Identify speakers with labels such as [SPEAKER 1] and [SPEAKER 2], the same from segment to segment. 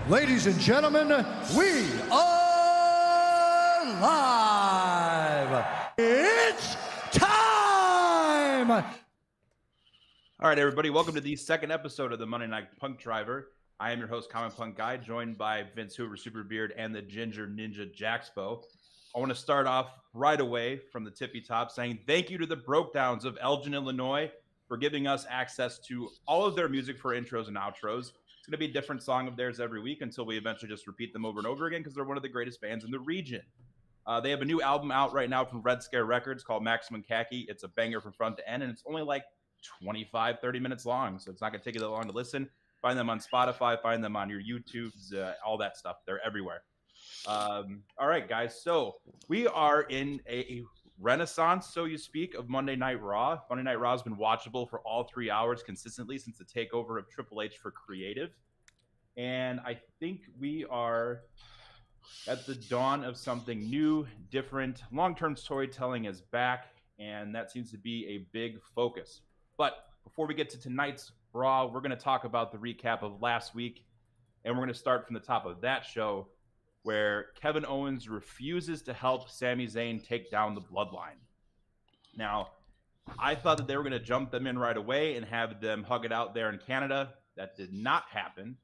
[SPEAKER 1] Ladies and gentlemen, we are live. It's time.
[SPEAKER 2] All right, everybody, welcome to the second episode of the Monday Night Punk Driver. I am your host, Common Punk Guy, joined by Vince Hoover, Superbeard, and the Ginger Ninja Jaxpo. I want to start off right away from the tippy top saying thank you to the Brokedowns of Elgin, Illinois, for giving us access to all of their music for intros and outros. It's going to be a different song of theirs every week until we eventually just repeat them over and over again because they're one of the greatest bands in the region. They have a new album out right now from Red Scare Records called Maximum Khaki. It's a banger from front to end, and it's only like 25, 30 minutes long, so it's not going to take you that long to listen. Find them on Spotify, find them on your YouTubes, all that stuff. They're everywhere. All right, guys, so we are in a renaissance, so you speak, of Monday Night Raw. Monday Night Raw has been watchable for all 3 hours consistently since the takeover of Triple H for Creative, and I think we are at the dawn of something new, different. Long-term storytelling is back, and that seems to be a big focus. But before we get to tonight's Raw, we're going to talk about the recap of last week, and we're going to start from the top of that show, where Kevin Owens refuses to help Sami Zayn take down the Bloodline. Now, I thought that they were going to jump them in right away and have them hug it out there in Canada. That did not happen.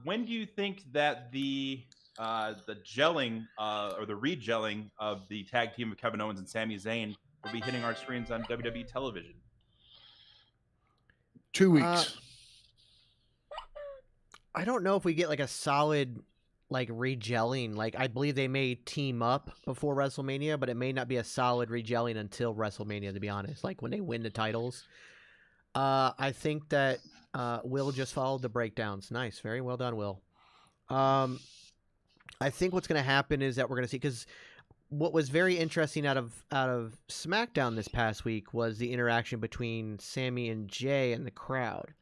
[SPEAKER 2] When do you think that the gelling or the re-gelling of the tag team of Kevin Owens and Sami Zayn will be hitting our screens on WWE television?
[SPEAKER 3] 2 weeks.
[SPEAKER 4] I don't know if we get like a solid like regelling. Like I believe they may team up before WrestleMania, but it may not be a solid regelling until WrestleMania, to be honest. Like when they win the titles. I think that Will just followed the breakdowns. Nice. Very well done, Will. I think what's going to happen is that we're going to see, because what was very interesting out of SmackDown this past week was the interaction between Sammy and Jay and the crowd.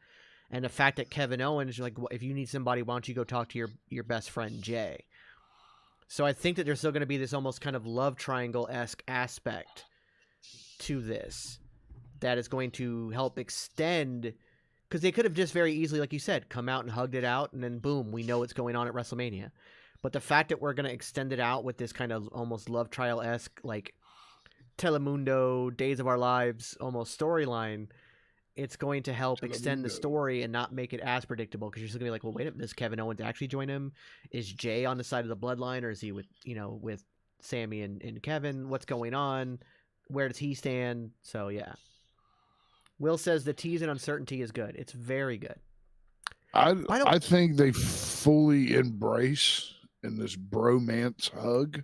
[SPEAKER 4] And the fact that Kevin Owens, like, if you need somebody, why don't you go talk to your best friend, Jay? So I think that there's still going to be this almost kind of love triangle-esque aspect to this that is going to help extend, because they could have just very easily, like you said, come out and hugged it out, and then boom, we know what's going on at WrestleMania. But the fact that we're going to extend it out with this kind of almost love trial-esque, like Telemundo, Days of Our Lives almost storyline, it's going to help extend the story and not make it as predictable, because you're still going to be like, well, wait a minute, does Kevin Owens actually join him? Is Jay on the side of the Bloodline, or is he with Sammy and Kevin? What's going on? Where does he stand? So, yeah. Will says the tease and uncertainty is good. It's very good.
[SPEAKER 3] I think they fully embrace in this bromance hug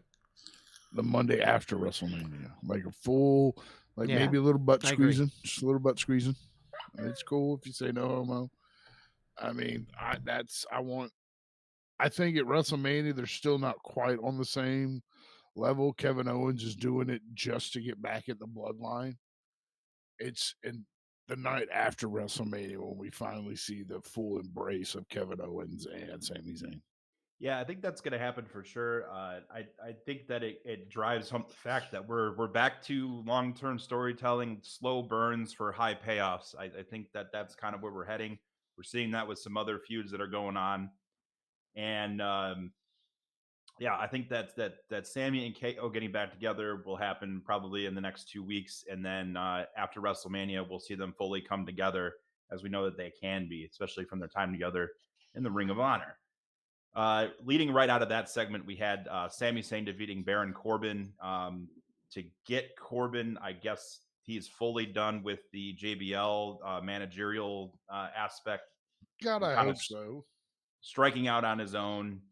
[SPEAKER 3] the Monday after WrestleMania. Like a full, maybe a little butt squeezing. Just a little butt squeezing. It's cool if you say no homo. I mean, I think at WrestleMania, they're still not quite on the same level. Kevin Owens is doing it just to get back at the Bloodline. It's in the night after WrestleMania when we finally see the full embrace of Kevin Owens and Sami Zayn.
[SPEAKER 2] Yeah, I think that's going to happen for sure. I think that it drives home the fact that we're back to long-term storytelling, slow burns for high payoffs. I think that's kind of where we're heading. We're seeing that with some other feuds that are going on, and yeah, I think that Sammy and KO getting back together will happen probably in the next 2 weeks, and then after WrestleMania, we'll see them fully come together, as we know that they can be, especially from their time together in the Ring of Honor. Leading right out of that segment, we had Sami Zayn defeating Baron Corbin. To get Corbin, I guess he's fully done with the JBL managerial aspect.
[SPEAKER 3] God, I hope so.
[SPEAKER 2] Striking out on his own.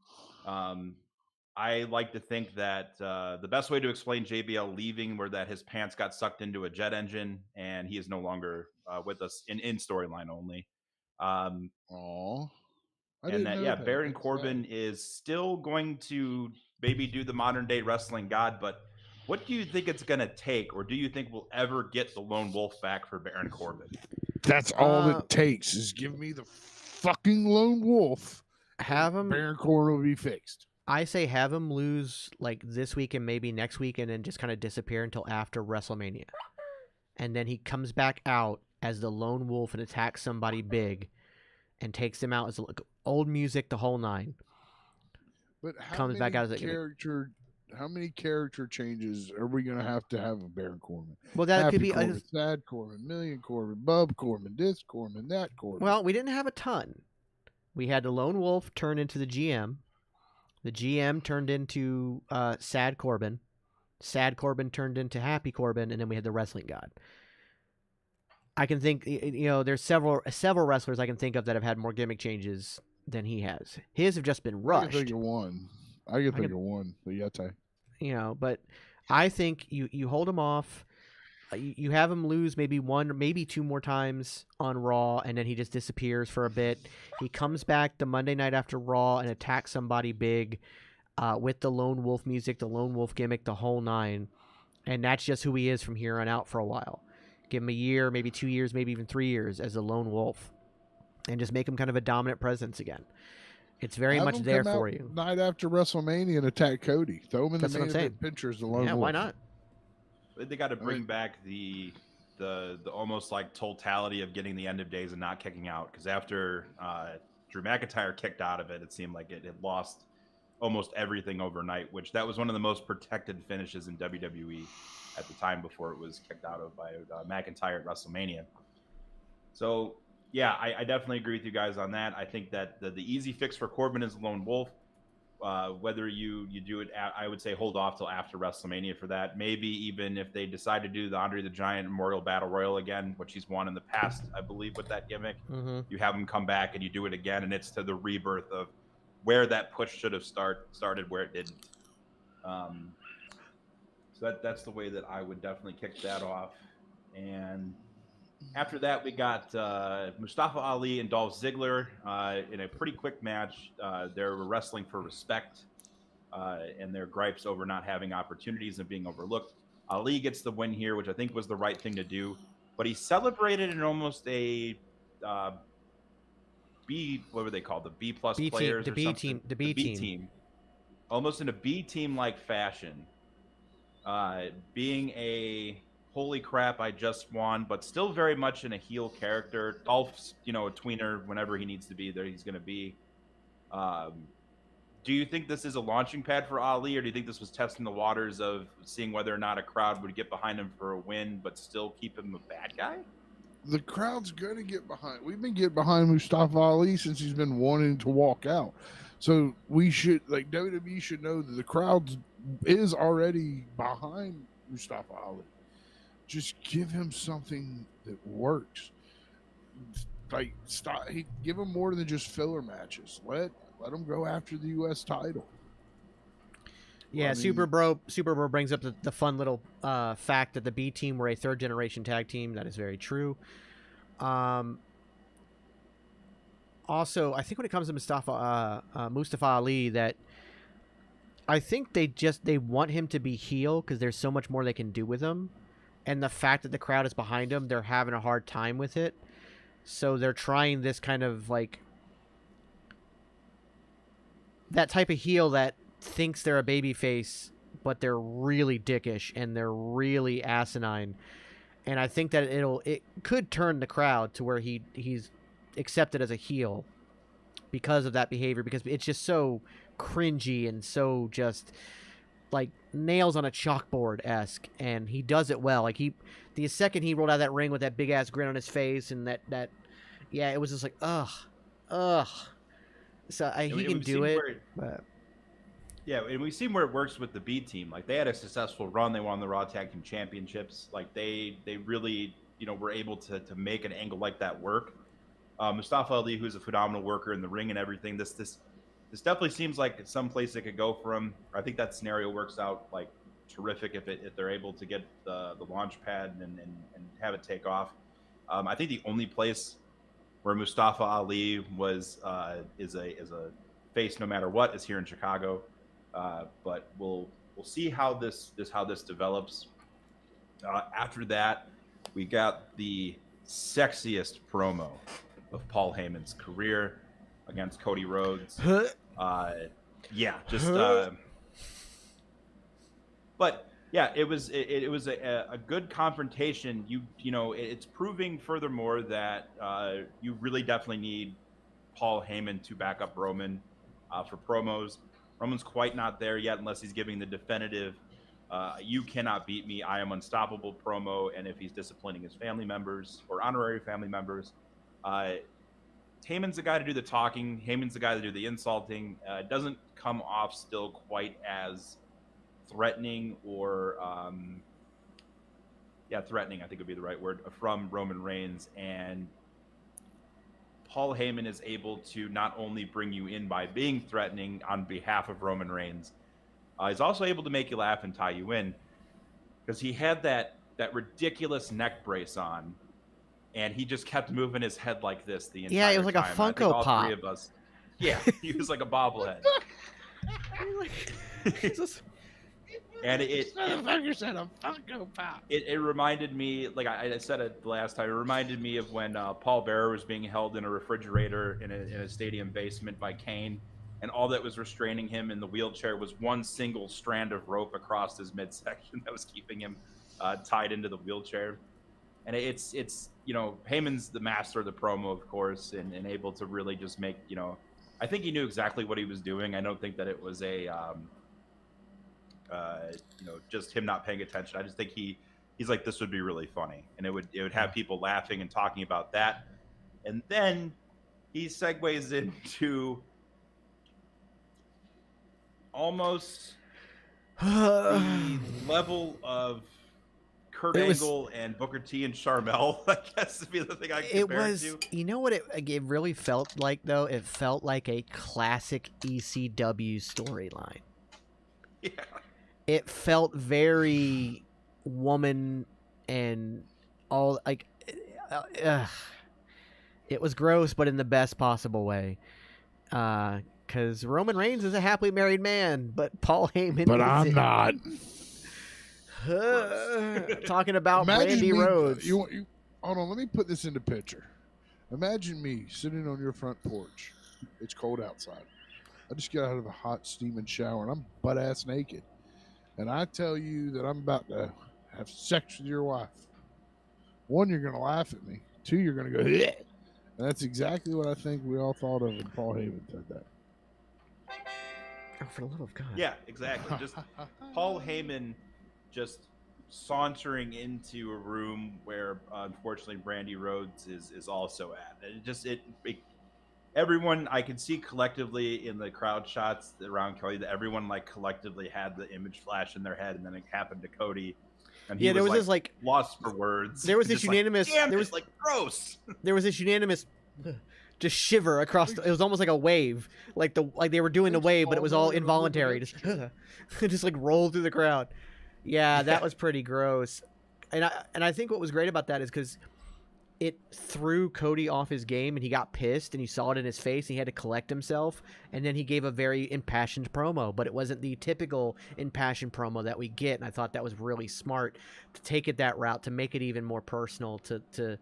[SPEAKER 2] I like to think that the best way to explain JBL leaving were that his pants got sucked into a jet engine, and he is no longer with us in storyline only. And that, yeah, Baron Corbin is still going to maybe do the modern day wrestling god, but what do you think it's going to take, or do you think we'll ever get the lone wolf back for Baron Corbin?
[SPEAKER 3] That's all it takes, is give me the fucking lone wolf.
[SPEAKER 4] Have him.
[SPEAKER 3] Baron Corbin will be fixed.
[SPEAKER 4] I say have him lose like this week and maybe next week, and then just kind of disappear until after WrestleMania. And then he comes back out as the lone wolf and attacks somebody big and takes them out as old music, the whole nine.
[SPEAKER 3] But how
[SPEAKER 4] Comes
[SPEAKER 3] many
[SPEAKER 4] back out as a
[SPEAKER 3] character? How many character changes are we going to have a Baron Corbin?
[SPEAKER 4] Well, that
[SPEAKER 3] Happy
[SPEAKER 4] could be
[SPEAKER 3] Corbin, Sad Corbin, Million Corbin, Bub Corbin, this Corbin, that Corbin.
[SPEAKER 4] Well, we didn't have a ton. We had the Lone Wolf turn into the GM. The GM turned into Sad Corbin. Sad Corbin turned into Happy Corbin, and then we had the Wrestling God. I can think, there's several wrestlers I can think of that have had more gimmick changes than he has. His have just been rushed.
[SPEAKER 3] I can think of one. The Yeti.
[SPEAKER 4] But I think you hold him off. You have him lose maybe one, maybe two more times on Raw, and then he just disappears for a bit. He comes back the Monday night after Raw and attacks somebody big with the Lone Wolf music, the Lone Wolf gimmick, the whole nine. And that's just who he is from here on out for a while. Give him a year, maybe 2 years, maybe even 3 years as a Lone Wolf. And just make him kind of a dominant presence again. It's very much there for you.
[SPEAKER 3] Night after WrestleMania and attack Cody. Throw him in the main event picture as the Lone Wolf.
[SPEAKER 4] Yeah, why not?
[SPEAKER 2] They got to bring back the almost like totality of getting the end of days and not kicking out, because after Drew McIntyre kicked out of it, it seemed like it had lost almost everything overnight, which that was one of the most protected finishes in WWE at the time before it was kicked out of by McIntyre at WrestleMania. So yeah, I definitely agree with you guys on that. I think that the easy fix for Corbin is Lone Wolf. Whether you do it, I would say hold off till after WrestleMania for that. Maybe even if they decide to do the Andre the Giant Memorial Battle Royal again, which he's won in the past, I believe, with that gimmick, you have him come back and you do it again, and it's to the rebirth of where that push should have started where it didn't. So that's the way that I would definitely kick that off. And after that, we got Mustafa Ali and Dolph Ziggler in a pretty quick match. They were wrestling for respect and their gripes over not having opportunities and being overlooked. Ali gets the win here, which I think was the right thing to do. But he celebrated in almost a B, what were they called? The B plus players
[SPEAKER 4] the
[SPEAKER 2] or
[SPEAKER 4] B
[SPEAKER 2] something?
[SPEAKER 4] team. The B team.
[SPEAKER 2] Almost in a B team-like fashion. Being a holy crap, I just won, but still very much in a heel character. Dolph's, a tweener whenever he needs to be there, he's going to be. Do you think this is a launching pad for Ali, or do you think this was testing the waters of seeing whether or not a crowd would get behind him for a win, but still keep him a bad guy?
[SPEAKER 3] The crowd's going to get behind. We've been getting behind Mustafa Ali since he's been wanting to walk out. So we should, WWE should know that the crowd is already behind Mustafa Ali. Just give him something that works. Give him more than just filler matches. Let him go after the U.S. title.
[SPEAKER 4] Yeah, Super Bro brings up the fun little fact that the B team were a third generation tag team. That is very true. Also, I think when it comes to Mustafa Ali, that I think they want him to be heel because there's so much more they can do with him. And the fact that the crowd is behind him, they're having a hard time with it. So they're trying this kind of that type of heel that thinks they're a babyface, but they're really dickish and they're really asinine. And I think that it could turn the crowd to where he's accepted as a heel because of that behavior, because it's just so cringy and so just like nails on a chalkboard-esque, and he does it well. The second he rolled out of that ring with that big ass grin on his face and that it was just like ugh. So he can do it. But
[SPEAKER 2] yeah, and we've seen where it works with the B team. Like, they had a successful run. They won the Raw Tag Team Championships. Like, they really, were able to make an angle like that work. Mustafa Ali, who's a phenomenal worker in the ring and everything, this definitely seems like some place it could go for him. I think that scenario works out like terrific if they're able to get the launch pad and have it take off. I think the only place where Mustafa Ali is a face no matter what is here in Chicago. But we'll see how this develops. After that, we got the sexiest promo of Paul Heyman's career against Cody Rhodes. But yeah, it was a good confrontation. It's proving furthermore that you really definitely need Paul Heyman to back up Roman for promos. Roman's quite not there yet unless he's giving the definitive you cannot beat me, I am unstoppable promo. And if he's disciplining his family members or honorary family members, Heyman's the guy to do the talking. Heyman's the guy to do the insulting. It doesn't come off still quite as threatening or, threatening, I think would be the right word, from Roman Reigns. And Paul Heyman is able to not only bring you in by being threatening on behalf of Roman Reigns, he's also able to make you laugh and tie you in, because he had that ridiculous neck brace on, and he just kept moving his head like this the entire time.
[SPEAKER 4] Yeah, it was like a Funko
[SPEAKER 2] all
[SPEAKER 4] Pop.
[SPEAKER 2] Three of us, yeah, he was like a bobblehead. And it reminded me, like I said it the last time, it reminded me of when Paul Bearer was being held in a refrigerator in a stadium basement by Kane, and all that was restraining him in the wheelchair was one single strand of rope across his midsection that was keeping him tied into the wheelchair. And it's Heyman's the master of the promo, of course, and able to really just make, I think he knew exactly what he was doing. I don't think that it was a just him not paying attention. I just think he's like, this would be really funny, and it would have people laughing and talking about that. And then he segues into almost the level of Kurt Angle and Booker T and Sharmell, I guess, would be the thing I compare it to.
[SPEAKER 4] You know what it really felt like, though? It felt like a classic ECW storyline.
[SPEAKER 2] Yeah.
[SPEAKER 4] It felt very woman and all, like, it was gross, but in the best possible way. Because Roman Reigns is a happily married man, but Paul Heyman.
[SPEAKER 3] But I'm not.
[SPEAKER 4] Talking about
[SPEAKER 3] Imagine
[SPEAKER 4] Brandy
[SPEAKER 3] me,
[SPEAKER 4] Rhodes.
[SPEAKER 3] Hold on, let me put this into picture. Imagine me sitting on your front porch. It's cold outside. I just got out of a hot steaming shower, and I'm butt-ass naked. And I tell you that I'm about to have sex with your wife. One, you're going to laugh at me. Two, you're going to go, yeah. And that's exactly what I think we all thought of when Paul Heyman said that.
[SPEAKER 4] Oh, for the love of God.
[SPEAKER 2] Yeah, exactly. Just Paul Heyman just sauntering into a room where, unfortunately, Brandy Rhodes is also at. And everyone, I can see collectively in the crowd shots around Cody that everyone like collectively had the image flash in their head, and then it happened to Cody. And he
[SPEAKER 4] there was
[SPEAKER 2] like,
[SPEAKER 4] this like
[SPEAKER 2] lost for words.
[SPEAKER 4] There was this unanimous.
[SPEAKER 2] Like, there was like gross.
[SPEAKER 4] There was this unanimous, just shiver across. It was almost like a wave, like they were doing the wave, but it was all involuntary. Just like rolled through the crowd. Yeah, that was pretty gross. And I think what was great about that is because it threw Cody off his game, and he got pissed, and you saw it in his face, and he had to collect himself, and then he gave a very impassioned promo, but it wasn't the typical impassioned promo that we get, and I thought that was really smart to take it that route, to make it even more personal, to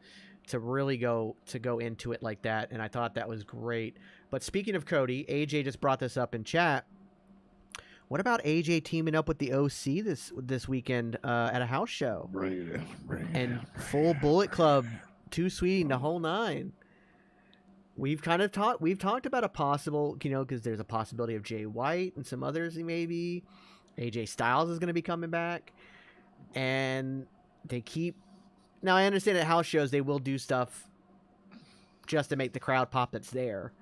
[SPEAKER 4] really go into it like that, and I thought that was great. But speaking of Cody, AJ just brought this up in chat. What about AJ teaming up with the OC this weekend at a house show? And full Bullet Club, Too Sweet, and the whole nine. We've talked about a possible, because there's a possibility of Jay White and some others maybe. AJ Styles is going to be coming back. And they keep... Now, I understand at house shows they will do stuff just to make the crowd pop that's there.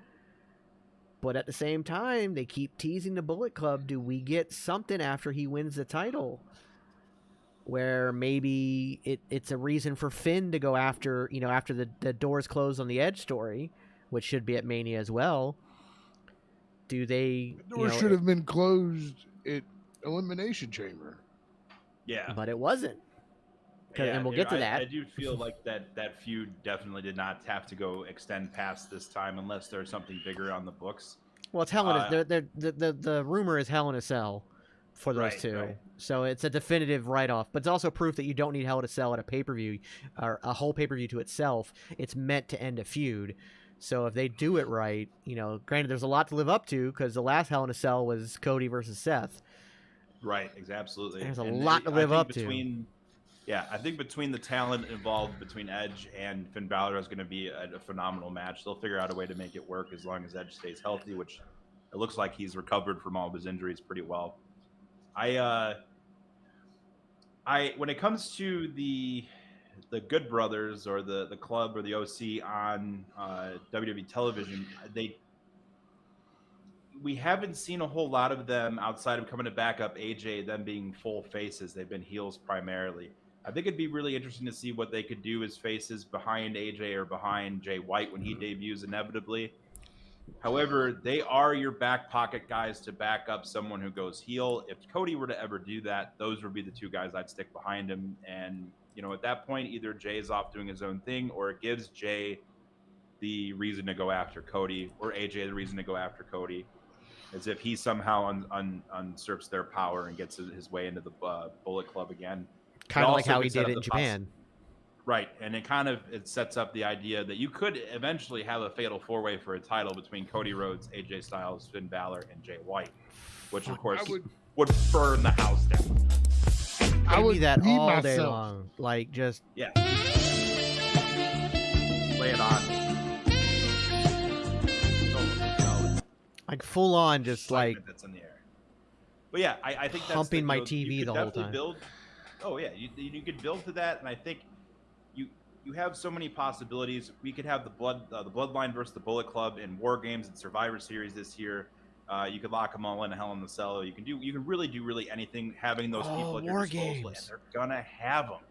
[SPEAKER 4] But at the same time, they keep teasing the Bullet Club. Do we get something after he wins the title? Where maybe it's a reason for Finn to go after, after the doors close on the Edge story, which should be at Mania as well. Do they...
[SPEAKER 3] The door should have been closed at Elimination Chamber.
[SPEAKER 2] Yeah.
[SPEAKER 4] But it wasn't.
[SPEAKER 2] Yeah,
[SPEAKER 4] and we'll get to that.
[SPEAKER 2] I do feel like that feud definitely did not have to go extend past this time unless there's something bigger on the books.
[SPEAKER 4] Well, it's Hell in a... The rumor is Hell in a Cell for those two.
[SPEAKER 2] Right.
[SPEAKER 4] So it's a definitive write-off. But it's also proof that you don't need Hell in a Cell at a pay-per-view, or a whole pay-per-view to itself. It's meant to end a feud. So if they do it right, granted, there's a lot to live up to, because the last Hell in a Cell was Cody versus Seth.
[SPEAKER 2] Right, absolutely.
[SPEAKER 4] There's a lot to live up to.
[SPEAKER 2] Yeah, I think between the talent involved between Edge and Finn Balor is going to be a phenomenal match. They'll figure out a way to make it work as long as Edge stays healthy, which it looks like he's recovered from all of his injuries pretty well. I when it comes to the Good Brothers or the club or the OC on WWE television, we haven't seen a whole lot of them outside of coming to back up AJ, them being full faces. They've been heels primarily. I think it'd be really interesting to see what they could do as faces behind AJ or behind Jay White when he debuts inevitably. However, they are your back pocket guys to back up someone who goes heel. If Cody were to ever do that, those would be the two guys I'd stick behind him. And, at that point, either Jay's off doing his own thing or it gives Jay the reason to go after Cody or AJ the reason to go after Cody. As if he somehow usurps their power and gets his way into the Bullet Club again.
[SPEAKER 4] Kind of like how he did it in Japan.
[SPEAKER 2] Right, and it sets up the idea that you could eventually have a fatal four-way for a title between Cody Rhodes, AJ Styles, Finn Balor, and Jay White, which of course would burn the house down.
[SPEAKER 4] I would do that all day long, like just
[SPEAKER 2] lay it on,
[SPEAKER 4] like full on, just like
[SPEAKER 2] that's in the air. But yeah, I think that's
[SPEAKER 4] humping my TV the whole time.
[SPEAKER 2] You could build to that, and I think you have so many possibilities. We could have the Bloodline versus the Bullet Club in War Games and Survivor Series this year. You could lock them all in a Hell in the Cell. You can really do anything having those people at your disposal, and they're gonna have them.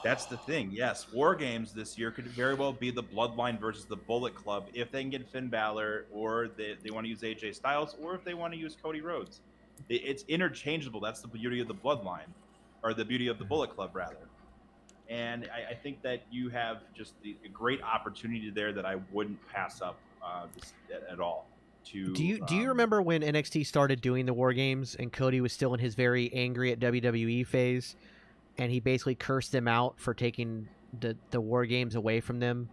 [SPEAKER 2] That's the thing. Yes, War Games this year could very well be the Bloodline versus the Bullet Club if they can get Finn Balor, or they want to use AJ Styles, or if they want to use Cody Rhodes. It's interchangeable. That's the beauty of the Bloodline, or the beauty of the Bullet Club, rather. And I think that you have just a great opportunity there that I wouldn't pass up at all.
[SPEAKER 4] Do you remember when NXT started doing the War Games and Cody was still in his very angry at WWE phase, and he basically cursed them out for taking the War Games away from them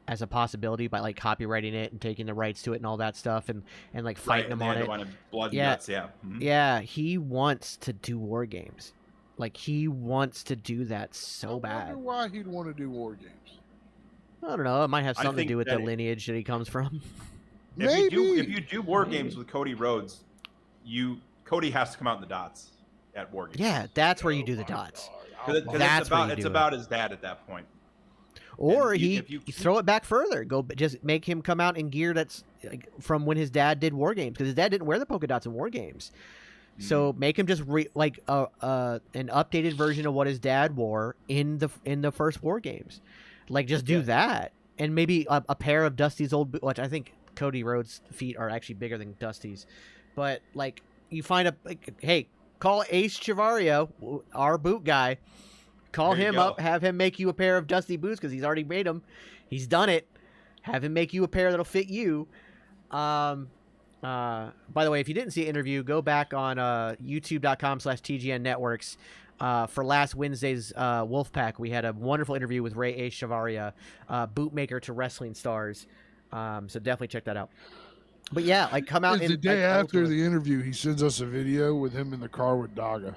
[SPEAKER 4] as a possibility by like copywriting it and taking the rights to it and all that stuff and like fighting them on it.
[SPEAKER 2] Blood and guts, yeah.
[SPEAKER 4] Mm-hmm. Yeah, he wants to do War Games. Like, he wants to do that so bad.
[SPEAKER 3] I wonder why he'd want to do War Games.
[SPEAKER 4] I don't know. It might have something to do with the lineage that he comes from.
[SPEAKER 3] Maybe.
[SPEAKER 2] If you do War Games with Cody Rhodes, Cody has to come out in the dots at War Games.
[SPEAKER 4] Yeah, that's where you do the dots.
[SPEAKER 2] That's it's about his dad at that point.
[SPEAKER 4] Or you throw it back further. Just make him come out in gear that's like, from when his dad did War Games, because his dad didn't wear the polka dots in War Games. So make him just an updated version of what his dad wore in the first War Games. Like, just do that, and maybe a pair of Dusty's old boots, which I think Cody Rhodes' feet are actually bigger than Dusty's. But like, you find hey, call Ace Chavario, our boot guy. Call him up, have him make you a pair of Dusty boots because he's already made them. He's done it. Have him make you a pair that'll fit you. By the way, if you didn't see an interview, go back on youtube.com/TGN Networks. For last Wednesday's Wolfpack, we had a wonderful interview with Ray A. Chavaria, bootmaker to wrestling stars. So definitely check that out. But yeah, like come out.
[SPEAKER 3] The day after the interview, he sends us a video with him in the car with Daga.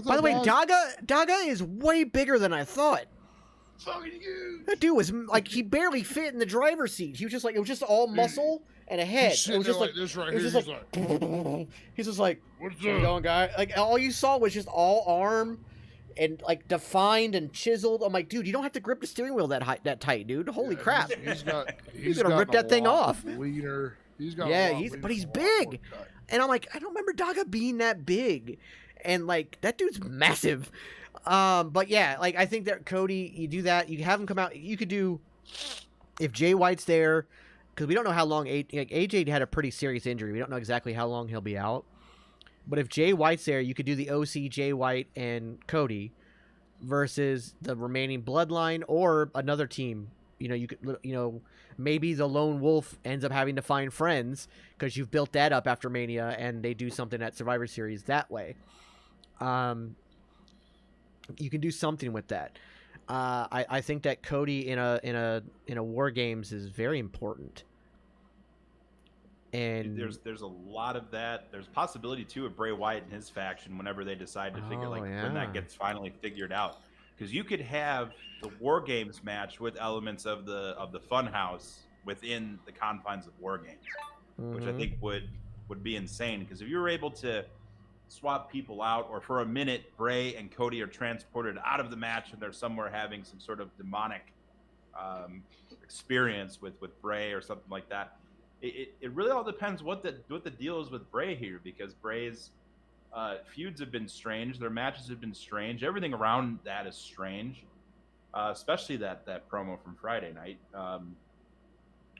[SPEAKER 4] By the way, Daga is way bigger than I thought.
[SPEAKER 3] Fucking huge.
[SPEAKER 4] That dude was like, he barely fit in the driver's seat. He was just like, it was just all muscle and a head.
[SPEAKER 3] It was just like this right here. He's
[SPEAKER 4] just like,
[SPEAKER 3] what's
[SPEAKER 4] up, going, guy? Like, all you saw was just all arm and like defined and chiseled. I'm like, dude, you don't have to grip the steering wheel that tight, dude. Holy crap!
[SPEAKER 3] He's
[SPEAKER 4] gonna rip that thing off.
[SPEAKER 3] Leaner. He's
[SPEAKER 4] big. And I'm like, I don't remember Daga being that big. And like, that dude's massive. But yeah, like, I think that Cody, you do that, you have him come out. You could do, if Jay White's there, because we don't know how long AJ had a pretty serious injury. We don't know exactly how long he'll be out. But if Jay White's there, you could do the OC, Jay White, and Cody versus the remaining Bloodline or another team. You could, maybe the Lone Wolf ends up having to find friends because you've built that up after Mania, and they do something at Survivor Series that way. You can do something with that. I think that Cody in a War Games is very important. And
[SPEAKER 2] there's a lot of that. There's possibility too of Bray Wyatt and his faction whenever they decide to figure when that gets finally figured out, because you could have the War Games match with elements of the Funhouse within the confines of War Games, which I think would be insane. Because if you were able to swap people out, or for a minute Bray and Cody are transported out of the match and they're somewhere having some sort of demonic experience with Bray or something like that. It really all depends what the deal is with Bray here, because Bray's feuds have been strange, their matches have been strange, everything around that is strange, especially that promo from Friday night,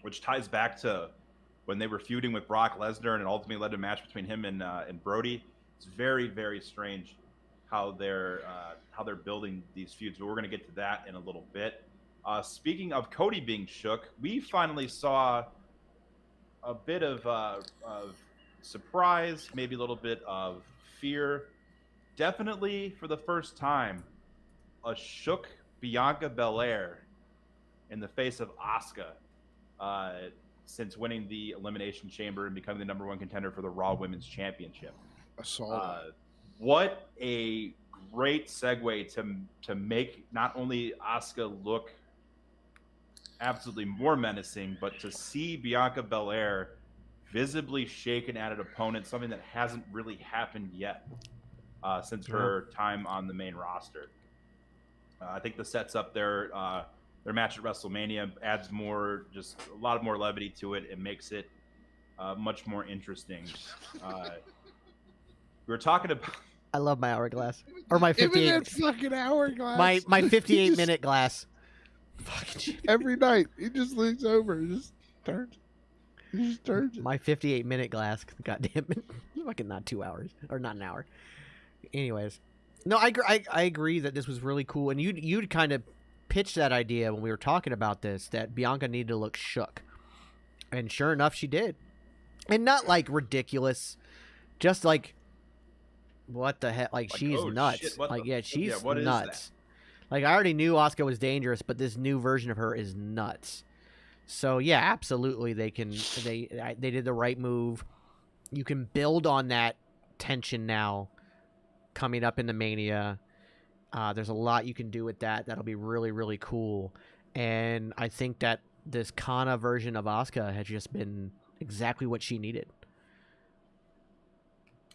[SPEAKER 2] which ties back to when they were feuding with Brock Lesnar and it ultimately led to a match between him and Brody. It's very, very strange how they're building these feuds, but we're going to get to that in a little bit. Speaking of Cody being shook, we finally saw a bit of surprise, maybe a little bit of fear. Definitely for the first time, a shook Bianca Belair in the face of Asuka since winning the Elimination Chamber and becoming the #1 contender for the Raw Women's Championship.
[SPEAKER 3] I saw that.
[SPEAKER 2] What a great segue to make not only Asuka look absolutely more menacing, but to see Bianca Belair visibly shaken at an opponent, something that hasn't really happened yet since her time on the main roster. I think the sets up their match at WrestleMania adds more, just a lot more levity to it. It makes it much more interesting. We were talking about.
[SPEAKER 4] I love my hourglass, or my 58.
[SPEAKER 3] Even that fucking hourglass.
[SPEAKER 4] My 58-minute glass.
[SPEAKER 3] Fucking every night he just leans over and just turns. He just turns it.
[SPEAKER 4] My 58-minute glass. God damn it! Fucking not 2 hours, or not an hour. Anyways, no, I agree that this was really cool, and you'd kind of pitched that idea when we were talking about this, that Bianca needed to look shook, and sure enough, she did, and not like ridiculous, just like what the heck, like she's nuts. Shit, she's nuts. Like, I already knew Asuka was dangerous, but this new version of her is nuts. So yeah, absolutely, they did the right move. You can build on that tension now coming up in the Mania. There's a lot you can do with that. That'll be really, really cool. And I think that this Kana version of Asuka has just been exactly what she needed.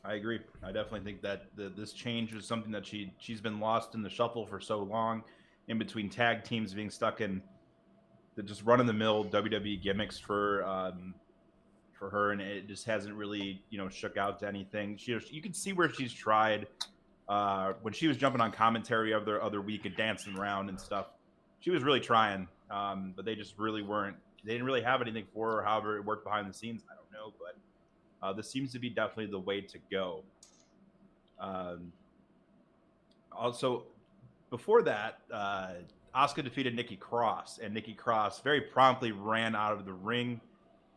[SPEAKER 2] I agree. I definitely think that this change is something that she's been lost in the shuffle for so long, in between tag teams, being stuck in the just run-of-the-mill WWE gimmicks for her, and it just hasn't really shook out to anything. You can see where she's tried when she was jumping on commentary other week and dancing around and stuff. She was really trying, but they just really weren't. They didn't really have anything for her. However, it worked behind the scenes. I don't know, but. This seems to be definitely the way to go. Also, before that, Asuka defeated Nikki Cross, and Nikki Cross very promptly ran out of the ring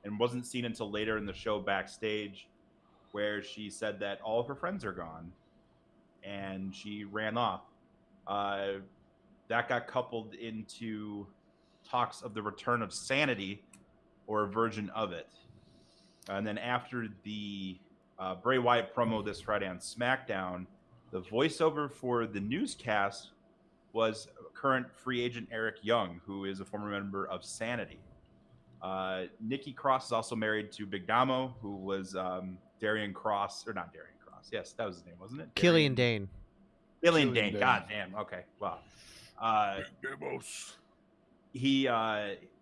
[SPEAKER 2] and wasn't seen until later in the show backstage, where she said that all of her friends are gone, and she ran off. That got coupled into talks of the return of Sanity, or a version of it. And then after the Bray Wyatt promo this Friday on SmackDown, the voiceover for the newscast was current free agent Eric Young, who is a former member of Sanity. Nikki Cross is also married to Big Damo, who was Darian Cross, or not Darian Cross. Yes, that was his name, wasn't it?
[SPEAKER 4] Killian Dane.
[SPEAKER 2] Killian Dane. God damn. Okay. Wow.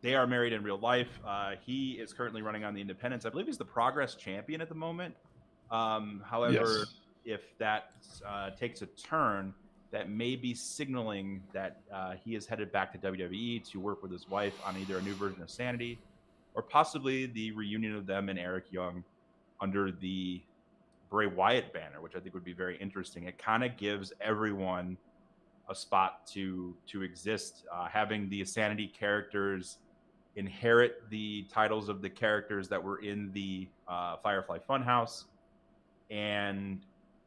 [SPEAKER 2] They are married in real life. He is currently running on the Independents. I believe he's the Progress champion at the moment. However, if that takes a turn, that may be signaling that he is headed back to WWE to work with his wife on either a new version of Sanity or possibly the reunion of them and Eric Young under the Bray Wyatt banner, which I think would be very interesting. It kind of gives everyone a spot to exist, having the Sanity characters inherit the titles of the characters that were in the Firefly Funhouse, and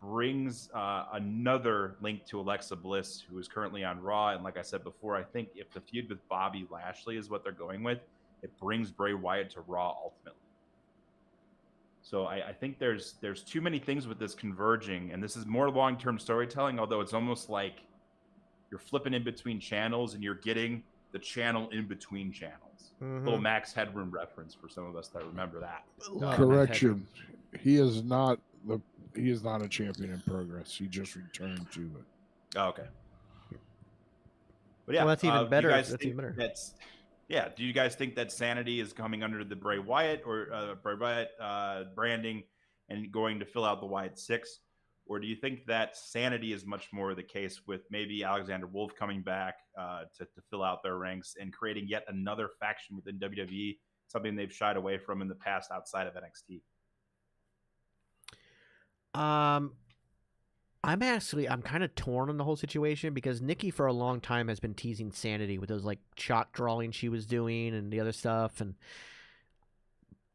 [SPEAKER 2] brings another link to Alexa Bliss, who is currently on Raw. And like I said before, I think if the feud with Bobby Lashley is what they're going with, it brings Bray Wyatt to Raw ultimately. So I think there's too many things with this converging, and this is more long-term storytelling, although it's almost like you're flipping in between channels and you're getting the channel in between channels. Little Max Headroom reference for some of us that remember that.
[SPEAKER 3] Correction. He is not a champion in progress. He just returned to it.
[SPEAKER 2] Oh, okay. But yeah,
[SPEAKER 4] well, that's even better.
[SPEAKER 2] Do you guys think that Sanity is coming under the Bray Wyatt or branding and going to fill out the Wyatt 6? Or do you think that Sanity is much more the case with maybe Alexander Wolf coming back to fill out their ranks and creating yet another faction within WWE, something they've shied away from in the past outside of NXT?
[SPEAKER 4] I'm kind of torn on the whole situation because Nikki for a long time has been teasing Sanity with those like chalk drawings she was doing and the other stuff,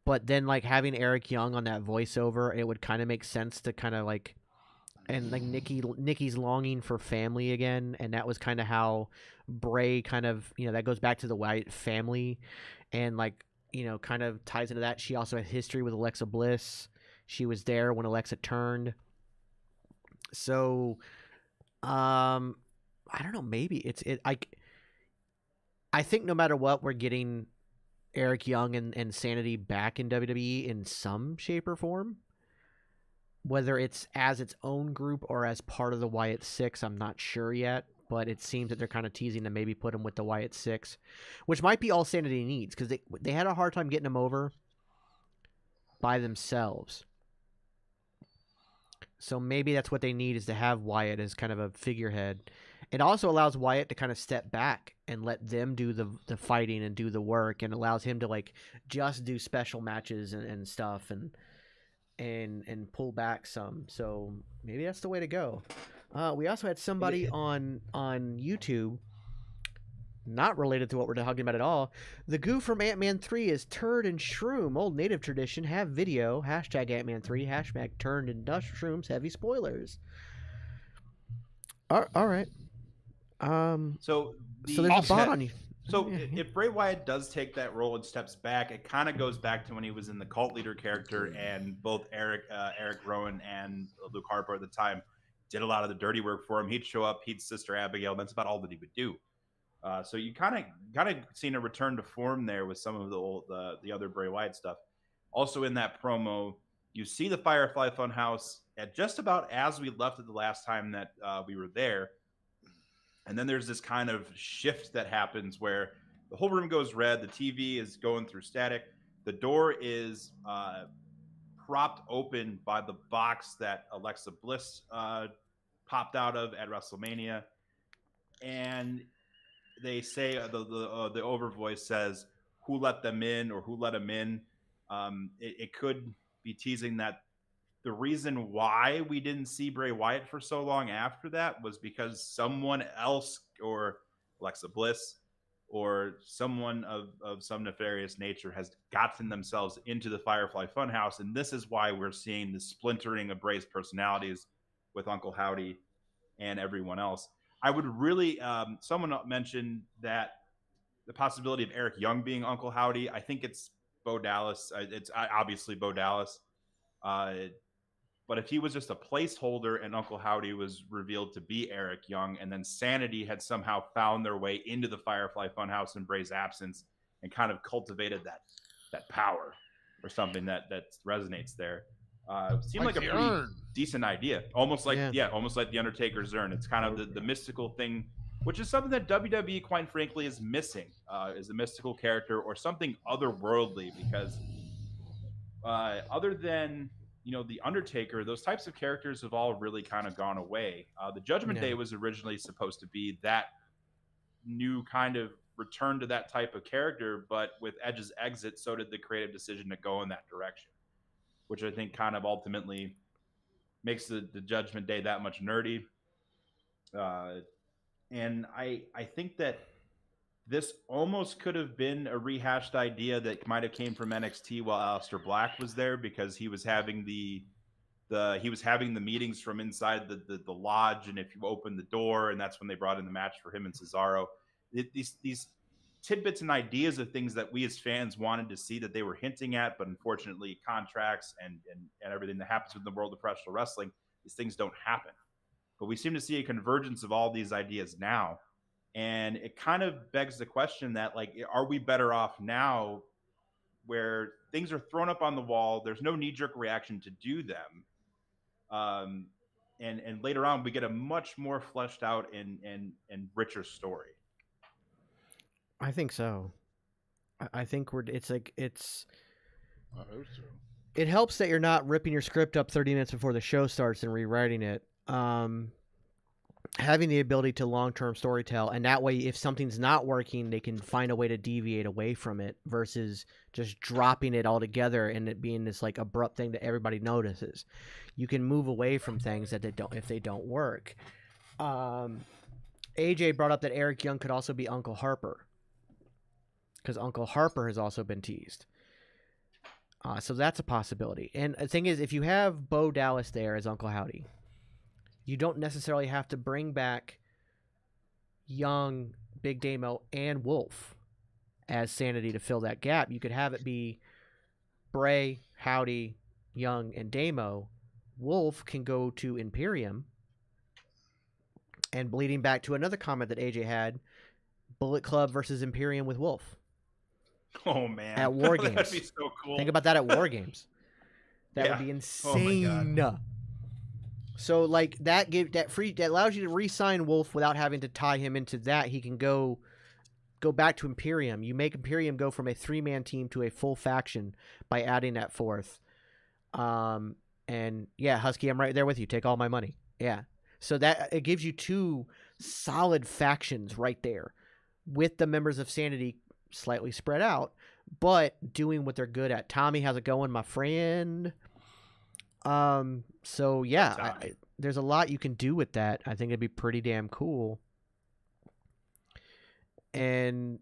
[SPEAKER 4] but then like having Eric Young on that voiceover, it would kind of make sense to kind of like, and like Nikki's longing for family again, and that was kind of how Bray kind of, that goes back to the Wyatt family, and like, kind of ties into that. She also had history with Alexa Bliss. She was there when Alexa turned. So, I don't know. Maybe I think no matter what, we're getting Eric Young and Sanity back in WWE in some shape or form. Whether it's as its own group or as part of the Wyatt 6, I'm not sure yet. But it seems that they're kind of teasing to maybe put him with the Wyatt 6, which might be all Sanity needs because they had a hard time getting him over by themselves. So maybe that's what they need, is to have Wyatt as kind of a figurehead. It also allows Wyatt to kind of step back and let them do the fighting and do the work, and allows him to like just do special matches and stuff and pull back some. So maybe that's the way to go. We also had somebody on YouTube, not related to what we're talking about at all. The goo from Ant-Man 3 is Turd and Shroom. Old native tradition. Have video. Hashtag Ant-Man 3. Hashtag Turd and Dust Shrooms. Heavy spoilers. All right. So there's a bot on you.
[SPEAKER 2] So if Bray Wyatt does take that role and steps back, it kind of goes back to when he was in the cult leader character, and both Eric Rowan and Luke Harper at the time did a lot of the dirty work for him. He'd show up, he'd Sister Abigail. That's about all that he would do. So you kind of seen a return to form there with some of the other Bray Wyatt stuff. Also in that promo, you see the Firefly Funhouse at just about as we left it the last time that we were there. And then there's this kind of shift that happens where the whole room goes red. The TV is going through static. The door is propped open by the box that Alexa Bliss popped out of at WrestleMania. And they say the over voice says, "Who let them in?" or "Who let them in?" It could be teasing that the reason why we didn't see Bray Wyatt for so long after that was because someone else, or Alexa Bliss, or someone of some nefarious nature, has gotten themselves into the Firefly Funhouse, and this is why we're seeing the splintering of Bray's personalities with Uncle Howdy and everyone else. I would really, someone mentioned that the possibility of Eric Young being Uncle Howdy. I think it's Bo Dallas. It's obviously Bo Dallas. But if he was just a placeholder and Uncle Howdy was revealed to be Eric Young, and then Sanity had somehow found their way into the Firefly Funhouse in Bray's absence and kind of cultivated that power or something that resonates there. Seemed like a pretty decent idea. Almost like the Undertaker's urn. It's kind of the mystical thing, which is something that WWE, quite frankly, is missing, is a mystical character or something otherworldly, because other than the Undertaker, those types of characters have all really kind of gone away. The Judgment Day was originally supposed to be that new kind of return to that type of character, but with Edge's exit, so did the creative decision to go in that direction, which I think kind of ultimately makes the Judgment Day that much nerdy. And I think that this almost could have been a rehashed idea that might have came from NXT while Aleister Black was there, because he was having the meetings from inside the lodge, and if you open the door, and that's when they brought in the match for him and Cesaro. These tidbits and ideas of things that we as fans wanted to see that they were hinting at, but unfortunately contracts and everything that happens in the world of professional wrestling, these things don't happen. But we seem to see a convergence of all these ideas now. And it kind of begs the question that, like, are we better off now where things are thrown up on the wall? There's no knee-jerk reaction to do them. And later on, we get a much more fleshed out and richer story.
[SPEAKER 4] I think so. I think it's like
[SPEAKER 3] I hope so.
[SPEAKER 4] it helps that you're not ripping your script up 30 minutes before the show starts and rewriting it. Having the ability to long-term storytell, and that way, if something's not working, they can find a way to deviate away from it versus just dropping it altogether and it being this like abrupt thing that everybody notices. You can move away from things that if they don't work. AJ brought up that Eric Young could also be Uncle Harper, because Uncle Harper has also been teased. So that's a possibility. And the thing is, if you have Bo Dallas there as Uncle Howdy, you don't necessarily have to bring back Young, Big Damo, and Wolf as Sanity to fill that gap. You could have it be Bray, Howdy, Young, and Damo. Wolf can go to Imperium. And bleeding back to another comment that AJ had, Bullet Club versus Imperium with Wolf.
[SPEAKER 2] Oh, man.
[SPEAKER 4] At War Games.
[SPEAKER 2] That'd be so cool.
[SPEAKER 4] Think about that at War Games. That would be insane.
[SPEAKER 2] Oh my God.
[SPEAKER 4] So like that allows you to re-sign Wolf without having to tie him into that. He can go back to Imperium. You make Imperium go from a 3-man team to a full faction by adding that fourth. And yeah, Husky, I'm right there with you. Take all my money. Yeah. So that it gives you 2 solid factions right there, with the members of Sanity slightly spread out, but doing what they're good at. Tommy, how's it going, my friend? So yeah, there's a lot you can do with that. I think it'd be pretty damn cool. And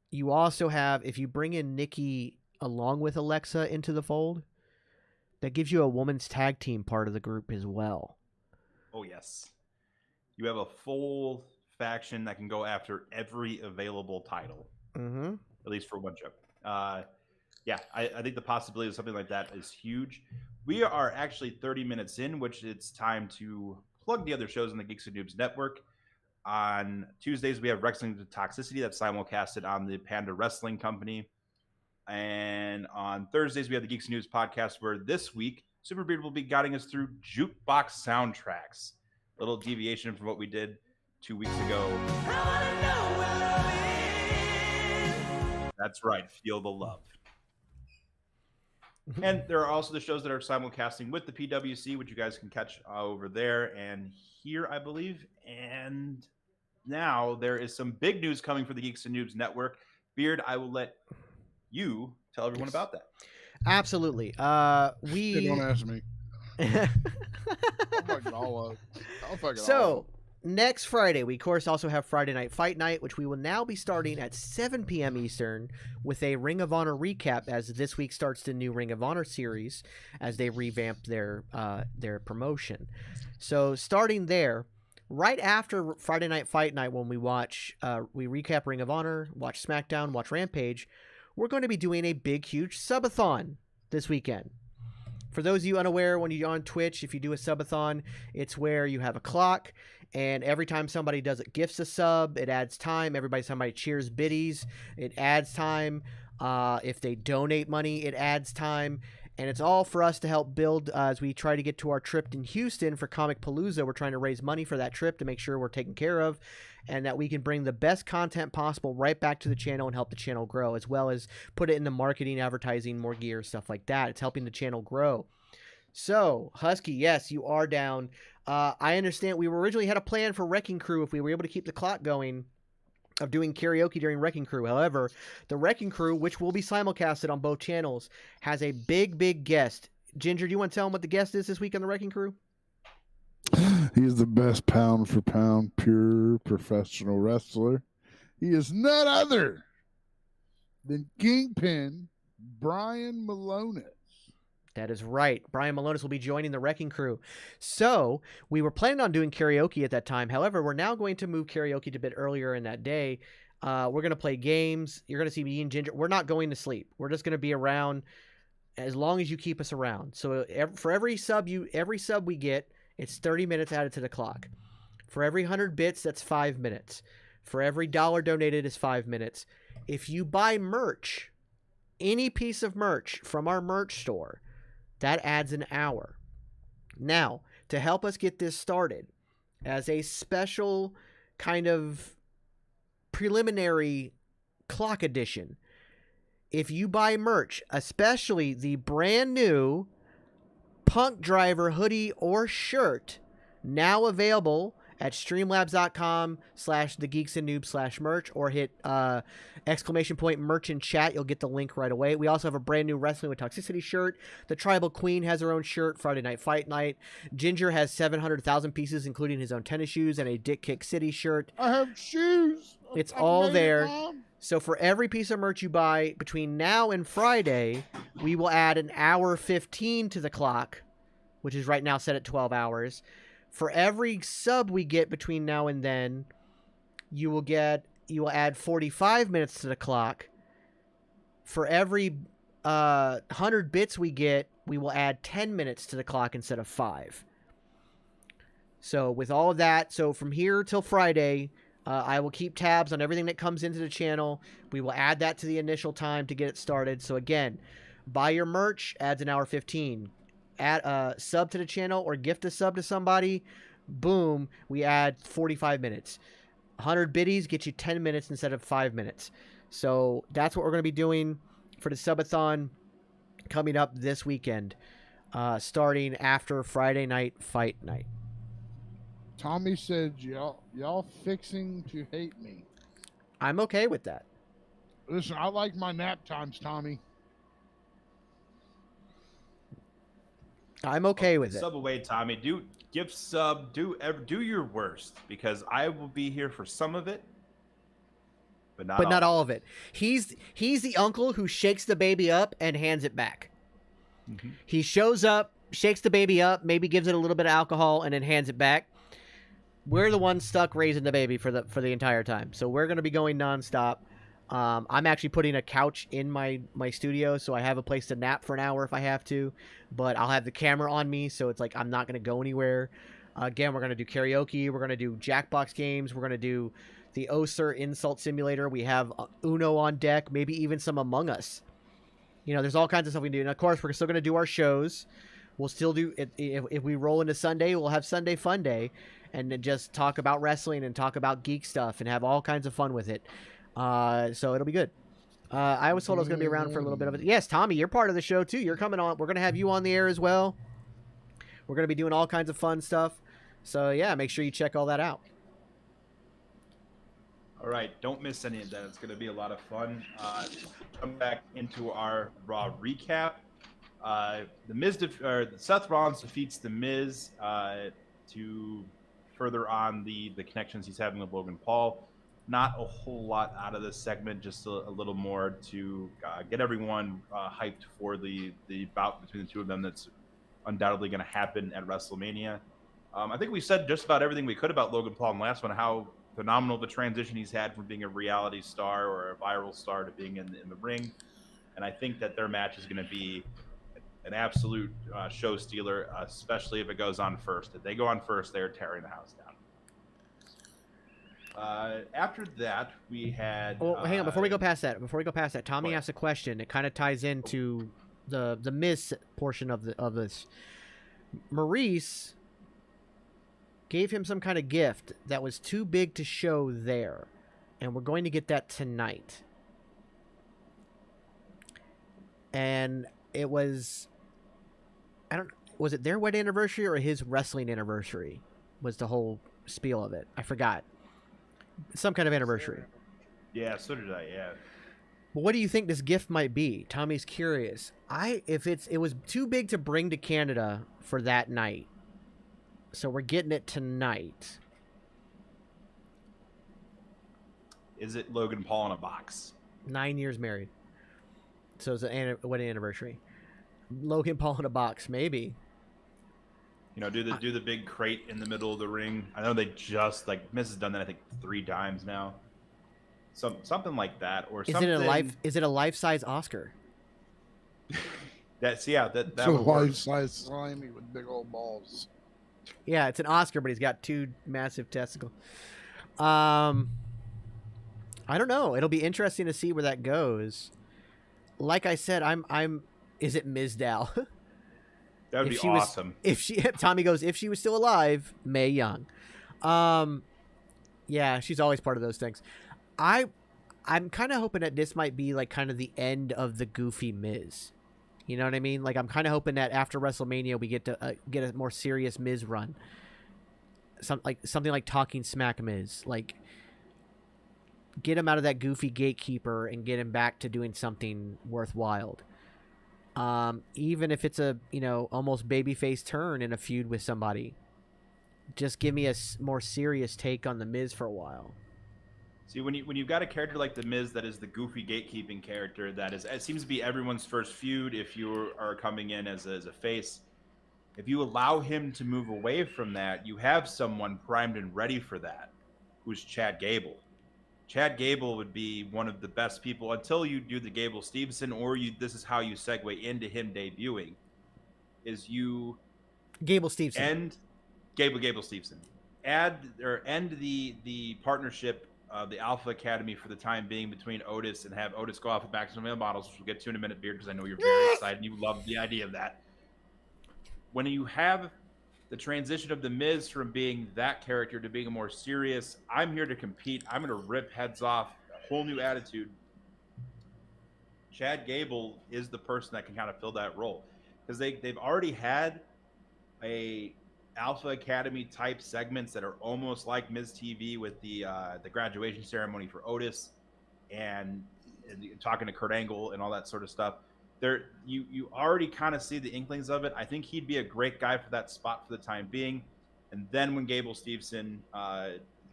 [SPEAKER 4] you also have, if you bring in Nikki along with Alexa into the fold, that gives you a women's tag team part of the group as well.
[SPEAKER 2] Oh yes, you have a full faction that can go after every available title, at least for one show. Yeah, I think the possibility of something like that is huge. We are actually 30 minutes in, which it's time to plug the other shows on the Geeks and Noobs Network. On Tuesdays, we have Wrestling to Toxicity that's simulcasted on the Panda Wrestling Company. And on Thursdays, we have the Geeks and Noobs podcast, where this week, Superbeard will be guiding us through jukebox soundtracks. A little deviation from what we did 2 weeks ago. That's right. Feel the love. And there are also the shows that are simulcasting with the PWC, which you guys can catch over there and here, I believe. And now there is some big news coming for the Geeks and Noobs Network. Beard, I will let you tell everyone about that.
[SPEAKER 4] Absolutely.
[SPEAKER 3] Don't ask me. So
[SPEAKER 4] next Friday, we of course also have Friday Night Fight Night, which we will now be starting at 7 p.m. Eastern with a Ring of Honor recap, as this week starts the new Ring of Honor series as they revamp their promotion. So starting there, right after Friday Night Fight Night, when we recap Ring of Honor, watch SmackDown, watch Rampage, we're going to be doing a big, huge subathon this weekend. For those of you unaware, when you're on Twitch, if you do a subathon, it's where you have a clock, and every time somebody does it, gifts a sub, it adds time. Somebody cheers biddies, it adds time. If they donate money, it adds time. And it's all for us to help build as we try to get to our trip in Houston for Comic Palooza. We're trying to raise money for that trip to make sure we're taken care of and that we can bring the best content possible right back to the channel and help the channel grow, as well as put it into marketing, advertising, more gear, stuff like that. It's helping the channel grow. So, Husky, yes, you are down. I understand we originally had a plan for Wrecking Crew if we were able to keep the clock going of doing karaoke during Wrecking Crew. However, the Wrecking Crew, which will be simulcasted on both channels, has a big, big guest. Ginger, do you want to tell them what the guest is this week on the Wrecking Crew?
[SPEAKER 3] He's the best pound for pound pure professional wrestler. He is none other than Kingpin Brian Malonis.
[SPEAKER 4] That is right. Brian Malonis will be joining the Wrecking Crew. So we were planning on doing karaoke at that time. However, we're now going to move karaoke to a bit earlier in that day We're going to play games. You're going to see me and Ginger. We're not going to sleep. We're just going to be around as long as you keep us around. So for every sub we get, it's 30 minutes added to the clock. For every 100 bits, that's 5 minutes. For every dollar donated is 5 minutes. If you buy merch, any piece of merch from our merch store, that adds an hour. Now, to help us get this started, as a special kind of preliminary clock edition, if you buy merch, especially the brand new Punk Driver hoodie or shirt, now available at streamlabs.com/thegeeksandnoobs/merch, or hit !merch in chat. You'll get the link right away. We also have a brand new Wrestling with Toxicity shirt. The Tribal Queen has her own shirt, Friday Night Fight Night. Ginger has 700,000 pieces, including his own tennis shoes and a Dick Kick City shirt.
[SPEAKER 3] I have shoes.
[SPEAKER 4] It's all there. So for every piece of merch you buy between now and Friday, we will add an hour 15 to the clock, which is right now set at 12 hours. For every sub we get between now and then, you will add 45 minutes to the clock. For every 100 bits we get, we will add 10 minutes to the clock instead of 5. So with all of that, so from here till Friday, I will keep tabs on everything that comes into the channel. We will add that to the initial time to get it started. So again, buy your merch, adds an hour 15. Add a sub to the channel or gift a sub to somebody, boom, we add 45 minutes. 100 biddies get you 10 minutes instead of 5 minutes. So that's what we're going to be doing for the subathon coming up this weekend, starting after Friday Night Fight Night.
[SPEAKER 3] Tommy said, y'all fixing to hate me.
[SPEAKER 4] I'm okay with that.
[SPEAKER 3] Listen, I like my nap times, Tommy.
[SPEAKER 4] I'm okay with it.
[SPEAKER 2] Sub away, Tommy. Gift sub. Do your worst, because I will be here for some of it, but not
[SPEAKER 4] all of it. He's the uncle who shakes the baby up and hands it back. Mm-hmm. He shows up, shakes the baby up, maybe gives it a little bit of alcohol, and then hands it back. We're the ones stuck raising the baby for the entire time, so we're going to be going nonstop. I'm actually putting a couch in my studio, so I have a place to nap for an hour if I have to, but I'll have the camera on me, so it's like I'm not going to go anywhere. Again, we're going to do karaoke. We're going to do Jackbox games. We're going to do the Oser Insult Simulator. We have Uno on deck, maybe even some Among Us. You know, there's all kinds of stuff we can do. And, of course, we're still going to do our shows. We'll still do – if we roll into Sunday, we'll have Sunday Fun Day and then just talk about wrestling and talk about geek stuff and have all kinds of fun with it. So it'll be good. I was told I was going to be around for a little bit of it. Yes, Tommy, you're part of the show too. You're coming on. We're going to have you on the air as well. We're going to be doing all kinds of fun stuff. So yeah, make sure you check all that out.
[SPEAKER 2] All right, don't miss any of that. It's going to be a lot of fun. Come back into our Raw recap. Seth Rollins defeats The Miz to further on the connections he's having with Logan Paul. Not a whole lot out of this segment, just a little more to get everyone hyped for the bout between the two of them that's undoubtedly going to happen at WrestleMania. I think we said just about everything we could about Logan Paul in the last one, how phenomenal the transition he's had from being a reality star or a viral star to being in the ring. And I think that their match is going to be an absolute show stealer, especially if it goes on first. If they go on first, they're tearing the house down. After that, we had.
[SPEAKER 4] Well, hang on. Before we go past that, Tommy asked a question. It kind of ties into the Miz portion of this. Maurice gave him some kind of gift that was too big to show there, and we're going to get that tonight. And it was, was it their wedding anniversary or his wrestling anniversary? Was the whole spiel of it? I forgot. Some kind of anniversary.
[SPEAKER 2] Yeah, so did I. Yeah.
[SPEAKER 4] Well, what do you think this gift might be? Tommy's curious. It was too big to bring to Canada for that night, so we're getting it tonight.
[SPEAKER 2] Is it Logan Paul in a box?
[SPEAKER 4] 9 years married, so it's a wedding anniversary. Logan Paul in a box, maybe.
[SPEAKER 2] You know, do the big crate in the middle of the ring. I know they just Miz has done that I think 3 times now. something like that, or
[SPEAKER 4] Is
[SPEAKER 2] something.
[SPEAKER 4] Is it a life-size Oscar?
[SPEAKER 2] That would work.
[SPEAKER 3] Life-size slimy with big old balls.
[SPEAKER 4] Yeah, it's an Oscar, but he's got 2 massive testicles. I don't know. It'll be interesting to see where that goes. Like I said, I'm. Is it Ms. Dow?
[SPEAKER 2] That would be awesome.
[SPEAKER 4] Tommy goes, if she was still alive, Mae Young. Yeah, she's always part of those things. I'm kind of hoping that this might be like kind of the end of the goofy Miz. You know what I mean? Like I'm kind of hoping that after WrestleMania we get to get a more serious Miz run. Something like Talking Smack Miz, like get him out of that goofy gatekeeper and get him back to doing something worthwhile. Even if it's a almost babyface turn in a feud with somebody, just give me a more serious take on the Miz for a while.
[SPEAKER 2] See, when you've got a character like the Miz that is the goofy gatekeeping character, it seems to be everyone's first feud. If you are coming in as a face, if you allow him to move away from that, you have someone primed and ready for that, who's Chad Gable. Chad Gable would be one of the best people until you do the Gable Stevenson, or this is how you segue into him debuting, is you
[SPEAKER 4] Gable Stevenson
[SPEAKER 2] end Gable Stevenson, end the partnership of the Alpha Academy for the time being between Otis, and have Otis go off with Maximum Male Models, which we'll get to in a minute, Beard, because I know you're very excited and you love the idea of that. When you have the transition of the Miz from being that character to being a more serious, I'm here to compete, I'm going to rip heads off, a whole new attitude. Chad Gable is the person that can kind of fill that role, because they've already had a Alpha Academy type segments that are almost like Miz TV with the graduation ceremony for Otis and talking to Kurt Angle and all that sort of stuff. There, you already kind of see the inklings of it. I think he'd be a great guy for that spot for the time being. And then when Gable Stevenson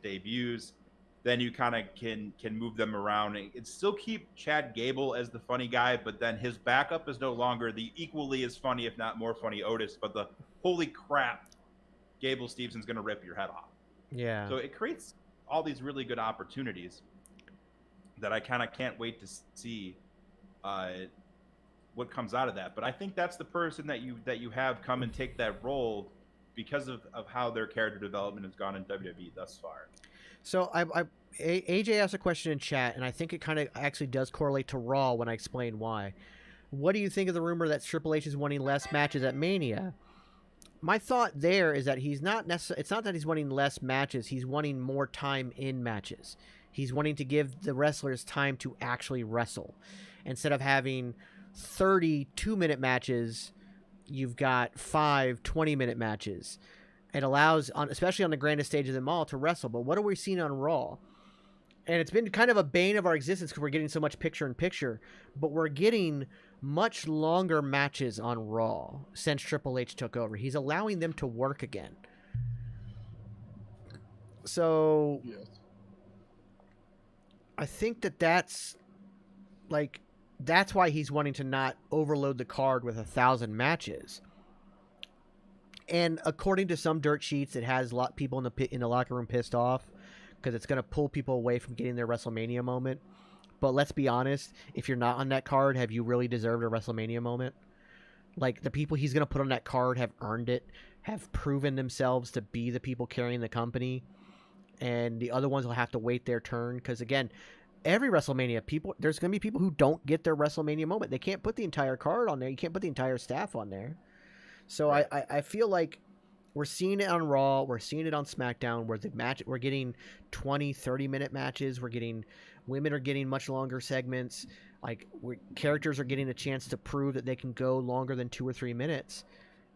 [SPEAKER 2] debuts, then you kind of can move them around. And still keep Chad Gable as the funny guy, but then his backup is no longer the equally as funny, if not more funny, Otis, but the holy crap, Gable Stevenson's going to rip your head off.
[SPEAKER 4] Yeah.
[SPEAKER 2] So it creates all these really good opportunities that I kind of can't wait to see what comes out of that. But I think that's the person that you have come and take that role because of how their character development has gone in WWE thus far.
[SPEAKER 4] So AJ asked a question in chat, and I think it kind of actually does correlate to Raw when I explain why. What do you think of the rumor that Triple H is wanting less matches at Mania? My thought there is that he's not necessarily. It's not that he's wanting less matches. He's wanting more time in matches. He's wanting to give the wrestlers time to actually wrestle, instead of having 30 2-minute matches. You've got 5 20-minute matches. It allows, especially on the grandest stage of them all, to wrestle. But what are we seeing on Raw? And it's been kind of a bane of our existence because we're getting so much picture-in-picture. But we're getting much longer matches on Raw since Triple H took over. He's allowing them to work again. So
[SPEAKER 3] Yes.
[SPEAKER 4] I think that's why he's wanting to not overload the card with 1,000 matches. And according to some dirt sheets, it has a lot of people in the locker room pissed off because it's going to pull people away from getting their WrestleMania moment. But let's be honest, if you're not on that card, have you really deserved a WrestleMania moment? Like, the people he's going to put on that card have earned it, have proven themselves to be the people carrying the company, and the other ones will have to wait their turn. Because, again, every WrestleMania, there's going to be people who don't get their WrestleMania moment. They can't put the entire card on there. You can't put the entire staff on there. So right. I feel like we're seeing it on Raw. We're seeing it on SmackDown, where we're getting 20, 30-minute matches. Women are getting much longer segments. Like, characters are getting a chance to prove that they can go longer than 2 or 3 minutes,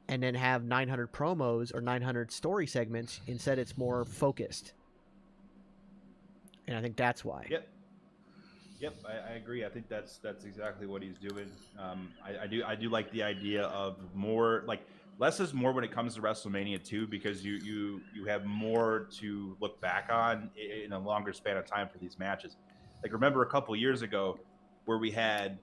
[SPEAKER 4] and then have 900 promos or 900 story segments. Instead, it's more focused. And I think that's why.
[SPEAKER 2] Yep, I agree. I think that's exactly what he's doing. I do like the idea of more, like, less is more when it comes to WrestleMania 2, because you have more to look back on in a longer span of time for these matches. Like, remember a couple years ago where we had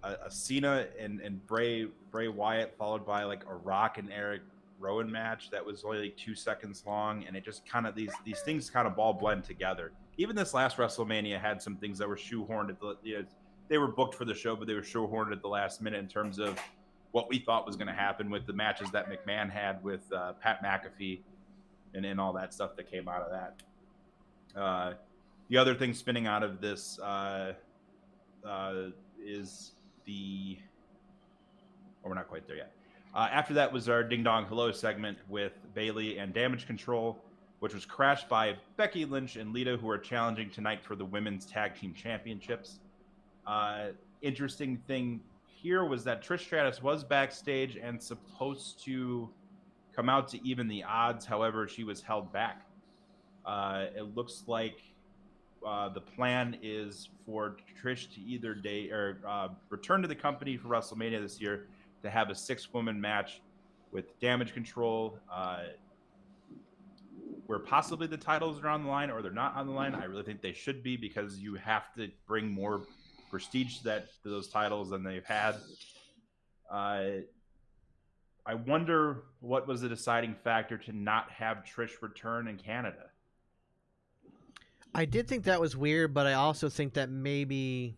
[SPEAKER 2] a Cena and Bray Wyatt followed by like a Rock and Eric Rowan match that was only like 2 seconds long, and it just kind of these things kind of all blend together. even this last WrestleMania had some things that were shoehorned at they were booked for the show, but they were shoehorned at the last minute in terms of what we thought was going to happen with the matches that McMahon had with Pat McAfee and all that stuff that came out of that. The other thing spinning out of this is the... Oh, we're not quite there yet. After that was our Ding Dong Hello segment with Bayley and Damage Control, which was crashed by Becky Lynch and Lita, who are challenging tonight for the Women's Tag Team Championships. Interesting thing here was that Trish Stratus was backstage and supposed to come out to even the odds. However, she was held back. It looks like the plan is for Trish to either return to the company for WrestleMania this year to have a 6-woman match with Damage Control, where possibly the titles are on the line or they're not on the line. I really think they should be, because you have to bring more prestige to those titles than they've had. I wonder what was the deciding factor to not have Trish return in Canada.
[SPEAKER 4] I did think that was weird, but I also think that maybe...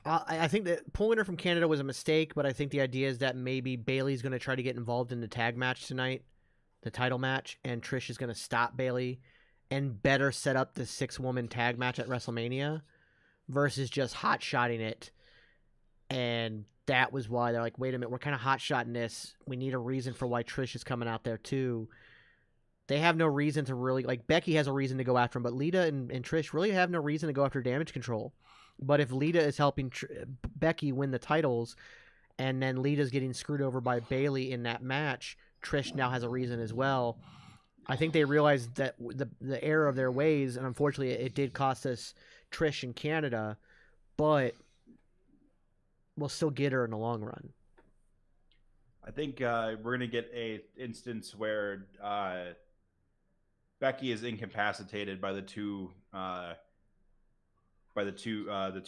[SPEAKER 4] I think that pulling her from Canada was a mistake, but I think the idea is that maybe Bayley's going to try to get involved in the tag match tonight, the title match, and Trish is going to stop Bayley and better set up the 6-woman tag match at WrestleMania versus just hot-shotting it. And that was why they're like, wait a minute, we're kind of hot-shotting this. We need a reason for why Trish is coming out there too. They have no reason to really... Like, Becky has a reason to go after him, but Lita and Trish really have no reason to go after Damage Control. But if Lita is helping Becky win the titles, and then Lita's getting screwed over by Bayley in that match, Trish now has a reason as well. I think they realized that the error of their ways, and unfortunately it did cost us Trish in Canada, but we'll still get her in the long run.
[SPEAKER 2] I think we're going to get a instance where Becky is incapacitated by the two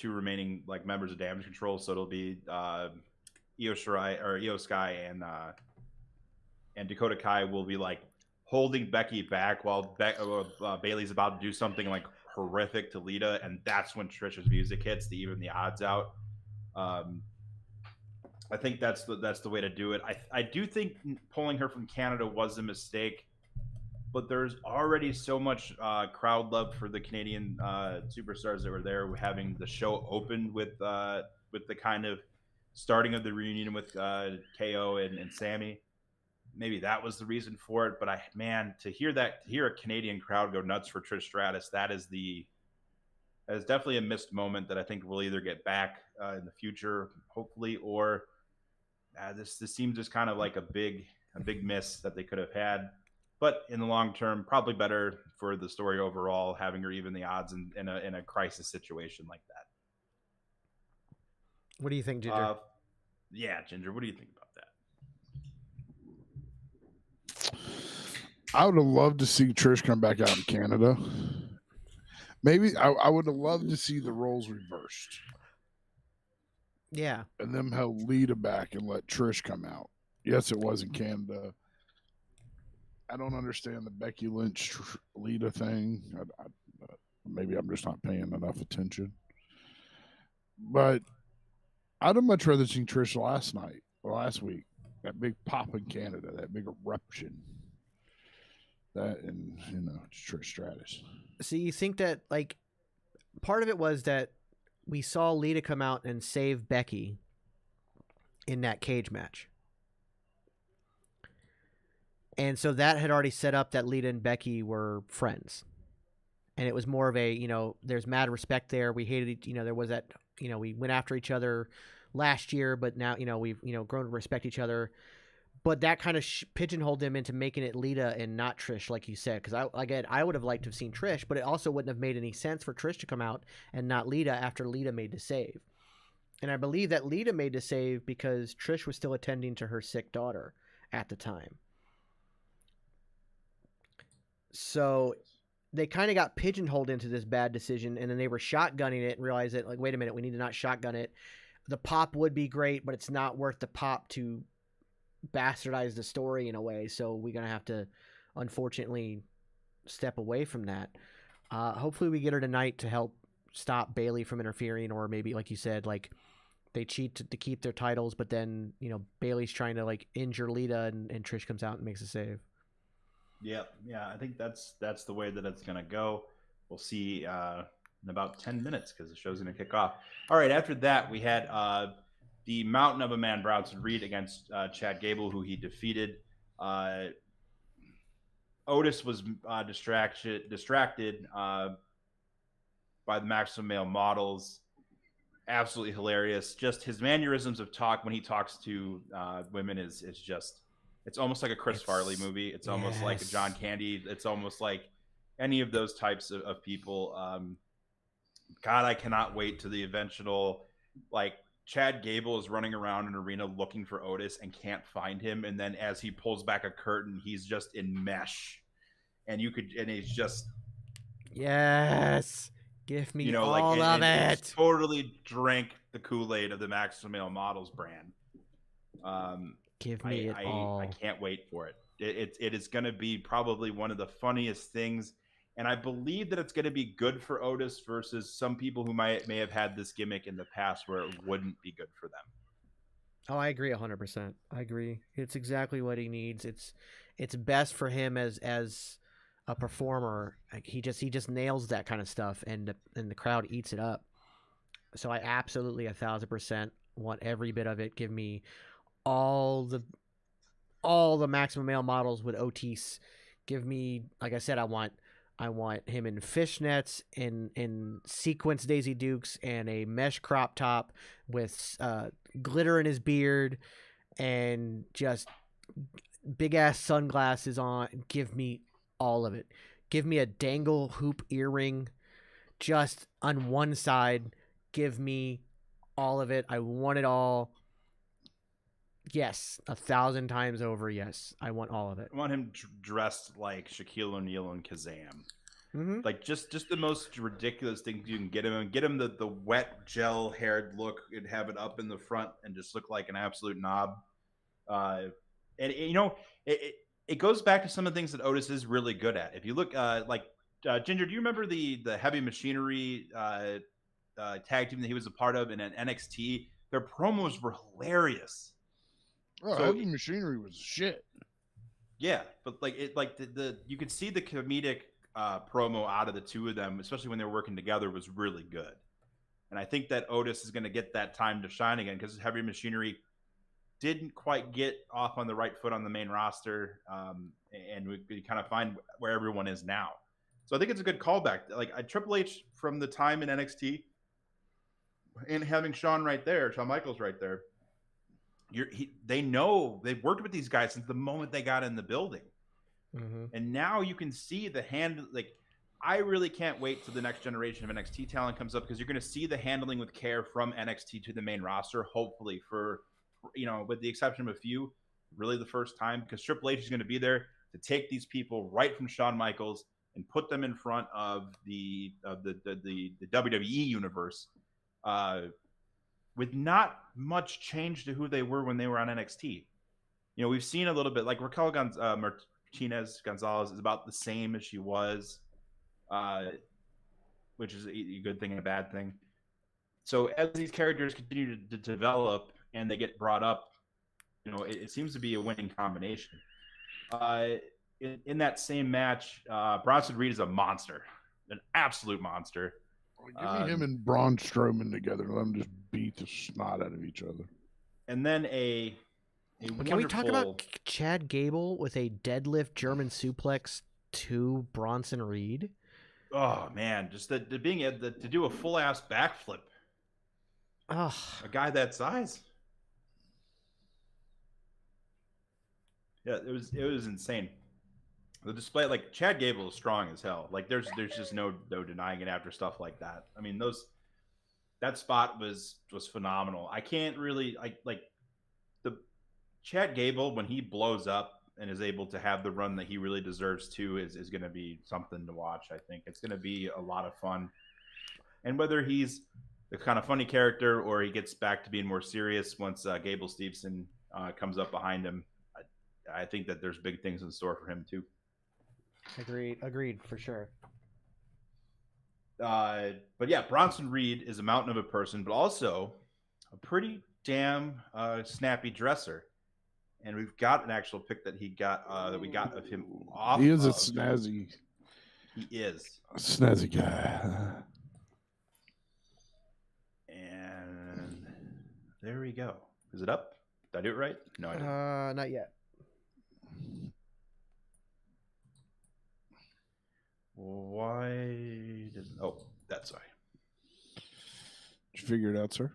[SPEAKER 2] remaining like members of Damage Control. So it'll be Io Sky and Dakota Kai will be like holding Becky back while Bayley's about to do something like horrific to Lita, and that's when Trish's music hits to even the odds out. I think that's the way to do it. I do think pulling her from Canada was a mistake, but there's already so much crowd love for the Canadian superstars that were there, having the show opened with the kind of starting of the reunion with KO and Sammy. Maybe that was the reason for it. But to hear a Canadian crowd go nuts for Trish Stratus, that is definitely a missed moment that I think we'll either get back in the future, hopefully, or this seems just kind of like a big miss that they could have had. But in the long term, probably better for the story overall, having her even the odds in a crisis situation like that.
[SPEAKER 4] What do you think, Ginger?
[SPEAKER 2] Ginger, what do you think about that?
[SPEAKER 3] I would have loved to see Trish come back out in Canada. Maybe I would have loved to see the roles reversed.
[SPEAKER 4] Yeah.
[SPEAKER 3] And them held Lita back and let Trish come out. Yes, it was in Canada. I don't understand the Becky Lynch Lita thing. Maybe I'm just not paying enough attention. But I'd have much rather seen Trish last week. That big pop in Canada, that big eruption. That and it's Trish Stratus.
[SPEAKER 4] So you think that like part of it was that we saw Lita come out and save Becky in that cage match. And so that had already set up that Lita and Becky were friends. And it was more of a, there's mad respect there. We hated, there was that, we went after each other last year, but now, we've, grown to respect each other. But that kind of pigeonholed them into making it Lita and not Trish, like you said. Because I would have liked to have seen Trish, but it also wouldn't have made any sense for Trish to come out and not Lita after Lita made the save. And I believe that Lita made the save because Trish was still attending to her sick daughter at the time. So they kind of got pigeonholed into this bad decision, and then they were shotgunning it and realized that, like, wait a minute, we need to not shotgun it. The pop would be great, but it's not worth the pop to bastardize the story in a way. So we're going to have to, unfortunately, step away from that. Hopefully we get her tonight to help stop Bailey from interfering, or maybe like you said, like they cheat to keep their titles, but then Bailey's trying to like injure Lita, and Trish comes out and makes a save.
[SPEAKER 2] Yeah, I think that's the way that it's gonna go. We'll see in about 10 minutes because the show's gonna kick off. All right, after that we had the Mountain of a Man, Bronson Reed, against Chad Gable, who he defeated. Otis was distracted by the Maximum Male Models. Absolutely hilarious. Just his mannerisms of talk when he talks to women is just, it's almost like a Chris Farley movie. It's almost like a John Candy. It's almost like any of those types of people. God, I cannot wait to the eventual, like, Chad Gable is running around an arena looking for Otis and can't find him, and then as he pulls back a curtain, he's just in mesh, and he's just,
[SPEAKER 4] yes, give me all
[SPEAKER 2] like,
[SPEAKER 4] of it.
[SPEAKER 2] Totally drank the Kool-Aid of the Maximum Male Models brand.
[SPEAKER 4] Give me it all.
[SPEAKER 2] I can't wait for it. It is going to be probably one of the funniest things. And I believe that it's going to be good for Otis versus some people who may have had this gimmick in the past where it wouldn't be good for them.
[SPEAKER 4] Oh, I agree 100%. I agree. It's exactly what he needs. It's best for him as a performer. Like, he just nails that kind of stuff, and the crowd eats it up. So I absolutely 1,000% want every bit of it. Give me all the Maximum Male Models with Otis. Give me, like I said, I want him in fishnets, in sequence Daisy Dukes, and a mesh crop top with glitter in his beard, and just big ass sunglasses on. Give me all of it. Give me a dangle hoop earring just on one side. Give me all of it. I want it all. Yes, 1,000 times over. Yes, I want all of it.
[SPEAKER 2] I want him dressed like Shaquille O'Neal and Kazam.
[SPEAKER 4] Mm-hmm.
[SPEAKER 2] Like just the most ridiculous things you can get him. And get him the wet gel haired look and have it up in the front and just look like an absolute knob. And it goes back to some of the things that Otis is really good at. If you look Ginger, do you remember the Heavy Machinery tag team that he was a part of in an NXT? Their promos were hilarious.
[SPEAKER 3] Oh, so, Heavy Machinery was shit.
[SPEAKER 2] Yeah, but you could see the comedic promo out of the two of them, especially when they were working together, was really good. And I think that Otis is going to get that time to shine again, because Heavy Machinery didn't quite get off on the right foot on the main roster, and we kind of find where everyone is now. So I think it's a good callback. Like Triple H from the time in NXT, and having Shawn Michaels right there. They know they've worked with these guys since the moment they got in the building.
[SPEAKER 4] Mm-hmm.
[SPEAKER 2] And now you can see the hand. Like, I really can't wait till the next generation of NXT talent comes up, because you're going to see the handling with care from NXT to the main roster, hopefully, for, with the exception of a few, really the first time, because Triple H is going to be there to take these people right from Shawn Michaels and put them in front of the WWE universe, with not much change to who they were when they were on NXT. We've seen a little bit, like Raquel Martinez Gonzalez is about the same as she was, which is a good thing and a bad thing. So as these characters continue to develop and they get brought up, it seems to be a winning combination. In that same match, Bronson Reed is a monster, an absolute monster.
[SPEAKER 3] Give me him and Braun Strowman together. Let them just beat the snot out of each other.
[SPEAKER 2] And then
[SPEAKER 4] can we talk about Chad Gable with a deadlift German suplex to Bronson Reed?
[SPEAKER 2] Oh man, just to do a full ass backflip.
[SPEAKER 4] Oh,
[SPEAKER 2] a guy that size. Yeah, it was insane. The display, like, Chad Gable is strong as hell. Like, there's just no denying it after stuff like that. I mean, that spot was phenomenal. I can't really like the Chad Gable, when he blows up and is able to have the run that he really deserves to, is going to be something to watch. I think it's going to be a lot of fun. And whether he's the kind of funny character or he gets back to being more serious once Gable Steveson comes up behind him, I think that there's big things in store for him too.
[SPEAKER 4] Agreed for sure.
[SPEAKER 2] But yeah, Bronson Reed is a mountain of a person, but also a pretty damn snappy dresser. And we've got an actual pic that we got of him off.
[SPEAKER 3] He is a snazzy.
[SPEAKER 2] He is
[SPEAKER 3] a snazzy guy.
[SPEAKER 2] And there we go. Is it up? Did I do it right? No, I didn't.
[SPEAKER 4] Not yet.
[SPEAKER 2] Why didn't? Oh, that's sorry.
[SPEAKER 3] Did you figure it out, sir?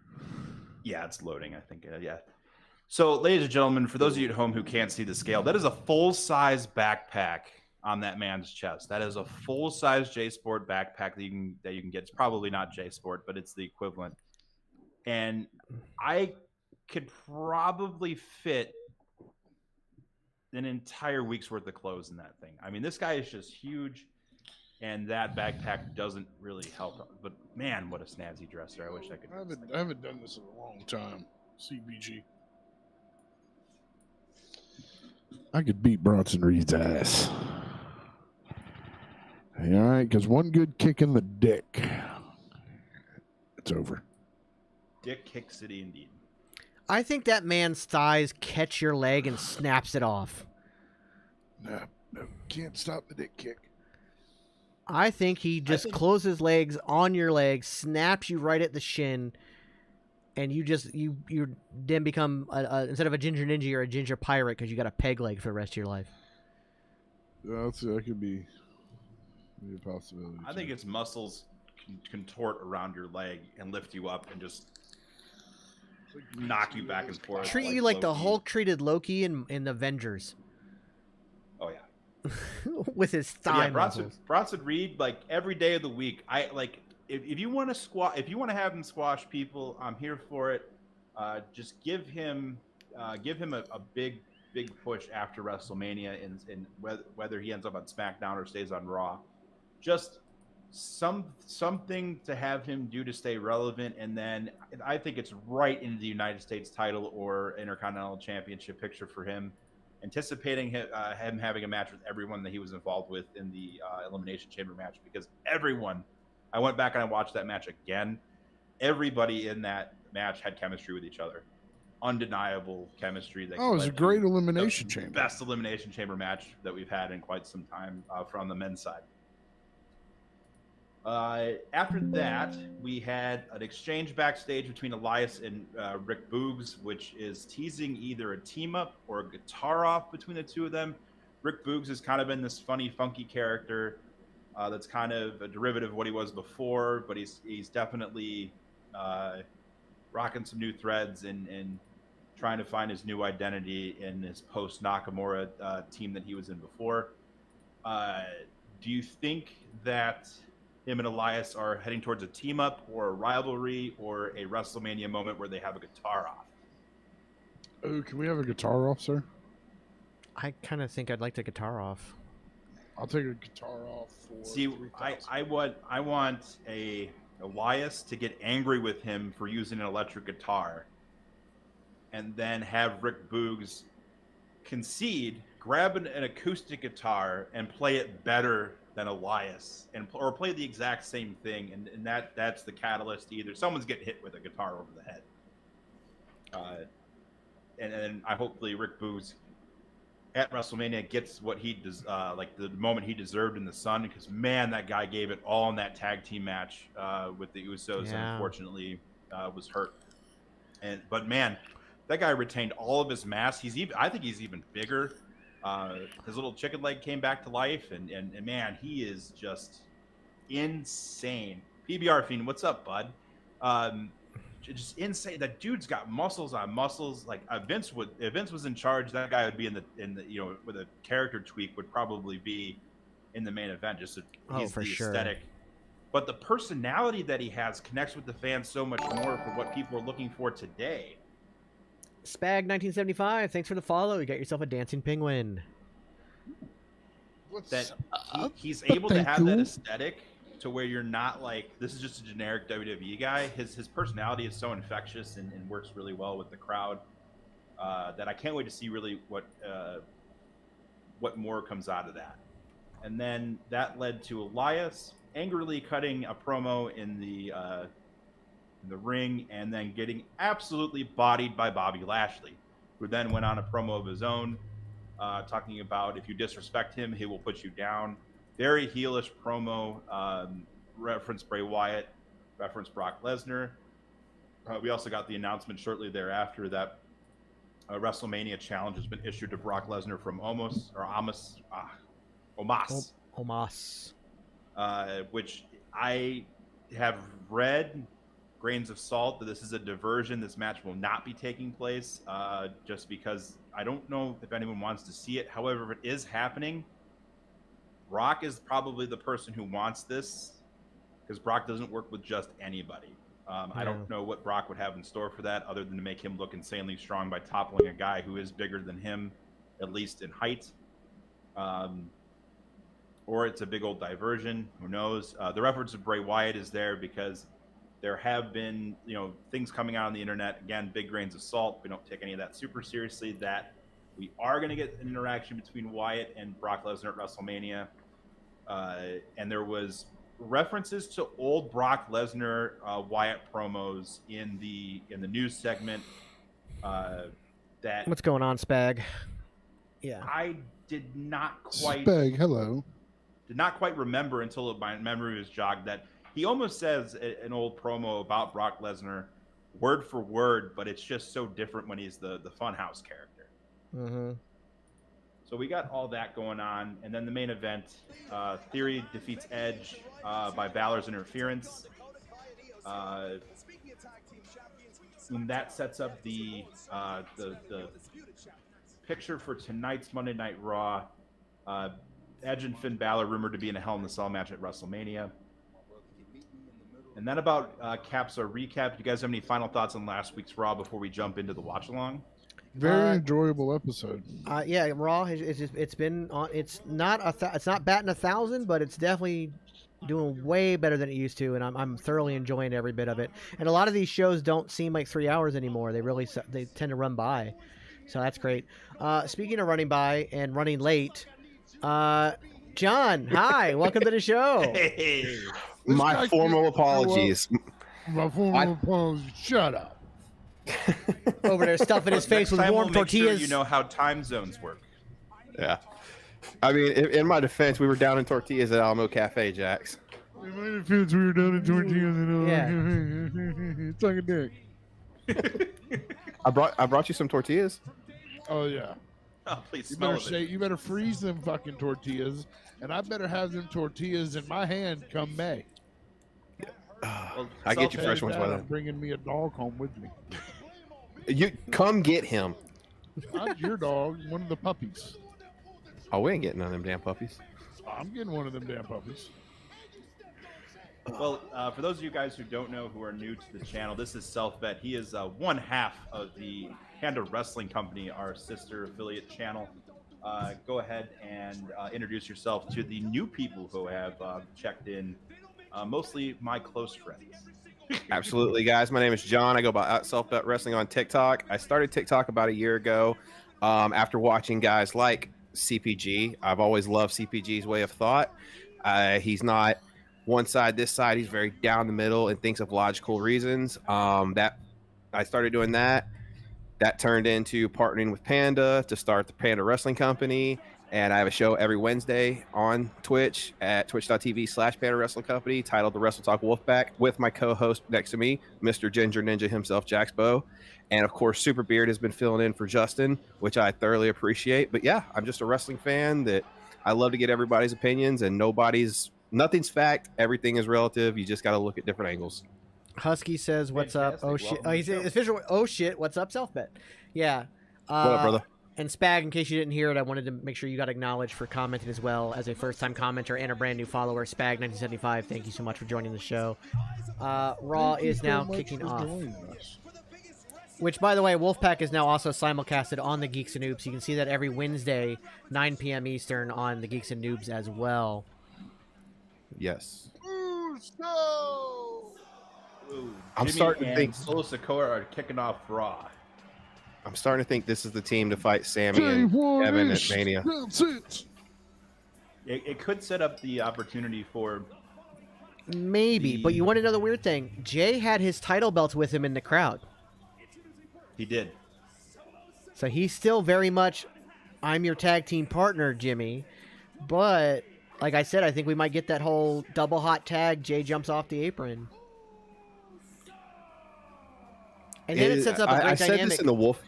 [SPEAKER 2] Yeah, it's loading. I think. Yeah. So, ladies and gentlemen, for those of you at home who can't see the scale, that is a full-size backpack on that man's chest. That is a full-size J Sport backpack that you can get. It's probably not J Sport, but it's the equivalent. And I could probably fit an entire week's worth of clothes in that thing. I mean, this guy is just huge, and that backpack doesn't really help. But man, what a snazzy dresser! I wish I could.
[SPEAKER 3] I haven't done this in a long time. CBG. I could beat Bronson Reed's ass. All right, because one good kick in the dick, it's over.
[SPEAKER 2] Dick kick city indeed.
[SPEAKER 4] I think that man's thighs catch your leg and snaps it off.
[SPEAKER 3] No, can't stop the dick kick.
[SPEAKER 4] I think he just closes legs on your leg, snaps you right at the shin, and you then become instead of a ginger ninja, you're a ginger pirate because you got a peg leg for the rest of your life.
[SPEAKER 3] That could be a possibility.
[SPEAKER 2] I think its muscles contort around your leg and lift you up and just knock you back and forth.
[SPEAKER 4] Treat you like the Hulk treated Loki in the Avengers.
[SPEAKER 2] Oh yeah,
[SPEAKER 4] with his thigh muscles.
[SPEAKER 2] Bronson Reed, like every day of the week, if you want to have him squash people, I'm here for it. Just give him a big push after WrestleMania, and whether he ends up on SmackDown or stays on Raw, just something to have him do to stay relevant. And then I think it's right into the United States title or Intercontinental Championship picture for him. Anticipating him having a match with everyone that he was involved with in the Elimination Chamber match, because everyone, I went back and I watched that match again. Everybody in that match had chemistry with each other. Undeniable chemistry.
[SPEAKER 3] It was a great Elimination Chamber.
[SPEAKER 2] Best Elimination Chamber match that we've had in quite some time from the men's side. After that, we had an exchange backstage between Elias and Rick Boogs, which is teasing either a team up or a guitar off between the two of them. Rick Boogs has kind of been this funny, funky character that's kind of a derivative of what he was before, but he's definitely rocking some new threads and trying to find his new identity in his post-Nakamura team that he was in before. Do you think that him and Elias are heading towards a team up or a rivalry or a WrestleMania moment where they have a guitar off?
[SPEAKER 3] Oh, can we have a guitar off, sir?
[SPEAKER 4] I kind of think I'd like the guitar off.
[SPEAKER 3] I'll take a guitar off for.
[SPEAKER 2] See, I want a Elias to get angry with him for using an electric guitar, and then have Rick Boogs concede, grab an acoustic guitar and play it better than Elias, or play the exact same thing, and that's the catalyst to either someone's getting hit with a guitar over the head, and then hopefully Rick Boogs at WrestleMania gets what he does, like the moment he deserved in the sun, because man, that guy gave it all in that tag team match with the Usos, and unfortunately was hurt. But man, that guy retained all of his mass. I think he's even bigger. His little chicken leg came back to life, and man, he is just insane. PBR Fiend, what's up, bud? Just insane. That dude's got muscles on muscles. Like if Vince was in charge, that guy would be in the with a character tweak would probably be in the main event. Just he's the aesthetic, but the personality that he has connects with the fans so much more for what people are looking for today.
[SPEAKER 4] Spag 1975, thanks for the follow. You got yourself a dancing penguin.
[SPEAKER 2] He's able to have that aesthetic to where you're not like, this is just a generic WWE guy. His personality is so infectious and works really well with the crowd that I can't wait to see really what more comes out of that. And then that led to Elias angrily cutting a promo in the ring and then getting absolutely bodied by Bobby Lashley, who then went on a promo of his own, talking about if you disrespect him, he will put you down. Very heelish promo, reference Bray Wyatt, reference Brock Lesnar. We also got the announcement shortly thereafter that a WrestleMania challenge has been issued to Brock Lesnar from Omos, which I have read, grains of salt, that this is a diversion. This match will not be taking place, just because I don't know if anyone wants to see it. However, if it is happening, Brock is probably the person who wants this, because Brock doesn't work with just anybody. I don't know what Brock would have in store for that, other than to make him look insanely strong by toppling a guy who is bigger than him, at least in height. Or it's a big old diversion. Who knows? The reference of Bray Wyatt is there because there have been, things coming out on the internet. Again, big grains of salt. We don't take any of that super seriously. That we are going to get an interaction between Wyatt and Brock Lesnar at WrestleMania. And there was references to old Brock Lesnar Wyatt promos in the news segment. That
[SPEAKER 4] what's going on, Spag? Yeah,
[SPEAKER 2] I did not quite.
[SPEAKER 3] Spag, hello.
[SPEAKER 2] Did not quite remember until my memory was jogged that he almost says an old promo about Brock Lesnar word for word, but it's just so different when he's the Funhouse character.
[SPEAKER 4] Mm-hmm.
[SPEAKER 2] So we got all that going on, and then the main event, Theory defeats Edge by Balor's interference. And that sets up the picture for tonight's Monday Night Raw. Edge and Finn Balor rumored to be in a Hell in a Cell match at WrestleMania. And that about caps our recap. Do you guys have any final thoughts on last week's Raw before we jump into the watch along?
[SPEAKER 3] Very enjoyable episode.
[SPEAKER 4] Yeah, Raw. It's been on. It's not it's not batting 1,000, but it's definitely doing way better than it used to, and I'm thoroughly enjoying every bit of it. And a lot of these shows don't seem like 3 hours anymore. They tend to run by, so that's great. Speaking of running by and running late, John, hi, welcome to the show.
[SPEAKER 2] Hey,
[SPEAKER 5] my formal apologies.
[SPEAKER 3] My formal apologies. Shut up.
[SPEAKER 4] Over there stuffing his face with warm tortillas.
[SPEAKER 2] Sure you know how time zones work.
[SPEAKER 5] Yeah. I mean, in my defense, we were down in tortillas at Alamo Cafe, Jax.
[SPEAKER 3] In my defense, we were down in tortillas and it's like a dick.
[SPEAKER 5] I brought you some tortillas.
[SPEAKER 3] Oh yeah.
[SPEAKER 2] Oh, please
[SPEAKER 3] You
[SPEAKER 2] smell
[SPEAKER 3] better
[SPEAKER 2] it.
[SPEAKER 3] you better freeze them fucking tortillas, and I better have them tortillas in my hand come May.
[SPEAKER 2] Well,
[SPEAKER 5] I get you
[SPEAKER 3] Hey,
[SPEAKER 5] fresh ones
[SPEAKER 3] Dad,
[SPEAKER 5] by
[SPEAKER 3] I'm
[SPEAKER 5] then.
[SPEAKER 3] bringing me a dog home with me.
[SPEAKER 5] You come get him.
[SPEAKER 3] Not your dog, one of the puppies.
[SPEAKER 5] Oh, we ain't getting none of them damn puppies.
[SPEAKER 3] I'm getting one of them damn puppies.
[SPEAKER 2] Well, for those of you guys who don't know, who are new to the channel, this is Self-Bet. He is one half of the Panda Wrestling Company, our sister affiliate channel. Go ahead and introduce yourself to the new people who have checked in, mostly my close friends.
[SPEAKER 5] Absolutely, guys. My name is John. I go by Self-Bet Wrestling on TikTok. I started TikTok about a year ago after watching guys like CPG. I've always loved CPG's way of thought. He's not one side, this side. He's very down the middle and thinks of logical reasons. That I started doing that. That turned into partnering with Panda to start the Panda Wrestling Company. And I have a show every Wednesday on Twitch at twitch.tv/Panda Wrestling Company titled The Wrestle Talk Wolfpack with my co-host next to me, Mr. Ginger Ninja himself, Jax Bo. And of course, Super Beard has been filling in for Justin, which I thoroughly appreciate. But yeah, I'm just a wrestling fan that I love to get everybody's opinions, and nothing's fact. Everything is relative. You just got to look at different angles.
[SPEAKER 4] Husky says, "What's up?" Oh shit!
[SPEAKER 2] Welcome
[SPEAKER 4] He's
[SPEAKER 2] to the show.
[SPEAKER 4] official. Oh shit! What's up, Self-Bet? Yeah.
[SPEAKER 5] What up, brother?
[SPEAKER 4] And Spag, in case you didn't hear it, I wanted to make sure you got acknowledged for commenting as well as a first-time commenter and a brand new follower. Spag1975, thank you so much for joining the show. Raw
[SPEAKER 3] Thank you
[SPEAKER 4] is
[SPEAKER 3] so
[SPEAKER 4] now
[SPEAKER 3] much
[SPEAKER 4] kicking
[SPEAKER 3] for
[SPEAKER 4] off.
[SPEAKER 3] joining us.
[SPEAKER 4] Which, by the way, Wolfpack is now also simulcasted on the Geeks and Noobs. You can see that every Wednesday, 9 p.m. Eastern on the Geeks and Noobs as well.
[SPEAKER 5] Yes.
[SPEAKER 3] No!
[SPEAKER 2] Ooh,
[SPEAKER 5] I'm
[SPEAKER 2] Jimmy
[SPEAKER 5] starting to
[SPEAKER 2] and
[SPEAKER 5] think-
[SPEAKER 2] Solo Sikoa are kicking off Raw.
[SPEAKER 5] I'm starting to think this is the team to fight Sammy and Kevin at Mania.
[SPEAKER 3] That's it.
[SPEAKER 2] it could set up the opportunity for
[SPEAKER 4] Maybe, but you want to know the weird thing? Jay had his title belts with him in the crowd.
[SPEAKER 2] He did.
[SPEAKER 4] So he's still very much, I'm your tag team partner, Jimmy. But, like I said, I think we might get that whole double hot tag. Jay jumps off the apron. And then it sets up a great
[SPEAKER 5] I
[SPEAKER 4] dynamic.
[SPEAKER 5] said this in the Wolf.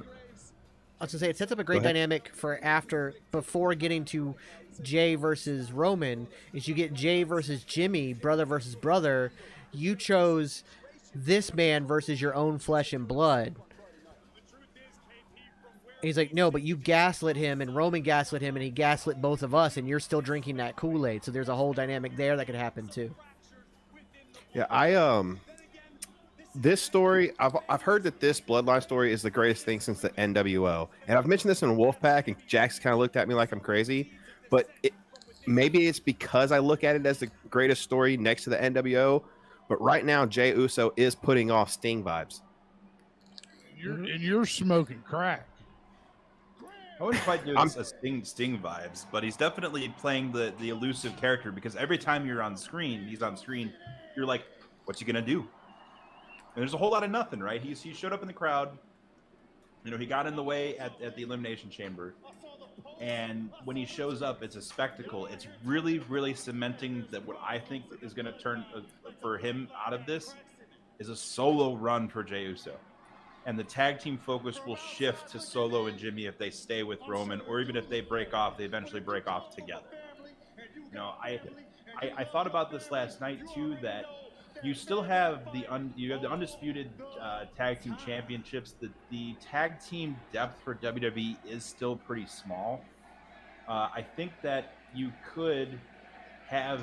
[SPEAKER 4] I was going to say, it sets up a great dynamic for before getting to Jay versus Roman, is you get Jay versus Jimmy, brother versus brother. You chose this man versus your own flesh and blood. And he's like, no, but you gaslit him, and Roman gaslit him, and he gaslit both of us, and you're still drinking that Kool-Aid. So there's a whole dynamic there that could happen too.
[SPEAKER 5] Yeah, this story, I've heard that this Bloodline story is the greatest thing since the NWO, and I've mentioned this in Wolfpack, and Jax kind of looked at me like I'm crazy, but maybe it's because I look at it as the greatest story next to the NWO. But right now, Jey Uso is putting off Sting vibes.
[SPEAKER 3] You're smoking crack.
[SPEAKER 2] I wouldn't quite do a Sting vibes, but he's definitely playing the elusive character, because every time he's on screen, you're like, what's he gonna do? And there's a whole lot of nothing, right? He showed up in the crowd. You know, he got in the way at the Elimination Chamber. And when he shows up, it's a spectacle. It's really, really cementing that what I think is going to turn for him out of this is a solo run for Jey Uso. And the tag team focus will shift to Solo and Jimmy if they stay with Roman, or even if they break off, they eventually break off together. You know, I thought about this last night too, that you still have the undisputed tag team championships. The tag team depth for WWE is still pretty small. I think that you could have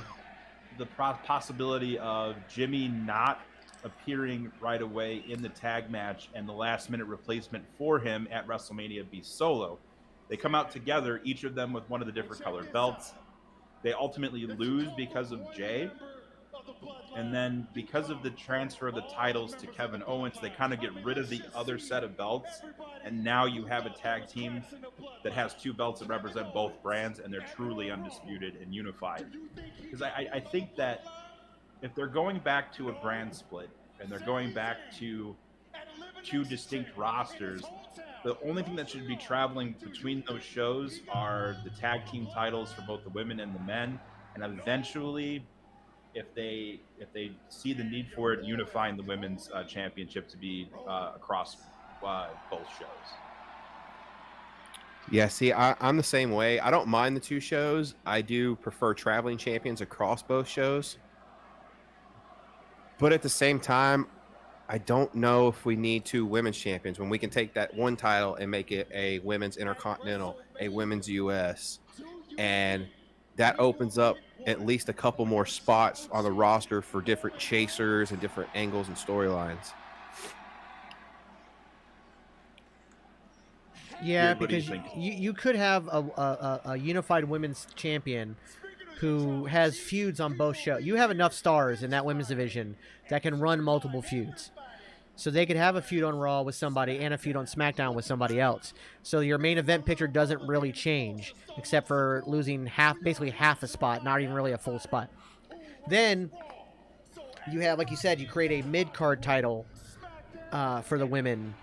[SPEAKER 2] the possibility of Jimmy not appearing right away in the tag match, and the last minute replacement for him at WrestleMania be Solo. They come out together, each of them with one of the different colored belts. They ultimately lose because of Jay. And then because of the transfer of the titles to Kevin Owens, they kind of get rid of the other set of belts. And now you have a tag team that has two belts that represent both brands, and they're truly undisputed and unified. Because I think that if they're going back to a brand split and they're going back to two distinct rosters, the only thing that should be traveling between those shows are the tag team titles for both the women and the men. And eventually, if they see the need for it, unifying the women's championship to be across both shows.
[SPEAKER 5] Yeah, see, I'm the same way. I don't mind the two shows. I do prefer traveling champions across both shows. But at the same time, I don't know if we need two women's champions when we can take that one title and make it a women's intercontinental, a women's US, and that opens up at least a couple more spots on the roster for different chasers and different angles and storylines.
[SPEAKER 4] Yeah, because you could have a unified women's champion who has feuds on both shows. You have enough stars in that women's division that can run multiple feuds. So they could have a feud on Raw with somebody and a feud on SmackDown with somebody else. So your main event picture doesn't really change, except for losing basically half a spot, not even really a full spot. Then you have, like you said, you create a mid-card title for the women.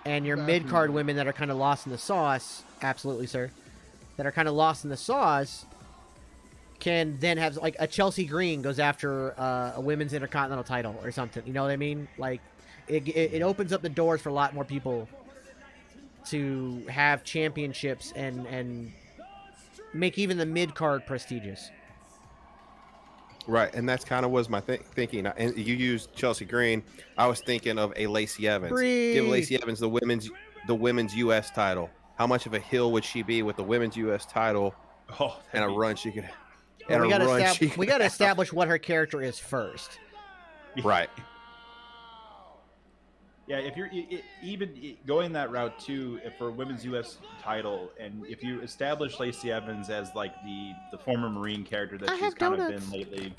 [SPEAKER 4] And your mid-card women that are kind of lost in the sauce, absolutely, sir, that are kind of lost in the sauce, can then have, like, a Chelsea Green goes after a women's intercontinental title or something. You know what I mean? Like, it opens up the doors for a lot more people to have championships and make even the mid-card prestigious.
[SPEAKER 5] Right, and that's kind of was my thinking. And you used Chelsea Green. I was thinking of a Lacey Evans. Give Lacey Evans the women's U.S. title. How much of a heel would she be with the women's U.S. title and a run she could?
[SPEAKER 4] Well, we got to establish what her character is first.
[SPEAKER 5] Right.
[SPEAKER 2] Yeah, if you're even going that route too, for women's U.S. title, and if you establish Lacey Evans as like the former Marine character that she's kind of been lately.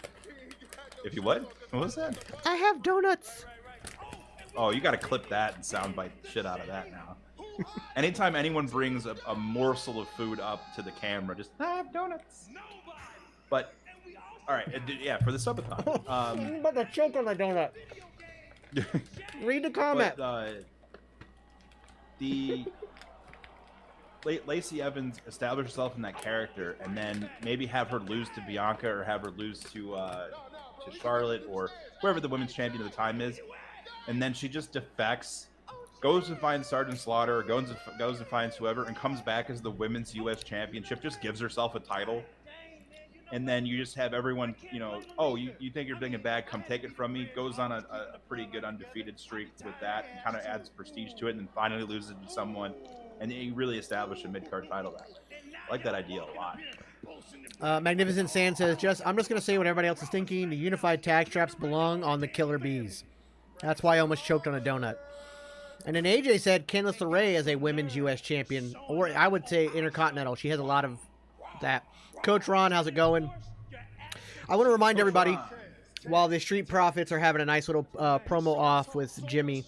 [SPEAKER 2] If you what? What was that?
[SPEAKER 4] I have donuts.
[SPEAKER 2] Oh, you got to clip that and soundbite the shit out of that now. Anytime anyone brings a morsel of food up to the camera, just I have donuts. But all right, yeah, for the subathon.
[SPEAKER 4] I'm about to choke on a donut. Read the comment.
[SPEAKER 2] But, the Lacey Evans established herself in that character, and then maybe have her lose to Bianca or have her lose to Charlotte or whoever the women's champion of the time is, and then she just defects, goes and finds Sergeant Slaughter, or goes and finds whoever, and comes back as the women's U.S. championship, just gives herself a title. And then you just have everyone, oh, you think you're big and bad, come take it from me. Goes on a pretty good undefeated streak with that, and kind of adds prestige to it, and then finally loses to someone. And you really establish a mid-card title that way. I like that idea a lot.
[SPEAKER 4] Magnificent Sand says, I'm just going to say what everybody else is thinking. The unified tag straps belong on the Killer Bees. That's why I almost choked on a donut. And then AJ said Candice LeRae as a women's U.S. champion, or I would say Intercontinental. She has a lot of that. Coach Ron, how's it going? I want to remind everybody, while the Street Profits are having a nice little promo off with Jimmy,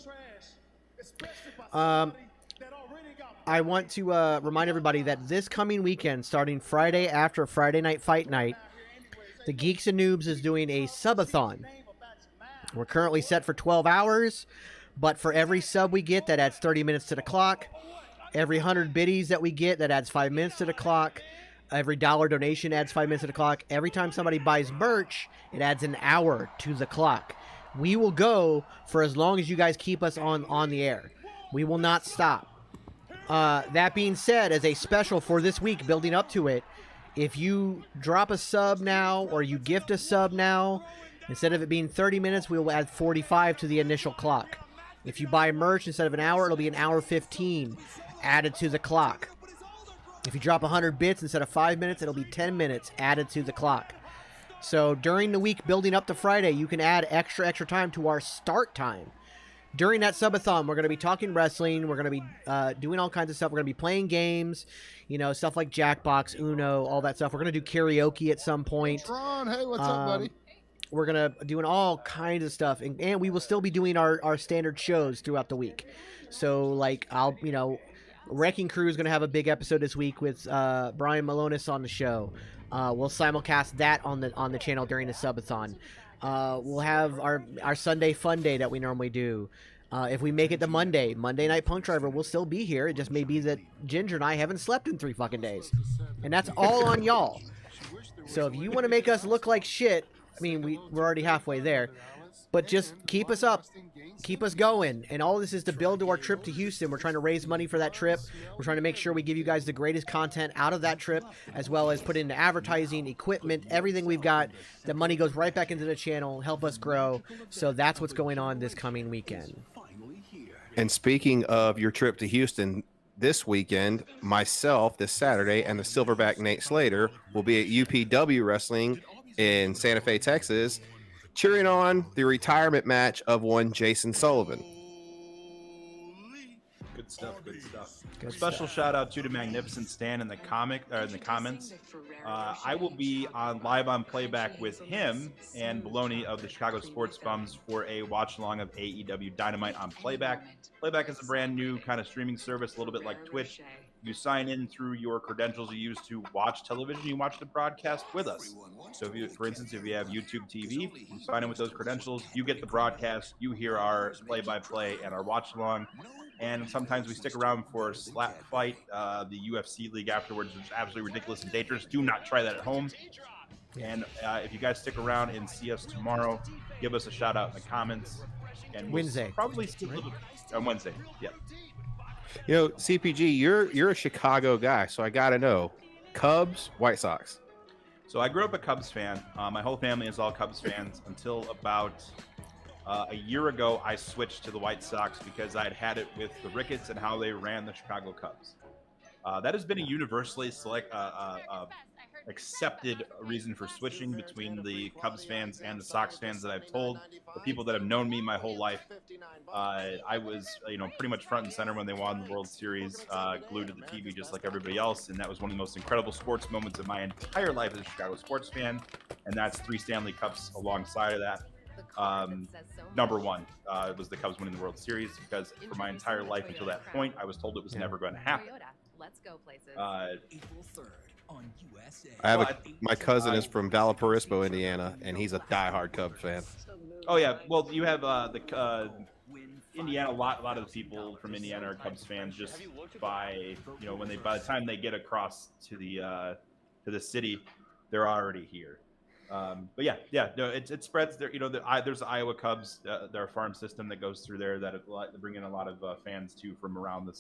[SPEAKER 4] I want to remind everybody that this coming weekend, starting Friday after Friday Night Fight Night, the Geeks and Noobs is doing a subathon. We're currently set for 12 hours, but for every sub we get, that adds 30 minutes to the clock. Every 100 biddies that we get, that adds 5 minutes to the clock. Every $1 donation adds 5 minutes to the clock. Every time somebody buys merch, it adds an hour to the clock. We will go for as long as you guys keep us on the air. We will not stop. That being said, as a special for this week, building up to it, if you drop a sub now or you gift a sub now, instead of it being 30 minutes, we will add 45 to the initial clock. If you buy merch instead of an hour, it'll be an hour 15 added to the clock. If you drop 100 bits instead of 5 minutes, it'll be 10 minutes added to the clock. So during the week building up to Friday, you can add extra time to our start time. During that subathon, we're going to be talking wrestling. We're going to be doing all kinds of stuff. We're going to be playing games, stuff like Jackbox, Uno, all that stuff. We're going to do karaoke at some point.
[SPEAKER 3] Ron, hey, what's up, buddy?
[SPEAKER 4] We're going to doing all kinds of stuff. And we will still be doing our standard shows throughout the week. So, Wrecking Crew is going to have a big episode this week with Brian Malonis on the show. We'll simulcast that on the channel during the subathon. We'll have our Sunday fun day that we normally do. If we make it to Monday Night Punk Driver will still be here. It just may be that Ginger and I haven't slept in 3 fucking days. And that's all on y'all. So if you want to make us look like shit, we're already halfway there. But just keep us up. Keep us going. And all this is to build to our trip to Houston. We're trying to raise money for that trip. We're trying to make sure we give you guys the greatest content out of that trip, as well as put into advertising, equipment, everything we've got. The money goes right back into the channel, help us grow. So that's what's going on this coming weekend.
[SPEAKER 5] And speaking of your trip to Houston, this weekend, myself, this Saturday, and the Silverback Nate Slater will be at UPW Wrestling in Santa Fe, Texas, cheering on the retirement match of one Jason Sullivan.
[SPEAKER 2] Good stuff. Special shout out to Magnificent Stan in the comments. I will be live on playback with him and Baloney of the Chicago Sports Bums for a watch along of AEW Dynamite on Playback. Playback is a brand new kind of streaming service, a little bit like Twitch. You sign in through your credentials you use to watch television. You watch the broadcast with us. So, for instance, if you have YouTube TV, you sign in with those credentials. You get the broadcast. You hear our play-by-play and our watch-along. And sometimes we stick around for a slap fight, the UFC league afterwards, which is absolutely ridiculous and dangerous. Do not try that at home. And if you guys stick around and see us tomorrow, give us a shout-out in the comments. And
[SPEAKER 4] Wednesday.
[SPEAKER 2] Probably still on Wednesday. Yeah.
[SPEAKER 5] CPG, you're a Chicago guy, so I got to know, Cubs, White Sox.
[SPEAKER 2] So I grew up a Cubs fan. My whole family is all Cubs fans until about a year ago. I switched to the White Sox because I'd had it with the Ricketts and how they ran the Chicago Cubs. That has been a universally accepted reason for switching between the Cubs fans and the Sox fans that I've told. The people that have known me my whole life, I was, pretty much front and center when they won the World Series, glued to the TV just like everybody else, and that was one of the most incredible sports moments of my entire life as a Chicago sports fan, and that's 3 Stanley Cups alongside of that. number one was the Cubs winning the World Series, because for my entire life until that point, I was told it was never going to happen.
[SPEAKER 5] I have my cousin is from Valparaiso, Indiana, and he's a diehard Cubs fan.
[SPEAKER 2] Oh yeah, well you have the Indiana. A lot of the people from Indiana are Cubs fans just by by the time they get across to the city, they're already here. But no, it spreads there. There's the Iowa Cubs, their farm system that goes through there that bring in a lot of fans too from around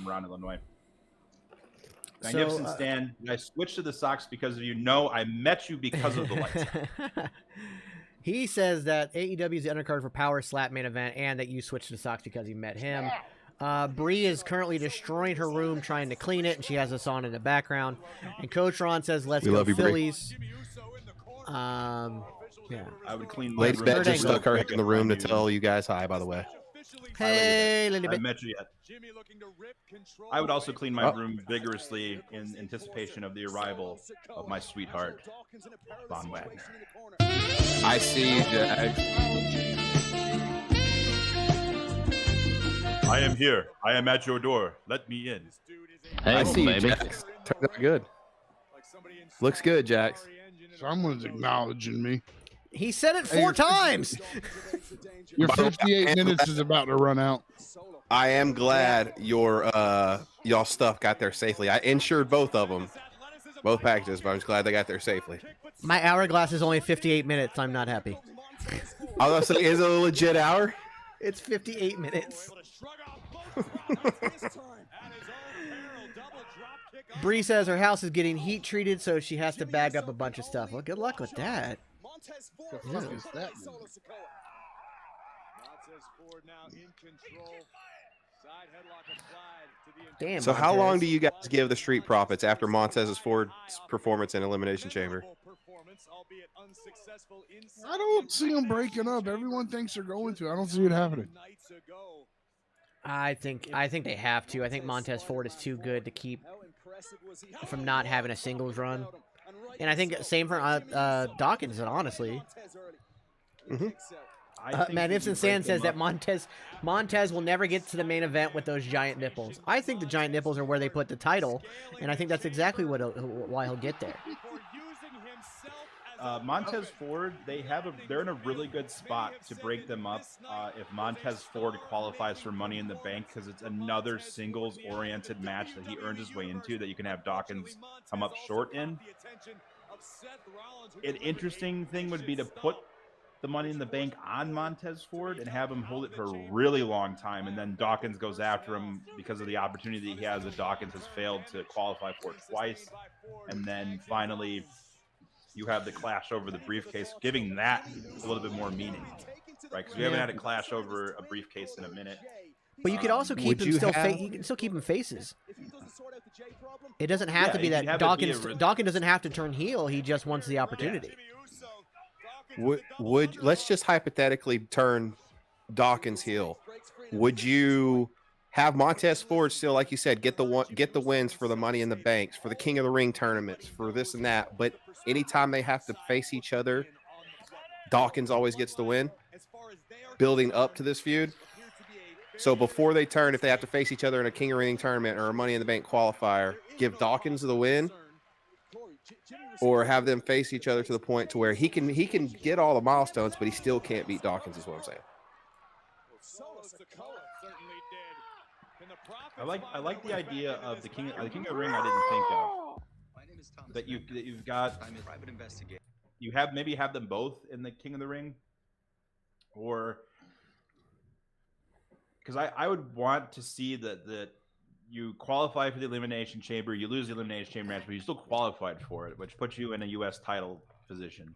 [SPEAKER 2] Illinois. Magnificent Stan, I switched to the Sox because of you. No, I met you because of the lights.
[SPEAKER 4] He says that AEW is the undercard for Power Slap main event, and that you switched to the Sox because you met him. Bree is currently destroying her room trying to clean it, and she has us on in the background. And Coach Ron says, "Let's go Phillies." Yeah,
[SPEAKER 2] I would clean.
[SPEAKER 5] Lady Bet just stuck her head in the room to tell you guys hi. By the way.
[SPEAKER 4] Hey, Lady Bet.
[SPEAKER 2] I met you yet. I would also clean my room vigorously in anticipation of the arrival of my sweetheart, Von Wagner.
[SPEAKER 5] I see you, Jack.
[SPEAKER 2] I am here. I am at your door. Let me in.
[SPEAKER 5] Hey, I see you, Jax. Turned out good. Looks good, Jax.
[SPEAKER 3] Someone's acknowledging me.
[SPEAKER 4] He said it 4 times.
[SPEAKER 3] Your 58 minutes is about to run out.
[SPEAKER 5] I am glad your y'all stuff got there safely. I insured both of them, both packages, but I'm just glad they got there safely.
[SPEAKER 4] My hourglass is only 58 minutes. I'm not happy.
[SPEAKER 5] I was gonna say, is it a legit hour?
[SPEAKER 4] It's 58 minutes. Bree says her house is getting heat treated, so she has to bag up a bunch of stuff. Well, good luck with that.
[SPEAKER 3] What the fuck is that?
[SPEAKER 4] Damn.
[SPEAKER 5] So how long do you guys give the Street Profits after Montez's Ford's performance in Elimination Chamber?
[SPEAKER 3] I don't see them breaking up. Everyone thinks they're going to. I don't see it happening.
[SPEAKER 4] I think they have to. I think Montez Ford is too good to keep from not having a singles run. And I think same for Dawkins, honestly. Magnificent Sand says that Montez will never get to the main event with those giant nipples. I think the giant nipples are where they put the title, and I think that's exactly why he'll get there.
[SPEAKER 2] Montez Ford, they're in a really good spot to break them up if Montez Ford qualifies for Money in the Bank, because it's another singles-oriented match that he earns his way into that you can have Dawkins come up short in. An interesting thing would be to put the Money in the Bank on Montez Ford and have him hold it for a really long time, and then Dawkins goes after him because of the opportunity he has that Dawkins has failed to qualify for twice, and then finally you have the clash over the briefcase, giving that a little bit more meaning, right? Because we haven't had a clash over a briefcase in a minute.
[SPEAKER 4] But you could also keep him still. You can still keep him faces. It doesn't have to be that Dawkins. Dawkins doesn't have to turn heel. He just wants the opportunity.
[SPEAKER 5] Would let's just hypothetically turn Dawkins heel? Would you have Montez Ford still, like you said, get the wins for the Money in the Banks, for the King of the Ring tournaments, for this and that? But anytime they have to face each other, Dawkins always gets the win, building up to this feud. So before they turn, if they have to face each other in a King of the Ring tournament or a Money in the Bank qualifier, give Dawkins the win, or have them face each other to the point to where he can get all the milestones, but he still can't beat Dawkins, is what I'm saying.
[SPEAKER 2] I like the idea of the King of the Ring. I didn't think of that you've got. You maybe have them both in the King of the Ring, or because I would want to see that you qualify for the Elimination Chamber, you lose the Elimination Chamber match, but you still qualified for it, which puts you in a U.S. title position.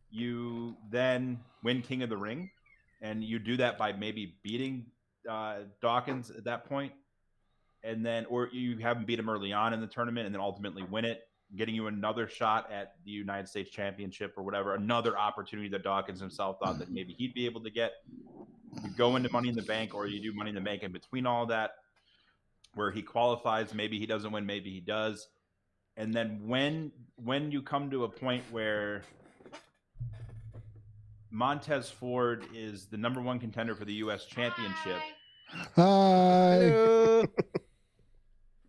[SPEAKER 2] You then win King of the Ring, and you do that by maybe beating Dawkins at that point, and then or you have him beat him early on in the tournament and then ultimately win it, getting you another shot at the United States Championship or whatever, another opportunity that Dawkins himself thought that maybe he'd be able to get. You go into Money in the Bank, or you do Money in the Bank in between all that, where he qualifies, maybe he doesn't win, maybe he does. And then when you come to a point where Montez Ford is the #1 contender for the U.S. Championship.
[SPEAKER 3] Hi.
[SPEAKER 4] Hello.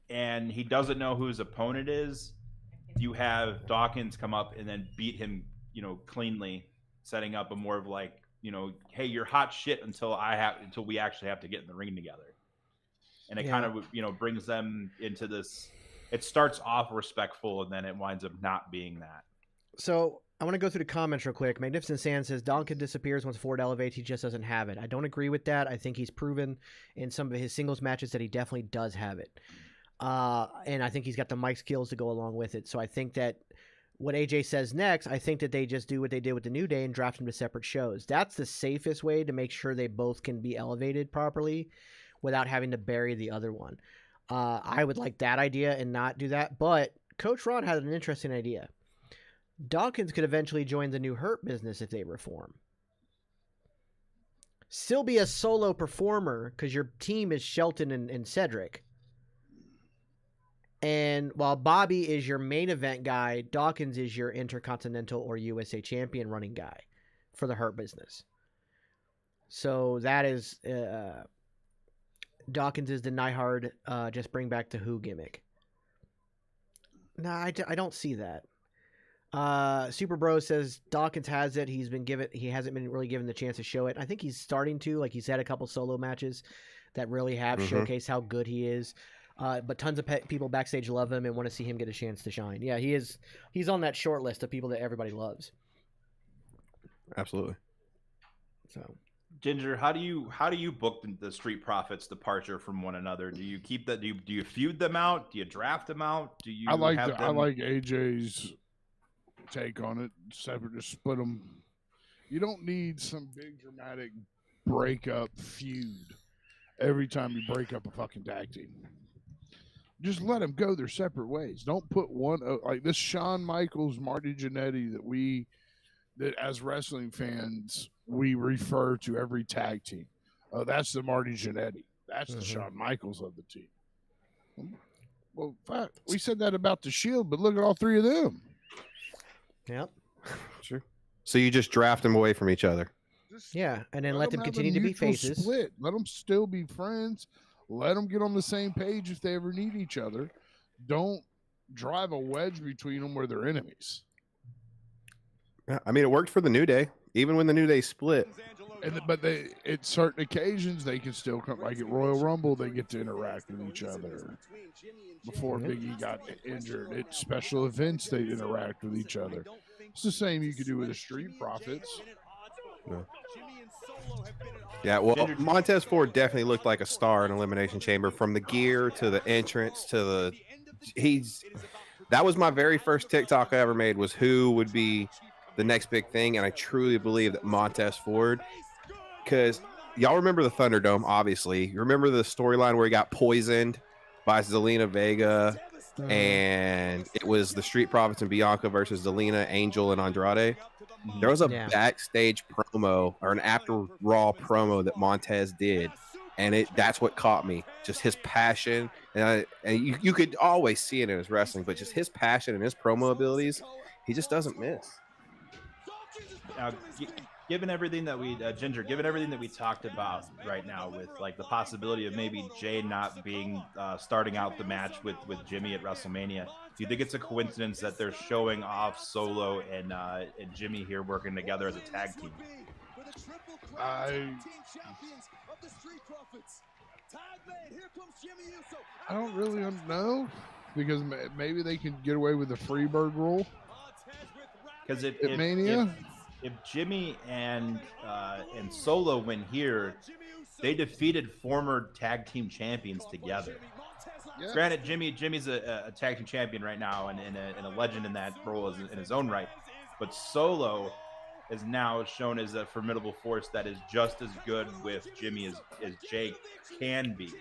[SPEAKER 2] And he doesn't know who his opponent is. You have Dawkins come up and then beat him, cleanly, setting up a more of like, hey, you're hot shit until we actually have to get in the ring together. And it kind of, brings them into this. It starts off respectful and then it winds up not being that.
[SPEAKER 4] So I want to go through the comments real quick. Magnificent Sand says Dawkins disappears once Ford elevates. He just doesn't have it. I don't agree with that. I think he's proven in some of his singles matches that he definitely does have it. And I think he's got the mic skills to go along with it. So I think that what AJ says next, I think that they just do what they did with the New Day and draft them to separate shows. That's the safest way to make sure they both can be elevated properly without having to bury the other one. I would like that idea and not do that. But Coach Ron had an interesting idea. Dawkins could eventually join the new Hurt Business if they reform. Still be a solo performer because your team is Shelton and Cedric. And while Bobby is your main event guy, Dawkins is your Intercontinental or USA Champion running guy for the Hurt Business. So that is Dawkins is the Neihard just bring back the Who gimmick. No, I don't see that. Super Bro says Dawkins has it. He hasn't been really given the chance to show it. I think he's starting to. Like, he's had a couple solo matches that really have showcased how good he is. But tons of people backstage love him and want to see him get a chance to shine. Yeah, he is. He's on that short list of people that everybody loves.
[SPEAKER 5] Absolutely.
[SPEAKER 2] So, Ginger, how do you book the Street Profits' departure from one another? Do you keep that? Do you feud them out? Do you draft them out? Do you? I like
[SPEAKER 3] AJ's take on it. Separate, just split them. You don't need some big dramatic breakup feud every time you break up a fucking tag team. Just let them go their separate ways. Don't put one like this Shawn Michaels, Marty Jannetty that as wrestling fans we refer to every tag team. Oh, that's the Marty Jannetty. That's the Shawn Michaels of the team. Well, we said that about the Shield, but look at all three of them.
[SPEAKER 4] Yep.
[SPEAKER 5] Sure. So you just draft them away from each other.
[SPEAKER 4] Yeah, and then let them continue to be faces.
[SPEAKER 3] Split. Let them still be friends. Let them get on the same page if they ever need each other. Don't drive a wedge between them where they're enemies.
[SPEAKER 5] Yeah, I mean, it worked for the New Day. Even when the New Day split.
[SPEAKER 3] But at certain occasions, they can still come. Like at Royal Rumble, they get to interact with each other. Before Biggie got injured, at special events, they interact with each other. It's the same you could do with the Street Profits.
[SPEAKER 5] Yeah, well, Montez Ford definitely looked like a star in Elimination Chamber, from the gear to the entrance to that was my very first TikTok I ever made, was who would be the next big thing, and I truly believe that Montez Ford, because y'all remember the Thunderdome, obviously. You remember the storyline where he got poisoned by Zelina Vega, and it was the Street Profits and Bianca versus Zelina, Angel, and Andrade. There was a backstage promo or an after Raw promo that Montez did, and that's what caught me. Just his passion, and you could always see it in his wrestling, but just his passion and his promo abilities, he just doesn't miss.
[SPEAKER 2] Given everything that we given everything that we talked about right now, with like the possibility of maybe Jay not being starting out the match with Jimmy at WrestleMania, do you think it's a coincidence that they're showing off Solo and Jimmy here working together as a tag team?
[SPEAKER 3] I don't really know, because maybe they can get away with the Freebird rule.
[SPEAKER 2] Because
[SPEAKER 3] at Mania.
[SPEAKER 2] If Jimmy and Solo win here, they defeated former tag team champions together. Yeah. Granted, Jimmy's a tag team champion right now and a legend in that role in his own right, but Solo is now shown as a formidable force that is just as good with Jimmy as Jake can be.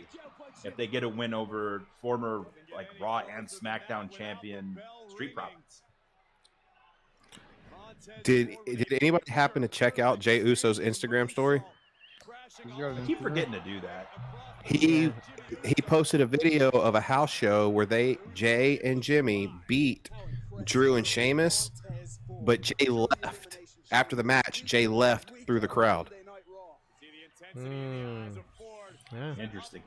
[SPEAKER 2] If they get a win over former like Raw and SmackDown champion Street Profits.
[SPEAKER 5] Did anybody happen to check out Jey Uso's Instagram story?
[SPEAKER 2] I keep forgetting to do that.
[SPEAKER 5] He posted a video of a house show where Jay and Jimmy beat Drew and Sheamus, but Jay left After the match, Jay left through the crowd.
[SPEAKER 4] Yeah.
[SPEAKER 2] Interesting.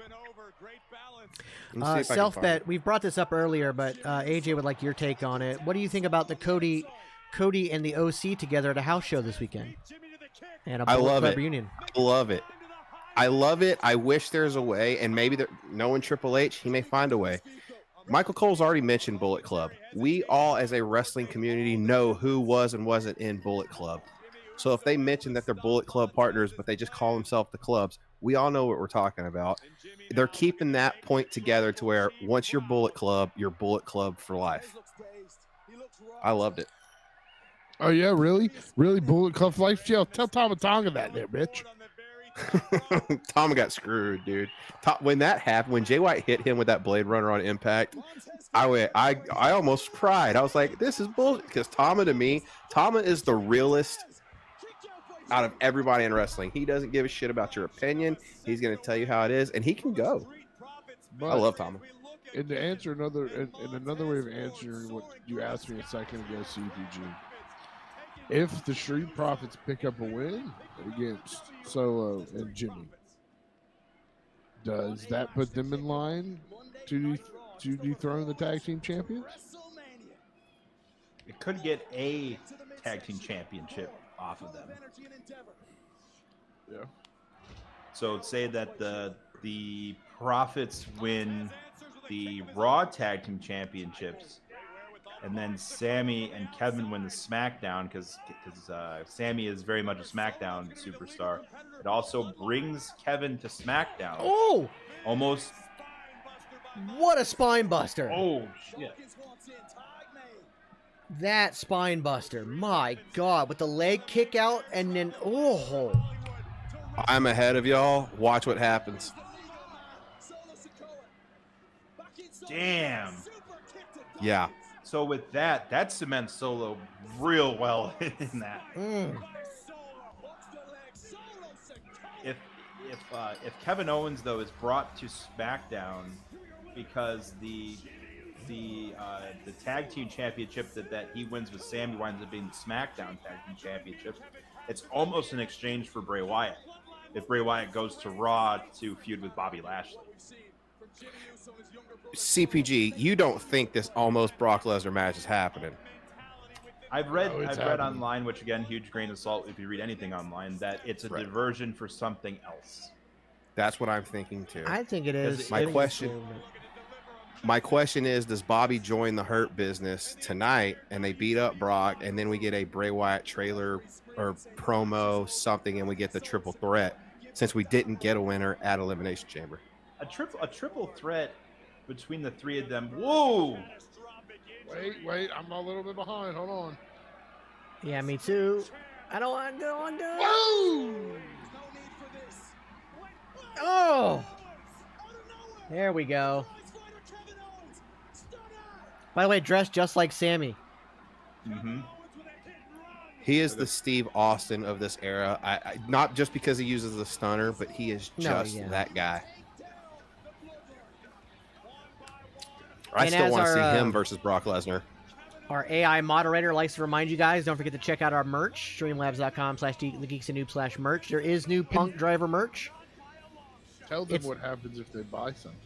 [SPEAKER 4] Self bet. We've brought this up earlier, but AJ would like your take on it. What do you think about the Cody and the OC together at a house show this weekend? And a Bullet Club reunion.
[SPEAKER 5] I love it. I love it. I wish there's a way, and maybe knowing Triple H, he may find a way. Michael Cole's already mentioned Bullet Club. We all, as a wrestling community, know who was and wasn't in Bullet Club. So if they mention that they're Bullet Club partners, but they just call themselves the clubs, we all know what we're talking about. They're keeping that point together to where once you're Bullet Club for life. I loved it.
[SPEAKER 3] Oh, yeah, really? Really, Bullet Club for life? Tell Tama Tonga that there, bitch.
[SPEAKER 5] Tom got screwed, dude. When that happened, when Jay White hit him with that Blade Runner on Impact, I almost cried. I was like, this is bullshit. Because Tama, to me, Tama is the realest out of everybody in wrestling. He doesn't give a shit about your opinion. He's going to tell you how it is, and he can go. But I love Tama.
[SPEAKER 3] And to answer another way of answering what you asked me a second ago, CPG. If the Street Profits pick up a win against Solo and Jimmy, does that put them in line to dethrone the tag team champions?
[SPEAKER 2] It could get a tag team championship off of them.
[SPEAKER 3] Yeah.
[SPEAKER 2] So say that the Profits win the Raw tag team championships, and then Sammy and Kevin win the SmackDown because Sammy is very much a SmackDown superstar. It also brings Kevin to SmackDown.
[SPEAKER 4] Oh!
[SPEAKER 2] Almost.
[SPEAKER 4] What a spine buster.
[SPEAKER 2] Oh, shit.
[SPEAKER 4] That spine buster. My God. With the leg kick out and then, oh.
[SPEAKER 5] I'm ahead of y'all. Watch what happens.
[SPEAKER 2] Damn.
[SPEAKER 5] Yeah.
[SPEAKER 2] So with that cements Solo real well in that. If Kevin Owens though is brought to SmackDown because the tag team championship that he wins with Sammy winds up being SmackDown tag team championship, it's almost an exchange for Bray Wyatt. If Bray Wyatt goes to Raw to feud with Bobby Lashley.
[SPEAKER 5] CPG, you don't think this almost Brock Lesnar match is happening?
[SPEAKER 2] I've read online, which again, huge grain of salt if you read anything online, that it's a diversion for something else.
[SPEAKER 5] That's what I'm thinking too.
[SPEAKER 4] I think it is.
[SPEAKER 5] My question is, does Bobby join the Hurt Business tonight and they beat up Brock and then we get a Bray Wyatt trailer or promo, something, and we get the triple threat since we didn't get a winner at Elimination Chamber?
[SPEAKER 2] A triple threat between the three of them. Whoa!
[SPEAKER 3] Wait, I'm a little bit behind. Hold on.
[SPEAKER 4] Yeah, me too. I don't want to go on.
[SPEAKER 3] Whoa!
[SPEAKER 4] Oh! There we go. By the way, dressed just like Sammy.
[SPEAKER 2] Mm-hmm.
[SPEAKER 5] He is the Steve Austin of this era. I not just because he uses the stunner, but he is just that guy. I still want to see him versus Brock Lesnar.
[SPEAKER 4] Our AI moderator likes to remind you guys, don't forget to check out our merch, streamlabs.com/thegeeksandnoobs/merch. There is new Punk Driver merch.
[SPEAKER 3] Tell them what happens if they buy something.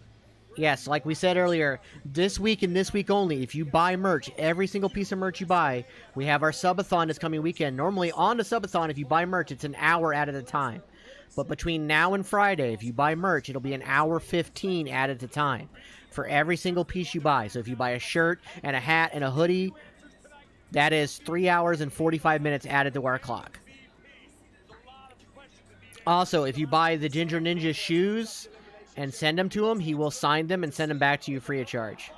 [SPEAKER 4] Yes, like we said earlier, this week and this week only, if you buy merch, every single piece of merch you buy, we have our subathon this coming weekend. Normally on the subathon, if you buy merch, it's an hour at a time. But between now and Friday, if you buy merch, it'll be an hour 15 at a time for every single piece you buy. So if you buy a shirt and a hat and a hoodie, that is 3 hours and 45 minutes added to our clock. Also, if you buy the Ginger Ninja shoes and send them to him, he will sign them and send them back to you free of charge.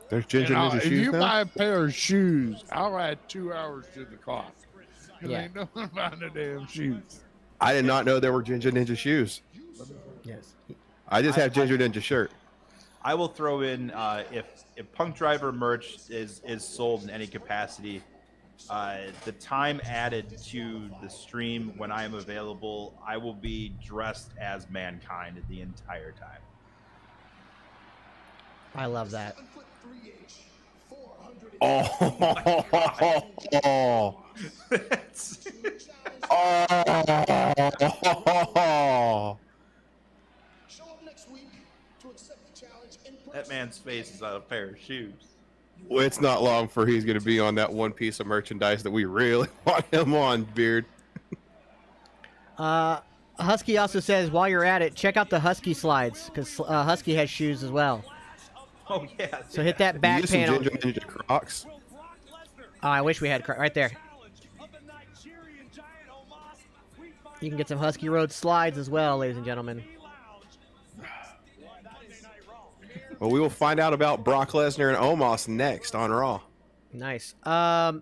[SPEAKER 5] There's Ginger Ninja shoes.
[SPEAKER 3] If you
[SPEAKER 5] now?
[SPEAKER 3] buy a pair of shoes, I'll add 2 hours to the clock.
[SPEAKER 4] Yeah.
[SPEAKER 3] Ain't no one buying the damn shoes.
[SPEAKER 5] I did not know there were Ginger Ninja shoes.
[SPEAKER 4] Yes.
[SPEAKER 5] I just have Ginger Ninja shirt.
[SPEAKER 2] I will throw in if Punk Driver merch is sold in any capacity, the time added to the stream when I am available, I will be dressed as Mankind the entire time.
[SPEAKER 4] I love that.
[SPEAKER 5] Oh.
[SPEAKER 2] That man's face is on a pair of shoes.
[SPEAKER 5] Well, it's not long for he's going to be on that one piece of merchandise that we really want him on, Beard.
[SPEAKER 4] Husky also says, while you're at it, check out the Husky slides, because Husky has shoes as well.
[SPEAKER 2] Oh, yeah.
[SPEAKER 4] So hit that back panel.
[SPEAKER 5] Ginger Ninja Crocs.
[SPEAKER 4] Oh, I wish we had right there. You can get some Husky Road slides as well, ladies and gentlemen.
[SPEAKER 5] Well, we will find out about Brock Lesnar and Omos next on Raw.
[SPEAKER 4] Nice. AJ's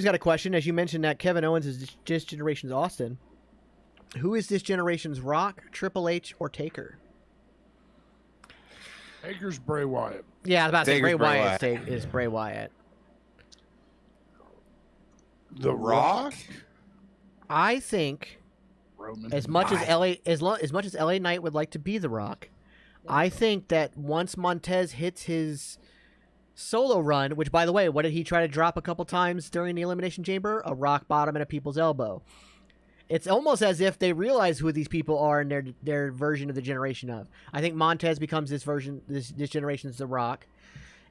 [SPEAKER 4] got a question. As you mentioned that Kevin Owens is this generation's Austin. Who is this generation's Rock, Triple H, or Taker?
[SPEAKER 3] Taker's Bray Wyatt.
[SPEAKER 4] Yeah, I was about to say
[SPEAKER 5] Taker's
[SPEAKER 4] Bray
[SPEAKER 5] Bray
[SPEAKER 4] Wyatt is Bray Wyatt.
[SPEAKER 3] The Rock?
[SPEAKER 4] I think
[SPEAKER 3] Roman.
[SPEAKER 4] as much as LA Knight would like to be The Rock, I think that once Montez hits his solo run, which, by the way, what did he try to drop a couple times during the Elimination Chamber? A rock bottom and a people's elbow. It's almost as if they realize who these people are and their version of the generation of. I think Montez becomes this generation's The Rock.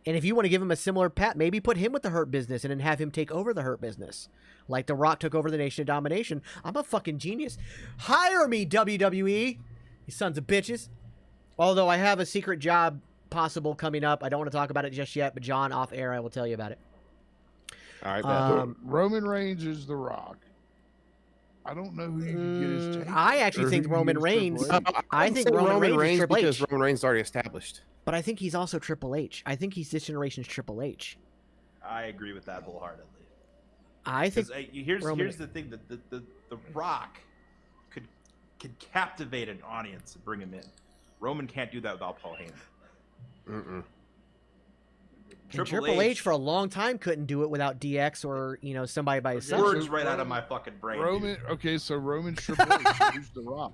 [SPEAKER 4] And if you want to give him a similar pat, maybe put him with the Hurt Business and then have him take over the Hurt Business. Like The Rock took over the Nation of Domination. I'm a fucking genius. Hire me, WWE! You sons of bitches. Although I have a secret job possible coming up. I don't want to talk about it just yet, but John, off air, I will tell you about it.
[SPEAKER 5] All right,
[SPEAKER 3] Roman Reigns is The Rock. I don't know who you can get his take.
[SPEAKER 4] I actually think Roman Reigns.
[SPEAKER 5] I
[SPEAKER 4] think Roman Reigns is Triple
[SPEAKER 5] because
[SPEAKER 4] H.
[SPEAKER 5] Roman Reigns is already established.
[SPEAKER 4] But I think he's also Triple H. I think he's this generation's Triple H.
[SPEAKER 2] I agree with that wholeheartedly.
[SPEAKER 4] I think
[SPEAKER 2] Here's the thing, that the Rock could captivate an audience and bring him in. Roman can't do that without Paul Heyman.
[SPEAKER 4] Triple H for a long time couldn't do it without DX or somebody by his side.
[SPEAKER 2] Words right out of my fucking brain.
[SPEAKER 3] Roman. Okay, so Roman's Triple H. Who's The Rock?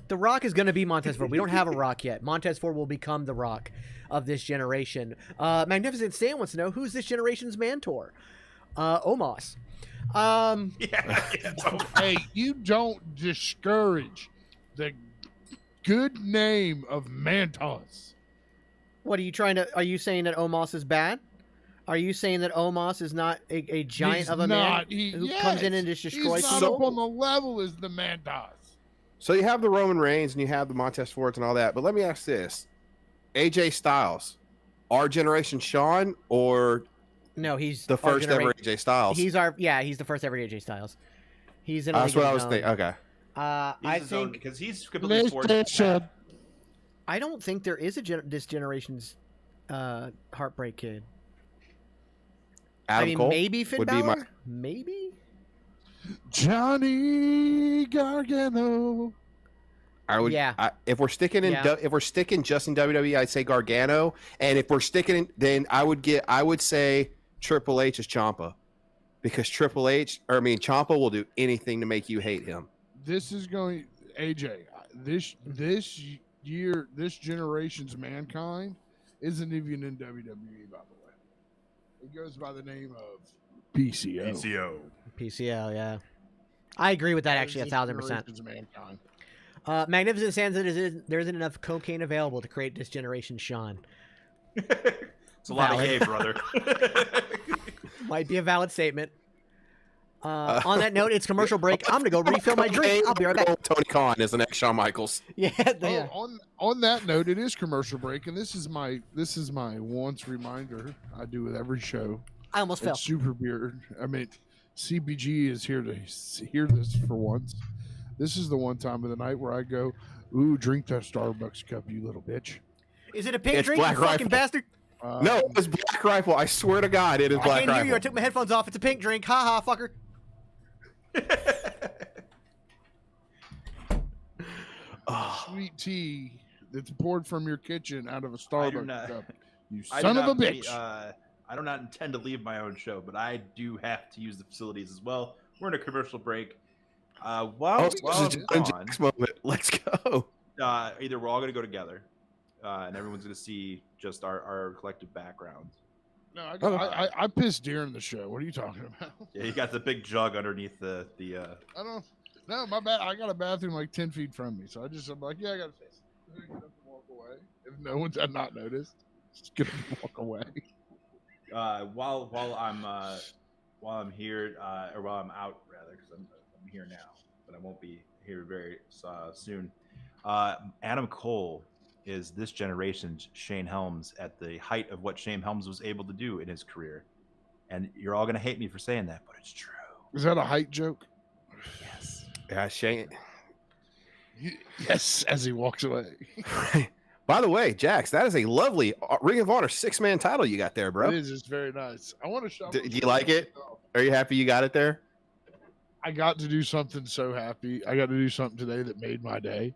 [SPEAKER 4] The Rock is going to be Montez Ford. We don't have a Rock yet. Montez Ford will become the Rock of this generation. Magnificent Stan wants to know, who's this generation's Mantor? Omos.
[SPEAKER 3] Hey, you don't discourage the good name of Mantos.
[SPEAKER 4] What are you saying that Omos is bad? Are you saying that Omos is not a giant of a man who comes in and just destroys
[SPEAKER 3] people? He's not up on the level as the Mantos.
[SPEAKER 5] So you have the Roman Reigns and you have the Montez Fords and all that, but let me ask this: AJ Styles, our generation Shawn, or
[SPEAKER 4] no? He's
[SPEAKER 5] the first ever AJ Styles.
[SPEAKER 4] He's the first ever AJ Styles. He's in.
[SPEAKER 5] That's what I was thinking. Okay.
[SPEAKER 4] I think
[SPEAKER 2] because he's completely forward.
[SPEAKER 4] I don't think there is this generation's Heartbreak Kid.
[SPEAKER 5] Adam Cole
[SPEAKER 4] maybe Finn Balor. Maybe
[SPEAKER 3] Johnny Gargano.
[SPEAKER 5] I would. Yeah. If we're sticking just in WWE, I'd say Gargano. And if we're sticking then I would say Triple H is Ciampa, because Ciampa will do anything to make you hate him.
[SPEAKER 3] This is going, AJ. This generation's Mankind isn't even in WWE, by the way. It goes by the name of PCO.
[SPEAKER 4] PCO, yeah. I agree with that, actually, 1,000%.
[SPEAKER 3] Mankind.
[SPEAKER 4] Magnificent Sans, there isn't enough cocaine available to create this generation Sean.
[SPEAKER 2] It's a lot of gay, brother.
[SPEAKER 4] Might be a valid statement. On that note, it's commercial break. I'm going to go refill my drink. I'll be right back.
[SPEAKER 5] Tony Khan is the next Shawn Michaels.
[SPEAKER 4] Yeah.
[SPEAKER 3] On that note, it is commercial break, and this is my once reminder I do with every show.
[SPEAKER 4] I almost fell.
[SPEAKER 3] Super Beard. I mean, CPG is here to hear this for once. This is the one time of the night where I go, ooh, drink that Starbucks cup, you little bitch.
[SPEAKER 4] Is it a pink drink, you fucking bastard?
[SPEAKER 5] No, it was Black Rifle. I swear to God, it is Black Rifle. I can't hear you.
[SPEAKER 4] I took my headphones off. It's a pink drink. Ha ha, fucker.
[SPEAKER 3] Sweet tea that's poured from your kitchen out of a Starbucks cup. You son of a bitch.
[SPEAKER 2] I do not intend to leave my own show, but I do have to use the facilities as well. We're in a commercial break. While I'm gone,
[SPEAKER 5] moment. Let's go.
[SPEAKER 2] Either we're all going to go together. and everyone's going to see just our collective backgrounds.
[SPEAKER 3] No, I pissed during the show. What are you talking about?
[SPEAKER 2] Yeah, you got the big jug underneath the.
[SPEAKER 3] I don't. No, my bad. I got a bathroom like 10 feet from me, so I'm like, yeah, I got to piss. Get up and walk away. If no one's had not noticed, just get up and walk away.
[SPEAKER 2] While I'm here, or while I'm out rather, because I'm here now, but I won't be here very soon. Adam Cole is this generation's Shane Helms at the height of what Shane Helms was able to do in his career. And you're all going to hate me for saying that, but it's true.
[SPEAKER 3] Is that a height joke?
[SPEAKER 2] Yes.
[SPEAKER 5] Yeah, Shane.
[SPEAKER 3] Yes, as he walks away.
[SPEAKER 5] By the way, Jax, that is a lovely Ring of Honor 6-man title you got there, bro.
[SPEAKER 3] It is. It's very nice. I want to show.
[SPEAKER 5] Do you like it? Are you happy you got it there?
[SPEAKER 3] I got to do something so happy. I got to do something today that made my day.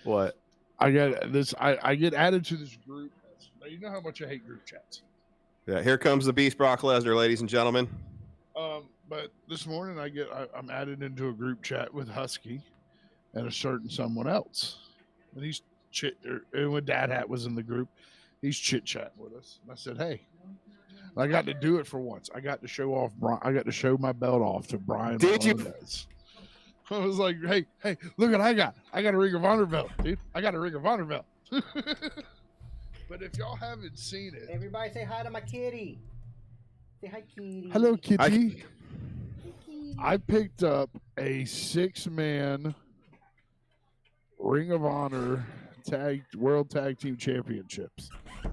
[SPEAKER 5] What?
[SPEAKER 3] I got this. I get added to this group. Now, you know how much I hate group chats.
[SPEAKER 5] Yeah, here comes the Beast Brock Lesnar, ladies and gentlemen.
[SPEAKER 3] But this morning I'm added into a group chat with Husky and a certain someone else, and he's and when Dad Hat was in the group, he's chit chatting with us. And I said, hey, I got to do it for once. I got to show off. I got to show my belt off to Brian.
[SPEAKER 5] Did you?
[SPEAKER 3] Melendez. I was like, hey, look what I got. I got a Ring of Honor belt, dude. I got a Ring of Honor belt. But if y'all haven't seen it.
[SPEAKER 4] Everybody say hi to my kitty. Say hi, kitty.
[SPEAKER 3] Hello, kitty.
[SPEAKER 4] Hi, kitty.
[SPEAKER 3] I picked up a 6-man Ring of Honor World Tag Team Championships.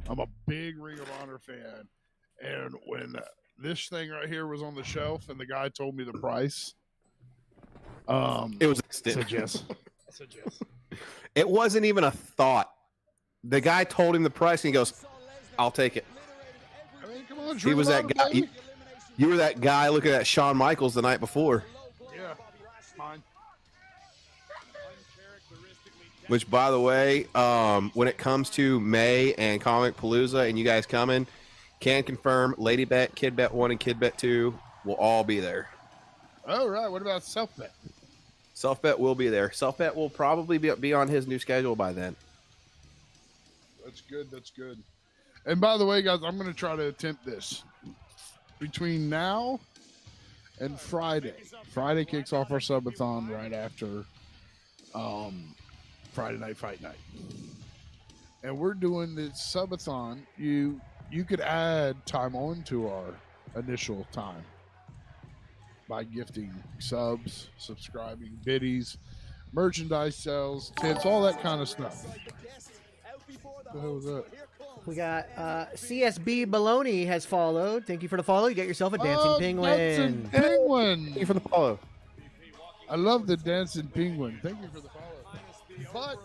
[SPEAKER 3] I'm a big Ring of Honor fan. And when this thing right here was on the shelf and the guy told me the price,
[SPEAKER 5] it was
[SPEAKER 3] said yes. I said yes.
[SPEAKER 5] It wasn't even a thought. The guy told him the price and he goes, I'll take it.
[SPEAKER 3] I mean, come on,
[SPEAKER 5] He was that guy. You were that guy looking at Shawn Michaels the night before.
[SPEAKER 3] Yeah, mine.
[SPEAKER 5] Which, by the way, when it comes to May and Comic Palooza and you guys coming, can confirm Lady Bet, Kid Bet 1, and Kid Bet 2 will all be there.
[SPEAKER 3] Oh, right. What about Self Bet?
[SPEAKER 5] Self Bet will be there. Self Bet will probably be on his new schedule by then.
[SPEAKER 3] That's good. That's good. And by the way, guys, I'm going to try to attempt this. Between now and Friday. Friday kicks off our subathon right after Friday Night Fight Night. And we're doing this subathon. You could add time on to our initial time by gifting subs, subscribing, biddies, merchandise sales, tips, all that kind of stuff. What the hell was that?
[SPEAKER 4] We got CSB Baloney has followed. Thank you for the follow. You get yourself a dancing penguin.
[SPEAKER 3] Dancing penguin.
[SPEAKER 5] Thank you for the follow.
[SPEAKER 3] I love the dancing penguin. Thank you for the follow. But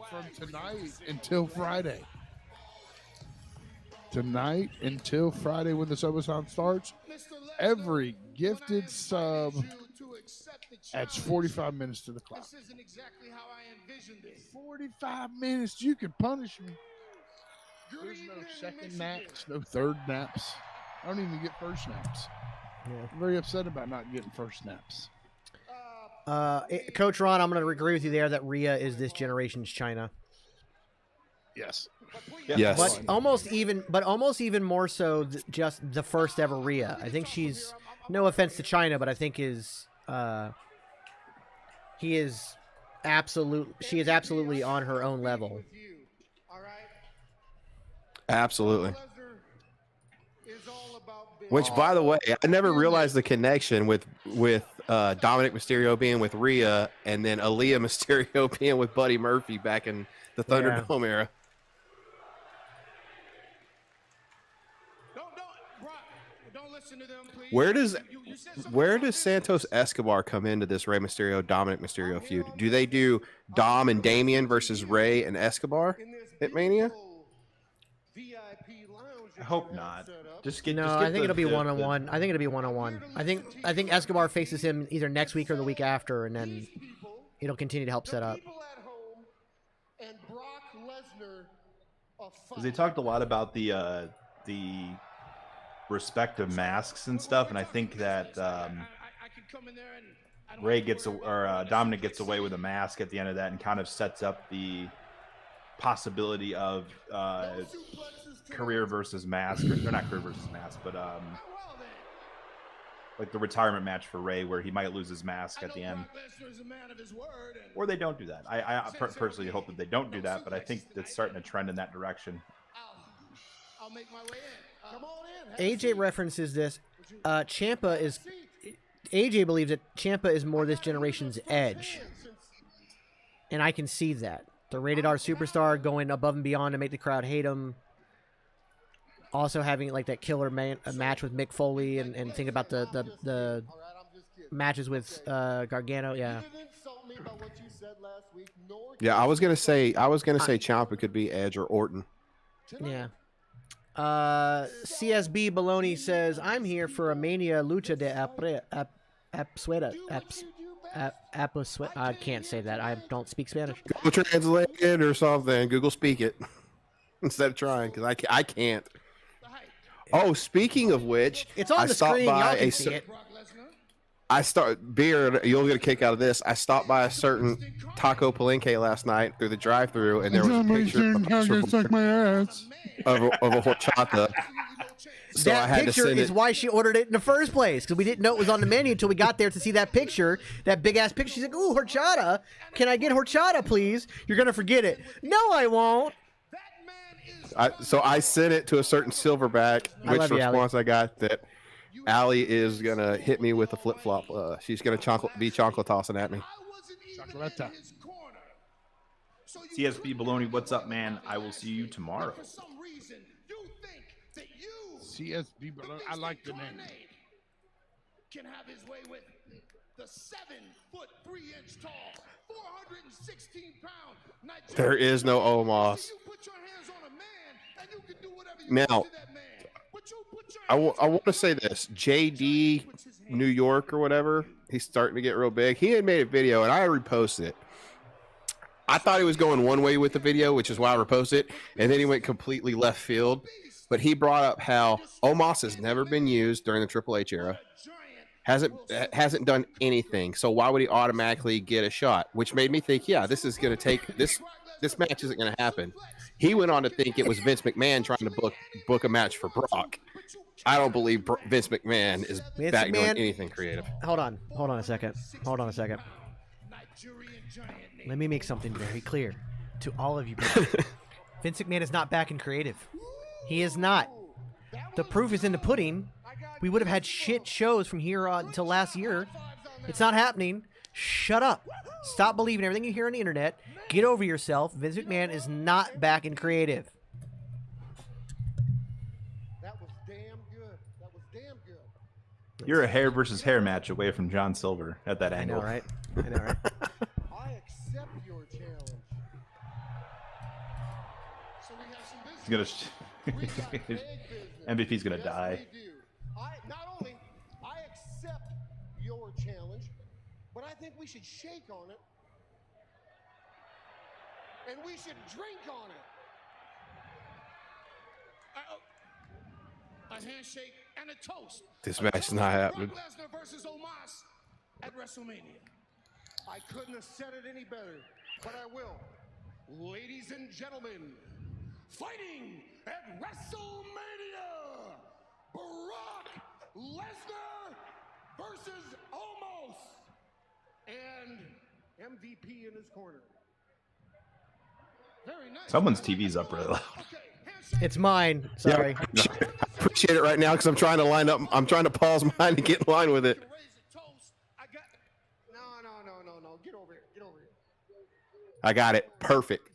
[SPEAKER 3] from tonight until Friday. Tonight until Friday when the subathon starts, every gifted sub adds 45 minutes to the clock. 45 minutes. You can punish me. There's no second naps, no third naps. I don't even get first naps. Yeah. I'm very upset about not getting first naps.
[SPEAKER 4] Coach Ron, I'm going to agree with you there that Rhea is this generation's China.
[SPEAKER 3] Yes.
[SPEAKER 5] Yes.
[SPEAKER 4] But almost even more so just the first ever Rhea. I think she's, no offense to China, but I think she is absolutely on her own level.
[SPEAKER 5] Absolutely. Which, by the way, I never realized the connection with Dominic Mysterio being with Rhea and then Aaliyah Mysterio being with Buddy Murphy back in the Thunderdome era.
[SPEAKER 6] Don't listen to them, please.
[SPEAKER 5] Where does Santos Escobar come into this Rey Mysterio Dominic Mysterio feud? Do they do Dom and Damian versus Rey and Escobar at Mania?
[SPEAKER 2] I hope not.
[SPEAKER 4] I think it'll be one-on-one. I think it'll be one-on-one. I think Escobar faces him either next week or the week after, and then it'll continue to help set up.
[SPEAKER 2] Because they talked a lot about the respect of masks and stuff, and I think that Dominic gets away with a mask at the end of that, and kind of sets up the possibility of career versus mask, or not career versus mask, but like the retirement match for Ray, where he might lose his mask at the end, or they don't do that. I personally hope that they don't do that, but I think it's starting to trend in that direction.
[SPEAKER 6] I'll make my way in. Come on in.
[SPEAKER 4] AJ references this. Ciampa is. AJ believes that Ciampa is more this generation's Edge, and I can see that. The rated R superstar going above and beyond to make the crowd hate him. Also having like that killer match with Mick Foley, and think about the matches with Gargano. Yeah.
[SPEAKER 5] Yeah, I was gonna say Ciampa could be Edge or Orton.
[SPEAKER 4] Yeah. CSB Baloney says, I'm here for a Mania Lucha de Apsueta. I can't say that. I don't speak Spanish.
[SPEAKER 5] Google Translate it or something. Google Speak it instead of trying, because I can't. Oh, speaking of which,
[SPEAKER 4] it's on the screen. Y'all can see it.
[SPEAKER 5] Beard, you'll get a kick out of this. I stopped by a certain Taco Palenque last night through the drive-thru, and there was a picture of a horchata. So
[SPEAKER 4] that picture is why she ordered it in the first place, because we didn't know it was on the menu until we got there to see that picture, that big-ass picture. She's like, ooh, horchata. Can I get horchata, please? You're going to forget it. No, I won't.
[SPEAKER 5] So I sent it to a certain silverback, which response I got that Allie is going to hit me with a flip-flop. She's going to be chocolate tossing at me.
[SPEAKER 2] CSB Baloney, what's up, man? I will see you tomorrow.
[SPEAKER 3] CSB Baloney, I like the name.
[SPEAKER 6] Can have his way with the 7-foot 3-inch tall, 416-pound.
[SPEAKER 5] There is no Omos. Now, I want to say this. JD New York or whatever, he's starting to get real big. He had made a video, and I reposted it. I thought he was going one way with the video, which is why I reposted it, and then he went completely left field. But he brought up how Omos has never been used during the Triple H era. Hasn't done anything. So why would he automatically get a shot? Which made me think, yeah, this is going to take this match isn't going to happen. He went on to think it was Vince McMahon trying to book a match for Brock. I don't believe Vince McMahon is back doing anything creative.
[SPEAKER 4] Hold on a second. Let me make something very clear to all of you. Vince McMahon is not back in creative. He is not. The proof is in the pudding. We would have had shit shows from here on until last year. It's not happening. Shut up. Stop believing everything you hear on the internet. Get over yourself. Vince McMahon is not back in creative.
[SPEAKER 6] That was damn good.
[SPEAKER 2] You're a hair versus hair match away from John Silver at that angle.
[SPEAKER 4] I know, right?
[SPEAKER 6] I accept your challenge. So we have some business.
[SPEAKER 2] He's gonna MVP's gonna die.
[SPEAKER 6] Not only I accept your challenge, but I think we should shake on it, and we should drink on it. A handshake and a toast.
[SPEAKER 5] This match is not happening.
[SPEAKER 6] Brock Lesnar versus Omos at WrestleMania. I couldn't have said it any better, but I will. Ladies and gentlemen, fighting at WrestleMania, Brock Lesnar versus Omos, and MVP in his corner. Very nice.
[SPEAKER 2] Someone's TV's up really loud.
[SPEAKER 4] It's mine. Sorry.
[SPEAKER 5] Yeah, I appreciate it right now because I'm trying to line up. I'm trying to pause mine to get in line with it.
[SPEAKER 6] No. Get over here.
[SPEAKER 5] I got it. Perfect.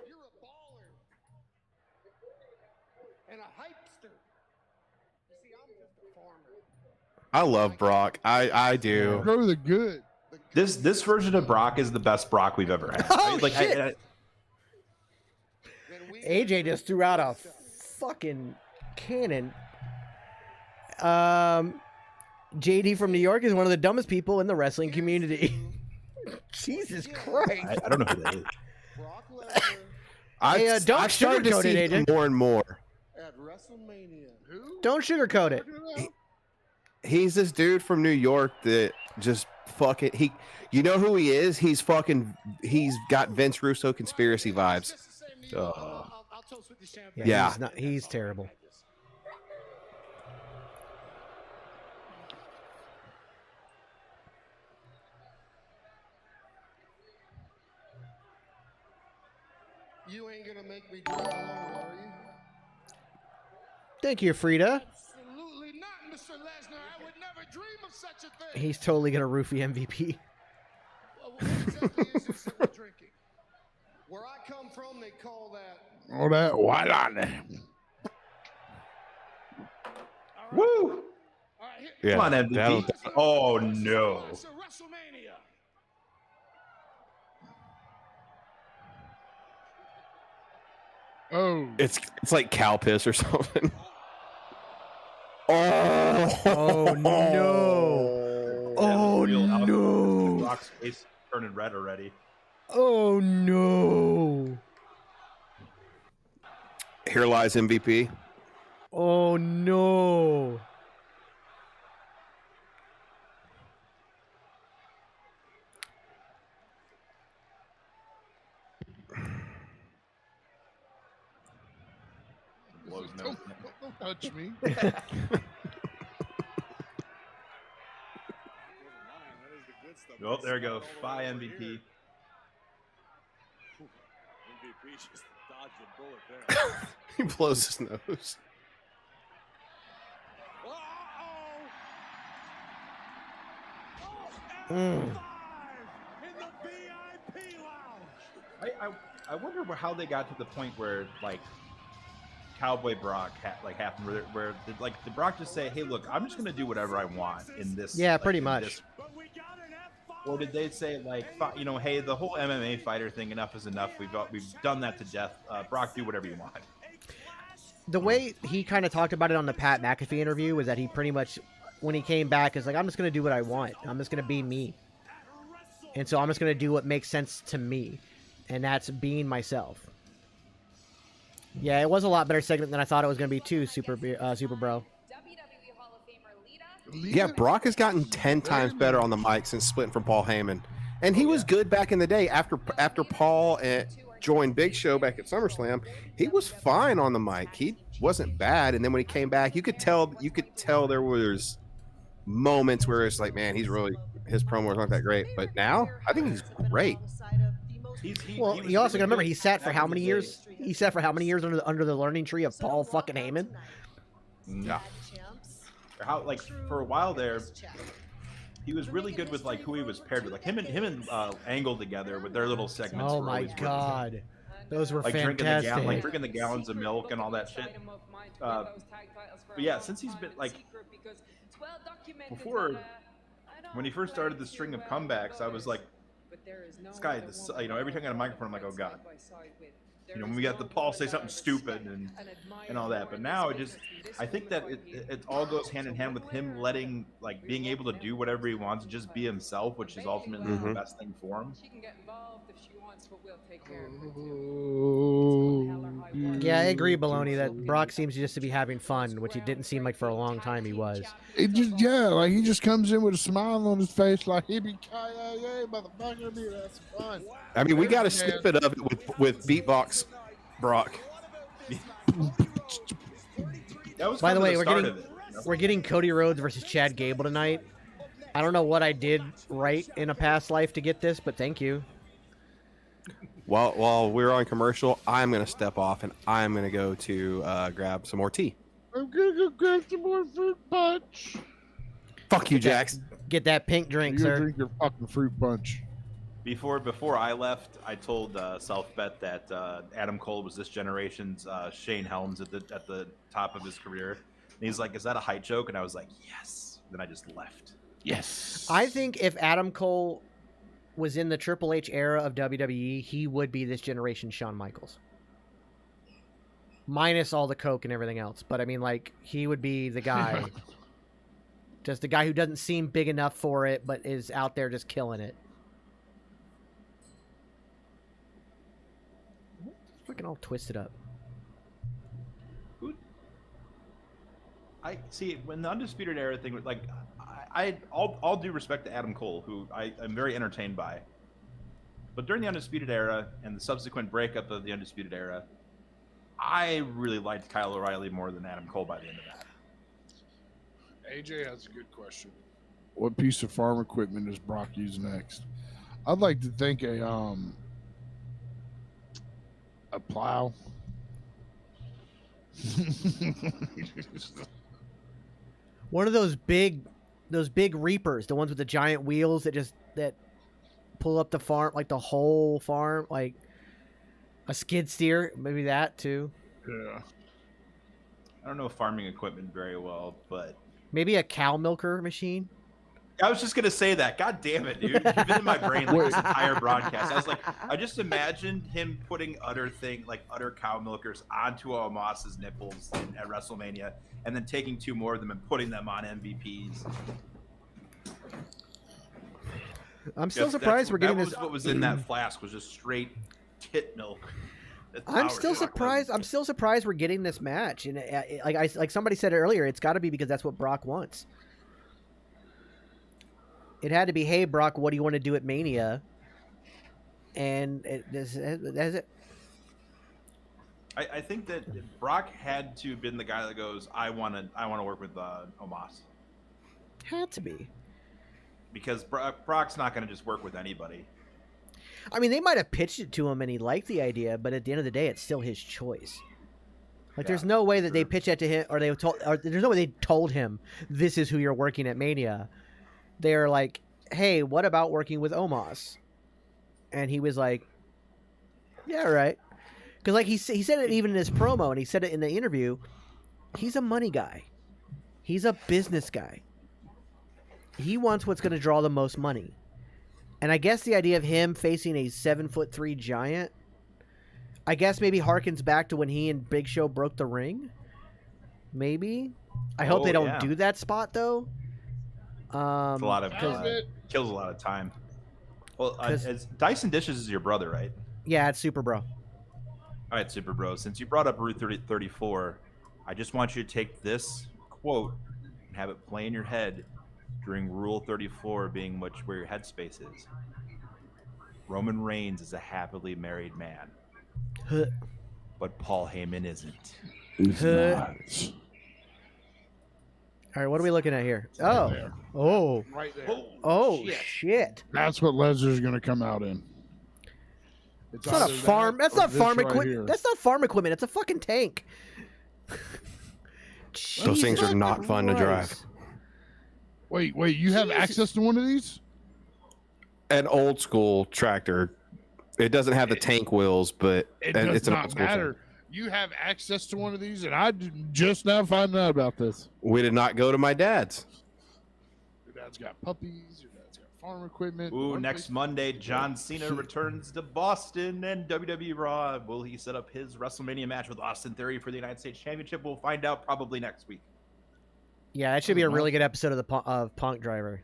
[SPEAKER 6] You're a baller and a hypester. You see, I'm just a farmer.
[SPEAKER 5] I love Brock. I do.
[SPEAKER 3] Go to the good.
[SPEAKER 2] This version of Brock is the best Brock we've ever had.
[SPEAKER 4] Oh,
[SPEAKER 2] like
[SPEAKER 4] shit. AJ just threw out a fucking cannon. JD from New York is one of the dumbest people in the wrestling community. Jesus Christ.
[SPEAKER 2] I don't know who that is.
[SPEAKER 4] Don't
[SPEAKER 5] I've started to
[SPEAKER 4] sugarcoat
[SPEAKER 5] see
[SPEAKER 4] it,
[SPEAKER 5] him
[SPEAKER 4] AJ.
[SPEAKER 5] more and more.
[SPEAKER 6] At WrestleMania.
[SPEAKER 4] Don't sugarcoat it.
[SPEAKER 5] He's this dude from New York that just fucking you know who he is? He's got Vince Russo conspiracy vibes.
[SPEAKER 6] I'll toast with the champion.
[SPEAKER 5] Yeah.
[SPEAKER 4] He's terrible.
[SPEAKER 6] You ain't gonna make me drink alone, are you?
[SPEAKER 4] Thank you, Frida.
[SPEAKER 6] Absolutely not, Mr. Lesnar. I would never dream of such a thing.
[SPEAKER 4] He's totally gonna roofie MVP.
[SPEAKER 6] Well, what exactly is this that we're drinking? Where I come from, they call that.
[SPEAKER 3] Oh, that Watchalong.
[SPEAKER 2] Woo!
[SPEAKER 6] All right, here.
[SPEAKER 2] Come on,
[SPEAKER 5] that'll-
[SPEAKER 2] MVP. Oh no!
[SPEAKER 6] It's a WrestleMania.
[SPEAKER 3] Oh,
[SPEAKER 5] It's like cow piss or something. Oh,
[SPEAKER 4] Oh no! Oh
[SPEAKER 2] Real alcohol.
[SPEAKER 4] no!
[SPEAKER 2] Brock's face turning red already.
[SPEAKER 4] Oh no!
[SPEAKER 5] Here lies MVP.
[SPEAKER 4] Oh no!
[SPEAKER 2] Blows
[SPEAKER 3] don't,
[SPEAKER 2] nose.
[SPEAKER 3] don't touch me.
[SPEAKER 2] Oh, there we go. Bye, MVP.
[SPEAKER 5] He blows his nose.
[SPEAKER 2] I wonder how they got to the point where like Cowboy Brock happened where did Brock just say, "Hey, look, I'm just gonna do whatever I want in this"?
[SPEAKER 4] Yeah,
[SPEAKER 2] like,
[SPEAKER 4] pretty
[SPEAKER 2] in
[SPEAKER 4] much.
[SPEAKER 2] this- Or did they say like, hey, the whole MMA fighter thing, enough is enough. We've done that to death. Brock, do whatever you want.
[SPEAKER 4] The way he kind of talked about it on the Pat McAfee interview was that he pretty much, when he came back, is like, I'm just going to do what I want. I'm just going to be me. And so I'm just going to do what makes sense to me. And that's being myself. Yeah, it was a lot better segment than I thought it was going to be too, Super Bro.
[SPEAKER 5] Yeah, Brock has gotten 10 times better on the mic since splitting from Paul Heyman. And he was good back in the day after Paul joined Big Show back at SummerSlam. He was fine on the mic. He wasn't bad. And then when he came back, you could tell there was moments where it's like, man, his promos aren't that great. But now I think he's great.
[SPEAKER 4] Well, you also got to remember, he sat for how many years? He sat for how many years under the learning tree of Paul fucking Heyman?
[SPEAKER 5] Yeah.
[SPEAKER 2] How for a while there, he was really good with like who he was paired with. Like him and Angle together with their little segments.
[SPEAKER 4] Oh
[SPEAKER 2] were
[SPEAKER 4] my
[SPEAKER 2] always really
[SPEAKER 4] god,
[SPEAKER 2] good.
[SPEAKER 4] those were
[SPEAKER 2] Like
[SPEAKER 4] fantastic.
[SPEAKER 2] drinking the gallons of milk and all that shit. But yeah, since he's been like before, when he first started the string of comebacks, I was like, this guy, every time I got a microphone, I'm like, oh god. When we got the Paul say something stupid and all that. But now I think that it all goes hand in hand with him being able to do whatever he wants, just be himself, which is ultimately the best thing for him.
[SPEAKER 4] Yeah, I agree, Baloney, that Brock seems just to be having fun, which he didn't seem like for a long time he was.
[SPEAKER 3] It just, like he just comes in with a smile on his face, like he be yay, motherfucker, be that's fun.
[SPEAKER 5] I mean, we got a snippet of it with Beatbox Brock.
[SPEAKER 4] By the way, we're getting Cody Rhodes versus Chad Gable tonight. I don't know what I did right in a past life to get this, but thank you.
[SPEAKER 5] While we're on commercial, I'm going to step off and I'm going to go to grab some more tea.
[SPEAKER 3] I'm gonna go grab some more fruit punch.
[SPEAKER 5] Fuck you, Jax.
[SPEAKER 4] Get that pink drink,
[SPEAKER 3] You
[SPEAKER 4] sir.
[SPEAKER 3] drink your fucking fruit punch.
[SPEAKER 2] Before I left, I told Self Bet that Adam Cole was this generation's Shane Helms at the top of his career. And he's like, "Is that a height joke?" And I was like, "Yes." Then I just left.
[SPEAKER 3] Yes.
[SPEAKER 4] I think if Adam Cole was in the Triple H era of WWE, he would be this generation's Shawn Michaels. Minus all the coke and everything else. But I mean, like, he would be the guy. Just the guy who doesn't seem big enough for it, but is out there just killing it. Freaking all twisted up.
[SPEAKER 2] I see when the Undisputed Era thing, like, all due respect to Adam Cole, who I'm very entertained by, But during the Undisputed Era and the subsequent breakup of the Undisputed Era, I really liked Kyle O'Reilly more than Adam Cole by the end of that.
[SPEAKER 3] AJ has a good question. What piece of farm equipment does Brock use next? I'd like to think a plow.
[SPEAKER 4] One of those big reapers, the ones with the giant wheels that pull up the farm, like the whole farm, like a skid steer, maybe that too.
[SPEAKER 3] Yeah.
[SPEAKER 2] I don't know farming equipment very well, but
[SPEAKER 4] Maybe a cow milker machine.
[SPEAKER 2] I was just gonna say that. God damn it, dude! You've been in my brain like this entire broadcast. I was like, I just imagined him putting utter cow milkers onto Omos's nipples at WrestleMania, and then taking 2 more of them and putting them on MVPs.
[SPEAKER 4] I'm still surprised we're getting this.
[SPEAKER 2] What was in that flask was just straight tit milk.
[SPEAKER 4] I'm still surprised. I'm still surprised we're getting this match, and like somebody said earlier, it's got to be because that's what Brock wants. It had to be, hey Brock, what do you want to do at Mania? And that's it.
[SPEAKER 2] I think that Brock had to have been the guy that goes, I want to work with Omos.
[SPEAKER 4] Had to be.
[SPEAKER 2] Because Brock's not going to just work with anybody.
[SPEAKER 4] I mean, they might have pitched it to him and he liked the idea, but at the end of the day, it's still his choice. Like, there's no way that they pitched that to him, or there's no way they told him, this is who you're working at Mania. They're like, hey, what about working with Omos? And he was like, yeah, right. Because like he said it even in his promo, and he said it in the interview, he's a money guy. He's a business guy. He wants what's going to draw the most money. And I guess the idea of him facing a 7'3" giant, I guess maybe harkens back to when he and Big Show broke the ring. Maybe. I hope they don't do that spot though.
[SPEAKER 2] It's a lot of kills a lot of time. Well, as Dyson Dishes is your brother, right?
[SPEAKER 4] Yeah, it's Super Bro.
[SPEAKER 2] All right, Super Bro. Since you brought up Route 34, I just want you to take this quote and have it play in your head during Rule 34 being where your headspace is. Roman Reigns is a happily married man. But Paul Heyman isn't.
[SPEAKER 3] He's not.
[SPEAKER 4] All right, what are we looking at here?
[SPEAKER 3] Right
[SPEAKER 4] Right there. Oh, shit.
[SPEAKER 3] That's what Lesnar's going to come out in.
[SPEAKER 4] It's not a farm. That's not farm equipment. That's not farm equipment. It's a fucking tank.
[SPEAKER 5] Those things are not fun to drive.
[SPEAKER 3] Wait, you have access to one of these?
[SPEAKER 5] An old school tractor. It doesn't have the tank wheels, but it's an old school
[SPEAKER 3] matter.
[SPEAKER 5] thing.
[SPEAKER 3] You have access to one of these, and I just now found out about this.
[SPEAKER 5] We did not go to my dad's.
[SPEAKER 3] Your dad's got puppies. Your dad's got farm equipment.
[SPEAKER 2] Ooh, next Monday, John Cena returns to Boston and WWE Raw. Will he set up his WrestleMania match with Austin Theory for the United States Championship? We'll find out probably next week.
[SPEAKER 4] Yeah, that should be a really good episode of Punk Driver.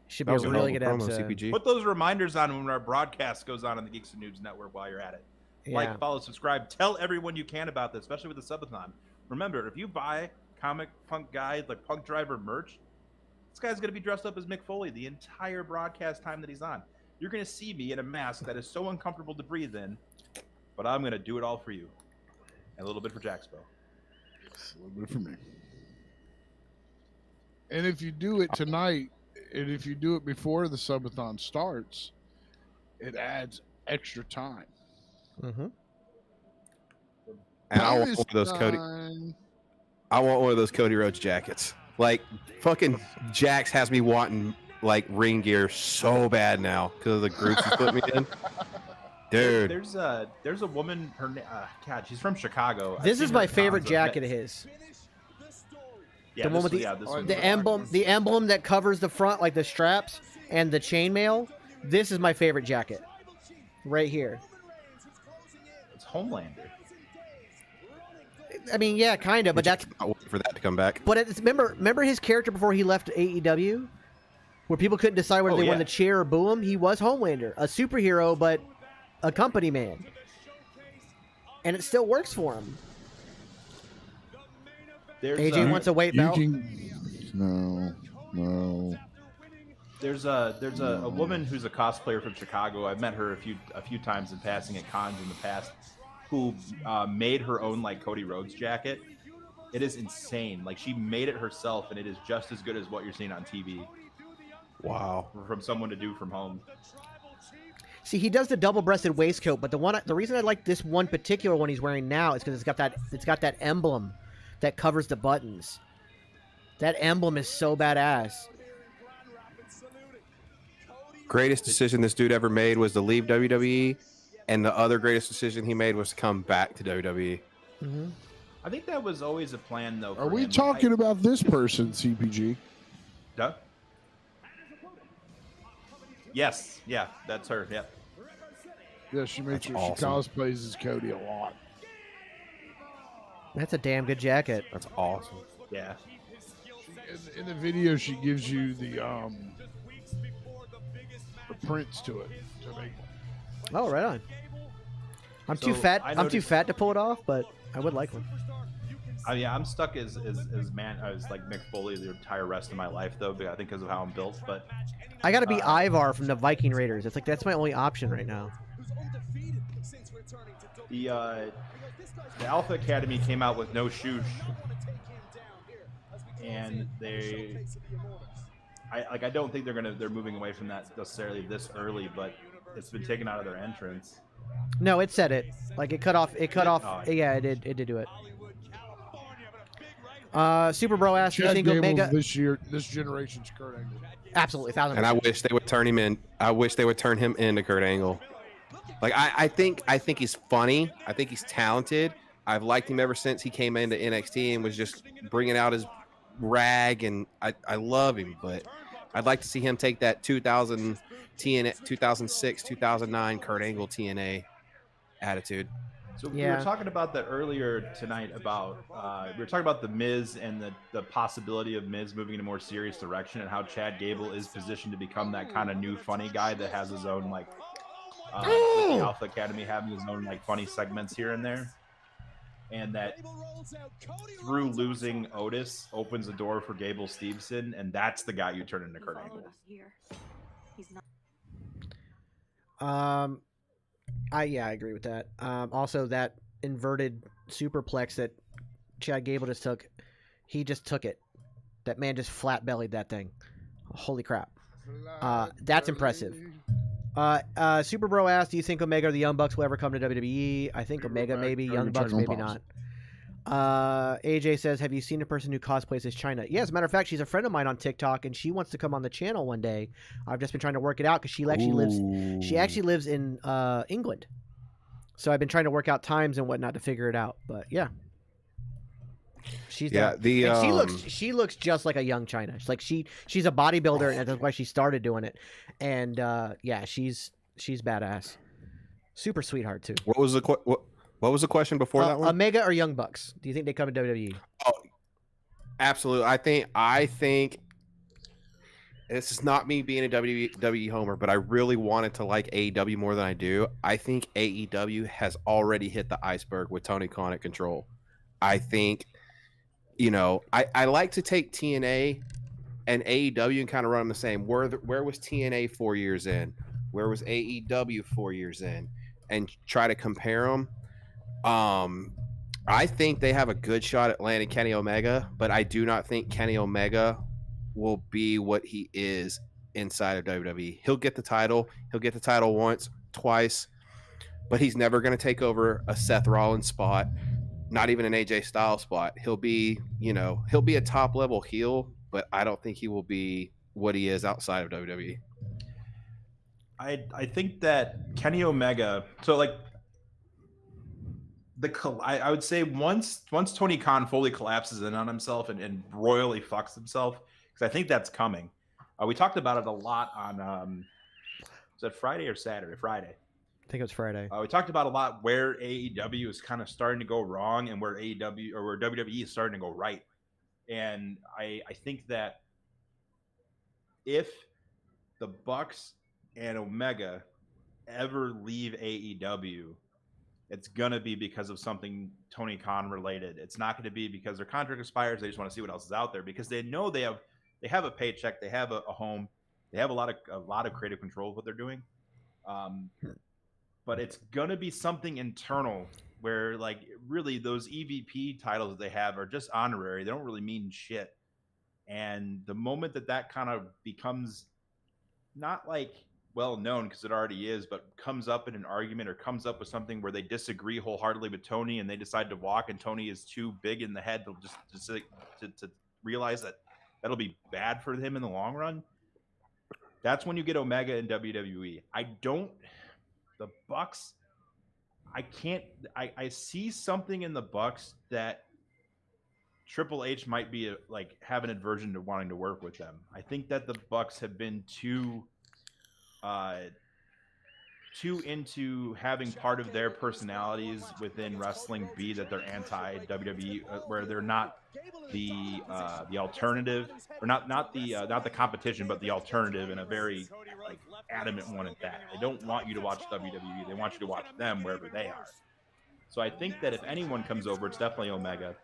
[SPEAKER 4] Should be a really good episode.
[SPEAKER 5] CPG.
[SPEAKER 2] Put those reminders on when our broadcast goes on the Geeks and Noobs Network while you're at it.
[SPEAKER 4] Yeah.
[SPEAKER 2] Like, follow, subscribe. Tell everyone you can about this, especially with the subathon. Remember, if you buy Comic Punk Guide, like Punk Driver merch, this guy's going to be dressed up as Mick Foley the entire broadcast time that he's on. You're going to see me in a mask that is so uncomfortable to breathe in, but I'm going to do it all for you. And a little bit for Jaxpo.
[SPEAKER 3] A little bit for me. And if you do it tonight, and if you do it before the subathon starts, it adds extra time.
[SPEAKER 4] Mm-hmm.
[SPEAKER 5] And I want one of those Cody. I want one of those Cody Rhodes jackets. Like, fucking Jax has me wanting like ring gear so bad now because of the groups he's put me in. Dude,
[SPEAKER 2] there's a woman. Her God, she's from Chicago.
[SPEAKER 4] This is my favorite jacket of his.
[SPEAKER 2] Yeah,
[SPEAKER 4] the one with the emblem that covers the front, like the straps and the chainmail. This is my favorite jacket, right here.
[SPEAKER 2] It's Homelander.
[SPEAKER 4] I mean, yeah, kind of, but that's
[SPEAKER 5] not waiting for that to come back.
[SPEAKER 4] But it's, remember his character before he left AEW, where people couldn't decide whether they wanted to cheer or boo him. He was Homelander, a superhero, but a company man, and it still works for him. AJ wants a weight belt.
[SPEAKER 3] No.
[SPEAKER 2] There's a woman who's a cosplayer from Chicago. I've met her a few times in passing at cons in the past, who made her own like Cody Rhodes jacket. It is insane. Like she made it herself, and it is just as good as what you're seeing on TV.
[SPEAKER 5] Wow.
[SPEAKER 2] From someone to do from home.
[SPEAKER 4] See, he does the double-breasted waistcoat, but the reason I like this one particular one he's wearing now is because it's got that emblem that covers the buttons. That emblem is so badass.
[SPEAKER 5] Greatest decision this dude ever made was to leave WWE, and the other greatest decision he made was to come back to WWE.
[SPEAKER 4] Mm-hmm.
[SPEAKER 2] I think that was always a plan, though.
[SPEAKER 3] Are we talking about this person, CPG?
[SPEAKER 2] Duh. Yes, yeah, that's her. Yeah.
[SPEAKER 3] Yeah, she makes sure
[SPEAKER 5] awesome.
[SPEAKER 3] She cosplays as Cody a lot.
[SPEAKER 4] That's a damn good jacket.
[SPEAKER 5] That's awesome.
[SPEAKER 2] Yeah.
[SPEAKER 3] In the video, she gives you the prints to it.
[SPEAKER 4] Oh, right on. I'm
[SPEAKER 2] So,
[SPEAKER 4] too fat.
[SPEAKER 2] I
[SPEAKER 4] I'm too
[SPEAKER 2] noticed-
[SPEAKER 4] fat to pull it off, but I would like one.
[SPEAKER 2] Yeah, I'm stuck as like Mick Foley the entire rest of my life, though. I think because of how I'm built. But
[SPEAKER 4] I got to be Ivar from the Viking Raiders. It's like that's my only option right now.
[SPEAKER 2] the Alpha Academy came out with no shoosh, and I don't think they're moving away from that necessarily this early, but it's been taken out of their entrance.
[SPEAKER 4] No, it said it. Like it cut off.
[SPEAKER 2] Oh.
[SPEAKER 4] Yeah, it did. It did do it. Super Bro asked, "Do you
[SPEAKER 3] Chad
[SPEAKER 4] think
[SPEAKER 3] Gable's
[SPEAKER 4] Omega?"
[SPEAKER 3] this generation's Kurt Angle.
[SPEAKER 4] Absolutely, 1,000%.
[SPEAKER 5] And I wish they would turn him in. I wish they would turn him into Kurt Angle. Like I think he's funny. I think he's talented. I've liked him ever since he came into NXT and was just bringing out his rag, and I love him. But I'd like to see him take that 2000 TNA, 2006, 2009 Kurt Angle TNA attitude.
[SPEAKER 2] So we
[SPEAKER 4] Yeah.
[SPEAKER 2] were talking about that earlier tonight about we were talking about the Miz and the possibility of Miz moving in a more serious direction, and how Chad Gable is positioned to become that kind of new funny guy that has his own like with the Alpha Academy having his own like funny segments here and there, and that through losing Otis opens the door for Gable Stevenson, and that's the guy you turn into Kurt Angle.
[SPEAKER 4] I agree with that. Also, that inverted superplex that Chad Gable just took, he just took it. That man just flat bellied that thing. Holy crap! That's impressive. Super Bro asked, "Do you think Omega or the Young Bucks will ever come to WWE?" I think Omega maybe, Young Bucks maybe not. AJ says, "Have you seen a person who cosplays as China?" Yeah, as a matter of fact, she's a friend of mine on TikTok, and she wants to come on the channel one day. I've just been trying to work it out because she actually lives in England. So I've been trying to work out times and whatnot to figure it out. But yeah, she's down. And she looks just like a young China. She's a bodybuilder, and that's why she started doing it. And yeah, she's badass. Super sweetheart too.
[SPEAKER 5] What was the question before that one?
[SPEAKER 4] Omega or Young Bucks? Do you think they come to WWE?
[SPEAKER 5] Oh, absolutely. I think this is not me being a WWE homer, but I really wanted to like AEW more than I do. I think AEW has already hit the iceberg with Tony Khan at control. I think, I like to take TNA and AEW and kind of run them the same. Where was TNA 4 years in? Where was AEW 4 years in? And try to compare them. I think they have a good shot at landing Kenny Omega, but I do not think Kenny Omega will be what he is inside of WWE. He'll get the title. He'll get the title once, twice, but he's never going to take over a Seth Rollins spot, not even an AJ Styles spot. He'll be a top level heel, but I don't think he will be what he is outside of WWE.
[SPEAKER 2] I think that Kenny Omega. So like. I would say once Tony Khan fully collapses in on himself and royally fucks himself, because I think that's coming. We talked about it a lot on was that Friday or Saturday? Friday.
[SPEAKER 4] I think it was Friday.
[SPEAKER 2] We talked about a lot where AEW is kind of starting to go wrong and where AEW or where WWE is starting to go right. And I think that if the Bucks and Omega ever leave AEW, it's going to be because of something Tony Khan related. It's not going to be because their contract expires. They just want to see what else is out there because they know they have a paycheck. They have a home. They have a lot of creative control of what they're doing. But it's gonna be something internal where like really those EVP titles that they have are just honorary. They don't really mean shit. And the moment that kind of becomes not like well known because it already is, but comes up in an argument or comes up with something where they disagree wholeheartedly with Tony and they decide to walk and Tony is too big in the head to realize that that'll be bad for him in the long run. That's when you get Omega in WWE. The Bucks, I see something in the Bucks that Triple H might be have an aversion to wanting to work with them. I think that the Bucks have been too into having part of their personalities within wrestling be that they're anti WWE, where they're not the alternative, or not the competition, but the alternative, in a very adamant one at that. They don't want you to watch WWE; they want you to watch them wherever they are. So I think that if anyone comes over, it's definitely Omega.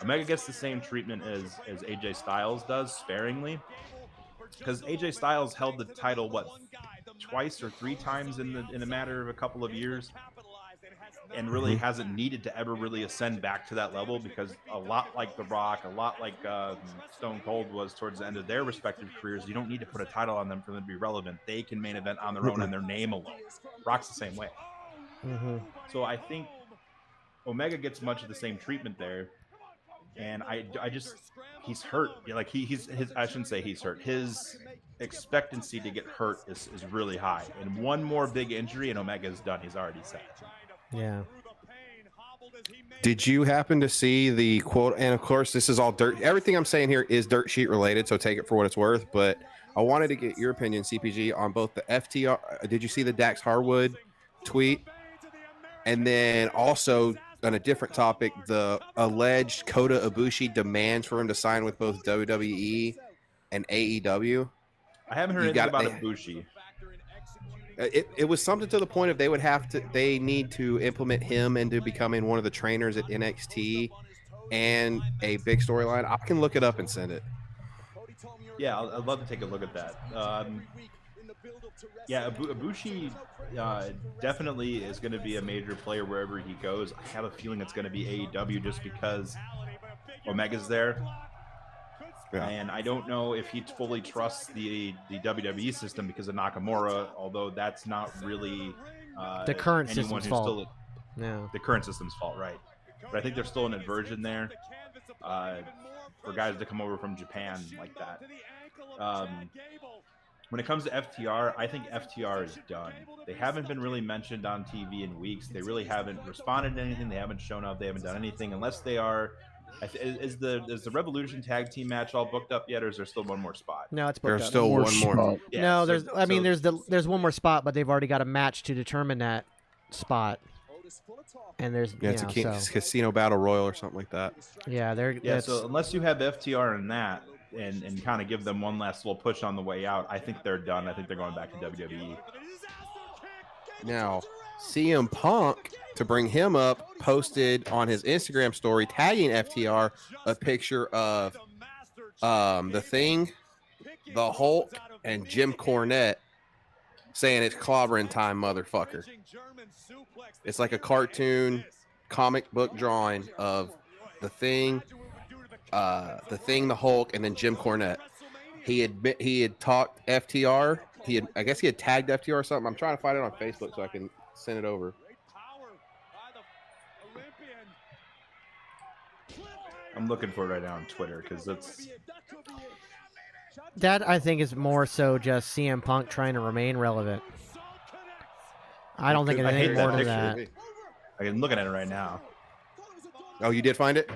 [SPEAKER 2] Omega gets the same treatment as AJ Styles does, sparingly, because AJ Styles held the title twice or three times in a matter of a couple of years, and really hasn't needed to ever really ascend back to that level, because a lot like The Rock, a lot like Stone Cold was towards the end of their respective careers, you don't need to put a title on them for them to be relevant. They can main event on their own and their name alone. Rock's the same way. So I think Omega gets much of the same treatment there. And I just, he's hurt. I shouldn't say he's hurt. His expectancy to get hurt is really high. And one more big injury and Omega's done. He's already set.
[SPEAKER 4] Yeah.
[SPEAKER 5] Did you happen to see the quote? And of course, this is all dirt. Everything I'm saying here is dirt sheet related, so take it for what it's worth. But I wanted to get your opinion, CPG, on both the FTR. Did you see the Dax Harwood tweet? And then also, on a different topic, the alleged Kota Ibushi demands for him to sign with both WWE and AEW.
[SPEAKER 2] I haven't heard anything about Ibushi.
[SPEAKER 5] It was something to the point of they need to implement him into becoming one of the trainers at NXT, and a big storyline. I can look it up and send it.
[SPEAKER 2] Yeah, I'd love to take a look at that. Yeah, Ibushi definitely is going to be a major player wherever he goes. I have a feeling it's going to be AEW just because Omega's there. Yeah. And I don't know if he fully trusts the WWE system because of Nakamura, although that's not really
[SPEAKER 4] the current system's fault.
[SPEAKER 2] The current system's fault, right? But I think there's still an aversion there for guys to come over from Japan like that. When it comes to FTR, I think FTR is done. They haven't been really mentioned on TV in weeks. They really haven't responded to anything. They haven't shown up. They haven't done anything unless they are. Is the Revolution tag team match all booked up yet, or is there still one more spot?
[SPEAKER 4] No, it's booked up.
[SPEAKER 5] There's still one more.
[SPEAKER 2] Yeah,
[SPEAKER 4] no, there's one more spot, but they've already got a match to determine that spot. And there's
[SPEAKER 5] it's a casino battle royal or something like that.
[SPEAKER 4] Yeah,
[SPEAKER 2] so unless you have FTR in that and kind of give them one last little push on the way out, I think they're done. I think they're going back to WWE.
[SPEAKER 5] Now, CM Punk, to bring him up, posted on his Instagram story tagging FTR a picture of the Thing, the Hulk, and Jim Cornette, saying it's clobbering time, motherfucker. It's like a cartoon comic book drawing of the Thing, the Hulk, and then Jim Cornette. He had talked FTR. I guess he had tagged FTR or something. I'm trying to find it on Facebook so I can send it over.
[SPEAKER 2] I'm looking for it right now on Twitter because
[SPEAKER 4] that I think is more so just CM Punk trying to remain relevant. I don't think anything more than that.
[SPEAKER 2] I'm looking at it right now.
[SPEAKER 5] Oh, you did find it?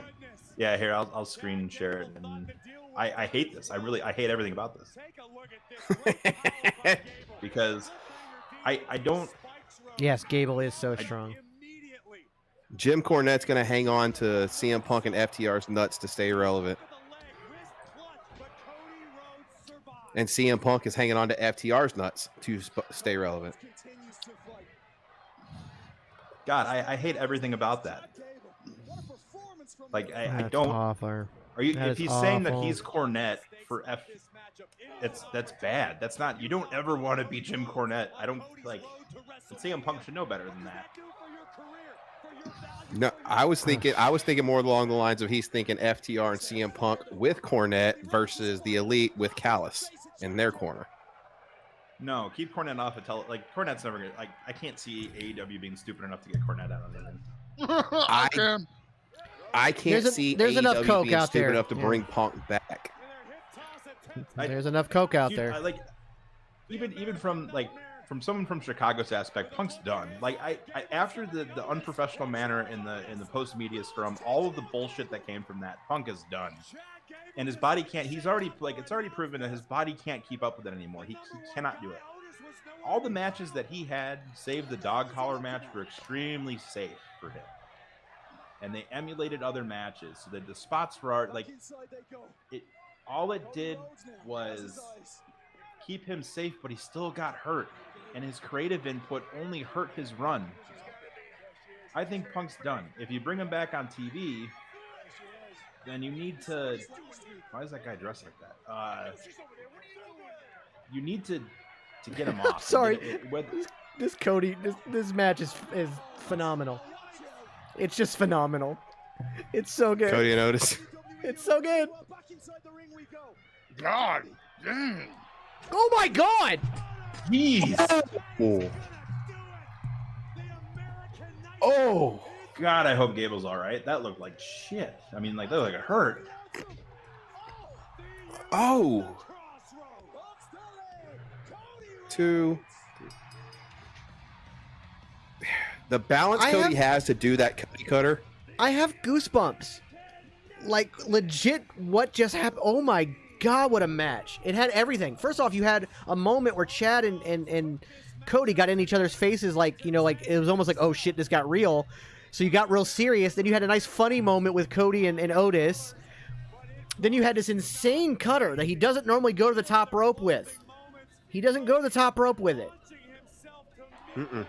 [SPEAKER 2] Yeah, here I'll screen share it. And I hate this. I hate everything about this because I don't.
[SPEAKER 4] Yes, Gable is so strong.
[SPEAKER 5] Jim Cornette's going to hang on to CM Punk and FTR's nuts to stay relevant. And CM Punk is hanging on to FTR's nuts to stay relevant.
[SPEAKER 2] God, I hate everything about that. Like I don't.
[SPEAKER 4] Awful.
[SPEAKER 2] Are you? If he's saying that he's Cornette for that's bad. That's not. You don't ever want to be Jim Cornette. I don't like. CM Punk should know better than that.
[SPEAKER 5] No, I was thinking more along the lines of he's thinking FTR and CM Punk with Cornette versus the Elite with Callis in their corner.
[SPEAKER 2] No, keep Cornette off of Cornette's never gonna I can't see AEW being stupid enough to get Cornette out of there.
[SPEAKER 5] I can't see
[SPEAKER 4] there's
[SPEAKER 5] AEW
[SPEAKER 4] enough coke
[SPEAKER 5] being
[SPEAKER 4] out
[SPEAKER 5] stupid
[SPEAKER 4] there.
[SPEAKER 5] enough to bring Punk back.
[SPEAKER 4] There's enough coke out there.
[SPEAKER 2] Even from someone from Chicago's aspect, Punk's done. I after the unprofessional manner in the post media scrum, all of the bullshit that came from that, Punk is done. And his body can't. He's already it's already proven that his body can't keep up with it anymore. He cannot do it. All the matches that he had, save the dog collar match, were extremely safe for him. And they emulated other matches. So that the spots were all it did was keep him safe, but he still got hurt. And his creative input only hurt his run. I think Punk's done. If you bring him back on TV, then you need to. Why is that guy dressed like that? You need to get him off.
[SPEAKER 4] Sorry, this Cody, this match is phenomenal. It's just phenomenal. It's so good.
[SPEAKER 5] Cody and Otis.
[SPEAKER 4] It's so good.
[SPEAKER 3] God damn.
[SPEAKER 4] Oh my God!
[SPEAKER 2] Jeez.
[SPEAKER 5] Oh.
[SPEAKER 2] God, I hope Gable's all right. That looked like shit. I mean, that looked like it hurt.
[SPEAKER 5] Oh. 2. The balance Cody has to do that Cody cutter.
[SPEAKER 4] I have goosebumps. Legit, what just happened? Oh my God, what a match. It had everything. First off, you had a moment where Chad and Cody got in each other's faces it was almost like, oh shit, this got real. So you got real serious. Then you had a nice funny moment with Cody and Otis. Then you had this insane cutter that he doesn't normally go to the top rope with. He doesn't go to the top rope with it.
[SPEAKER 5] Mm-mm.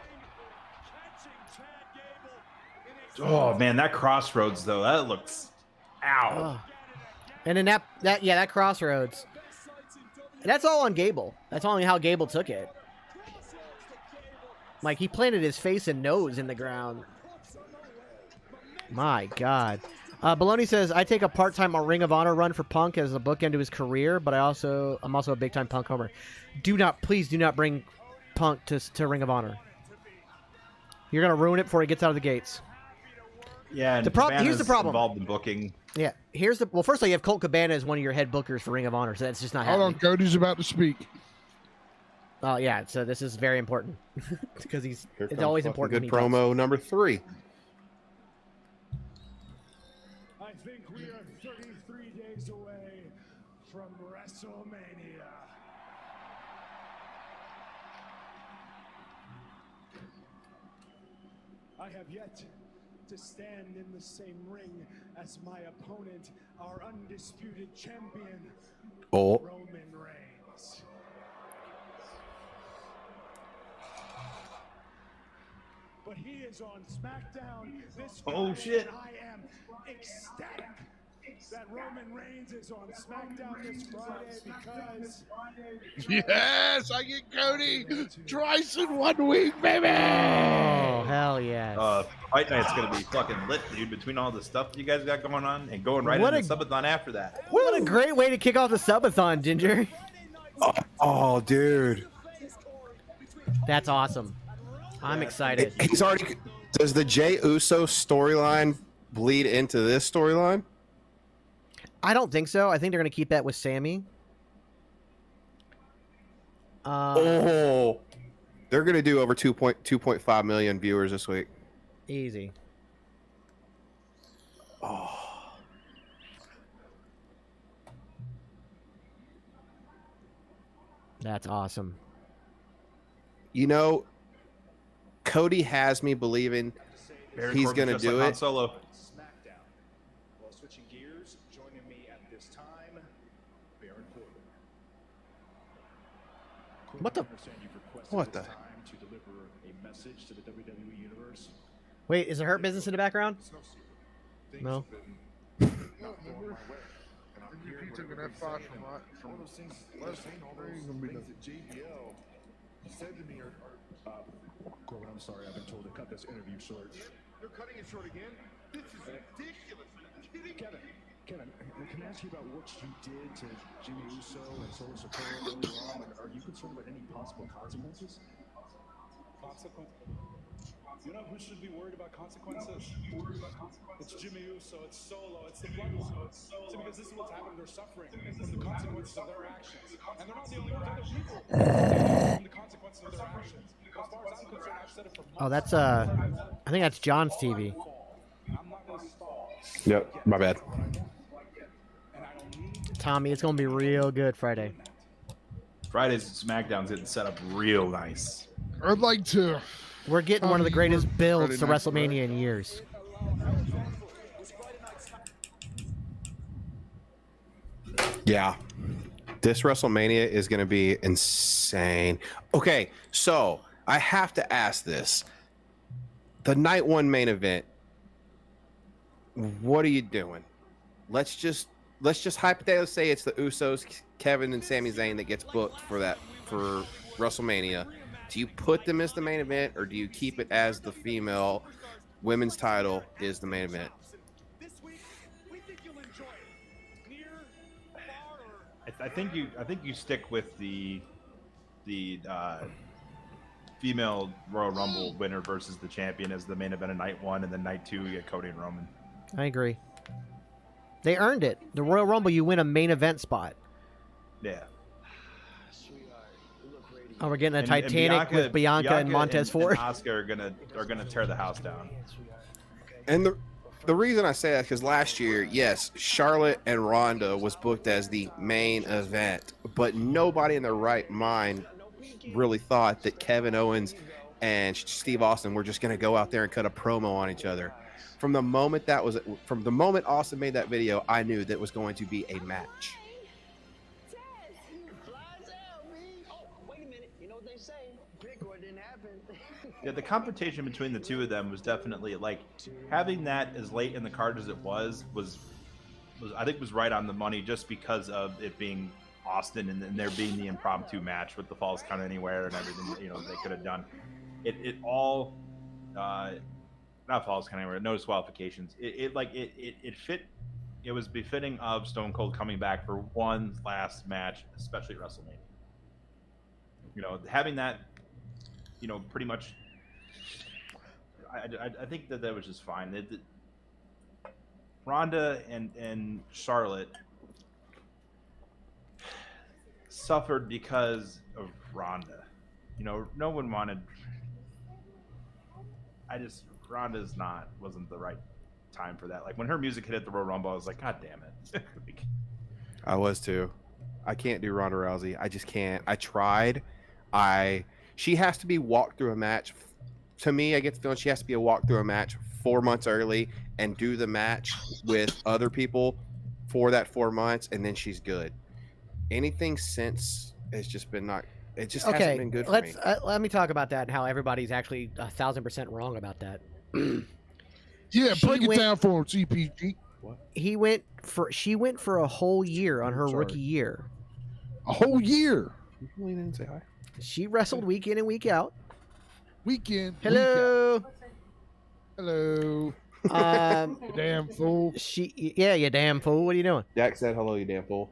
[SPEAKER 2] Oh man, that crossroads though, that looks ow.
[SPEAKER 4] Oh. And then that crossroads. That's all on Gable. That's only how Gable took it. He planted his face and nose in the ground. My God. Baloney says, I take a part-time Ring of Honor run for Punk as a bookend to his career, but I'm also a big-time Punk homer. Please do not bring Punk to Ring of Honor. You're going to ruin it before he gets out of the gates.
[SPEAKER 2] Yeah, and
[SPEAKER 4] here's the problem.
[SPEAKER 2] Involved in booking.
[SPEAKER 4] Yeah, first of all, you have Colt Cabana as one of your head bookers for Ring of Honor, so that's just not
[SPEAKER 3] happening.
[SPEAKER 4] Hold
[SPEAKER 3] on, Cody's about to speak.
[SPEAKER 4] Oh, yeah, so this is very important because it's always important.
[SPEAKER 5] Good promo number 3.
[SPEAKER 6] I think we are 33 days away from WrestleMania. I have yet to stand in the same ring as my opponent, our undisputed champion, Roman Reigns. But he is on SmackDown this Friday.
[SPEAKER 2] Oh shit!
[SPEAKER 6] I am ecstatic that Roman Reigns is on SmackDown this Friday because
[SPEAKER 3] yes, I get Cody twice in 1 week, baby.
[SPEAKER 4] Oh hell yeah!
[SPEAKER 2] Fight night's gonna be fucking lit, dude. Between all the stuff you guys got going on and going right into the subathon after that.
[SPEAKER 4] What a great way to kick off the subathon, Ginger.
[SPEAKER 5] Oh, dude,
[SPEAKER 4] that's awesome. I'm excited.
[SPEAKER 5] He's already. Does the Jey Uso storyline bleed into this storyline?
[SPEAKER 4] I don't think so. I think they're going to keep that with Sammy.
[SPEAKER 5] They're going to do over 2.5 million viewers this week.
[SPEAKER 4] Easy.
[SPEAKER 5] Oh.
[SPEAKER 4] That's awesome.
[SPEAKER 5] Cody has me believing he's going to do it.
[SPEAKER 2] Solo.
[SPEAKER 6] SmackDown. While switching gears, joining me at this time, Baron Corbin.
[SPEAKER 4] What the?
[SPEAKER 5] What the?
[SPEAKER 6] Time to deliver a message to the WWE universe.
[SPEAKER 4] Wait, is it Hurt Business in the background? No.
[SPEAKER 3] If you took an F5 from
[SPEAKER 6] all those things,
[SPEAKER 3] Leslie,
[SPEAKER 6] all
[SPEAKER 3] there
[SPEAKER 6] those
[SPEAKER 3] ain't gonna be
[SPEAKER 6] things that JBL said to me are Corbin, I'm sorry, I've been told to cut this interview short. You're cutting it short again? This is ridiculous. Are you kidding? Kevin, can I ask you about what you did to Jimmy Uso and Solo Sikoa earlier on? Like, are you concerned about any possible consequences?
[SPEAKER 7] Consequences? You know who should be worried about consequences? It's Jimmy Uso, it's Solo, it's the bloodline. See, because this is what's happening. They're suffering from the consequences of their actions. And they're not the only ones, other people from the consequences of their actions. As far as I'm concerned, I've said it for months.
[SPEAKER 4] Oh, that's I think that's John's TV.
[SPEAKER 7] I'm not going to stall.
[SPEAKER 5] Yep, my bad.
[SPEAKER 4] Tommy, it's gonna be real good Friday.
[SPEAKER 2] Friday's SmackDown's getting set up real nice.
[SPEAKER 3] I'd like to.
[SPEAKER 4] We're getting one of the
[SPEAKER 3] Tommy,
[SPEAKER 4] greatest
[SPEAKER 3] we're
[SPEAKER 4] builds to
[SPEAKER 3] Friday night,
[SPEAKER 4] WrestleMania
[SPEAKER 3] right?
[SPEAKER 4] in years.
[SPEAKER 5] Yeah. This WrestleMania is going to be insane. Okay, so I have to ask this. The night one main event, what are you doing? Let's just hypothetically say it's the Usos, Kevin and Sami Zayn that gets booked for WrestleMania. Do you put them as the main event, or do you keep it as the female women's title is the main event?
[SPEAKER 2] I think you stick with the female Royal Rumble winner versus the champion as the main event of night one, and then night two you get Cody and Roman.
[SPEAKER 4] I agree. They earned it. The Royal Rumble, you win a main event spot.
[SPEAKER 2] Yeah.
[SPEAKER 4] Oh, we're getting a
[SPEAKER 2] And
[SPEAKER 4] Titanic with Bianca and Montez Ford.
[SPEAKER 2] And Asuka are gonna tear the house down.
[SPEAKER 5] And the reason I say that is because last year, yes, Charlotte and Ronda was booked as the main event, but nobody in their right mind really thought that Kevin Owens and Steve Austin were just going to go out there and cut a promo on each other. From the moment Austin made that video, I knew that was going to be a match.
[SPEAKER 2] Yeah, the confrontation between the two of them was definitely like having that as late in the card as it was I think was right on the money, just because of it being Austin and there being the impromptu match with the Falls Count Anywhere and everything they could have done. It all not Falls Count Anywhere, no disqualifications. It fit. It was befitting of Stone Cold coming back for one last match, especially at WrestleMania. Having that, pretty much. I think that was just fine. Ronda and Charlotte suffered because of Ronda. No one wanted. Wasn't the right time for that. Like when her music hit at the Royal Rumble, I was like, God damn it.
[SPEAKER 5] I was too. I can't do Ronda Rousey. I just can't. I tried. She has to be walked through a match. To me, I get the feeling she has to be walked through a match 4 months early and do the match with other people for that 4 months, and then she's good. Anything since has just been not. It just hasn't been good for me.
[SPEAKER 4] Let me talk about that and how everybody's actually 1,000% wrong about that.
[SPEAKER 3] Yeah, break it down for him, CPG.
[SPEAKER 5] What?
[SPEAKER 4] She went for a whole year on her rookie year.
[SPEAKER 3] A whole year.
[SPEAKER 5] You really didn't say hi.
[SPEAKER 4] She wrestled week in and week out.
[SPEAKER 3] Weekend.
[SPEAKER 4] Hello.
[SPEAKER 3] Hello. You damn fool.
[SPEAKER 4] You damn fool. What are you doing?
[SPEAKER 5] Jack said hello, you damn fool.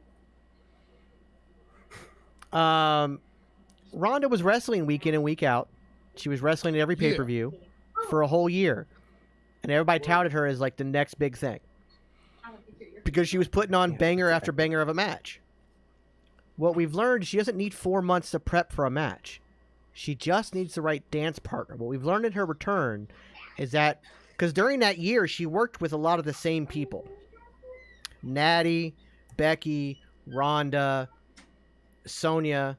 [SPEAKER 4] Ronda was wrestling week in and week out. She was wrestling at every pay-per-view for a whole year. And everybody touted her as like the next big thing. Because she was putting on banger after banger of a match. What we've learned, she doesn't need 4 months to prep for a match. She just needs the right dance partner. What we've learned in her return is that, because during that year, she worked with a lot of the same people. Natty, Becky, Ronda, Sonya,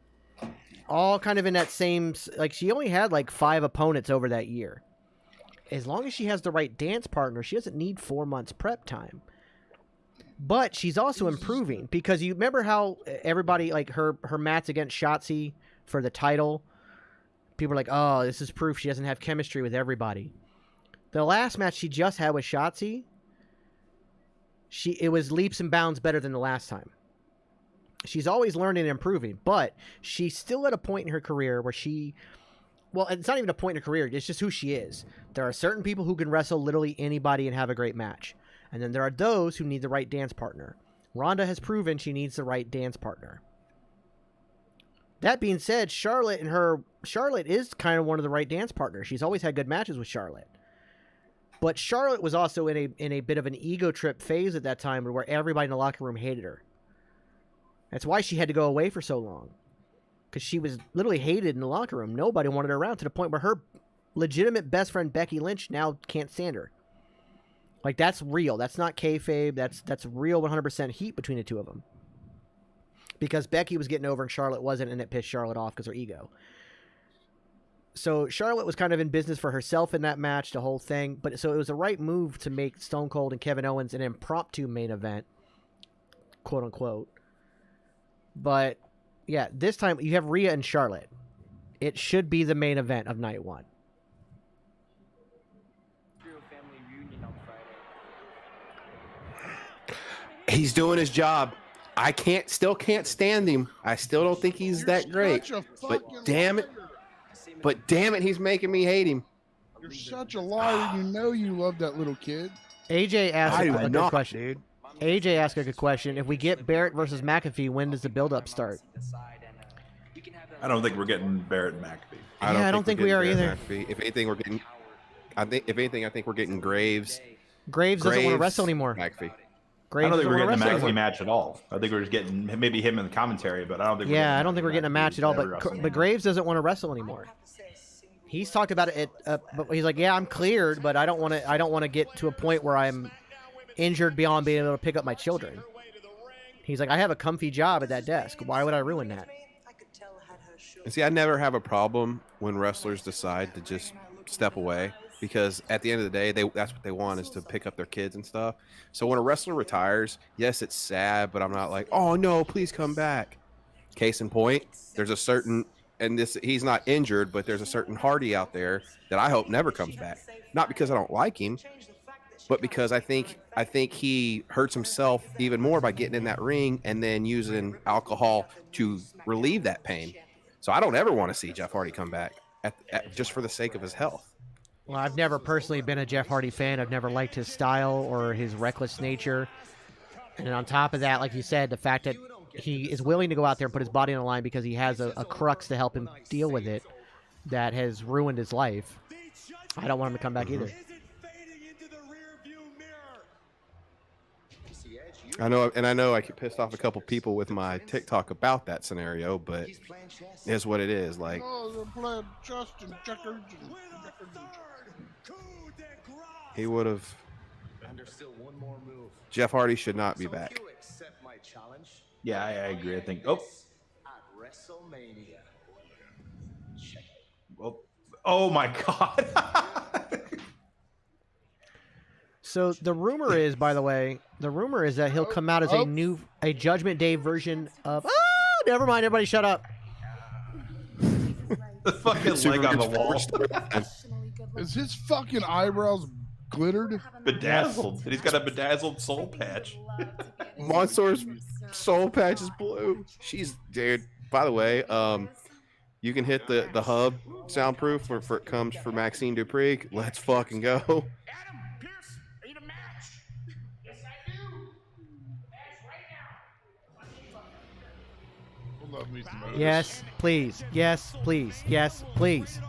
[SPEAKER 4] all kind of in that same, like she only had like 5 opponents over that year. As long as she has the right dance partner, she doesn't need 4 months prep time. But she's also improving, because you remember how everybody, like her match against Shotzi for the title, people are like, oh, this is proof she doesn't have chemistry with everybody. The last match she just had with Shotzi, it was leaps and bounds better than the last time. She's always learning and improving, but she's still at a point in her career where well, it's not even a point in her career. It's just who she is. There are certain people who can wrestle literally anybody and have a great match. And then there are those who need the right dance partner. Ronda has proven she needs the right dance partner. That being said, Charlotte is kind of one of the right dance partners. She's always had good matches with Charlotte. But Charlotte was also in a bit of an ego trip phase at that time where everybody in the locker room hated her. That's why she had to go away for so long. Because she was literally hated in the locker room. Nobody wanted her around, to the point where her legitimate best friend Becky Lynch now can't stand her. Like, that's real. That's not kayfabe. That's real 100% heat between the two of them. Because Becky was getting over and Charlotte wasn't, and it pissed Charlotte off because her ego. So Charlotte was kind of in business for herself in that match, the whole thing. But so it was the right move to make Stone Cold and Kevin Owens an impromptu main event, quote unquote. But yeah, this time you have Rhea and Charlotte. It should be the main event of night one.
[SPEAKER 5] He's doing his job. I still can't stand him. I still don't think he's that great. But damn it, he's making me hate him.
[SPEAKER 3] You're such a liar. You know you love that little kid.
[SPEAKER 4] AJ asked a good question.
[SPEAKER 5] Dude.
[SPEAKER 4] AJ asked a good question. If we get Barrett versus McAfee, when does the build-up start?
[SPEAKER 2] I don't think we're getting Barrett and McAfee.
[SPEAKER 4] I don't think we are either.
[SPEAKER 5] If anything, we're getting. I think we're getting Graves.
[SPEAKER 4] Graves doesn't want to wrestle anymore.
[SPEAKER 5] McAfee.
[SPEAKER 2] I don't think we're getting a
[SPEAKER 4] McAfee
[SPEAKER 2] McAfee match at all. I think we're just getting maybe him in the commentary, but I don't think.
[SPEAKER 4] I don't think we're getting a match at all. But Graves doesn't want to wrestle anymore. He's talked about it, but he's like, yeah, I'm cleared, but I don't want to get to a point where I'm injured beyond being able to pick up my children. He's like, I have a comfy job at that desk. Why would I ruin that?
[SPEAKER 5] And see, I never have a problem when wrestlers decide to just step away, because at the end of the day, that's what they want, is to pick up their kids and stuff. So when a wrestler retires, yes, it's sad, but I'm not like, oh no, please come back. Case in point, there's a certain, and he's not injured, but there's a certain Hardy out there that I hope never comes back. Not because I don't like him, but because I think he hurts himself even more by getting in that ring and then using alcohol to relieve that pain. So I don't ever want to see Jeff Hardy come back just for the sake of his health.
[SPEAKER 4] Well, I've never personally been a Jeff Hardy fan. I've never liked his style or his reckless nature. And on top of that, like you said, the fact that he is willing to go out there and put his body on the line because he has a crux to help him deal with it that has ruined his life. I don't want him to come back either.
[SPEAKER 5] I know I get pissed off a couple people with my TikTok about that scenario, but it's what it is. Like, he would have. Jeff Hardy should not be back.
[SPEAKER 2] Yeah, I agree. I think. Oh my God.
[SPEAKER 4] So the rumor is, by the way, that he'll come out as a Judgment Day version of. Oh, never mind. Everybody, shut up.
[SPEAKER 2] The fucking leg on the wall.
[SPEAKER 3] Is his fucking eyebrows glittered?
[SPEAKER 2] Bedazzled. And he's got a bedazzled soul patch.
[SPEAKER 5] Monster's soul patch is blue. Dude. By the way, you can hit the hub soundproof for it comes for Maxine Dupree. Let's fucking go.
[SPEAKER 4] Yes, please. Yes, please. Yes, please.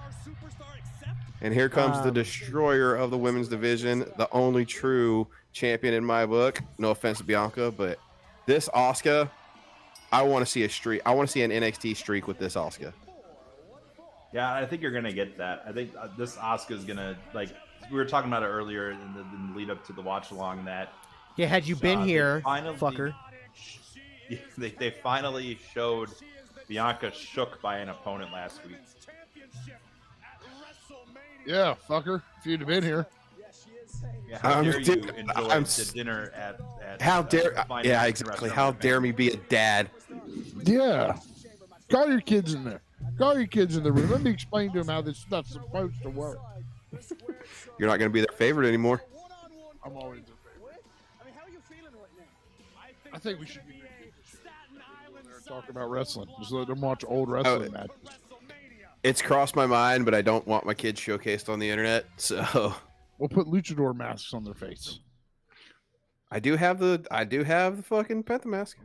[SPEAKER 5] And here comes the destroyer of the women's division, the only true champion in my book. No offense to Bianca, but this Asuka, I want to see a streak. I want to see an NXT streak with this Asuka.
[SPEAKER 2] Yeah, I think you're gonna get that. I think this Asuka is gonna, like we were talking about it earlier in the lead up to the watch along. That
[SPEAKER 4] yeah, had you been here, fucker.
[SPEAKER 2] They finally showed Bianca shook by an opponent last week.
[SPEAKER 3] Yeah, fucker. If you'd have been here.
[SPEAKER 2] Yeah, how dare you enjoy the dinner at
[SPEAKER 5] how dare yeah, exactly. How dare me be a dad?
[SPEAKER 3] Yeah. Call your kids in there. Call your kids in the room. Let me explain to them how this stuff's supposed to work.
[SPEAKER 5] You're not going to be their favorite anymore.
[SPEAKER 3] I'm always their favorite. I think we should talk about wrestling. Just let them watch old wrestling matches.
[SPEAKER 5] It's crossed my mind, but I don't want my kids showcased on the internet. So
[SPEAKER 3] we'll put luchador masks on their face.
[SPEAKER 5] I do have the fucking Penta mask.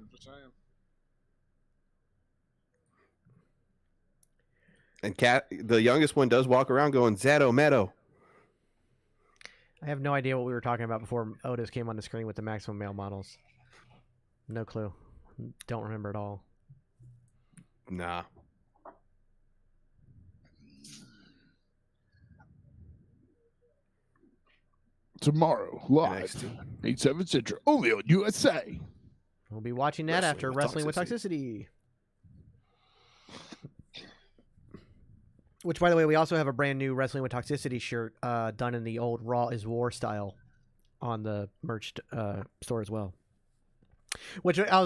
[SPEAKER 5] And the youngest one does walk around going Zato Meadow.
[SPEAKER 4] I have no idea what we were talking about before Otis came on the screen with the maximum male models. No clue. Don't remember at all.
[SPEAKER 5] Nah.
[SPEAKER 3] Tomorrow, live, 8/7 Central, only on USA.
[SPEAKER 4] We'll be watching that after Wrestling with Toxicity. Which, by the way, we also have a brand new Wrestling with Toxicity shirt done in the old Raw is War style on the merch store as well. Which I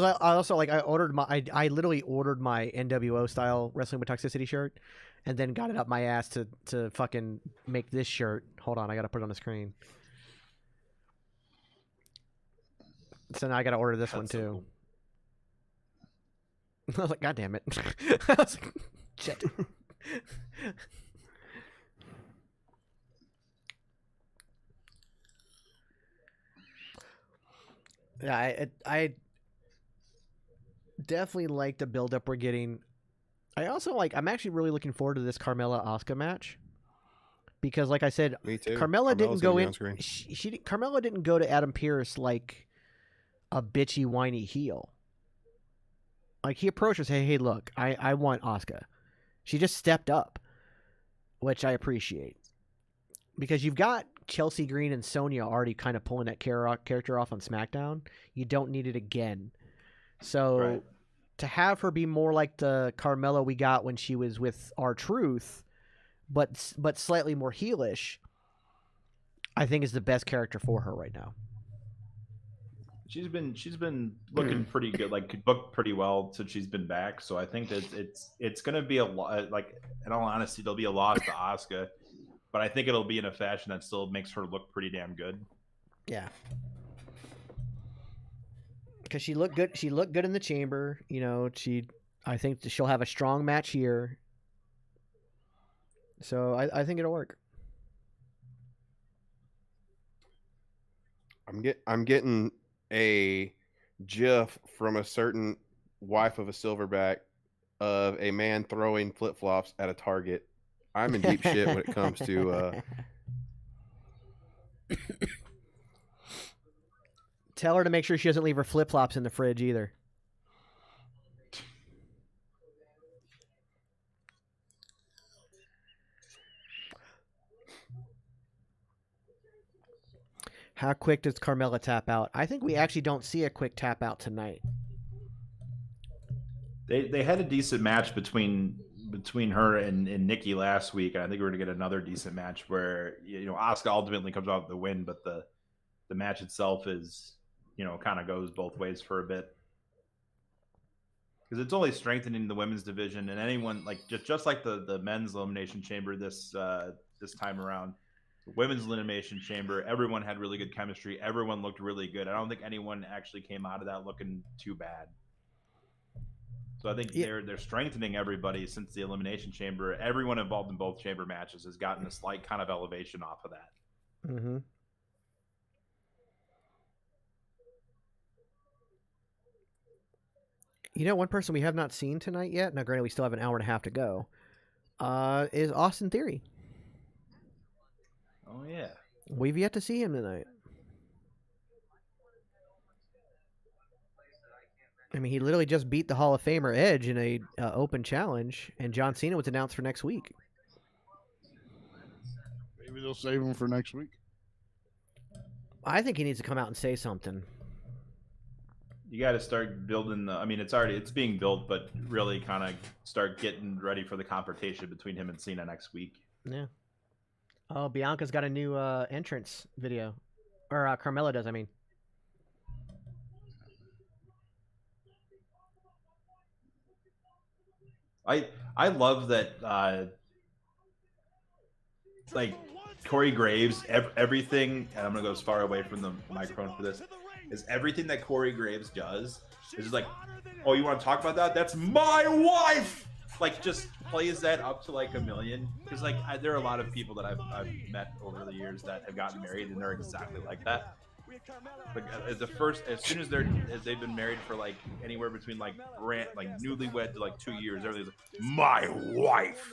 [SPEAKER 4] literally ordered my NWO style Wrestling with Toxicity shirt, and then got it up my ass to fucking make this shirt. Hold on, I gotta put it on the screen. So now I gotta order this one too. I was like, God damn it! I was like, shit. Yeah, I definitely like the build-up we're getting. I also I'm actually really looking forward to this Carmella Asuka match. Because like I said,
[SPEAKER 5] me too.
[SPEAKER 4] Carmella didn't go in. Carmella didn't go to Adam Pearce like a bitchy, whiny heel. Like, he approached her and said, hey, look, I want Asuka. She just stepped up, which I appreciate. Because you've got Chelsea Green and Sonya already kind of pulling that character off on SmackDown. You don't need it again. So to have her be more like the Carmella we got when she was with R-Truth, but slightly more heelish, I think is the best character for her right now.
[SPEAKER 2] She's been looking pretty good, like booked pretty well since she's been back. So I think that it's going to be a lot. Like, in all honesty, there'll be a loss to Asuka, but I think it'll be in a fashion that still makes her look pretty damn good.
[SPEAKER 4] Yeah, because she looked good. She looked good in the chamber. You know, I think she'll have a strong match here. So I think it'll work.
[SPEAKER 5] I'm getting a GIF from a certain wife of a silverback of a man throwing flip-flops at a target. I'm in deep shit when it comes to
[SPEAKER 4] Tell her to make sure she doesn't leave her flip-flops in the fridge either. How quick does Carmella tap out? I think we actually don't see a quick tap out tonight.
[SPEAKER 2] They had a decent match between her and Nikki last week. I think we're gonna get another decent match where Asuka ultimately comes out with the win, but the match itself is kind of goes both ways for a bit, because it's only strengthening the women's division, and anyone just like the men's elimination chamber this time around. The women's elimination chamber, everyone had really good chemistry. Everyone looked really good. I don't think anyone actually came out of that looking too bad. So I think they're strengthening everybody since the elimination chamber. Everyone involved in both chamber matches has gotten a slight kind of elevation off of that.
[SPEAKER 4] Mm-hmm. One person we have not seen tonight yet, now granted we still have an hour and a half to go, is Austin Theory.
[SPEAKER 2] Oh, yeah.
[SPEAKER 4] We've yet to see him tonight. I mean, he literally just beat the Hall of Famer Edge in a open challenge, and John Cena was announced for next week.
[SPEAKER 3] Maybe they'll save him for next week.
[SPEAKER 4] I think he needs to come out and say something.
[SPEAKER 2] You got to start building it's being built, but really kind of start getting ready for the confrontation between him and Cena next week.
[SPEAKER 4] Yeah. Oh, Bianca's got a new entrance video. Or Carmella does, I mean.
[SPEAKER 2] I love that, Corey Graves, everything, and I'm going to go as far away from the microphone for this. is everything that Corey Graves does is just like, oh, you want to talk about that? That's my wife. Like, just plays that up to like a million. Because like there are a lot of people that I've met over the years that have gotten married and they're exactly like that. Like as soon as they've been married for like anywhere between like newlywed to like 2 years, everything's like my wife,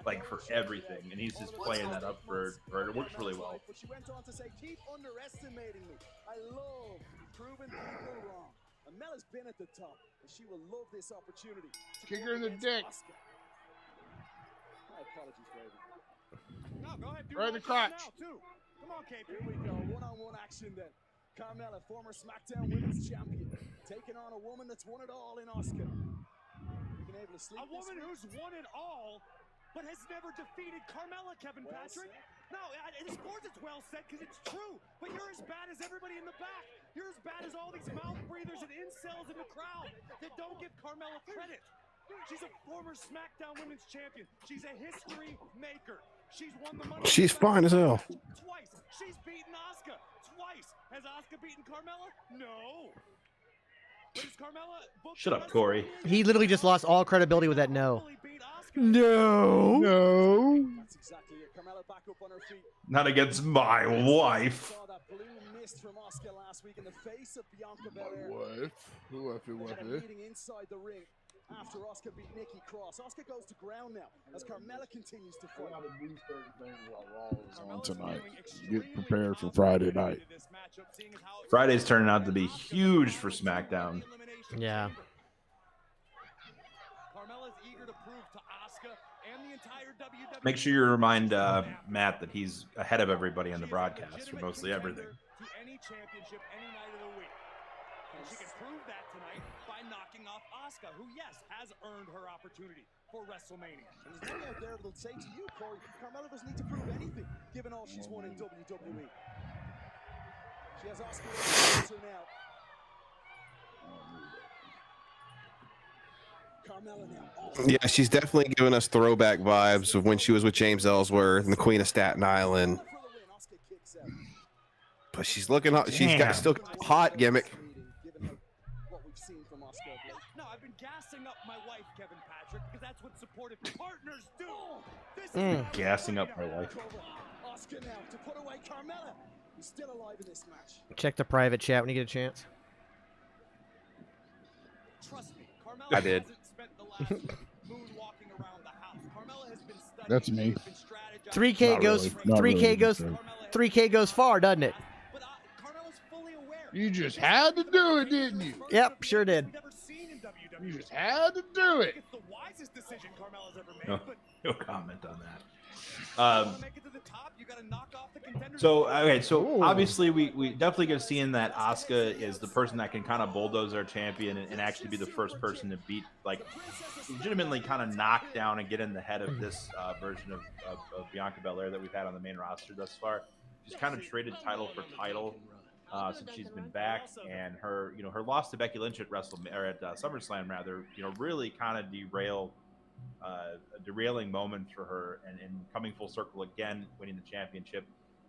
[SPEAKER 2] like for everything, and he's just playing that up for it works really well.
[SPEAKER 8] But she went on to say, keep underestimating me. I love proving people wrong. And Mela's been at the top, and she will love this opportunity.
[SPEAKER 3] Kick her in the dick.
[SPEAKER 8] Asuka. My apologies, Raven.
[SPEAKER 6] No, go ahead.
[SPEAKER 3] Right in the crotch.
[SPEAKER 6] Too. Come on, KP.
[SPEAKER 8] Here we go. One-on-one action then. Carmella, former SmackDown Women's Champion, taking on a woman that's won it all in Asuka. Been able to sleep
[SPEAKER 6] A woman who's won it all, but has never defeated Carmella, Kevin Patrick. No, in sports it's well said because it's true. But you're as bad as everybody in the back. You're as bad as all these mouth breathers and incels in the crowd that don't give Carmella credit. She's a former SmackDown Women's Champion. She's a history maker. She's won the money.
[SPEAKER 5] She's fine as hell.
[SPEAKER 6] Twice. She's beaten Asuka twice. Has Asuka beaten Carmella? No. But is Carmella booked?
[SPEAKER 2] Shut up, Corey.
[SPEAKER 4] He literally just lost all credibility with that no. No.
[SPEAKER 3] No.
[SPEAKER 8] That's exactly it. Carmella back up on her feet.
[SPEAKER 2] Not against my wife.
[SPEAKER 8] Saw that blue mist from Asuka last week in the face of Bianca
[SPEAKER 3] My
[SPEAKER 8] Belair.
[SPEAKER 3] wife. Who left it
[SPEAKER 8] They had a
[SPEAKER 3] with it?
[SPEAKER 8] meeting inside the ring after Asuka beat Nikki Cross. Asuka goes to ground now as Carmella continues to fight.
[SPEAKER 3] On tonight. Get prepared for Friday night.
[SPEAKER 2] Friday's turning out to be huge for SmackDown.
[SPEAKER 4] Yeah.
[SPEAKER 6] Carmella's eager to prove to Asuka and the entire WWE.
[SPEAKER 2] Make sure you remind Matt that he's ahead of everybody on the broadcast for mostly everything.
[SPEAKER 6] To any championship any night of the week. And she can prove that tonight by knocking off Asuka, who, yes, has earned her opportunity for WrestleMania.
[SPEAKER 8] And there's many out there that'll say to you, Corey, Carmella doesn't need to prove anything, given all she's won in WWE. She has Asuka against her now. Carmella now.
[SPEAKER 5] Yeah, she's definitely giving us throwback vibes of when she was with James Ellsworth and the Queen of Staten Island.
[SPEAKER 8] For the win, Asuka kicks out.
[SPEAKER 5] But she's looking hot. She's got still hot gimmick.
[SPEAKER 8] Given what we've seen from Asuka of late.
[SPEAKER 6] No, I've been gassing up my wife, Kevin Patrick, because that's what supportive partners do. This
[SPEAKER 2] Gassing up my wife.
[SPEAKER 8] Asuka now to put away Carmella, who's still alive in this match.
[SPEAKER 4] Check the private chat when you get a chance.
[SPEAKER 6] Trust me, Carmella
[SPEAKER 5] I did.
[SPEAKER 6] hasn't spent the last week moonwalking around the house. Carmella has been studying.
[SPEAKER 3] That's me.
[SPEAKER 6] Been strategizing.
[SPEAKER 4] 3K
[SPEAKER 3] Not
[SPEAKER 4] goes
[SPEAKER 3] really. Not
[SPEAKER 4] 3K
[SPEAKER 3] really,
[SPEAKER 4] goes
[SPEAKER 3] sir.
[SPEAKER 4] 3K goes far, doesn't it?
[SPEAKER 6] But Carmella's fully aware.
[SPEAKER 3] You just had to do it, didn't you?
[SPEAKER 4] Yep, sure did.
[SPEAKER 6] Never seen in WWE.
[SPEAKER 3] You just had to do it.
[SPEAKER 6] It's the wisest decision Carmella's ever made.
[SPEAKER 2] No,
[SPEAKER 6] But
[SPEAKER 2] no comment on that.
[SPEAKER 6] to make it to the top, you got to knock off the contenders.
[SPEAKER 2] So okay, so
[SPEAKER 4] Ooh.
[SPEAKER 2] obviously we definitely get seeing that Asuka is the person that can kind of bulldoze our champion and actually be the first person to beat, like, legitimately kind of knock down and get in the head of this version of Bianca Belair that we've had on the main roster thus far. She's kind of traded title for title since she's been back, and her her loss to Becky Lynch at SummerSlam rather really kind of derailed. A derailing moment for her, and coming full circle again, winning the championship,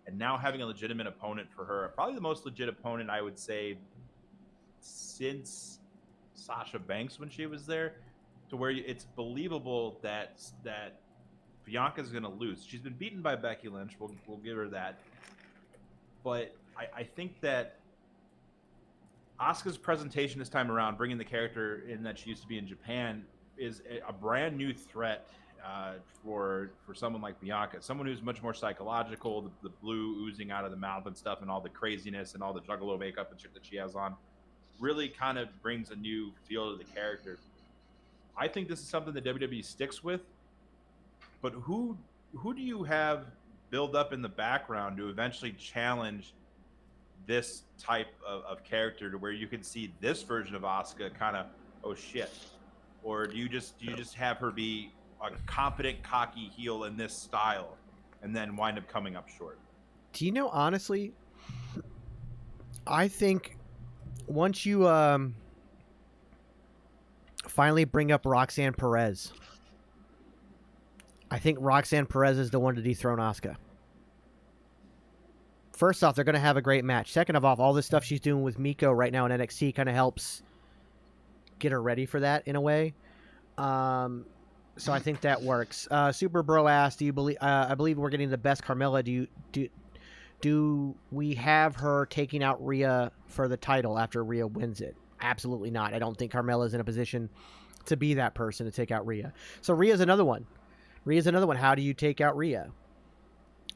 [SPEAKER 2] and now having a legitimate opponent for her. Probably the most legit opponent, I would say, since Sasha Banks when she was there, to where it's believable that Bianca's going to lose. She's been beaten by Becky Lynch. We'll give her that. But I think that Asuka's presentation this time around, bringing the character in that she used to be in Japan, is a brand new threat for someone like Bianca, someone who's much more psychological. The blue oozing out of the mouth and stuff, and all the craziness and all the juggalo makeup and shit that she has on, really kind of brings a new feel to the character. I think this is something that WWE sticks with. But who do you have build up in the background to eventually challenge this type of character, to where you can see this version of Asuka kind of, oh shit? Or do you just have her be a competent, cocky heel in this style, and then wind up coming up short?
[SPEAKER 4] Do you know, honestly, I think once you finally bring up Roxanne Perez, I think Roxanne Perez is the one to dethrone Asuka. first off, they're going to have a great match. Second of all this stuff she's doing with Miko right now in NXT kind of helps get her ready for that in a way. So I think that works. Super Bro asked, "Do you believe? I believe we're getting the best Carmella. Do we have her taking out Rhea for the title after Rhea wins it? Absolutely not. I don't think Carmella's in a position to be that person to take out Rhea. So Rhea's another one. How do you take out Rhea?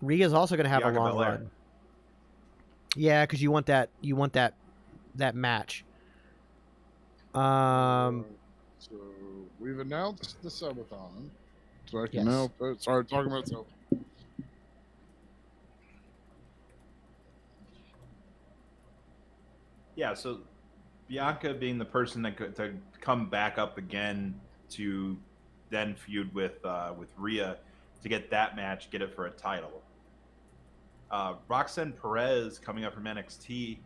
[SPEAKER 4] Rhea's also going to have
[SPEAKER 2] Bianca
[SPEAKER 4] a long
[SPEAKER 2] Belair.
[SPEAKER 4] run. Yeah, because you want that match.
[SPEAKER 3] So we've announced the subathon. So I
[SPEAKER 4] Yes.
[SPEAKER 3] can now start talking about subathon.
[SPEAKER 2] Yeah, so Bianca being the person that could to come back up again to then feud with Rhea to get that match, get it for a title. Roxanne Perez coming up from NXT.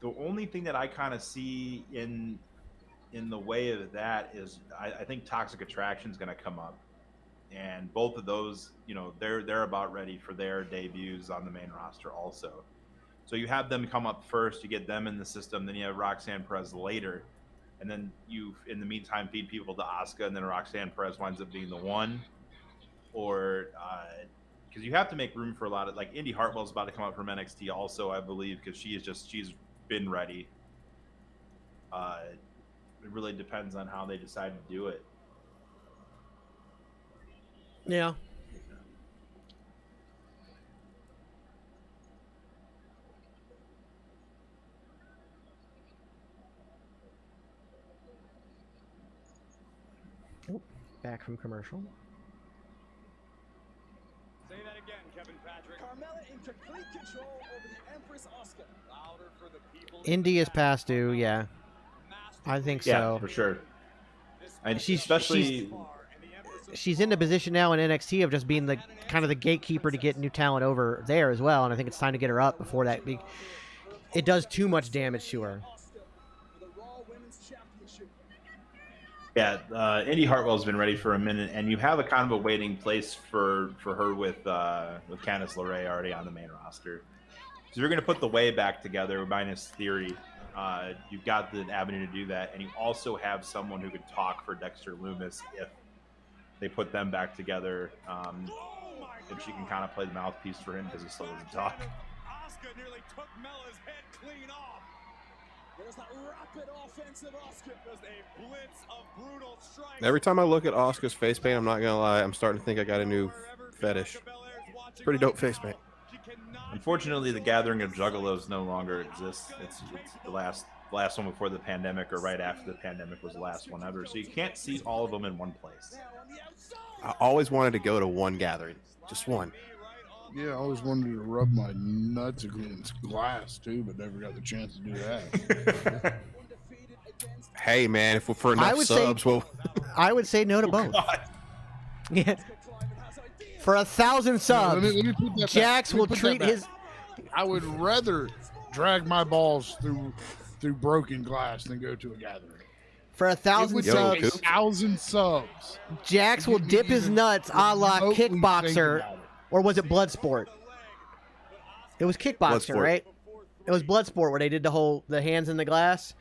[SPEAKER 2] The only thing that I kind of see in the way of that is I think Toxic Attraction is going to come up, and both of those, they're about ready for their debuts on the main roster also. So you have them come up first, you get them in the system, then you have Roxanne Perez later, and then you, in the meantime, feed people to Asuka, and then Roxanne Perez winds up being the one, or because you have to make room for a lot of, like, Indy Hartwell's about to come up from NXT also, I believe, because she's been ready. It really depends on how they decide to do it.
[SPEAKER 4] Yeah. Back from commercial.
[SPEAKER 8] Say that again, Kevin Patrick. Carmella in complete control over the Empress Asuka. Louder for the people.
[SPEAKER 4] Indy is past due, yeah. I think
[SPEAKER 2] Yeah,
[SPEAKER 4] so.
[SPEAKER 2] for sure. And
[SPEAKER 4] She's in the position now in NXT of just being the kind of the gatekeeper to get new talent over there as well, and I think it's time to get her up before that. It does too much damage to her.
[SPEAKER 2] Yeah, Indy Hartwell's been ready for a minute, and you have a kind of a waiting place for her with Candice LeRae already on the main roster. So you're going to put the way back together minus Theory. You've got the avenue to do that, and you also have someone who could talk for Dexter Lumis if they put them back together. If she can kind of play the mouthpiece for him because he still doesn't talk.
[SPEAKER 8] Asuka nearly took Mella's head clean off. There's that rapid offensive Asuka. Does a blitz of brutal strikes.
[SPEAKER 5] Every time I look at Asuka's face paint, I'm not gonna lie, I'm starting to think I got a new fetish. It's pretty dope face paint.
[SPEAKER 2] Unfortunately, the Gathering of Juggalos no longer exists. It's the last one before the pandemic, or right after the pandemic was the last one ever. So you can't see all of them in one place.
[SPEAKER 5] I always wanted to go to one gathering, just one.
[SPEAKER 3] Yeah, I always wanted to rub my nuts against glass too, but never got the chance to do that.
[SPEAKER 5] Hey man, if we're for enough subs,
[SPEAKER 4] I would say no to both. Yeah. For 1,000 subs,
[SPEAKER 3] let me put that
[SPEAKER 4] Jax
[SPEAKER 3] back.
[SPEAKER 4] will
[SPEAKER 3] Let me put
[SPEAKER 4] treat
[SPEAKER 3] that back.
[SPEAKER 4] his.
[SPEAKER 3] I would rather drag my balls through broken glass than go to a gathering.
[SPEAKER 4] For
[SPEAKER 3] It
[SPEAKER 4] 1,000
[SPEAKER 3] would
[SPEAKER 4] subs,
[SPEAKER 3] take 1,000 subs.
[SPEAKER 4] Jax will dip his nuts a la
[SPEAKER 3] remotely think
[SPEAKER 4] Kickboxer,
[SPEAKER 3] about it.
[SPEAKER 4] or was it Bloodsport? It was Kickboxer,
[SPEAKER 5] Bloodsport.
[SPEAKER 4] right? It was Bloodsport where they did the hands in the glass.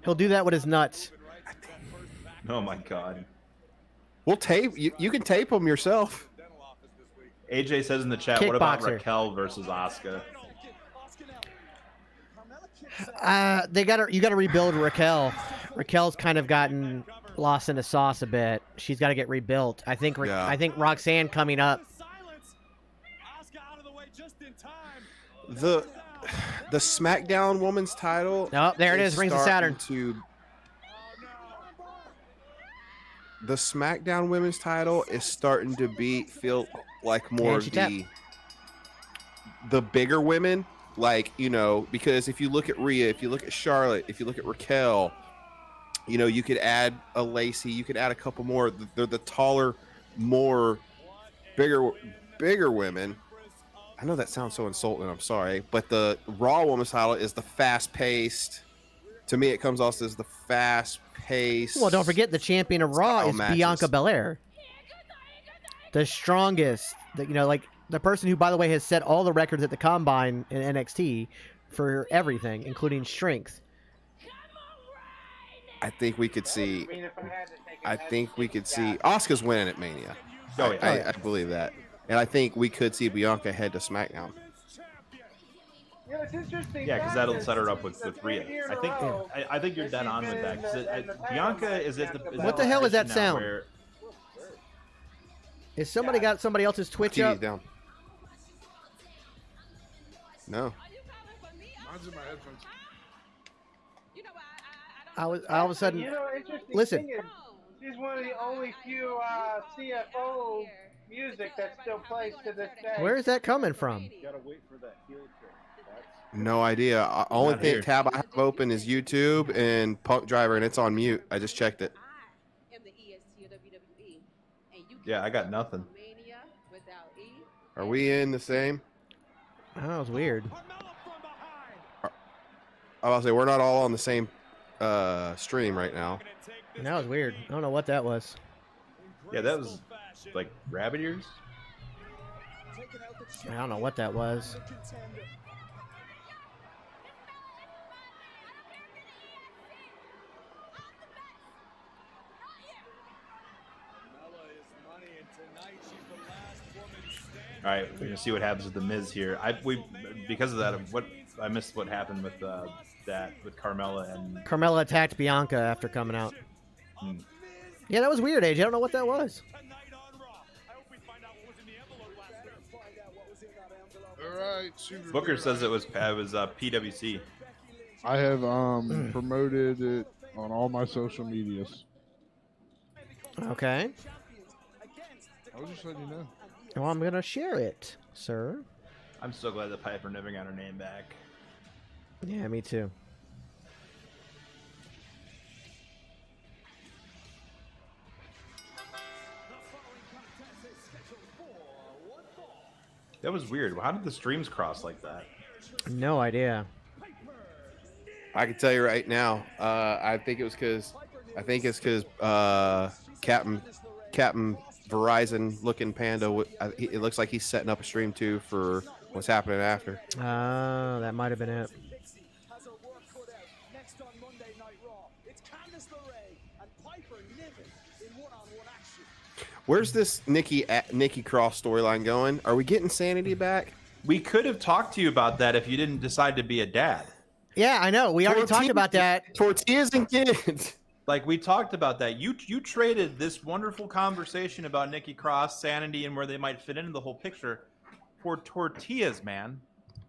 [SPEAKER 4] He'll do that with his nuts.
[SPEAKER 2] Oh my God.
[SPEAKER 5] we'll tape. You can tape them yourself.
[SPEAKER 2] AJ says in the chat, what about
[SPEAKER 4] Kickboxer.
[SPEAKER 2] Raquel versus Asuka?
[SPEAKER 4] You got to rebuild Raquel. Raquel's kind of gotten lost in the sauce a bit. She's got to get rebuilt. I think Roxanne coming up.
[SPEAKER 5] The SmackDown Women's title.
[SPEAKER 4] Oh, there it is. Rings of Saturn.
[SPEAKER 5] The SmackDown Women's title is starting to feel like more
[SPEAKER 4] And
[SPEAKER 5] of
[SPEAKER 4] she tapped.
[SPEAKER 5] the bigger women. Like, because if you look at Rhea, if you look at Charlotte, if you look at Raquel, you could add a Lacey, you could add a couple more. They're the taller, bigger women. I know that sounds so insulting, I'm sorry, but the Raw Women's title is the fast-paced. To me, it comes off as the fast-paced.
[SPEAKER 4] Well, don't forget the champion of Raw
[SPEAKER 5] style
[SPEAKER 4] is
[SPEAKER 5] matches.
[SPEAKER 4] Bianca Belair. The strongest. The person who, by the way, has set all the records at the Combine in NXT for everything, including strength.
[SPEAKER 5] I think we could see. I think we could see Asuka's winning at Mania.
[SPEAKER 2] Oh, yeah.
[SPEAKER 5] I believe that, and I think we could see Bianca head to SmackDown.
[SPEAKER 9] Yeah, it's interesting.
[SPEAKER 2] Yeah, because that'll set her up with Rhea. I think you're dead on with that. 'Cause Bianca is at the.
[SPEAKER 4] What the hell is that
[SPEAKER 2] position now
[SPEAKER 4] sound?
[SPEAKER 2] where-
[SPEAKER 4] Is somebody got somebody else's Twitch
[SPEAKER 5] TV's
[SPEAKER 4] up?
[SPEAKER 5] down. No.
[SPEAKER 3] Mine's in my headphones.
[SPEAKER 4] All of a sudden,
[SPEAKER 9] You know, interesting
[SPEAKER 4] listen.
[SPEAKER 9] thing is, she's one of the only few CFO music that still plays to this day.
[SPEAKER 4] Where is that coming from?
[SPEAKER 5] No idea. Only
[SPEAKER 2] Not here.
[SPEAKER 5] thing tab I have open is YouTube and Punk Driver, and it's on mute. I just checked it.
[SPEAKER 2] Yeah, I got nothing.
[SPEAKER 5] Are we in the same?
[SPEAKER 4] Oh, that was weird.
[SPEAKER 5] I was say we're not all on the same stream right now.
[SPEAKER 4] That was weird. I don't know what that was.
[SPEAKER 2] Yeah, that was like rabbit ears.
[SPEAKER 4] I don't know what that was.
[SPEAKER 2] All right, we're gonna see what happens with the Miz here. Because of that, I missed what happened with Carmella and
[SPEAKER 4] Carmella attacked Bianca after coming out.
[SPEAKER 2] Hmm.
[SPEAKER 4] Yeah, that was weird, AJ. I don't know what that was.
[SPEAKER 3] All right, Super
[SPEAKER 2] Booker
[SPEAKER 3] Beard.
[SPEAKER 2] says it was PWC.
[SPEAKER 3] I have promoted it on all my social medias.
[SPEAKER 4] Okay.
[SPEAKER 3] I was just letting you know.
[SPEAKER 4] Well, I'm gonna share it, sir.
[SPEAKER 2] I'm so glad that Piper never got her name back.
[SPEAKER 4] Yeah, me too.
[SPEAKER 2] That was weird. How did the streams cross like that?
[SPEAKER 4] No idea.
[SPEAKER 5] I can tell you right now. I think it's because Captain Verizon looking panda. It looks like he's setting up a stream too for what's happening after.
[SPEAKER 4] That might have been it.
[SPEAKER 5] Where's this Nikki Cross storyline going? Are we getting Sanity back?
[SPEAKER 2] We could have talked to you about that if you didn't decide to be a dad.
[SPEAKER 4] Yeah, I know. We already talked about that.
[SPEAKER 5] Tortillas and kids.
[SPEAKER 2] Like, we talked about that. You traded this wonderful conversation about Nikki Cross, Sanity, and where they might fit into the whole picture for tortillas, man.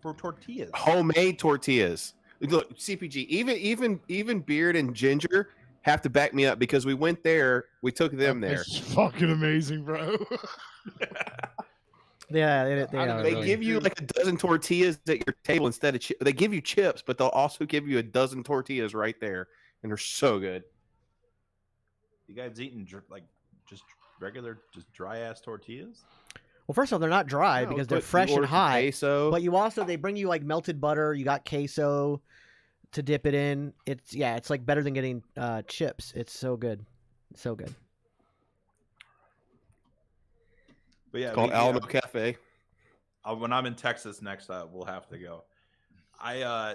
[SPEAKER 2] For tortillas.
[SPEAKER 5] Homemade tortillas. Look, CPG, even Beard and Ginger have to back me up because we went there. We took them there.
[SPEAKER 3] It's fucking amazing, bro.
[SPEAKER 4] Yeah,
[SPEAKER 5] They give you like a dozen tortillas at your table instead of chips. They give you chips, but they'll also give you a dozen tortillas right there, and they're so good.
[SPEAKER 2] You guys eating like just regular, just dry ass tortillas?
[SPEAKER 4] Well, first of all, they're not dry because they're fresh and hot.
[SPEAKER 5] Queso.
[SPEAKER 4] But they bring you like melted butter. You got queso to dip it in. It's like better than getting chips. It's so good, so good.
[SPEAKER 2] But yeah,
[SPEAKER 5] It's called Alamo Cafe.
[SPEAKER 2] When I'm in Texas next, we'll have to go.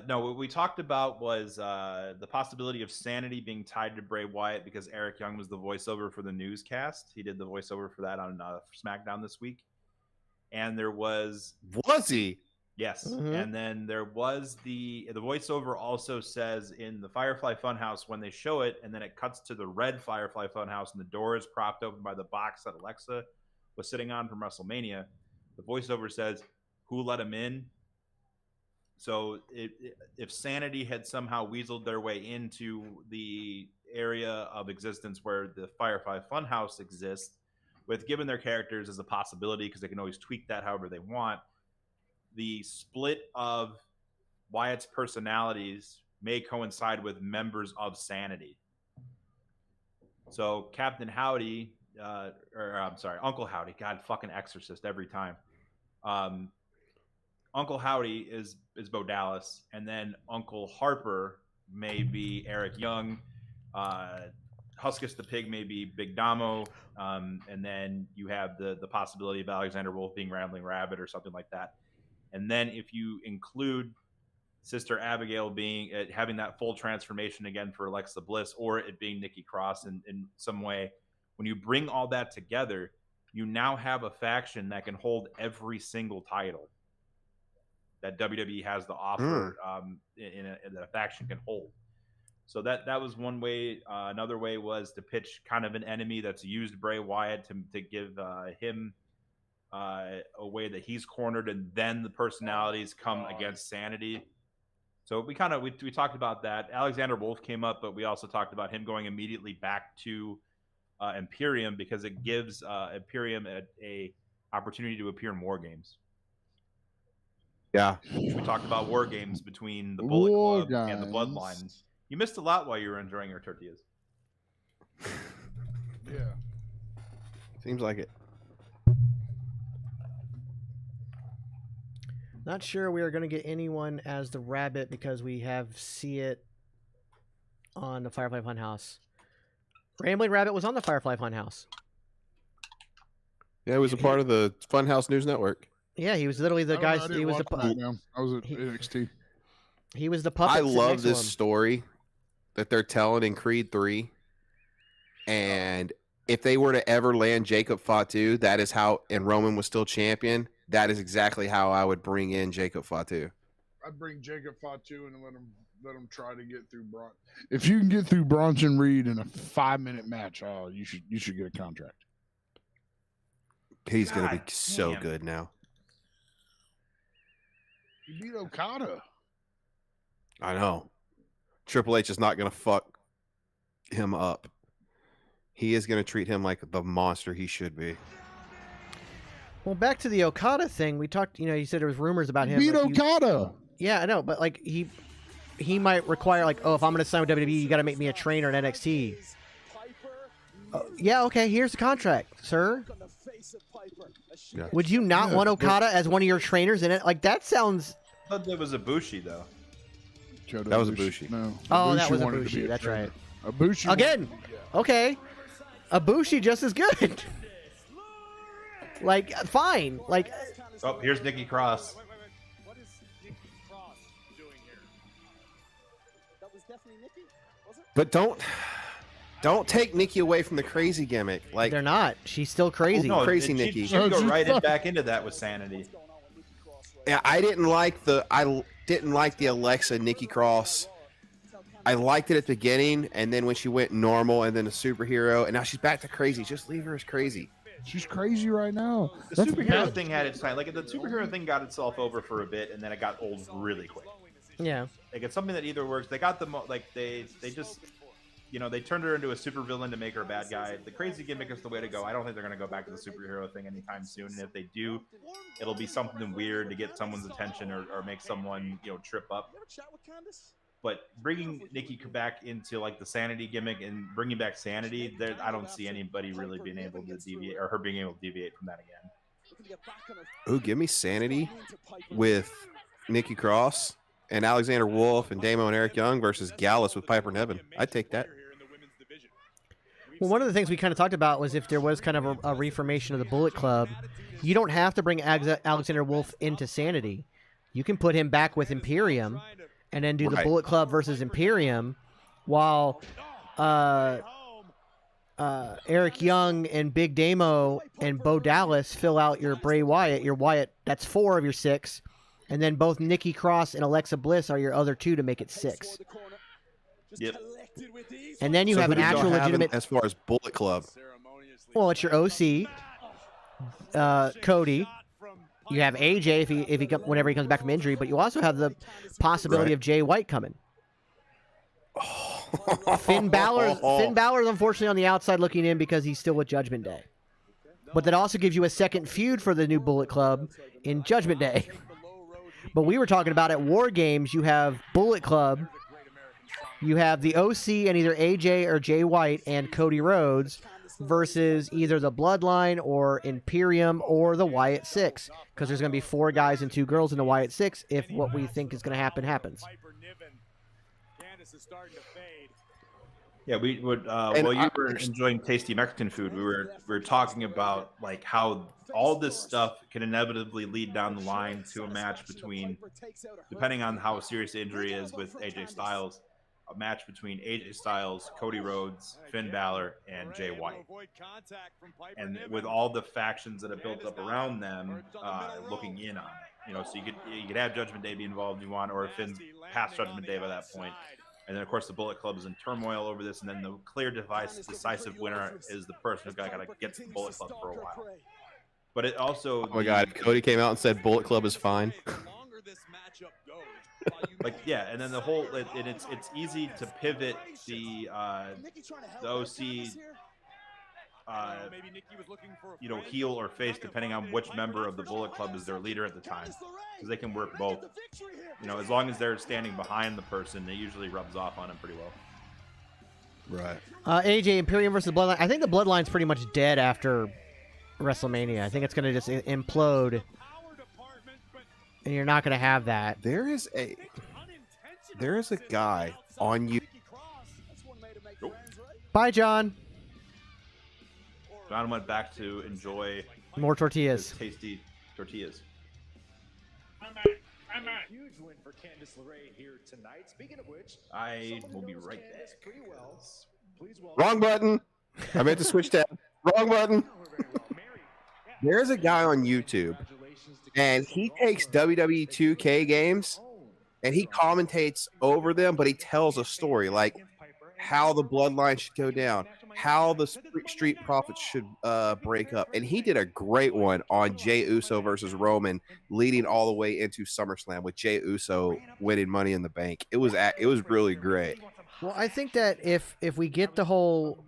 [SPEAKER 2] No, what we talked about was the possibility of Sanity being tied to Bray Wyatt because Eric Young was the voiceover for the newscast. He did the voiceover for that on SmackDown this week. And there was
[SPEAKER 5] he?
[SPEAKER 2] Yes.
[SPEAKER 4] Mm-hmm.
[SPEAKER 2] And then there was the voiceover also says in the Firefly Funhouse when they show it, and then it cuts to the red Firefly Funhouse and the door is propped open by the box that Alexa was sitting on from WrestleMania. The voiceover says, "Who let him in?" So if Sanity had somehow weaseled their way into the area of existence where the Firefly Funhouse exists, with given their characters as a possibility because they can always tweak that however they want, the split of Wyatt's personalities may coincide with members of Sanity. So Captain Howdy, Uncle Howdy, God, fucking Exorcist every time. Uncle Howdy is Bo Dallas, and then Uncle Harper may be Eric Young. Huskus the Pig may be Big Damo, and then you have the possibility of Alexander Wolf being Rambling Rabbit or something like that. And then if you include Sister Abigail being having that full transformation again for Alexa Bliss, or it being Nikki Cross in some way, when you bring all that together, you now have a faction that can hold every single title that WWE has to offer that a faction can hold. So that was one way. Another way was to pitch kind of an enemy that's used Bray Wyatt to give him a way that he's cornered, and then the personalities come against Sanity. So we talked about that. Alexander Wolf came up, but we also talked about him going immediately back to Imperium because it gives Imperium a opportunity to appear in War Games.
[SPEAKER 5] Yeah.
[SPEAKER 2] We talked about War Games between the Bullet Club and the Bloodline. You missed a lot while you were enjoying your tortillas.
[SPEAKER 3] Yeah.
[SPEAKER 5] Seems like it.
[SPEAKER 4] Not sure we are going to get anyone as the Rabbit because we have see it on the Firefly Funhouse. Rambling Rabbit was on the Firefly Funhouse.
[SPEAKER 5] Yeah, he was a part of the Funhouse News Network.
[SPEAKER 4] Yeah, he was literally the guy. He was the
[SPEAKER 3] I was at NXT.
[SPEAKER 4] He was the puppet.
[SPEAKER 5] I love this story that they're telling in Creed 3. And if they were to ever land Jacob Fatu, that is how, and Roman was still champion, that is exactly how I would bring in Jacob Fatu.
[SPEAKER 3] I'd bring Jacob Fatu and let him try to get through Braun. If you can get through Bronson Reed in a 5-minute match, you should get a contract.
[SPEAKER 5] He's going to be so good now.
[SPEAKER 3] He beat Okada.
[SPEAKER 5] I know. Triple H is not going to fuck him up. He is going to treat him like the monster he should be.
[SPEAKER 4] Well, back to the Okada thing. We talked, you said there was rumors about him.
[SPEAKER 3] Beat Okada.
[SPEAKER 4] Yeah, I know, but like he might require if I'm going to sign with WWE, you got to make me a trainer at NXT. Yeah, okay, here's the contract, sir. Yeah. Would you not want Okada as one of your trainers in it? Like, that sounds...
[SPEAKER 2] I thought that was Ibushi, though.
[SPEAKER 5] That was Ibushi.
[SPEAKER 3] No.
[SPEAKER 4] Oh, that was Ibushi. That's right.
[SPEAKER 3] Ibushi.
[SPEAKER 4] Again. Okay. Ibushi just as good. Like, fine. Like...
[SPEAKER 2] Oh, here's Nikki Cross.
[SPEAKER 8] What is Nikki Cross doing here? That was definitely Nikki, was it?
[SPEAKER 5] But don't take Nikki away from the crazy gimmick. Like,
[SPEAKER 4] they're not. She's still crazy.
[SPEAKER 5] No, crazy Nikki.
[SPEAKER 2] She'd go right back into that with Sanity.
[SPEAKER 5] Yeah, I didn't like the Alexa Nikki Cross. I liked it at the beginning, and then when she went normal, and then a superhero, and now she's back to crazy. Just leave her as crazy.
[SPEAKER 3] She's crazy right now.
[SPEAKER 2] The superhero thing had its time. Like, the superhero thing got itself over for a bit, and then it got old really quick.
[SPEAKER 4] Yeah.
[SPEAKER 2] Like, it's something that either works. They got they just, they turned her into a supervillain to make her a bad guy. The crazy gimmick is the way to go. I don't think they're going to go back to the superhero thing anytime soon. And if they do, it'll be something weird to get someone's attention or make someone, trip up. But bringing Nikki back into the Sanity gimmick and bringing back Sanity, I don't see anybody really being able to deviate, or her being able to deviate from that again.
[SPEAKER 5] Ooh, give me Sanity with Nikki Cross and Alexander Wolf and Damo and Eric Young versus Gallus with Piper Niven. I'd take that.
[SPEAKER 4] Well, one of the things we kind of talked about was if there was kind of a reformation of the Bullet Club, you don't have to bring Alexander Wolf into Sanity. You can put him back with Imperium and then do the Bullet Club versus Imperium while Eric Young and Big Damo and Bo Dallas fill out your Bray Wyatt. Your Wyatt, that's 4 of your 6. And then both Nikki Cross and Alexa Bliss are your other 2 to make it 6.
[SPEAKER 2] Yep.
[SPEAKER 4] And then you have an actual legitimate...
[SPEAKER 5] As far as Bullet Club.
[SPEAKER 4] Well, it's your OC, Cody. You have AJ whenever he comes back from injury, but you also have the possibility of Jay White coming. Finn Balor's unfortunately on the outside looking in because he's still with Judgment Day. But that also gives you a second feud for the new Bullet Club in Judgment Day. But we were talking about at War Games, you have Bullet Club, you have the OC and either AJ or Jay White and Cody Rhodes versus either the Bloodline or Imperium or the Wyatt 6. Because there's going to be 4 guys and 2 girls in the Wyatt 6 if what we think is going to happen happens.
[SPEAKER 2] Yeah, we would. While you were enjoying tasty Mexican food, we were talking about like how all this stuff can inevitably lead down the line to a match between, depending on how serious the injury is with AJ Styles, a match between AJ Styles, Cody Rhodes, Finn Balor, and Jay White. And with all the factions that have built up around them, looking in on it, so you could have Judgment Day be involved if you want, or Finn's past Judgment Day by that point. And then, of course, the Bullet Club is in turmoil over this. And then the clear decisive winner is the person who kind of gets the Bullet Club for a while. But it also...
[SPEAKER 5] Oh, my God. Cody came out and said Bullet Club is fine.
[SPEAKER 2] Yeah. And then the whole... And it's easy to pivot the OC... heel or face, depending on which member of the Bullet Club is their leader at the time, because they can work both. As long as they're standing behind the person, it usually rubs off on them pretty well.
[SPEAKER 5] Right.
[SPEAKER 4] AJ Imperium versus Bloodline. I think the Bloodline's pretty much dead after WrestleMania. I think it's going to just implode, and you're not going to have that.
[SPEAKER 5] There is a guy on you.
[SPEAKER 4] Bye, John.
[SPEAKER 2] John went back to enjoy
[SPEAKER 4] more tortillas.
[SPEAKER 2] Tasty tortillas.
[SPEAKER 10] Huge win for Candice LeRae here tonight. Speaking of which,
[SPEAKER 2] I will be right back.
[SPEAKER 5] Wrong button. I meant to switch tab. Wrong button. There's a guy on YouTube, and he takes WWE 2K games, and he commentates over them, but he tells a story, like how the Bloodline should go down, how the Street Profits should break up. And he did a great one on Jey Uso versus Roman, leading all the way into SummerSlam with Jey Uso winning Money in the Bank. It was really great.
[SPEAKER 4] Well, I think that if we get the whole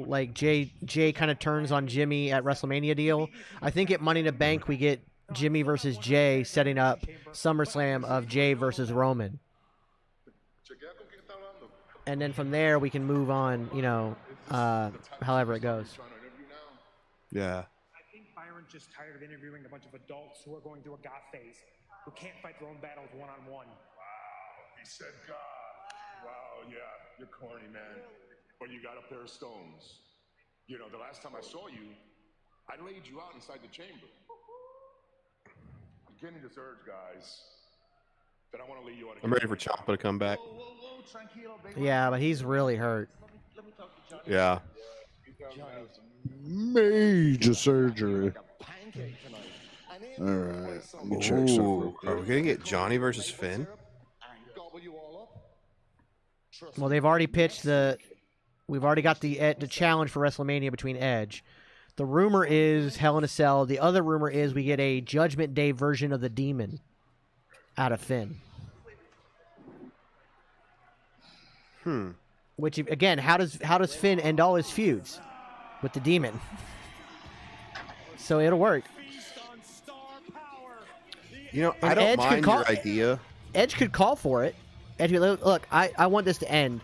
[SPEAKER 4] like Jay kind of turns on Jimmy at WrestleMania deal, I think at Money in the Bank we get Jimmy versus Jay setting up SummerSlam of Jay versus Roman. And then from there we can move on, however it goes.
[SPEAKER 5] Yeah.
[SPEAKER 11] I think Byron's just tired of interviewing a bunch of adults who are going through a goth phase, who can't fight their own battles one-on-one.
[SPEAKER 6] Wow, he said God. Wow, yeah, you're corny, man. But you got a pair of stones. The last time I saw you, I laid you out inside the chamber. I'm getting this urge, guys. That I want to lay you out.
[SPEAKER 5] I'm ready for Ciampa to come back.
[SPEAKER 4] Yeah, but he's really hurt.
[SPEAKER 5] Yeah.
[SPEAKER 3] Major surgery. All right. Let me check something.
[SPEAKER 5] Are we going to get Johnny versus Finn?
[SPEAKER 4] Well, they've already pitched we've already got the challenge for WrestleMania between Edge. The rumor is Hell in a Cell. The other rumor is we get a Judgment Day version of the Demon out of Finn. Which, again, how does Finn end all his feuds? With the Demon. So it'll work.
[SPEAKER 5] I don't mind your idea.
[SPEAKER 4] Edge could call for it. Edge could, look, I want this to end.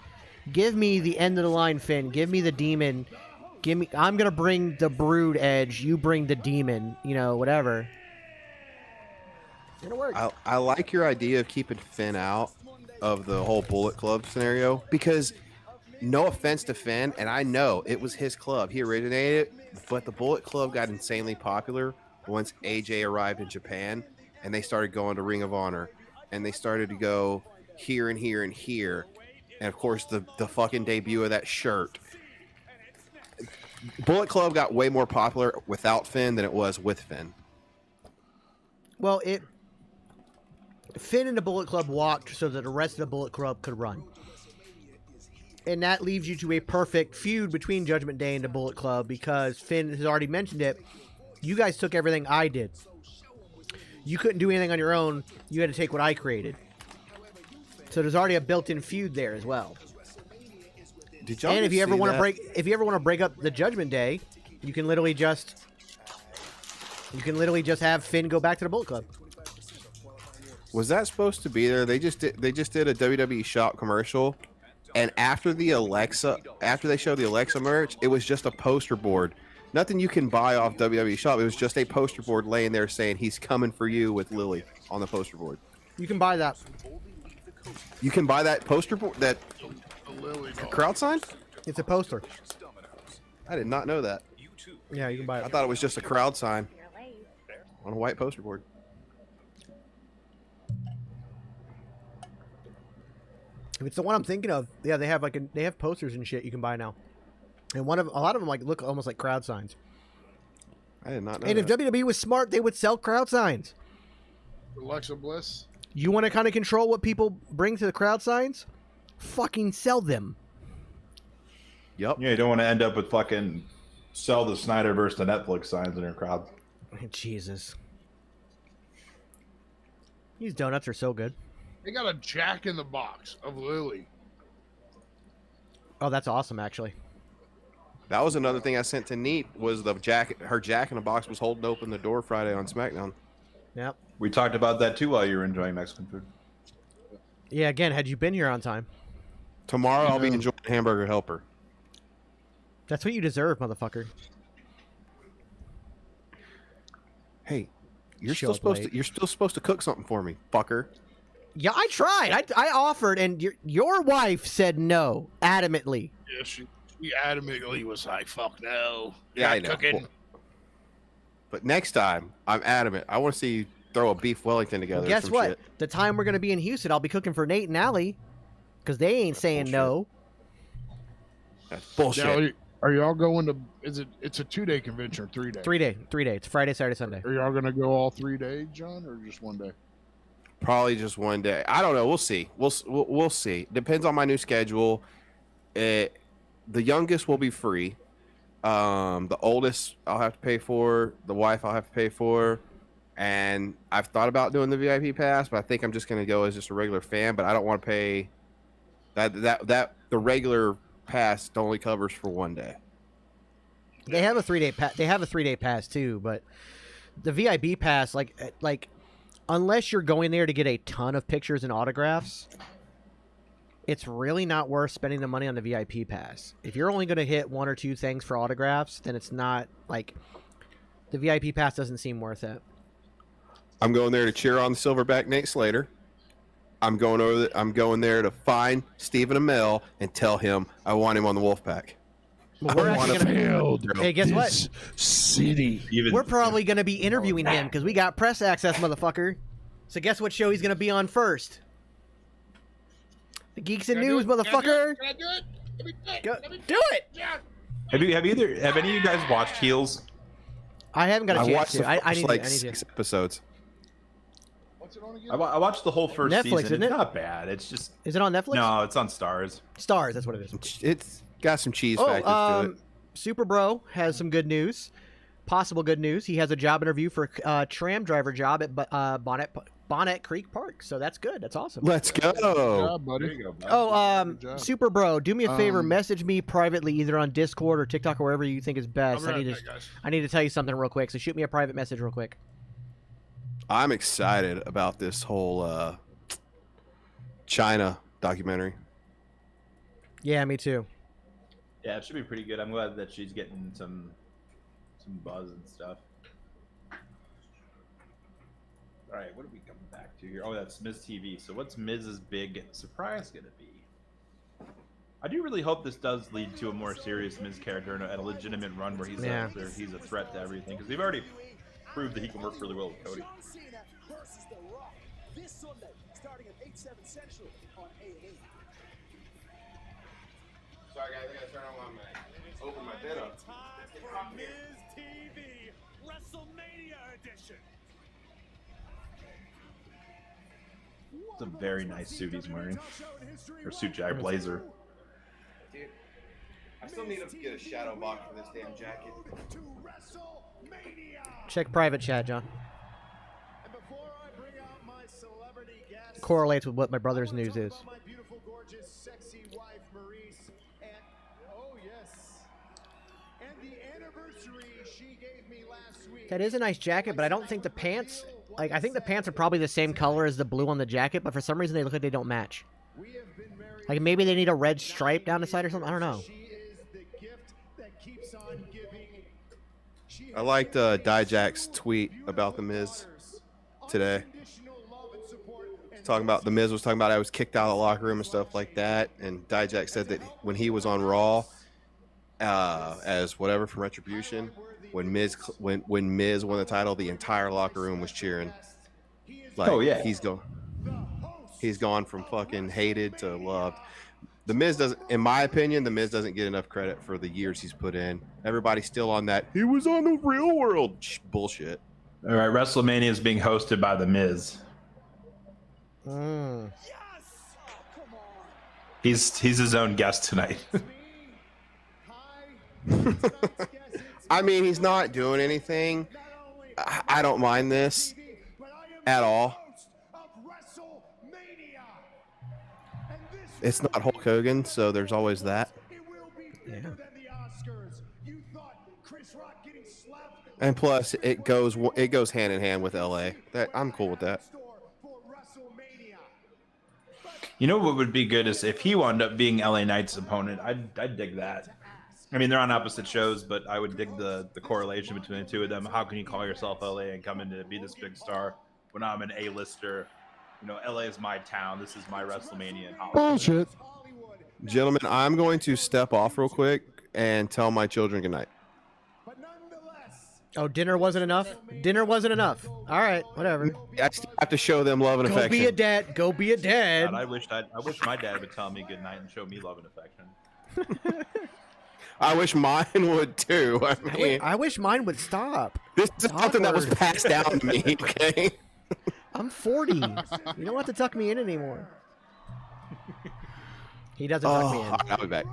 [SPEAKER 4] Give me the end of the line, Finn. Give me the Demon. I'm going to bring the Brood, Edge. You bring the Demon. Whatever. It'll work.
[SPEAKER 5] I like your idea of keeping Finn out of the whole Bullet Club scenario, because no offense to Finn, and I know it was his club. He originated it, but the Bullet Club got insanely popular once AJ arrived in Japan, and they started going to Ring of Honor, and they started to go here and here and here. And, of course, the fucking debut of that shirt. Bullet Club got way more popular without Finn than it was with Finn.
[SPEAKER 4] Well, Finn and the Bullet Club walked so that the rest of the Bullet Club could run. And that leaves you to a perfect feud between Judgment Day and the Bullet Club, because Finn has already mentioned it. You guys took everything I did. You couldn't do anything on your own. You had to take what I created. So there's already a built-in feud there as well. And if you ever want to break up the Judgment Day, you can literally just have Finn go back to the Bullet Club.
[SPEAKER 5] Was that supposed to be there? They just did a WWE shop commercial, and after they showed the Alexa merch, it was just a poster board. Nothing you can buy off WWE shop. It was just a poster board laying there saying he's coming for you with Lily on the poster board.
[SPEAKER 4] You can buy that.
[SPEAKER 5] You can buy that poster board, that crowd sign?
[SPEAKER 4] It's a poster.
[SPEAKER 5] I did not know that.
[SPEAKER 4] Yeah, you can buy it.
[SPEAKER 5] I thought it was just a crowd sign on a white poster board.
[SPEAKER 4] If it's the one I'm thinking of, yeah, they have posters and shit you can buy now, and a lot of them like look almost like crowd signs.
[SPEAKER 5] I did not know.
[SPEAKER 4] And if WWE was smart, they would sell crowd signs.
[SPEAKER 3] Alexa Bliss.
[SPEAKER 4] You want to kind of control what people bring to the crowd signs? Fucking sell them.
[SPEAKER 5] Yep.
[SPEAKER 2] Yeah, you don't want to end up with fucking sell the Snyderverse to Netflix signs in your crowd.
[SPEAKER 4] Jesus. These donuts are so good.
[SPEAKER 3] They got a Jack in the Box of Lily.
[SPEAKER 4] Oh, that's awesome, actually.
[SPEAKER 5] That was another thing I sent to Nite was the jacket. Her Jack in the Box was holding open the door Friday on SmackDown.
[SPEAKER 4] Yep.
[SPEAKER 2] We talked about that too while you were enjoying Mexican food.
[SPEAKER 4] Yeah, again, had you been here on time.
[SPEAKER 5] Tomorrow I'll be enjoying Hamburger Helper.
[SPEAKER 4] That's what you deserve, motherfucker.
[SPEAKER 5] Hey, you're still supposed to cook something for me, fucker.
[SPEAKER 4] Yeah, I tried. I offered, and your wife said no, adamantly.
[SPEAKER 3] Yeah, she adamantly was like, "Fuck no."
[SPEAKER 5] Yeah, I know.
[SPEAKER 3] Cooking.
[SPEAKER 5] But next time, I'm adamant. I want to see you throw a beef Wellington together.
[SPEAKER 4] Well, guess
[SPEAKER 5] or some
[SPEAKER 4] what?
[SPEAKER 5] Shit.
[SPEAKER 4] The time we're gonna be in Houston, I'll be cooking for Nate and Allie, because they ain't saying no.
[SPEAKER 5] That's bullshit.
[SPEAKER 3] Now, are y'all going to? It's a 2-day convention or 3 day?
[SPEAKER 4] 3 day. 3 day. It's Friday, Saturday, Sunday.
[SPEAKER 3] Are y'all gonna go all 3 days, John, or just 1 day?
[SPEAKER 5] Probably just 1 day. I don't know. We'll see. We'll see. Depends on my new schedule. The youngest will be free. The oldest I'll have to pay for. The wife I'll have to pay for. And I've thought about doing the VIP pass, but I think I'm just going to go as just a regular fan. But I don't want to pay that. The regular pass only covers for 1 day.
[SPEAKER 4] They have a 3 day pass. They have a 3 day pass too, but the VIP pass, like, unless you're going there to get a ton of pictures and autographs, it's really not worth spending the money on the VIP pass. If you're only going to hit 1 or 2 things for autographs, then it's not like the VIP pass doesn't seem worth it.
[SPEAKER 5] I'm going there to cheer on the Silverback Nate Slater. I'm going there to find Stephen Amell and tell him I want him on the Wolfpack.
[SPEAKER 4] Well, we're actually
[SPEAKER 3] Build
[SPEAKER 4] Hey, guess what?
[SPEAKER 3] this city.
[SPEAKER 4] We're probably going to be interviewing him because we got press access, motherfucker. So guess what show he's going to be on first? The Geeks and News, motherfucker.
[SPEAKER 3] Can I do it? Let me do it.
[SPEAKER 4] Go,
[SPEAKER 3] Let me
[SPEAKER 4] do it.
[SPEAKER 3] Yeah.
[SPEAKER 2] Have any of you guys watched Heels?
[SPEAKER 4] I haven't got a
[SPEAKER 5] I
[SPEAKER 4] chance
[SPEAKER 5] watched
[SPEAKER 4] to.
[SPEAKER 5] the
[SPEAKER 4] I
[SPEAKER 5] first,
[SPEAKER 4] need to.
[SPEAKER 5] 6 episodes.
[SPEAKER 3] What's it on again?
[SPEAKER 2] I watched the whole first
[SPEAKER 4] Netflix,
[SPEAKER 2] season.
[SPEAKER 4] isn't
[SPEAKER 2] It's
[SPEAKER 4] it?
[SPEAKER 2] not bad. It's just
[SPEAKER 4] Is it on Netflix?
[SPEAKER 2] no, it's on Stars.
[SPEAKER 4] Stars, that's what it is.
[SPEAKER 5] It's got some cheese factors to it.
[SPEAKER 4] Super Bro has some good news. Possible good news. He has a job interview for a tram driver job at Bonnet Creek Park. So that's good. That's awesome.
[SPEAKER 5] Let's go.
[SPEAKER 3] Yeah, buddy.
[SPEAKER 2] There you go, bud.
[SPEAKER 4] Oh,
[SPEAKER 3] Good job.
[SPEAKER 4] Super Bro, do me a favor. Message me privately either on Discord or TikTok or wherever you think is best.
[SPEAKER 3] I'll be right back, guys.
[SPEAKER 4] I need to tell you something real quick. So shoot me a private message real quick.
[SPEAKER 5] I'm excited about this whole China documentary.
[SPEAKER 4] Yeah, me too.
[SPEAKER 2] Yeah, it should be pretty good. I'm glad that she's getting some buzz and stuff. All right, what are we coming back to here? Oh, that's Miz TV. So what's Miz's big surprise going to be? I do really hope this does lead to a more serious Miz character and a legitimate run where he's he's a threat to everything, because they've already proved that he can work really well with Cody.
[SPEAKER 8] This Sunday, starting at 8/7 Central on A&E.
[SPEAKER 5] Sorry guys, I gotta turn on open my bed up.
[SPEAKER 11] Miz TV WrestleMania edition.
[SPEAKER 2] It's a very nice suit he's wearing, or suit jacket, blazer.
[SPEAKER 5] Dude, I still need to get a shadow box for this damn jacket.
[SPEAKER 4] Check private chat, John. Correlates with what my brother's news is.
[SPEAKER 6] My beautiful, gorgeous, sexy wife, Maurice, and oh yes, and the anniversary she gave me last week.
[SPEAKER 4] That is a nice jacket, but I don't think the pants. Like, I think the pants are probably the same color as the blue on the jacket, but for some reason they look like they don't match. Like maybe they need a red stripe down the side or something. I don't know.
[SPEAKER 5] I liked Dijak's tweet about the Miz today. talking about I was kicked out of the locker room and stuff like that. And Dijak said that when he was on Raw, as whatever from Retribution, when Miz won the title, the entire locker room was cheering. Like,
[SPEAKER 2] Oh, yeah.
[SPEAKER 5] he's gone from fucking hated to loved. The Miz doesn't, in my opinion, the Miz doesn't get enough credit for the years he's put in. Everybody's still on that. He was on the Real World bullshit.
[SPEAKER 2] All right, WrestleMania is being hosted by The Miz. He's his own guest tonight.
[SPEAKER 5] I mean, he's not doing anything. I don't mind this at all. It's not Hulk Hogan, so there's always that.
[SPEAKER 4] Yeah.
[SPEAKER 5] And plus, it goes hand in hand with LA. I'm cool with that.
[SPEAKER 2] You know what would be good is if he wound up being LA Knight's opponent. I'd dig that. I mean, they're on opposite shows, but I would dig the correlation between the two of them. How can you call yourself LA and come in to be this big star when I'm an A-lister? You know, LA is my town. This is my WrestleMania in Hollywood.
[SPEAKER 3] Bullshit.
[SPEAKER 5] Gentlemen, I'm going to step off real quick and tell my children good night.
[SPEAKER 4] Oh, dinner wasn't enough? Dinner wasn't enough. All right, whatever.
[SPEAKER 5] I still have to show them love and
[SPEAKER 4] Go
[SPEAKER 5] affection.
[SPEAKER 4] be a dad. Go be a dad.
[SPEAKER 2] God, I wish my dad would tell me good night and show me love and affection.
[SPEAKER 5] I wish mine would too.
[SPEAKER 4] I wish mine would stop.
[SPEAKER 5] This is something that was passed down to me, okay?
[SPEAKER 4] I'm 40. You don't have to tuck me in anymore. He doesn't tuck me in.
[SPEAKER 5] I'll be back.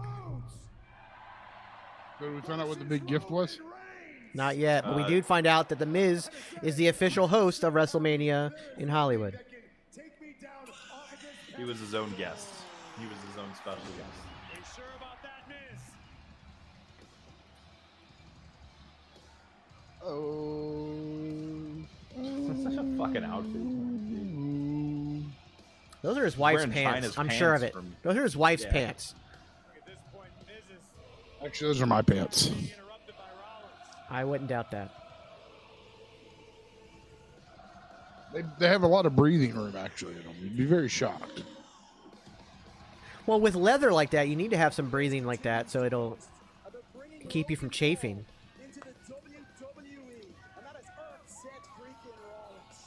[SPEAKER 3] Did we find out what the big gift was?
[SPEAKER 4] Not yet, but we did find out that The Miz is the official host of WrestleMania in Hollywood.
[SPEAKER 2] He was his own guest. He was his own special guest.
[SPEAKER 11] Sure about that, Miz?
[SPEAKER 2] That's such a fucking outfit.
[SPEAKER 4] Those are his wife's
[SPEAKER 2] Wearing
[SPEAKER 4] pants.
[SPEAKER 2] China's
[SPEAKER 4] I'm sure of
[SPEAKER 2] pants
[SPEAKER 4] it.
[SPEAKER 2] from-
[SPEAKER 4] Those are his wife's
[SPEAKER 2] Yeah.
[SPEAKER 4] pants.
[SPEAKER 3] Actually, those are my pants.
[SPEAKER 4] I wouldn't doubt that.
[SPEAKER 3] They have a lot of breathing room, actually, in them. You'd be very shocked.
[SPEAKER 4] Well, with leather like that, you need to have some breathing like that so it'll keep you from chafing.
[SPEAKER 8] Into the WWE, and that is Seth freaking Rollins.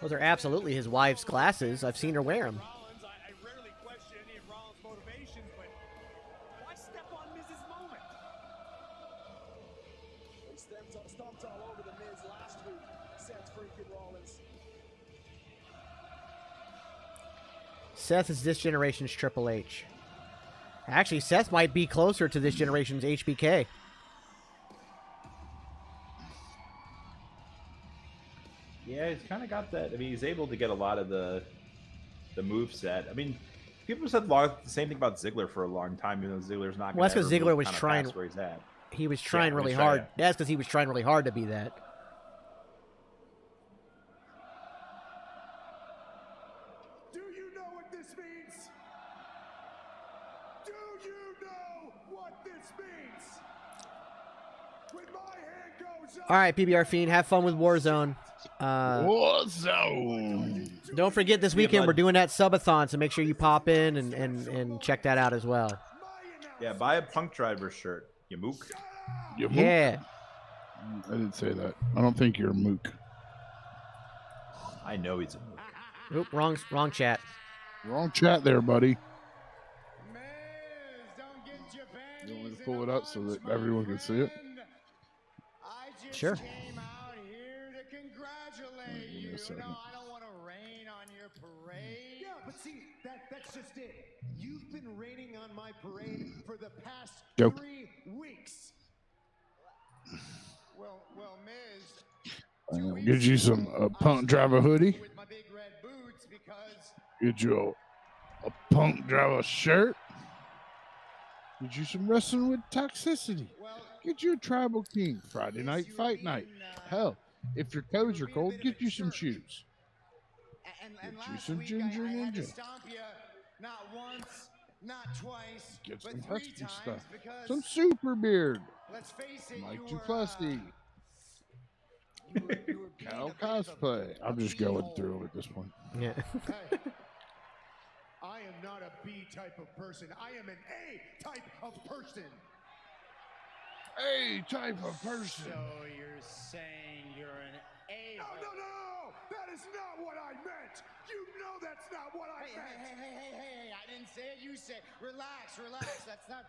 [SPEAKER 4] Those are absolutely his wife's glasses. I've seen her wear them.
[SPEAKER 11] I rarely question any of Rollins' motivations, but why step on Miz's moment?
[SPEAKER 8] He stomped all over the Miz last week. Seth freaking Rollins.
[SPEAKER 4] Seth is this generation's Triple H. Actually, Seth might be closer to this generation's HBK.
[SPEAKER 2] Yeah, he's kind of got that. I mean, he's able to get a lot of the move set. I mean, people said the same thing about Ziggler for a long time, even though Ziggler's not.
[SPEAKER 4] Well, that's because Ziggler was
[SPEAKER 2] kinda
[SPEAKER 4] trying.
[SPEAKER 2] past where he's at.
[SPEAKER 4] He was trying
[SPEAKER 2] Yeah,
[SPEAKER 4] really
[SPEAKER 2] he's trying,
[SPEAKER 4] hard.
[SPEAKER 2] yeah.
[SPEAKER 4] That's because he was trying really hard to be that.
[SPEAKER 6] Do you know what this means? Do you know what this means? When my hand goes up,
[SPEAKER 4] All right, PBR Fiend, have fun with Warzone.
[SPEAKER 3] Warzone.
[SPEAKER 4] Don't forget this weekend we're doing that subathon, so make sure you pop in and check that out as well.
[SPEAKER 2] Yeah, buy a Punk Driver shirt, you mook.
[SPEAKER 3] You mook?
[SPEAKER 4] Yeah.
[SPEAKER 3] I didn't say that. I don't think you're a mook.
[SPEAKER 2] I know he's a mook.
[SPEAKER 4] Oop, wrong chat.
[SPEAKER 3] Wrong chat there, buddy. You want me to pull it up so that everyone can see it?
[SPEAKER 4] Sure.
[SPEAKER 6] came out here to congratulate
[SPEAKER 3] Give me a
[SPEAKER 6] you.
[SPEAKER 3] second.
[SPEAKER 6] No, I don't want to rain on your parade. Yeah, but see, that's just it. You've been raining on my parade for the past
[SPEAKER 3] Go.
[SPEAKER 6] 3 weeks. Well, Miz.
[SPEAKER 3] Get you some Punk Driver hoodie.
[SPEAKER 6] With my big red boots because
[SPEAKER 3] Get you a Punk Driver shirt. Get you some Wrestling with Toxicity. Get you a Tribal King Friday night fight night. Hell, if your toes are cold, get you some shoes. Get you some Ginger Ninja.
[SPEAKER 6] not once, not twice,
[SPEAKER 3] Get
[SPEAKER 6] but
[SPEAKER 3] some
[SPEAKER 6] 3
[SPEAKER 3] Husky
[SPEAKER 6] times
[SPEAKER 3] stuff.
[SPEAKER 6] because
[SPEAKER 3] Some Super Beard.
[SPEAKER 6] let's face it,
[SPEAKER 3] Mike
[SPEAKER 6] you're,
[SPEAKER 3] Duplessis. Cow cosplay. I'm just going through at this point.
[SPEAKER 4] Yeah.
[SPEAKER 6] Hey, I am not a B type of person. I am an A type of person.
[SPEAKER 3] A type of person.
[SPEAKER 10] So you're saying you're an A?
[SPEAKER 6] No! That is not what I meant. You know that's not what I meant.
[SPEAKER 10] Hey! I didn't say it. You said. Relax. That's not.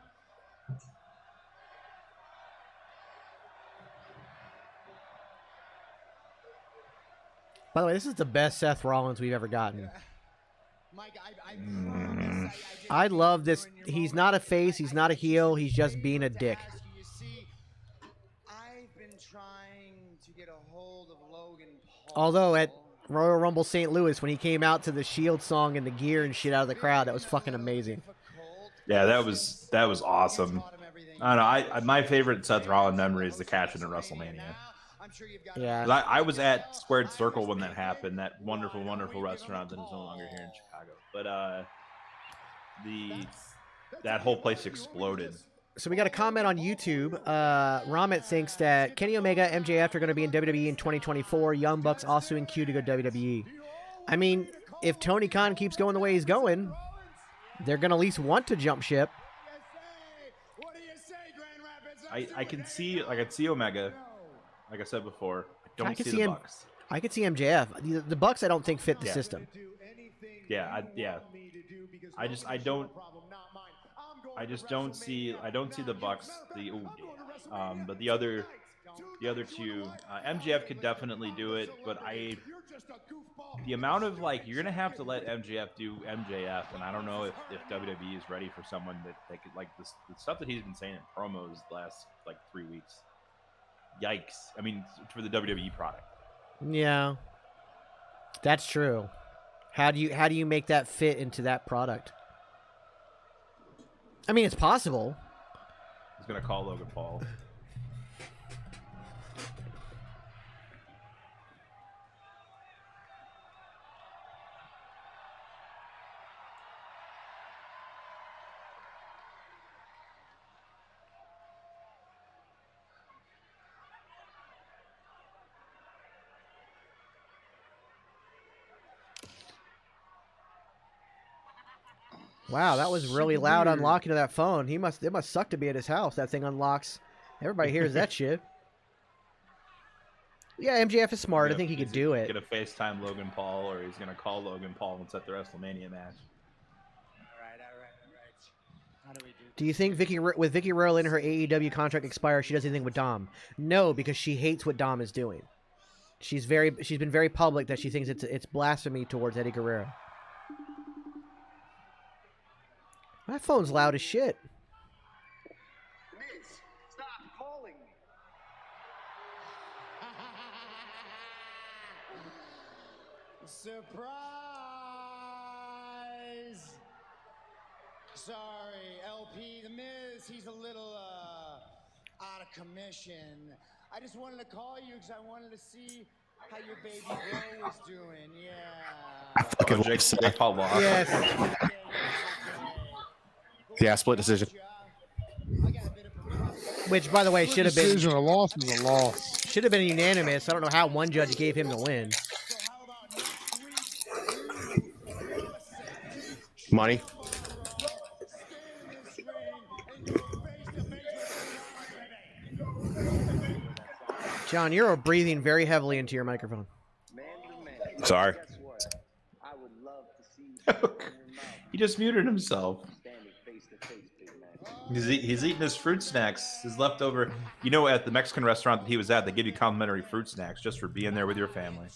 [SPEAKER 4] By the way, this is the best Seth Rollins we've ever gotten.
[SPEAKER 10] Mike, I promise.
[SPEAKER 4] I love this. He's not a face. He's not a heel. He's just being a dick.
[SPEAKER 10] You see, I've been trying to get a hold of Logan Paul.
[SPEAKER 4] Although at Royal Rumble St. Louis, when he came out to the Shield song and the gear and shit out of the crowd, that was fucking amazing.
[SPEAKER 2] Yeah, that was awesome. I don't know. My favorite Seth Rollins memory is the cash in at WrestleMania.
[SPEAKER 4] Yeah.
[SPEAKER 2] I was at Squared Circle when that happened. That wonderful, wonderful restaurant that is no longer here in Chicago. But that whole place exploded.
[SPEAKER 4] So we got a comment on YouTube. Ramit thinks that Kenny Omega, MJF are going to be in WWE in 2024. Young Bucks also in queue to go WWE. I mean, if Tony Khan keeps going the way he's going, they're going to at least want to jump ship.
[SPEAKER 2] I can see Omega. Like I said before, I can see the Bucks.
[SPEAKER 4] I could see MJF. The Bucks, I don't think fit the system.
[SPEAKER 2] Yeah. I just don't see the Bucks. But the other two, MJF could definitely do it. But the amount of you're gonna have to let MJF do MJF, and I don't know if WWE is ready for someone that they could the stuff that he's been saying in promos the last 3 weeks. Yikes! I mean, for the WWE product.
[SPEAKER 4] Yeah, that's true. How do you make that fit into that product? I mean, it's possible.
[SPEAKER 2] He's gonna call Logan Paul.
[SPEAKER 4] Wow, that was really loud unlocking of that phone. It must suck to be at his house. That thing unlocks. Everybody hears that shit. Yeah, MJF is smart. I think he could do it.
[SPEAKER 2] He's gonna FaceTime Logan Paul, or he's gonna call Logan Paul and set the WrestleMania match.
[SPEAKER 10] All right. How do we do?
[SPEAKER 4] Do you think with Vicky Royal in her AEW contract expires, she does anything with Dom? No, because she hates what Dom is doing. She's been very public that she thinks it's blasphemy towards Eddie Guerrero. My phone's loud as shit.
[SPEAKER 8] Miz, stop calling me.
[SPEAKER 10] Surprise! Sorry, LP, the Miz, he's a little out of commission. I just wanted to call you because I wanted to see how your baby girl was doing. Yeah.
[SPEAKER 5] Fucking
[SPEAKER 2] Jake Paul lost.
[SPEAKER 4] Yes.
[SPEAKER 5] Yeah, split decision.
[SPEAKER 4] Which, by the way, should have been
[SPEAKER 3] Decision, a loss is a loss.
[SPEAKER 4] should have been unanimous. I don't know how one judge gave him the win.
[SPEAKER 5] Money.
[SPEAKER 4] John, you're breathing very heavily into your microphone.
[SPEAKER 5] Sorry.
[SPEAKER 2] He just muted himself. He's eating his fruit snacks, his leftover. You know, at the Mexican restaurant that he was at, they give you complimentary fruit snacks just for being there with your family.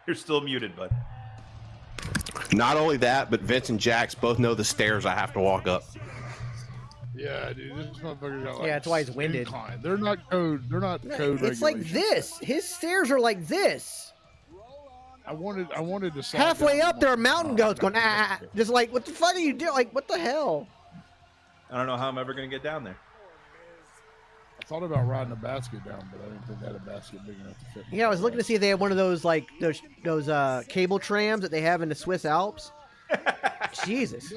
[SPEAKER 2] You're still muted, bud.
[SPEAKER 5] Not only that, but Vince and Jax both know the stairs I have to walk up.
[SPEAKER 3] Yeah, dude, this motherfucker got
[SPEAKER 4] Yeah, that's why he's winded.
[SPEAKER 3] incline. They're not code. They're not code.
[SPEAKER 4] It's like this. His stairs are like this.
[SPEAKER 3] I wanted to.
[SPEAKER 4] Halfway up, there are mountain goats going, just like, what the fuck are you doing? Like, what the hell?
[SPEAKER 2] I don't know how I'm ever going to get down there.
[SPEAKER 3] I thought about riding a basket down, but I didn't think I had a basket big enough to fit.
[SPEAKER 4] Yeah, I was looking to see if they had one of those, like, those cable trams that they have in the Swiss Alps. Jesus.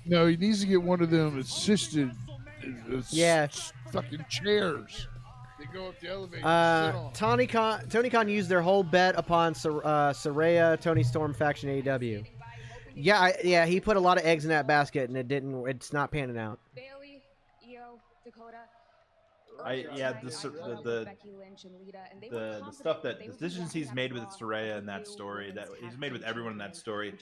[SPEAKER 3] No, he needs to get one of them assisted It's
[SPEAKER 4] Yeah.
[SPEAKER 3] fucking chairs. They go up the elevator and sit on.
[SPEAKER 4] Tony Khan used their whole bet upon Saraya, Tony Storm faction AEW. Yeah, he put a lot of eggs in that basket, and it's not panning out.
[SPEAKER 12] Bailey, Io, Dakota.
[SPEAKER 2] The stuff that the decisions he's made with Saraya in that story, that he's made with everyone in that story,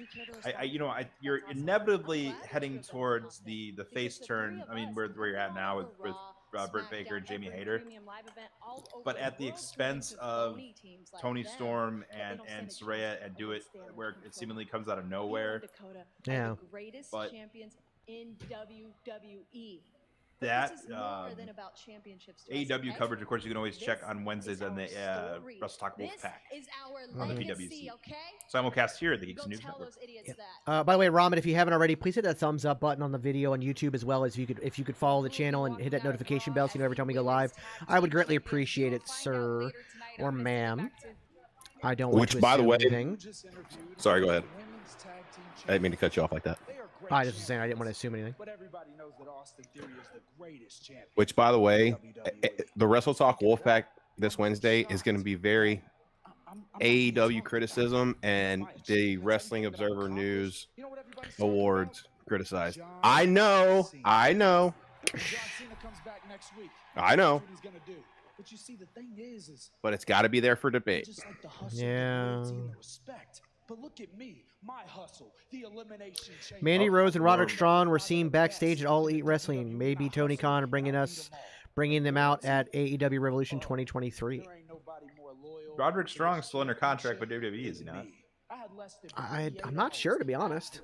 [SPEAKER 2] you're inevitably heading towards the face turn. I mean, where you're at now with Britt Baker and Jamie Hayter, but at the expense of Tony Storm and Saraya, and do it where it seemingly comes out of nowhere.
[SPEAKER 4] Yeah,
[SPEAKER 12] the greatest champions in WWE.
[SPEAKER 2] That
[SPEAKER 12] this is more than about championships.
[SPEAKER 2] AEW coverage, of course, you can always check on Wednesdays on the Wrestle Talk Wolfpack on the PWC. Simulcast here at the Geeks News Network.
[SPEAKER 4] By the way, Ramen, if you haven't already, please hit that thumbs up button on the video on YouTube, as well as if you could follow the channel and hit that notification bell so you know every time we go live. I would greatly appreciate it, sir or ma'am. I don't want to
[SPEAKER 5] Which, by the way,
[SPEAKER 4] anything.
[SPEAKER 5] Sorry, go ahead. I didn't mean to cut you off like that.
[SPEAKER 4] I just was saying I didn't want to assume anything.
[SPEAKER 5] Which, by the way, the Wrestle Talk Wolfpack this Wednesday is going to be very AEW criticism and the Wrestling Observer News Awards criticized. I know.
[SPEAKER 8] But you see, the thing is
[SPEAKER 5] But it's got to be there for debate.
[SPEAKER 4] Yeah.
[SPEAKER 8] But look at me, my hustle, the elimination chamber.
[SPEAKER 4] Mandy Rose and Roderick Strong were seen backstage at All Elite Wrestling. Maybe Tony Khan bringing them out at AEW Revolution 2023.
[SPEAKER 2] Roderick Strong's still under contract with WWE, is he not?
[SPEAKER 4] I'm not sure, to be honest.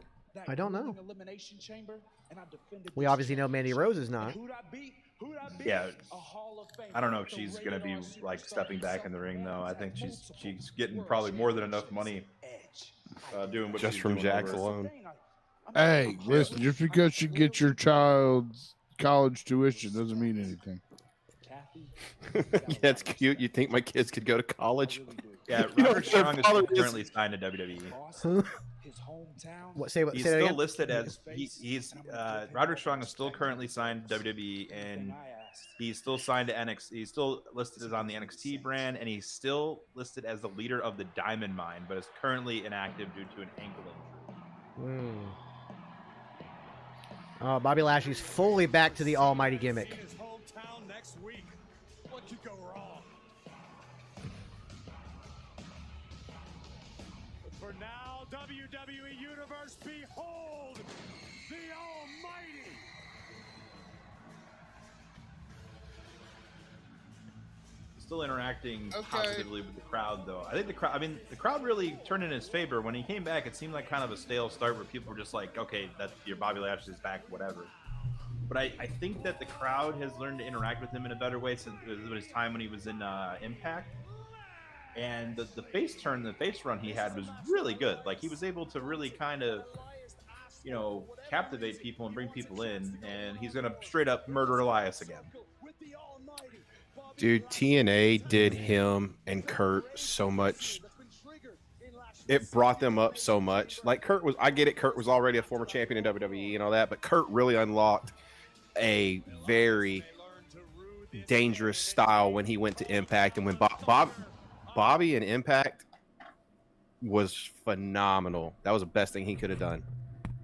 [SPEAKER 4] I don't know. We obviously know Mandy Rose is not.
[SPEAKER 2] Yeah, I don't know if she's gonna be like stepping back in the ring though. I think she's getting probably more than enough money doing what
[SPEAKER 5] just
[SPEAKER 2] she's
[SPEAKER 5] from
[SPEAKER 2] doing
[SPEAKER 5] Jax
[SPEAKER 2] over.
[SPEAKER 5] alone.
[SPEAKER 3] Hey, listen, just because you get your child's college tuition doesn't mean anything.
[SPEAKER 5] Yeah, it's cute. You think my kids could go to college?
[SPEAKER 2] Yeah, Roderick Strong is currently signed to WWE.
[SPEAKER 4] What? Say
[SPEAKER 2] He's
[SPEAKER 4] that
[SPEAKER 2] still
[SPEAKER 4] again?
[SPEAKER 2] listed as Roderick Strong is still currently signed to WWE, and he's still signed to NXT. He's still listed as on the NXT brand, and he's still listed as the leader of the Diamond Mine, but is currently inactive due to an ankle injury.
[SPEAKER 4] Bobby Lashley's fully back to the almighty gimmick.
[SPEAKER 6] His hometown next week. What could go wrong? For now, WWE Universe, behold the Almighty.
[SPEAKER 2] Still interacting positively with the crowd, though. I think the crowd really turned in his favor. When he came back, it seemed like kind of a stale start where people were just like, okay, that's your Bobby Lashley's back, whatever. But I think that the crowd has learned to interact with him in a better way since his time when he was in Impact. And the face turn, the face run he had was really good. Like, he was able to really kind of, captivate people and bring people in. And he's going to straight up murder Elias again.
[SPEAKER 5] Dude, TNA did him and Kurt so much. It brought them up so much. Like, I get it, Kurt was already a former champion in WWE and all that, but Kurt really unlocked a very dangerous style when he went to Impact. And when Bobby in Impact was phenomenal. That was the best thing he could have done.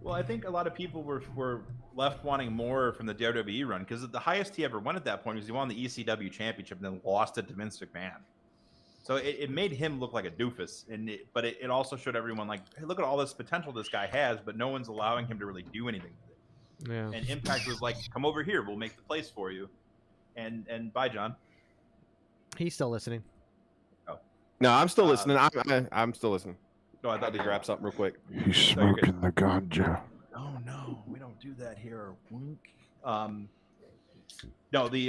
[SPEAKER 2] Well, I think a lot of people were left wanting more from the WWE run, because the highest he ever won at that point was he won the ECW championship and then lost it to Vince McMahon. So it made him look like a doofus, but it also showed everyone, like, hey, look at all this potential this guy has, but no one's allowing him to really do anything with it.
[SPEAKER 4] Yeah.
[SPEAKER 2] And Impact was like, come over here, we'll make the place for you. And bye, John.
[SPEAKER 4] He's still listening.
[SPEAKER 5] Oh. No, I'm still listening. I'm still listening.
[SPEAKER 2] No, I
[SPEAKER 5] had to grab something real quick.
[SPEAKER 3] He's smoking the ganja.
[SPEAKER 2] Oh no, we don't do that here. Wink. No, they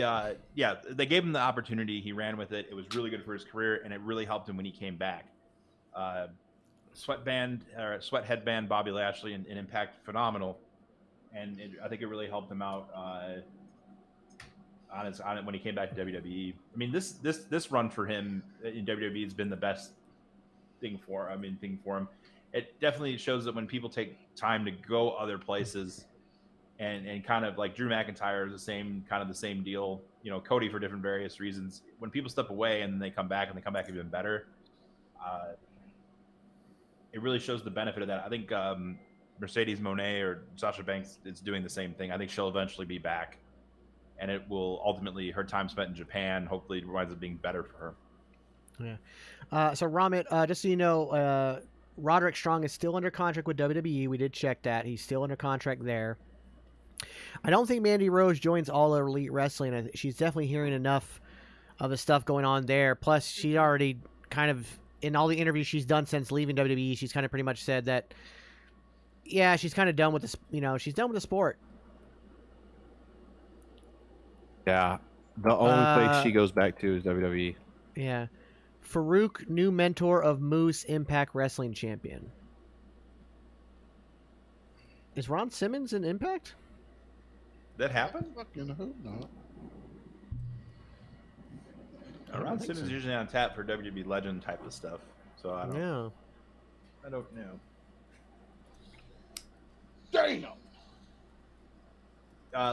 [SPEAKER 2] gave him the opportunity. He ran with it. It was really good for his career, and it really helped him when he came back. Sweat headband Bobby Lashley in Impact, phenomenal, and I think it really helped him out on it when he came back to WWE. I mean, this run for him in WWE has been the best thing for him. It definitely shows that when people take time to go other places, and kind of like Drew McIntyre is the same deal. You know, Cody for different various reasons. When people step away and they come back even better, it really shows the benefit of that. I think Mercedes Moné or Sasha Banks is doing the same thing. I think she'll eventually be back, and it will ultimately, her time spent in Japan hopefully winds up being better for her.
[SPEAKER 4] Yeah. So Ramit, just so you know, Roderick Strong is still under contract with WWE. We did check that. He's still under contract there. I don't think Mandy Rose joins All Elite Wrestling. She's definitely hearing enough of the stuff going on there. Plus, she already kind of, in all the interviews she's done since leaving WWE, she's kind of pretty much said that, yeah, she's kind of done with this. You know, she's done with the sport.
[SPEAKER 5] Yeah, the only place she goes back to is WWE.
[SPEAKER 4] Yeah. Farouk, new mentor of Moose, Impact Wrestling champion. Is Ron Simmons in Impact?
[SPEAKER 2] That happened?
[SPEAKER 3] Fucking hope not.
[SPEAKER 2] Ron Simmons is usually on tap for WWE Legend type of stuff, so I don't know. I don't know.
[SPEAKER 3] Damn.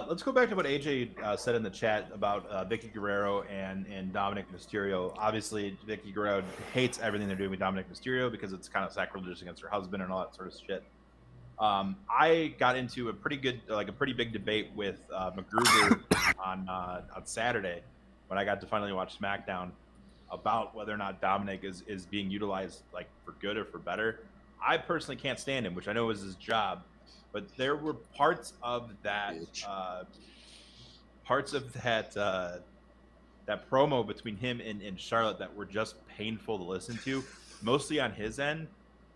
[SPEAKER 2] Let's go back to what AJ said in the chat about Vicky Guerrero and Dominic Mysterio. Obviously, Vicky Guerrero hates everything they're doing with Dominic Mysterio because it's kind of sacrilegious against her husband and all that sort of shit. I got into a pretty big debate with McGruber on Saturday when I got to finally watch SmackDown about whether or not Dominic is being utilized like for good or for better. I personally can't stand him, which I know is his job. But there were parts of that that promo between him and Charlotte that were just painful to listen to, mostly on his end.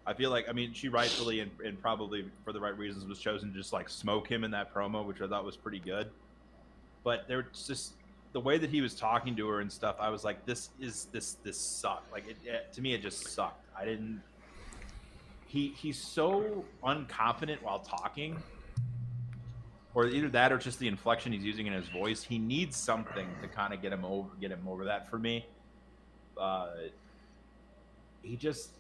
[SPEAKER 2] I feel like, I mean, she rightfully and probably for the right reasons was chosen to just like smoke him in that promo, which I thought was pretty good. But there was just the way that he was talking to her and stuff. I was like, this sucked. Like to me, it just sucked. I didn't. He's so unconfident while talking, or either that or just the inflection he's using in his voice. He needs something to kind of get him over that for me. He just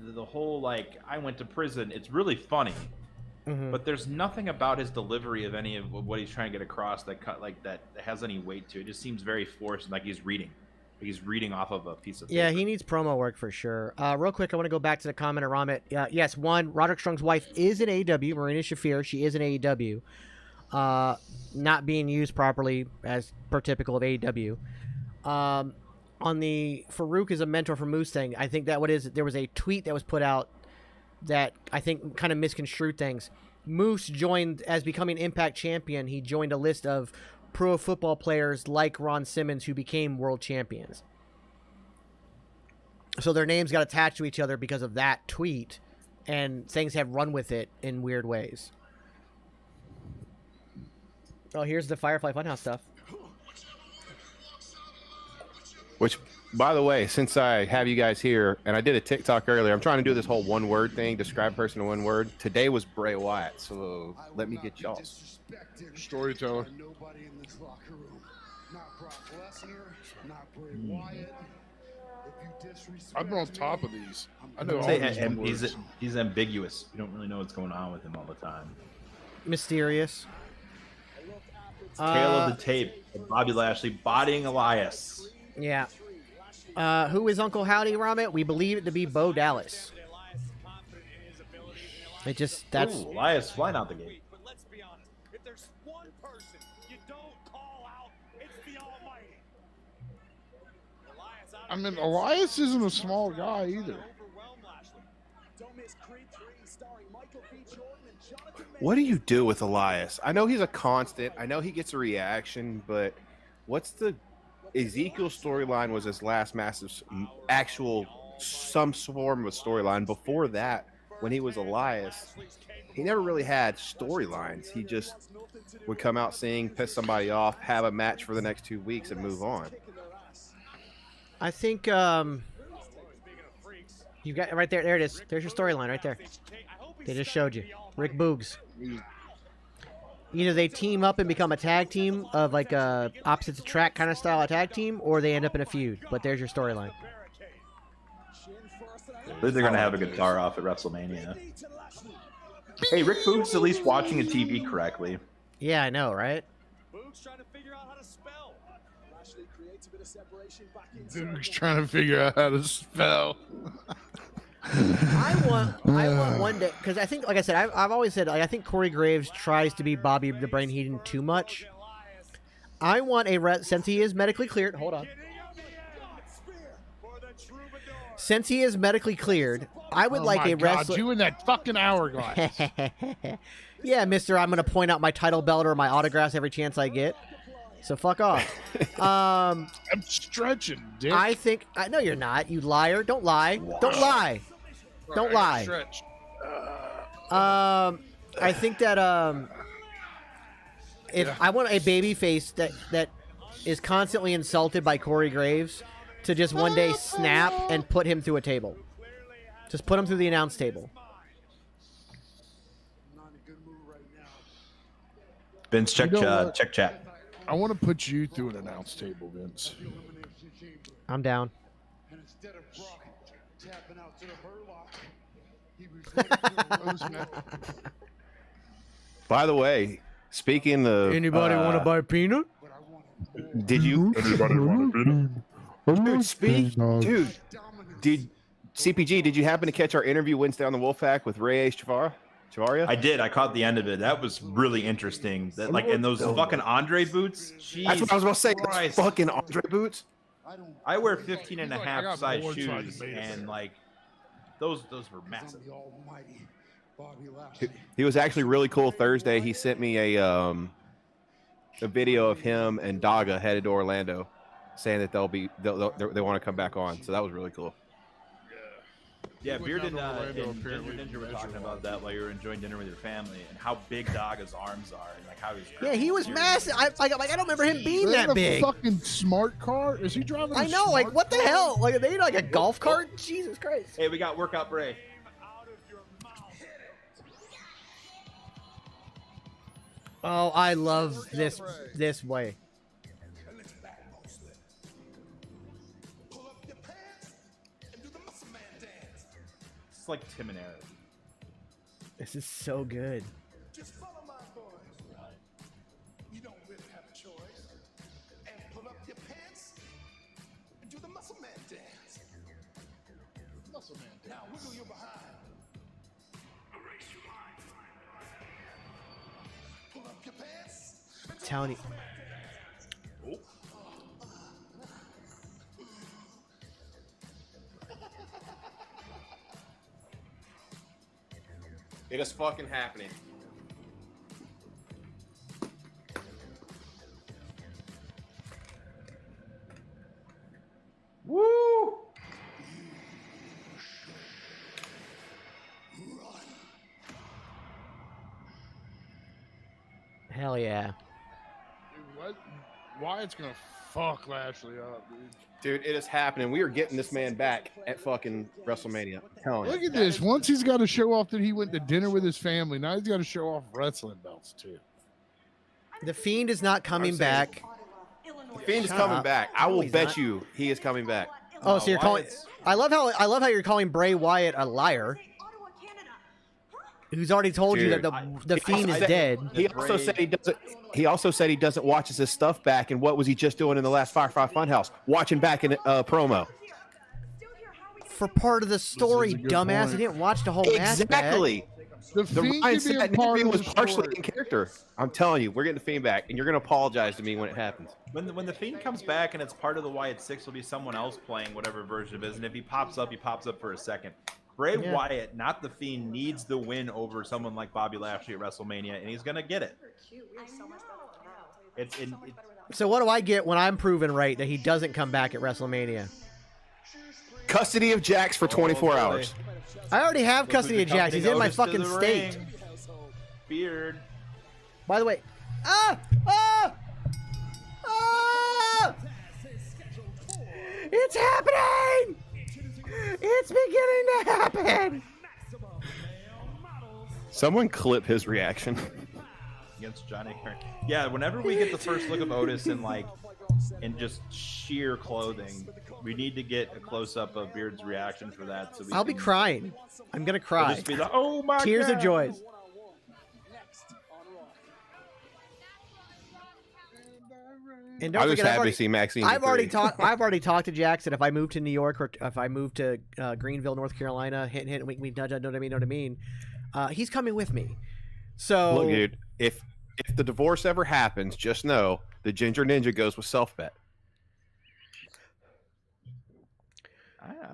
[SPEAKER 2] the whole like I went to prison. It's really funny, but there's nothing about his delivery of any of what he's trying to get across that has any weight to it. It just seems very forced and like he's reading. He's reading off of a piece of paper.
[SPEAKER 4] Yeah, he needs promo work for sure. Real quick, I want to go back to the comment of Ramit. Yes, one, Roderick Strong's wife is in AEW, Marina Shafir. She is in AEW. Not being used properly as per typical of AEW. On the Farouk is a mentor for Moose thing, I think that there was a tweet that was put out that I think kind of misconstrued things. Moose joined as becoming Impact champion. He joined a list of pro football players like Ron Simmons who became world champions. So their names got attached to each other because of that tweet, and things have run with it in weird ways. Oh, here's the Firefly Funhouse stuff.
[SPEAKER 5] Which, by the way, since I have you guys here, and I did a TikTok earlier, I'm trying to do this whole one-word thing, describe person in one word. Today was Bray Wyatt, so let me get y'all's.
[SPEAKER 3] Storyteller.
[SPEAKER 6] Nobody in this locker room. Not Brock Lesnar, not Bray Wyatt. If you disrespect
[SPEAKER 3] I've been on top of these. I know all
[SPEAKER 2] Say,
[SPEAKER 3] these
[SPEAKER 2] and
[SPEAKER 3] words.
[SPEAKER 2] he's ambiguous. You don't really know what's going on with him all the time.
[SPEAKER 4] Mysterious.
[SPEAKER 2] Tale of the tape of Bobby Lashley bodying Elias.
[SPEAKER 4] Yeah. Who is Uncle Howdy, Ramit? We believe it to be Bo Dallas. It just, that's...
[SPEAKER 2] Ooh, Elias flying out the gate.
[SPEAKER 6] But let's be honest, if there's one person you don't call out, it's the Almighty.
[SPEAKER 3] I mean, Elias isn't a small guy either.
[SPEAKER 5] What do you do with Elias? I know he's a constant. I know he gets a reaction, but what's the Ezekiel storyline was his last massive actual some form of a storyline. Before that, when he was Elias, he never really had storylines. He just would come out, sing, piss somebody off, have a match for the next 2 weeks, and move on.
[SPEAKER 4] I think you got right there. There it is. There's your storyline right there. They just showed you. Rick Boogs. Either they team up and become a tag team of like a opposites attract kind of style of tag team, or they end up in a feud. But there's your storyline.
[SPEAKER 2] I believe they're going to have a guitar off at WrestleMania. Hey, Rick Boogs at least watching a TV correctly.
[SPEAKER 4] Yeah, I know, right?
[SPEAKER 8] Boog's trying to figure out how to spell. Lashley creates a bit of separation back in.
[SPEAKER 3] Dude's trying to figure out how to spell.
[SPEAKER 4] I want one day, because I think, like I said, I've always said, like, I think Corey Graves tries to be Bobby the Brain Heenan too much. I want since he is medically cleared. Hold on. Since he is medically cleared, I would like a wrestler.
[SPEAKER 3] You in that fucking hourglass.
[SPEAKER 4] Yeah, mister, I'm going to point out my title belt or my autographs every chance I get. So fuck off.
[SPEAKER 3] I'm stretching, dick.
[SPEAKER 4] I think... No, you're not, you liar. Don't lie. Don't lie. Don't lie.
[SPEAKER 3] Stretch.
[SPEAKER 4] I think that... if I want a baby face that is constantly insulted by Corey Graves to just one day snap and put him through a table. Just put him through the announce table.
[SPEAKER 2] Vince, check chat.
[SPEAKER 3] I want to put you through an announce table, Vince.
[SPEAKER 4] I'm down.
[SPEAKER 6] And instead of Brock tapping out to the Burlock,
[SPEAKER 5] By the way, speaking of
[SPEAKER 4] anybody want to buy peanut?
[SPEAKER 5] Did you?
[SPEAKER 3] Anybody want a peanut?
[SPEAKER 5] Dude, did CPG? Did you happen to catch our interview Wednesday on the Wolfpack with Ray Ace Chavaria?
[SPEAKER 2] I did. I caught the end of it. That was really interesting. That like in those fucking Andre boots. Jeez,
[SPEAKER 5] that's what I was about to say.
[SPEAKER 2] Christ.
[SPEAKER 5] Fucking Andre boots.
[SPEAKER 2] I wear 15 and a half size shoes, and like those were massive.
[SPEAKER 5] He was actually really cool Thursday. He sent me a video of him and Daga headed to Orlando, saying that they want to come back on. So that was really cool.
[SPEAKER 2] Yeah, Beard and Ninja were talking about that while you were enjoying dinner with your family and how big Daga's arms are and like how he's.
[SPEAKER 4] Yeah, he was massive. I don't remember him being that big.
[SPEAKER 3] Fucking smart car? Is he driving?
[SPEAKER 4] I know. Like what the hell? Like are they like a golf cart? Jesus Christ!
[SPEAKER 2] Hey, we got workout Bray.
[SPEAKER 4] Oh, I love this way.
[SPEAKER 2] It's like Tim and Eric.
[SPEAKER 4] This is so good.
[SPEAKER 6] just follow my voice. You don't really have a choice. And pull up your pants and do the muscle man dance. Muscle man dance. Now wiggle your behind. Pull up your pants.
[SPEAKER 4] Tony.
[SPEAKER 5] It is fucking happening.
[SPEAKER 2] Woo!
[SPEAKER 4] Hell yeah.
[SPEAKER 3] Dude, what? Wyatt's gonna fuck Lashley up, dude.
[SPEAKER 5] Dude, it is happening. We are getting this man back at fucking WrestleMania. I'm telling you.
[SPEAKER 3] Look at this. Once he's got to show off that he went to dinner with his family, now he's got to show off wrestling belts too.
[SPEAKER 4] The Fiend is not coming back.
[SPEAKER 5] The Fiend is coming back. I will bet you he is coming back.
[SPEAKER 4] Oh, so you're calling? I love how you're calling Bray Wyatt a liar. Who's already told you that the Fiend is dead.
[SPEAKER 5] He also said he doesn't. He also said he doesn't watch his stuff back. And what was he just doing in the last Firefly Funhouse? Watching back in promo.
[SPEAKER 4] For part of the story, dumbass.
[SPEAKER 3] point.
[SPEAKER 4] He didn't watch the whole match.
[SPEAKER 5] Exactly.
[SPEAKER 3] The
[SPEAKER 5] The
[SPEAKER 3] Fiend
[SPEAKER 5] Ryan
[SPEAKER 3] could be a
[SPEAKER 5] said
[SPEAKER 3] part
[SPEAKER 5] that
[SPEAKER 3] of
[SPEAKER 5] was
[SPEAKER 3] the
[SPEAKER 5] partially
[SPEAKER 3] story.
[SPEAKER 5] in character. I'm telling you, we're getting the Fiend back, and you're gonna apologize to me when it happens.
[SPEAKER 2] When the Fiend comes back and it's part of the Wyatt Six, will be someone else playing whatever version of it is. And if he pops up for a second. Bray Wyatt, not the Fiend, needs the win over someone like Bobby Lashley at WrestleMania, and he's gonna get it.
[SPEAKER 4] So what do I get when I'm proven right that he doesn't come back at WrestleMania?
[SPEAKER 5] Custody of Jax for 24 hours.
[SPEAKER 4] I already have custody of Jax. He's in my fucking state.
[SPEAKER 2] Beard.
[SPEAKER 4] By the way, it's happening! It's beginning to happen!
[SPEAKER 5] Someone clip his reaction.
[SPEAKER 2] Against Johnny. Yeah, whenever we get the first look of Otis in just sheer clothing, we need to get a close up of Beard's reaction for that. So
[SPEAKER 4] I'll be crying. I'm gonna cry.
[SPEAKER 2] Just be like, oh my
[SPEAKER 4] Tears
[SPEAKER 2] God.
[SPEAKER 4] of joy. And
[SPEAKER 5] I
[SPEAKER 4] don't
[SPEAKER 5] was
[SPEAKER 4] forget,
[SPEAKER 5] happy to see Maxine.
[SPEAKER 4] I've already talked to Jackson. If I move to New York or if I move to Greenville, North Carolina, hint, wink, wink, nudge, know what I mean. He's coming with me. So
[SPEAKER 5] look, dude, if the divorce ever happens, just know the Ginger Ninja goes with self bet.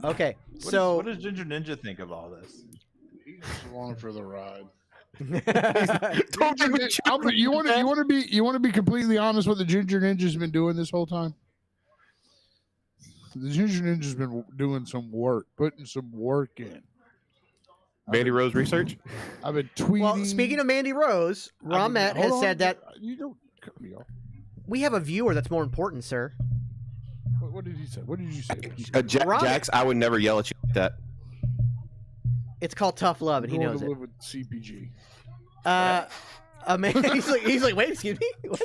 [SPEAKER 4] Okay,
[SPEAKER 2] what does Ginger Ninja think of all this?
[SPEAKER 3] He's just along for the ride.
[SPEAKER 5] You
[SPEAKER 3] You want to be completely honest. What the Ginger Ninja's been doing this whole time? The Ginger Ninja's been doing some work, putting some work in.
[SPEAKER 5] Mandy Rose research.
[SPEAKER 3] I've been tweeting.
[SPEAKER 4] Well, speaking of Mandy Rose, Ramet has said that
[SPEAKER 3] you don't cut me off.
[SPEAKER 4] We have a viewer that's more important, sir.
[SPEAKER 3] What did he say? What did you say?
[SPEAKER 5] Jax, I would never yell at you like that.
[SPEAKER 4] It's called tough love, and he knows it.
[SPEAKER 3] Live with CPG.
[SPEAKER 4] He's like, wait, excuse me. What?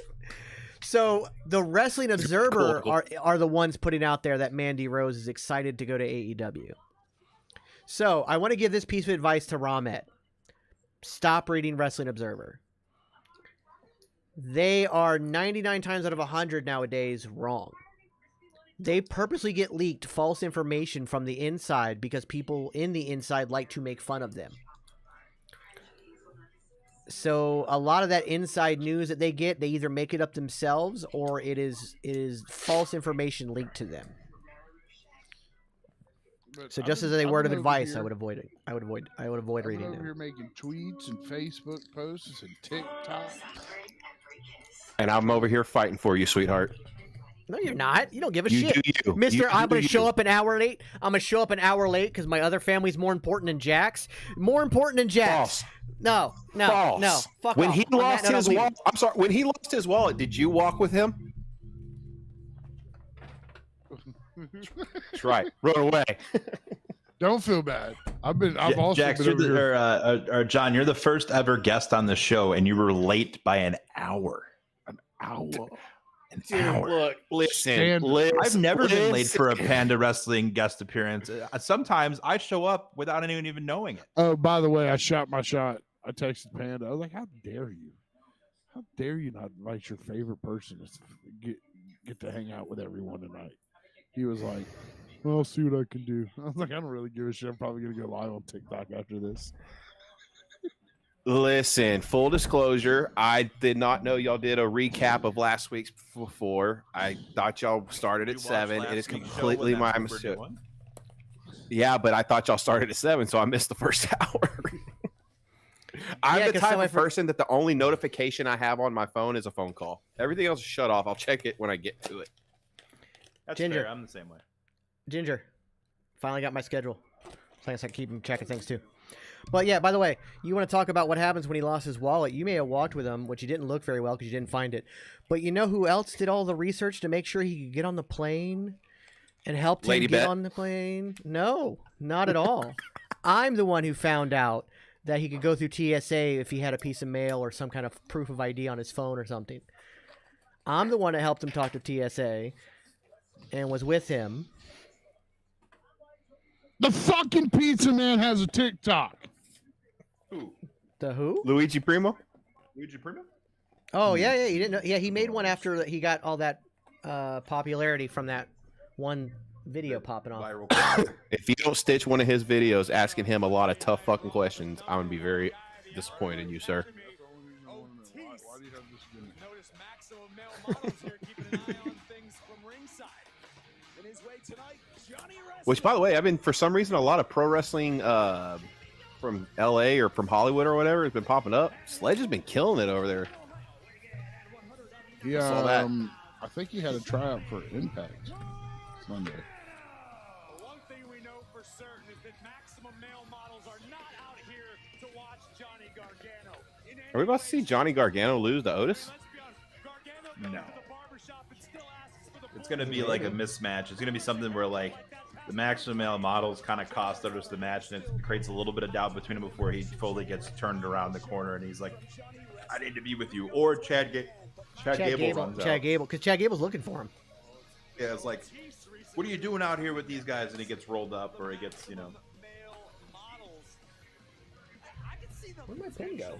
[SPEAKER 4] So the Wrestling Observer are the ones putting out there that Mandy Rose is excited to go to AEW. So I want to give this piece of advice to Ramet. Stop reading Wrestling Observer. They are 99 times out of 100 nowadays wrong. They purposely get leaked false information from the inside because people in the inside like to make fun of them. So a lot of that inside news that they get, they either make it up themselves or it is false information linked to them.
[SPEAKER 3] But
[SPEAKER 4] So just as a word of advice, I would avoid it. I would avoid reading
[SPEAKER 3] over
[SPEAKER 4] them.
[SPEAKER 3] here making tweets and Facebook posts and TikTok.
[SPEAKER 5] And I'm over here fighting for you, sweetheart.
[SPEAKER 4] No, you're not. You don't give a
[SPEAKER 5] You
[SPEAKER 4] shit.
[SPEAKER 5] do you.
[SPEAKER 4] Mister,
[SPEAKER 5] You
[SPEAKER 4] I'm
[SPEAKER 5] do
[SPEAKER 4] going to show
[SPEAKER 5] you.
[SPEAKER 4] up an hour late. I'm going to show up an hour late because my other family's more important than Jack's. More important than Jack's.
[SPEAKER 5] False.
[SPEAKER 4] No.
[SPEAKER 5] False.
[SPEAKER 4] Fuck
[SPEAKER 5] when
[SPEAKER 4] off.
[SPEAKER 5] he
[SPEAKER 4] On
[SPEAKER 5] lost
[SPEAKER 4] that note,
[SPEAKER 5] his
[SPEAKER 4] I'm leaving.
[SPEAKER 5] wallet, I'm sorry. When he lost his wallet, did you walk with him? That's right. Run away.
[SPEAKER 3] Don't feel bad. I've also
[SPEAKER 2] Jax,
[SPEAKER 3] been over here.
[SPEAKER 2] or John, you're the first ever guest on the show, and you were late by an hour.
[SPEAKER 3] An hour.
[SPEAKER 5] Look, listen.
[SPEAKER 2] I've never been late for a Panda Wrestling guest appearance. Sometimes I show up without anyone even knowing it.
[SPEAKER 3] Oh, by the way, I shot my shot. I texted Panda. I was like, "How dare you? How dare you not invite your favorite person to get to hang out with everyone tonight?" He was like, "Well, I'll see what I can do." I was like, "I don't really give a shit. I'm probably gonna go live on TikTok after this."
[SPEAKER 5] Listen, full disclosure, I did not know y'all did a recap of last week's before. I thought y'all started at 7. It is completely my mistake. Yeah, but I thought y'all started at 7, so I missed the first hour. I'm the type of person that the only notification I have on my phone is a phone call. Everything else is shut off. I'll check it when I get to it.
[SPEAKER 2] That's
[SPEAKER 4] Ginger.
[SPEAKER 2] fair. I'm the same way.
[SPEAKER 4] Ginger. Finally got my schedule. So I guess I can keep track of things too. But yeah, by the way, you want to talk about what happens when he lost his wallet. You may have walked with him, which you didn't look very well because you didn't find it. But you know who else did all the research to make sure he could get on the plane and helped him get on the plane? No, not at all. I'm the one who found out that he could go through TSA if he had a piece of mail or some kind of proof of ID on his phone or something. I'm the one that helped him talk to TSA and was with him.
[SPEAKER 3] The fucking pizza man has a TikTok.
[SPEAKER 2] Who?
[SPEAKER 4] The who?
[SPEAKER 5] Luigi Primo?
[SPEAKER 2] Luigi Primo?
[SPEAKER 4] Oh, yeah, you didn't know. Yeah, he made one after he got all that popularity from that one video popping off.
[SPEAKER 5] If you don't stitch one of his videos asking him a lot of tough fucking questions, I'm going to be very disappointed in you, sir.
[SPEAKER 8] Notice Maximum Male Models here keeping an eye on things from ringside. In his way tonight, Johnny Wrestling.
[SPEAKER 5] Which, by the way, I've been, for some reason, a lot of pro wrestling from LA or from Hollywood or whatever has been popping up. Sledge has been killing it over there.
[SPEAKER 3] Yeah,
[SPEAKER 5] saw that.
[SPEAKER 3] I think he had a tryout for Impact Sunday.
[SPEAKER 11] One thing we know for certain is that Maximum Male Models are not out here to watch Johnny Gargano.
[SPEAKER 5] Are we about to see Johnny Gargano lose to Otis?
[SPEAKER 2] No. It's going to be like a mismatch. It's going to be something where, like, the Maximum Male Models kind of cost Otis the match, and it creates a little bit of doubt between him before he fully gets turned around the corner, and he's like, I need to be with you. Or Chad Gable runs out.
[SPEAKER 4] Chad Gable, because Chad Gable's looking for him.
[SPEAKER 2] Yeah, it's like, what are you doing out here with these guys? And he gets rolled up, or he gets, you know.
[SPEAKER 4] Where'd my pen go?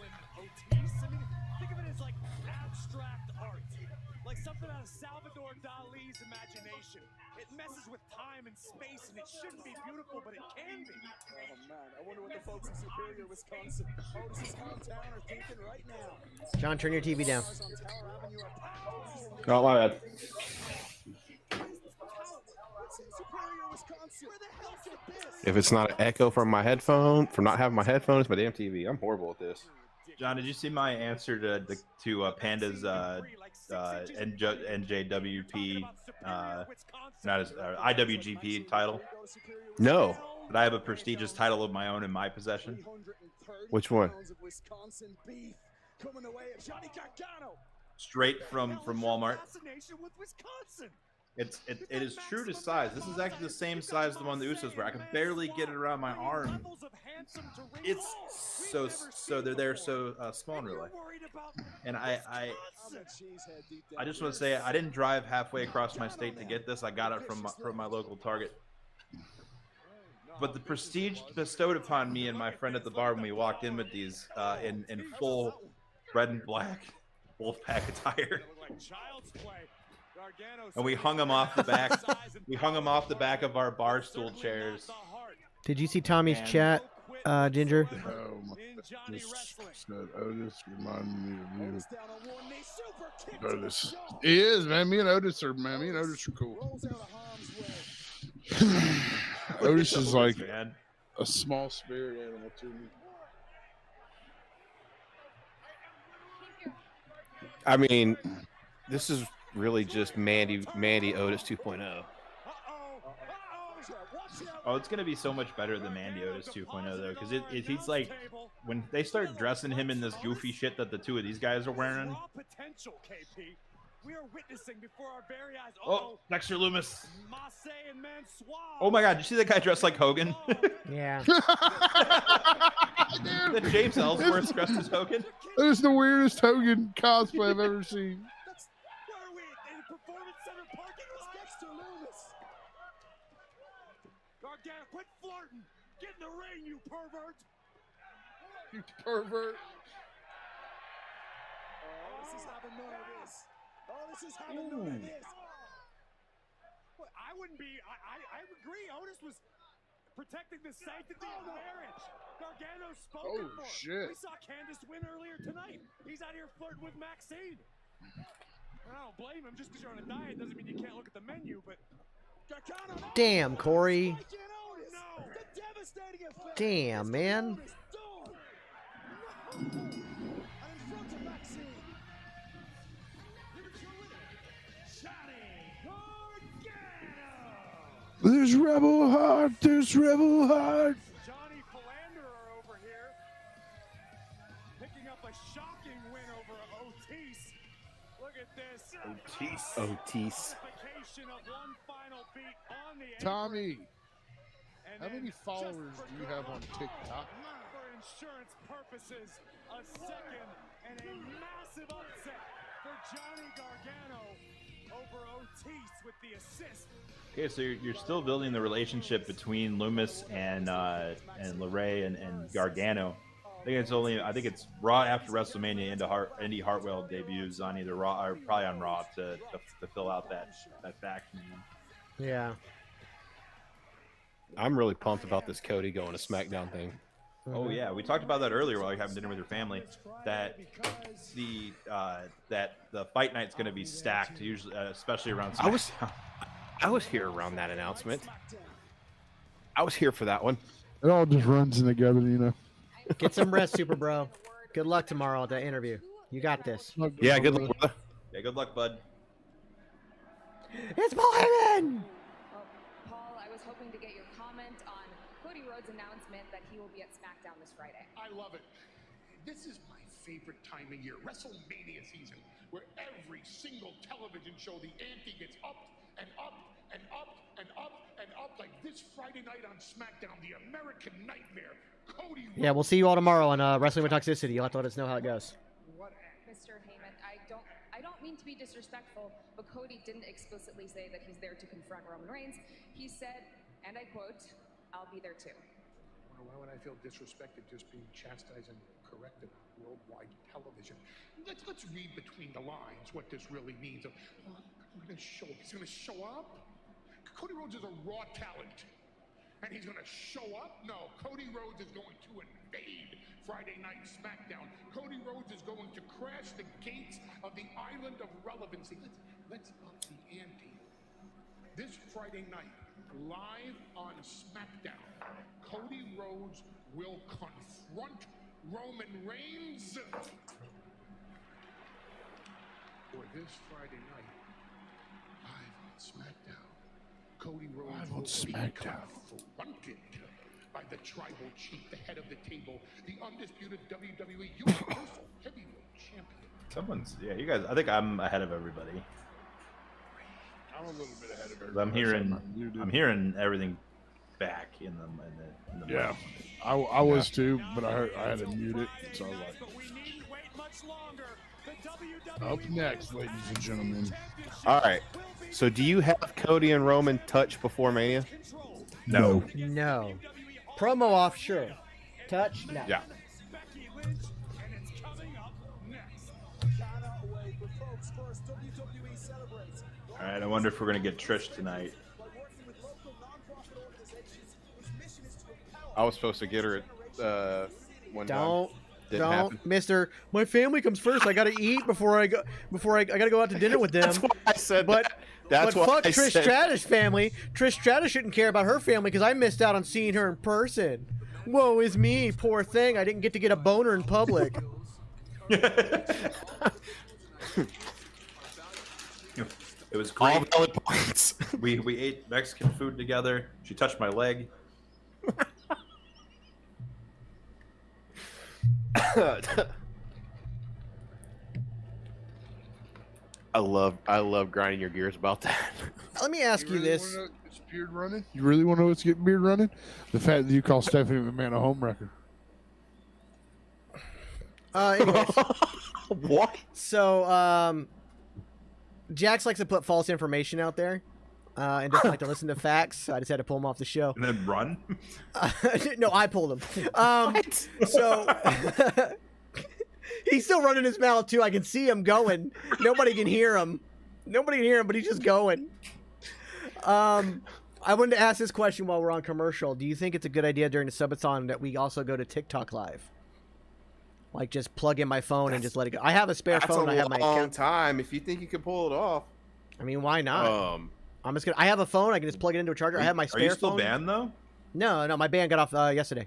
[SPEAKER 11] Think of it as like abstract art. like something out of Salvador Dali's imagination. It messes with time and space, and it shouldn't be beautiful, but it can be.
[SPEAKER 8] Oh man, I wonder what the folks in Superior, Wisconsin, Otis's hometown, are thinking right now.
[SPEAKER 4] John, turn your TV down.
[SPEAKER 8] Cars on Tower Avenue are packed.
[SPEAKER 5] Oh, my bad.
[SPEAKER 8] Superior, Wisconsin. Where the hell get this?
[SPEAKER 5] If it's not an echo from my headphone, from not having my headphones, my damn TV. I'm horrible at this.
[SPEAKER 2] John, did you see my answer to Panda's NJWP, not his IWGP title?
[SPEAKER 5] No.
[SPEAKER 2] But I have a prestigious title of my own in my possession.
[SPEAKER 5] Which one?
[SPEAKER 2] Straight from Walmart. It is true to size. This is actually the same size as the one the Usos wear. I can barely get it around my arm. It's so they're so small in real life. And I just want to say I didn't drive halfway across my state to get this. I got it from my local Target. But the prestige bestowed upon me and my friend at the bar when we walked in with these in full red and black Wolfpack attire. And we hung them off the back. We hung them off the back of our bar stool chairs.
[SPEAKER 4] Did you see Tommy's chat, Ginger?
[SPEAKER 3] Just said Otis reminded me of you. Otis. He is, man. Me and Otis are cool. Otis is like a small spirit animal to me.
[SPEAKER 5] I mean, this is really just Mandy Otis 2.0.
[SPEAKER 2] Oh, it's gonna be so much better than Mandy Otis 2.0 though, because he's like, when they start dressing him in this goofy shit that the two of these guys are wearing.
[SPEAKER 11] We are witnessing before our very eyes.
[SPEAKER 2] Oh, Dexter Loomis. Oh my God, did you see that guy dressed like Hogan?
[SPEAKER 4] Yeah.
[SPEAKER 2] That James Ellsworth dressed as Hogan.
[SPEAKER 3] That is the weirdest Hogan cosplay I've ever seen.
[SPEAKER 11] Where are we? In the Performance Center parking lot? Dexter Loomis. Gargano, quit flirting. Get in the ring, you pervert.
[SPEAKER 3] You pervert.
[SPEAKER 8] Oh, this is having none of this. Oh, this is having none of this.
[SPEAKER 11] Well, I wouldn't be. I agree. Otis was protecting the sanctity of marriage. Gargano's spoken for.
[SPEAKER 3] Shit.
[SPEAKER 11] We saw Candice win earlier tonight. He's out here flirting with Maxine. I don't blame him. Just because you're on a diet doesn't mean you can't look at the menu, but Gargano.
[SPEAKER 4] Damn, Corey.
[SPEAKER 11] No.
[SPEAKER 4] Damn, man.
[SPEAKER 3] There's rebel heart. There's rebel heart.
[SPEAKER 11] Johnny Philanderer over here picking up a shocking win over Otis. Look at this.
[SPEAKER 5] Otis.
[SPEAKER 11] Of one final beat on the
[SPEAKER 3] Tommy,
[SPEAKER 11] and
[SPEAKER 3] how many followers do you have on TikTok?
[SPEAKER 11] For insurance purposes, a second and a massive upset for Johnny Gargano over Otis with the assist.
[SPEAKER 2] Okay, so you're still building the relationship between Loomis and LeRae and Gargano. I think it's Raw after WrestleMania. Indy Hartwell debuts on either Raw or probably on Raw to fill out that faction.
[SPEAKER 4] Yeah.
[SPEAKER 5] I'm really pumped about this Cody going to SmackDown thing.
[SPEAKER 2] Oh yeah, we talked about that earlier while you're having dinner with your family. That the fight night's going to be stacked, usually, especially around SmackDown.
[SPEAKER 5] I was here around that announcement. I was here for that one.
[SPEAKER 3] It all just runs in together, you know.
[SPEAKER 4] Get some rest, Super Bro. Good luck tomorrow at that interview. You got this.
[SPEAKER 5] Yeah, good luck, brother.
[SPEAKER 2] Yeah, good luck, bud.
[SPEAKER 4] It's Paul Heyman!
[SPEAKER 13] Paul, I was hoping to get your comment on Cody Rhodes' announcement that he will be at SmackDown this Friday.
[SPEAKER 6] I love it. This is my favorite time of year, WrestleMania season, where every single television show, the ante gets up and up and up and up and up, like this Friday night on SmackDown, the American Nightmare. Cody Rhodes.
[SPEAKER 4] Yeah, we'll see you all tomorrow on Wrestling with Toxicity. You'll have to let us know how it goes.
[SPEAKER 13] Mr. Heyman, I don't mean to be disrespectful, but Cody didn't explicitly say that he's there to confront Roman Reigns. He said, and I quote, "I'll be there too."
[SPEAKER 6] Why would I feel disrespected just being chastised and corrected on worldwide television? Let's read between the lines what this really means. He's going to show up? Cody Rhodes is a raw talent. And he's going to show up? No, Cody Rhodes is going to invade Friday Night SmackDown. Cody Rhodes is going to crash the gates of the island of relevancy. Let's up the ante. This Friday night, live on SmackDown, Cody Rhodes will confront Roman Reigns. Or this Friday night, live on SmackDown, Cody Rhodes will be confronted by the tribal chief, the head of the table, the undisputed WWE Universal Heavyweight Champion.
[SPEAKER 2] You guys, I think I'm ahead of everybody.
[SPEAKER 3] I'm a little bit ahead of everybody.
[SPEAKER 2] I'm hearing everything back in the
[SPEAKER 3] yeah. I was too, but I had to mute it, so I was like. Up next, ladies and gentlemen.
[SPEAKER 5] All right. So, do you have Cody and Roman touch before Mania?
[SPEAKER 2] No.
[SPEAKER 4] No. Promo off, sure. Touch, no.
[SPEAKER 5] Yeah.
[SPEAKER 2] All right. I wonder if we're gonna get Trish tonight.
[SPEAKER 5] I was supposed to get her at one time. Didn't happen.
[SPEAKER 4] Mister. My family comes first. I gotta eat before I gotta go out to dinner with them.
[SPEAKER 5] That's what I said.
[SPEAKER 4] But
[SPEAKER 5] That's what
[SPEAKER 4] fuck
[SPEAKER 5] I
[SPEAKER 4] Trish
[SPEAKER 5] said.
[SPEAKER 4] Stratus' family. Trish Stratus shouldn't care about her family because I missed out on seeing her in person. Woe is me, poor thing. I didn't get to get a boner in public.
[SPEAKER 2] It was great.
[SPEAKER 5] All valid points.
[SPEAKER 2] We ate Mexican food together. She touched my leg.
[SPEAKER 5] I love grinding your gears about that.
[SPEAKER 4] Let me ask you this.
[SPEAKER 3] Beard running? You really want to know what's getting beard running? The fact that you call Stephanie McMahon a homewrecker.
[SPEAKER 4] Anyways.
[SPEAKER 5] What?
[SPEAKER 4] So, Jax likes to put false information out there, and doesn't like to listen to facts. So I just had to pull him off the show.
[SPEAKER 2] And then run?
[SPEAKER 4] No, I pulled him. So he's still running his mouth too. I can see him going. Nobody can hear him. But he's just going. I wanted to ask this question while we're on commercial. Do you think it's a good idea during the subathon that we also go to TikTok Live? Like, just plug in my phone and just let it go. I have a spare phone. I have my account.
[SPEAKER 5] That's a long time. If you think you can pull it off.
[SPEAKER 4] I mean, why not? I'm just gonna. I have a phone. I can just plug it into a charger. I have my spare phone.
[SPEAKER 2] Are you still banned though?
[SPEAKER 4] No. My ban got off yesterday.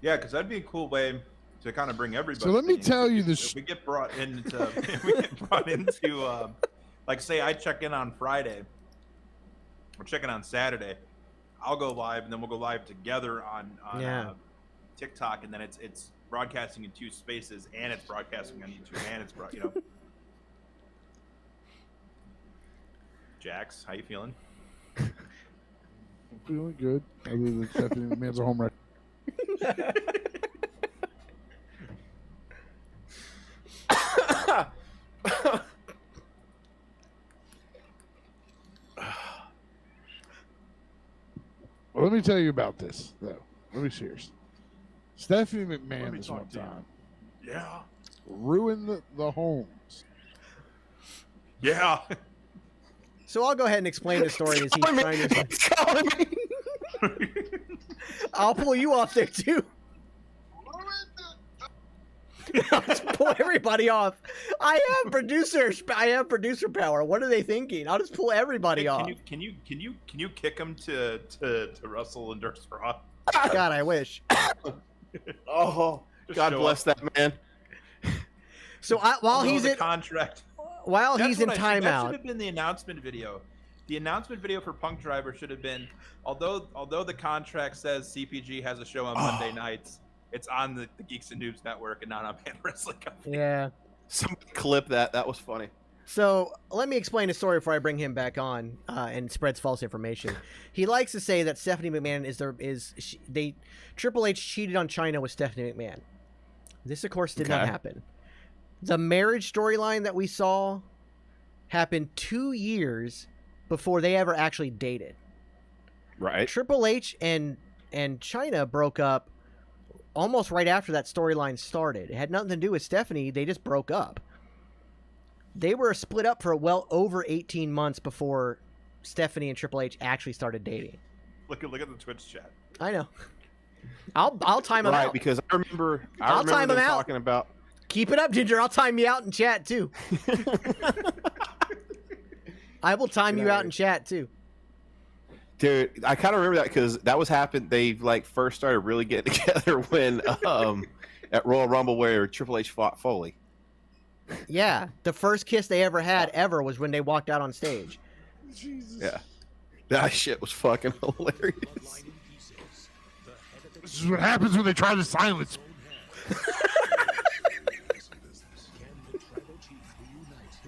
[SPEAKER 2] Yeah, because that'd be a cool way to kind of bring everybody.
[SPEAKER 3] So let me tell you this.
[SPEAKER 2] If we get brought into, like, say I check in on Friday. We're checking on Saturday. I'll go live, and then we'll go live together on TikTok, and then it's broadcasting in two spaces, and it's broadcasting on YouTube, and it's Jax, how you feeling?
[SPEAKER 3] I'm feeling good. Other than Stephanie McMahon's a homewrecker. Well, let me tell you about this, though. Let me serious. Stephanie McMahon this one time.
[SPEAKER 2] Yeah.
[SPEAKER 3] Ruined the homes.
[SPEAKER 2] Yeah.
[SPEAKER 4] So I'll go ahead and explain the story as he's trying to. I'll pull you off there too. I'll just pull everybody off. I have producer power. What are they thinking? I'll just pull everybody off.
[SPEAKER 2] Can you kick him to Russell and Durst Raw?
[SPEAKER 4] God, I wish.
[SPEAKER 5] Oh, God bless that man.
[SPEAKER 4] So while he's in
[SPEAKER 2] contract,
[SPEAKER 4] while he's in
[SPEAKER 2] that
[SPEAKER 4] timeout,
[SPEAKER 2] should have been the announcement video. The announcement video for Punk Driver should have been, although the contract says CPG has a show on Monday nights, it's on the Geeks and Noobs Network and not on Pan Wrestling Company.
[SPEAKER 4] Yeah.
[SPEAKER 5] Somebody clip that. That was funny.
[SPEAKER 4] So let me explain the story before I bring him back on and spreads false information. He likes to say that Stephanie McMahon Triple H cheated on China with Stephanie McMahon. This, of course, did not happen. The marriage storyline that we saw happened 2 years before they ever actually dated.
[SPEAKER 5] Right.
[SPEAKER 4] Triple H and and China broke up almost right after that storyline started. It had nothing to do with Stephanie. They just broke up. They were split up for well over 18 months before Stephanie and Triple H actually started dating.
[SPEAKER 2] Look at the Twitch chat.
[SPEAKER 4] I know. I'll time them
[SPEAKER 5] Right,
[SPEAKER 4] out.
[SPEAKER 5] because I remember
[SPEAKER 4] time
[SPEAKER 5] them
[SPEAKER 4] them out.
[SPEAKER 5] talking about.
[SPEAKER 4] Keep it up, Ginger. I'll time you out in chat too. I will time you out in chat too.
[SPEAKER 5] Dude, I kind of remember that because that was happened. They like first started really getting together when at Royal Rumble where Triple H fought Foley.
[SPEAKER 4] Yeah, the first kiss they ever had was when they walked out on stage.
[SPEAKER 3] Jesus.
[SPEAKER 5] Yeah, that shit was fucking hilarious.
[SPEAKER 3] This is what happens when they try to silence.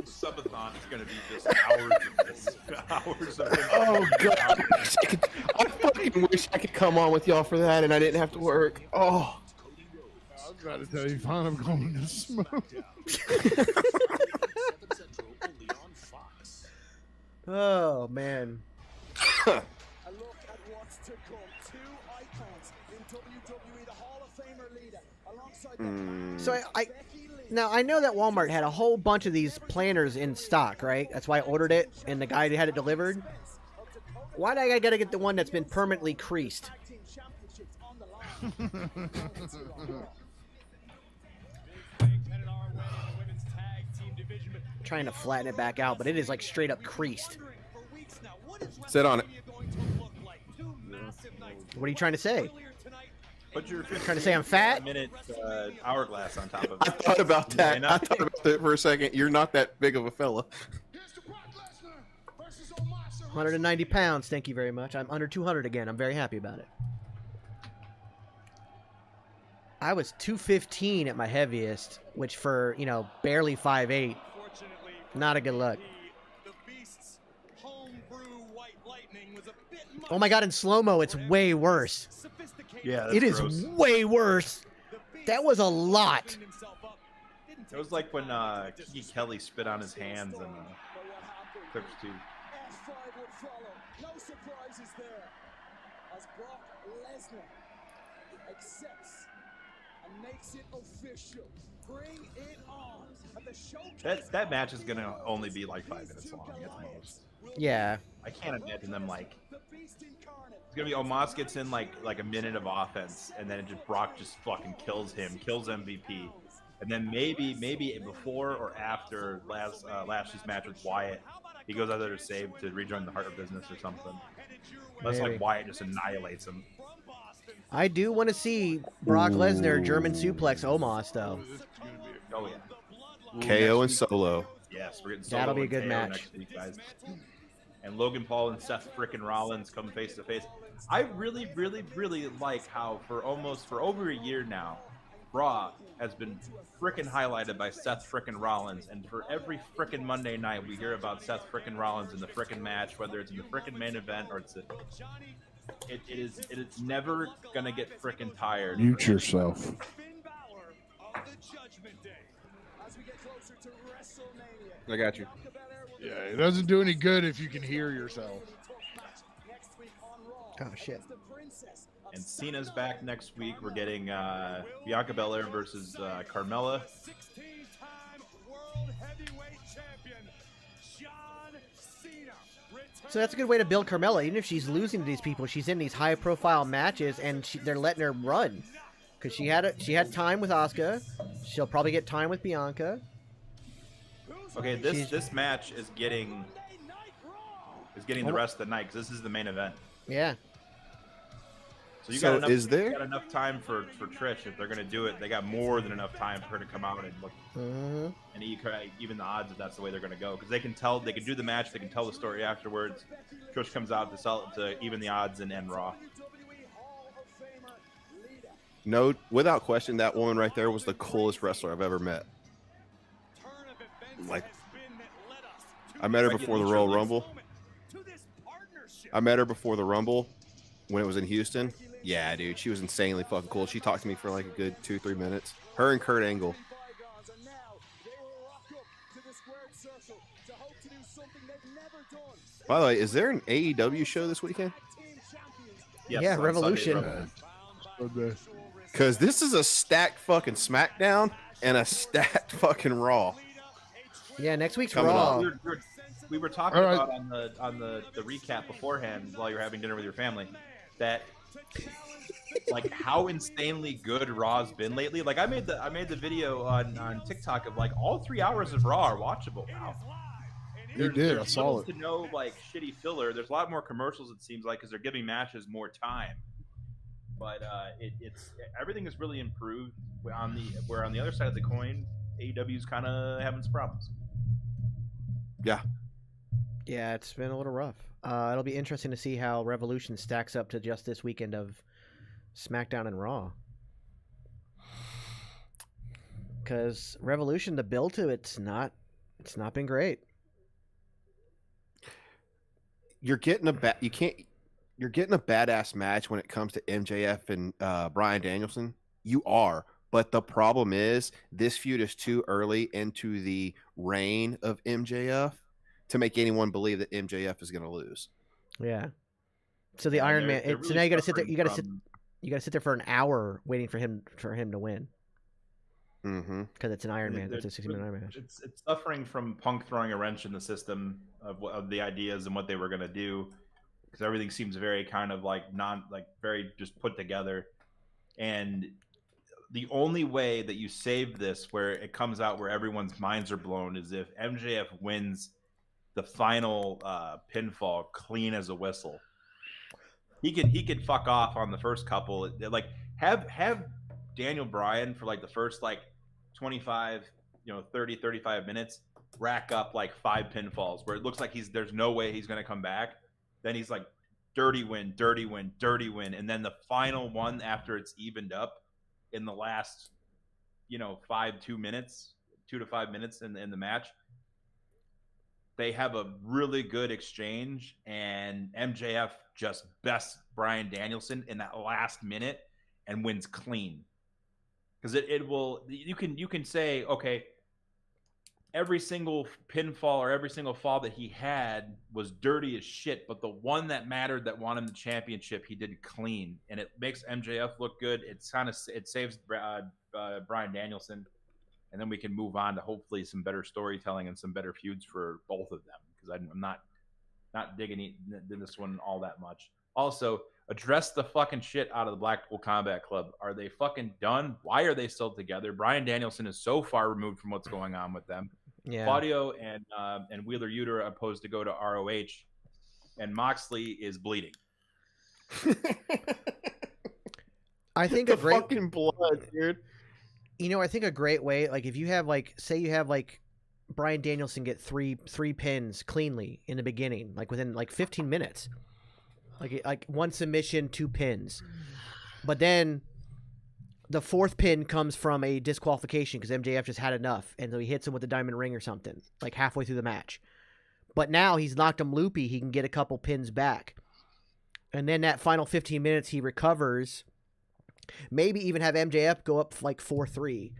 [SPEAKER 2] Subathon is going to be just hours of this. Hours of this.
[SPEAKER 5] Oh god, I fucking wish I could come on with y'all for that and I didn't have to work. Oh,
[SPEAKER 3] I'm trying to tell you, fine, I'm going to smoke.
[SPEAKER 4] Oh man.
[SPEAKER 8] A look at what's to come. Two icons in WWE, the Hall of Famer leader, alongside
[SPEAKER 4] So now I know that Walmart had a whole bunch of these planners in stock, right? That's why I ordered it, and the guy had it delivered. Why do I gotta get the one that's been permanently creased? Trying to flatten it back out, but it is like straight up creased.
[SPEAKER 5] sit on it.
[SPEAKER 4] What are you trying to say?
[SPEAKER 2] Put your
[SPEAKER 4] Trying to say I'm fat?
[SPEAKER 2] minute hourglass on top of
[SPEAKER 5] I
[SPEAKER 2] it.
[SPEAKER 5] thought about that.
[SPEAKER 2] Yeah,
[SPEAKER 5] I thought about that for a second. You're not that big of a fella.
[SPEAKER 4] 190 pounds, thank you very much. I'm under 200 again. I'm very happy about it. I was 215 at my heaviest, which for, barely 5'8", not a good look. Oh my god, in slow-mo, it's way worse.
[SPEAKER 2] Yeah,
[SPEAKER 4] It is
[SPEAKER 2] gross.
[SPEAKER 4] way worse. That was a lot.
[SPEAKER 2] It was like when Kiki Kelly spit on his hands and Clips 2.
[SPEAKER 8] F5 would follow. No surprises there. As Brock Lesnar accepts and makes it official. Bring it on. At the showcase.
[SPEAKER 2] That match is gonna only be like 5 minutes long at most.
[SPEAKER 4] Yeah.
[SPEAKER 2] I can't imagine them like. It's gonna be Omos gets in like a minute of offense, and then Brock just fucking kills him, kills MVP, and then maybe before or after Lashley's match with Wyatt, he goes out there to save to rejoin the Heart of Business or something. Unless
[SPEAKER 4] Maybe.
[SPEAKER 2] like Wyatt just annihilates him.
[SPEAKER 4] I do want to see Brock Lesnar German suplex Omos, though.
[SPEAKER 2] Oh yeah.
[SPEAKER 5] KO and Solo.
[SPEAKER 2] Yes, we're getting Solo
[SPEAKER 4] That'll be a
[SPEAKER 2] and
[SPEAKER 4] good
[SPEAKER 2] KO
[SPEAKER 4] match.
[SPEAKER 2] next week, guys. And Logan Paul and Seth frickin' Rollins come face to face. I really like how for over a year now, Raw has been frickin' highlighted by Seth frickin' Rollins, and for every frickin' Monday night we hear about Seth frickin' Rollins in the frickin' match, whether it's in the frickin' main event or it is never gonna get frickin' tired.
[SPEAKER 3] Mute yourself.
[SPEAKER 5] I got you.
[SPEAKER 3] Yeah, it doesn't do any good if you can hear yourself.
[SPEAKER 4] Oh, shit.
[SPEAKER 2] And Cena's back next week. We're getting Bianca Belair versus Carmella.
[SPEAKER 11] 16-time World Heavyweight Champion, John Cena.
[SPEAKER 4] So that's a good way to build Carmella. Even if she's losing to these people, she's in these high-profile matches, and they're letting her run. Because she had time with Asuka. She'll probably get time with Bianca.
[SPEAKER 2] Okay, this match is getting the rest of the night because this is the main event.
[SPEAKER 4] Yeah.
[SPEAKER 2] So you
[SPEAKER 5] So
[SPEAKER 2] got enough,
[SPEAKER 5] is there-
[SPEAKER 2] you got enough time for Trish if they're gonna do it. They got more than enough time for her to come out and look and even the odds if that's the way they're gonna go because they can do the match, they can tell the story afterwards. Trish comes out to sell it to even the odds and end Raw.
[SPEAKER 5] No, without question, that woman right there was the coolest wrestler I've ever met. Like, I met her before the Royal Rumble. I met her before the Rumble when it was in Houston. Yeah, dude, she was insanely fucking cool. She talked to me for like a good 2-3 minutes. Her and Kurt Angle. By the way, is there an AEW show this weekend?
[SPEAKER 2] Yes,
[SPEAKER 4] Yeah,
[SPEAKER 2] on
[SPEAKER 4] Revolution.
[SPEAKER 5] Because this is a stacked fucking SmackDown and a stacked fucking Raw.
[SPEAKER 4] Yeah, next week's
[SPEAKER 5] Coming
[SPEAKER 4] Raw.
[SPEAKER 5] up.
[SPEAKER 2] We were talking about on the recap beforehand while you're having dinner with your family that like how insanely good Raw's been lately. Like I made the video on TikTok of like all 3 hours of Raw are watchable now.
[SPEAKER 3] You did. I
[SPEAKER 2] There's
[SPEAKER 3] saw
[SPEAKER 2] little
[SPEAKER 3] it.
[SPEAKER 2] to no like shitty filler. There's a lot more commercials. It seems like because they're giving matches more time. But it's everything is really improved. On the other side of the coin, AEW's kind of having some problems.
[SPEAKER 5] Yeah.
[SPEAKER 4] Yeah, it's been a little rough. It'll be interesting to see how Revolution stacks up to just this weekend of SmackDown and Raw. Because Revolution, the build to it's not been great.
[SPEAKER 5] You're getting a badass match when it comes to MJF and Bryan Danielson. You are, but the problem is this feud is too early into the reign of MJF to make anyone believe that MJF is going to lose.
[SPEAKER 4] Yeah. So the Iron Man. So now you got to sit there. You got to sit there for an hour waiting for him to win. Because it's an Iron Man. It's a 60-minute Iron Man match.
[SPEAKER 2] It's suffering from Punk throwing a wrench in the system of the ideas and what they were going to do, because everything seems very kind of like very just put together. And the only way that you save this, where it comes out where everyone's minds are blown, is if MJF wins the final pinfall clean as a whistle. He could fuck off on the first couple. Like have Daniel Bryan for like the first like 25, 30, 35 minutes rack up like 5 pinfalls where it looks like there's no way he's going to come back. Then he's like dirty win, dirty win, dirty win, and then the final one after it's evened up in the last 2 to 5 minutes in the match. They have a really good exchange, and MJF just bests Bryan Danielson in that last minute and wins clean. Because it will, you can say, okay, every single pinfall or every single fall that he had was dirty as shit, but the one that mattered that won him the championship, he did clean, and it makes MJF look good. It saves Bryan Danielson. And then we can move on to hopefully some better storytelling and some better feuds for both of them, because I'm not digging this one all that much. Also, address the fucking shit out of the Blackpool Combat Club. Are they fucking done? Why are they still together? Bryan Danielson is so far removed from what's going on with them.
[SPEAKER 4] Yeah.
[SPEAKER 2] Claudio and Wheeler Yuta are opposed to go to ROH, and Moxley is bleeding.
[SPEAKER 4] I think
[SPEAKER 5] the fucking blood, dude.
[SPEAKER 4] I think a great way, like if you have say you have Bryan Danielson get three pins cleanly in the beginning, like within 15 minutes, like one submission, 2 pins, but then the 4th pin comes from a disqualification because MJF just had enough, and so he hits him with a diamond ring or something like halfway through the match. But now he's knocked him loopy, he can get a couple pins back, and then that final 15 minutes he recovers. Maybe even have MJF go up like 4-3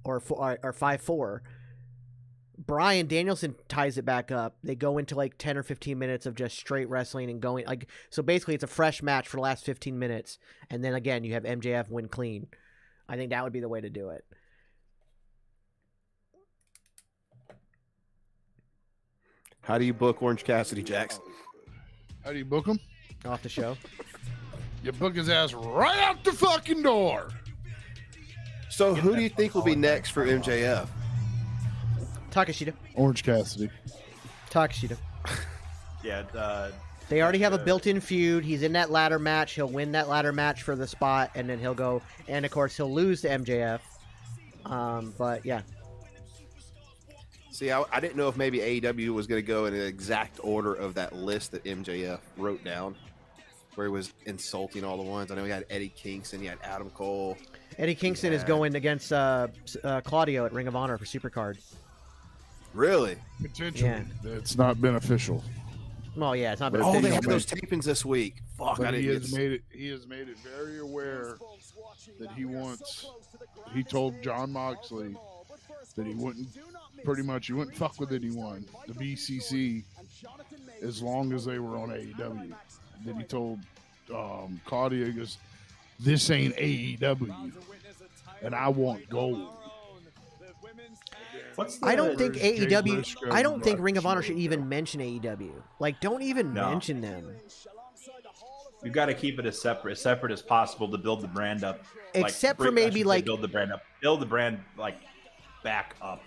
[SPEAKER 4] or 5-4. Bryan Danielson ties it back up. They go into like 10 or 15 minutes of just straight wrestling and going so basically it's a fresh match for the last 15 minutes, and then again you have MJF win clean. I think that would be the way to do it.
[SPEAKER 5] How do you book Orange Cassidy, Jax?
[SPEAKER 3] How do you book him?
[SPEAKER 4] Off the show.
[SPEAKER 3] You book his ass right out the fucking door.
[SPEAKER 5] So who do you think will be next for MJF?
[SPEAKER 4] Takeshita.
[SPEAKER 3] Orange Cassidy.
[SPEAKER 4] Takeshita.
[SPEAKER 2] Yeah.
[SPEAKER 4] They already have a built-in feud. He's in that ladder match. He'll win that ladder match for the spot, and then he'll go. And of course, he'll lose to MJF. But yeah.
[SPEAKER 5] See, I didn't know if maybe AEW was going to go in an exact order of that list that MJF wrote down, where he was insulting all the ones. I know he had Eddie Kingston, he had Adam Cole.
[SPEAKER 4] Eddie Kingston is going against Claudio at Ring of Honor for Supercard.
[SPEAKER 5] Really?
[SPEAKER 3] Potentially.
[SPEAKER 4] Yeah.
[SPEAKER 3] It's not beneficial.
[SPEAKER 4] Well, yeah, it's not
[SPEAKER 5] Oh,
[SPEAKER 4] beneficial.
[SPEAKER 5] they had those tapings this week. Fuck,
[SPEAKER 3] But
[SPEAKER 5] I
[SPEAKER 3] he
[SPEAKER 5] didn't
[SPEAKER 3] has made it very aware that he told John Moxley that he wouldn't fuck with anyone, the BCC, as long as they were on AEW. Then he told Claudio goes, "This ain't AEW, and I want gold."
[SPEAKER 4] I don't think
[SPEAKER 3] Jay
[SPEAKER 4] AEW.
[SPEAKER 3] Briscoe
[SPEAKER 4] I don't think Ring of Honor
[SPEAKER 3] Show.
[SPEAKER 4] should even mention AEW. Like, don't even mention them.
[SPEAKER 2] You got to keep it as separate as possible to build the brand up.
[SPEAKER 4] Except for maybe like
[SPEAKER 2] build the brand like back up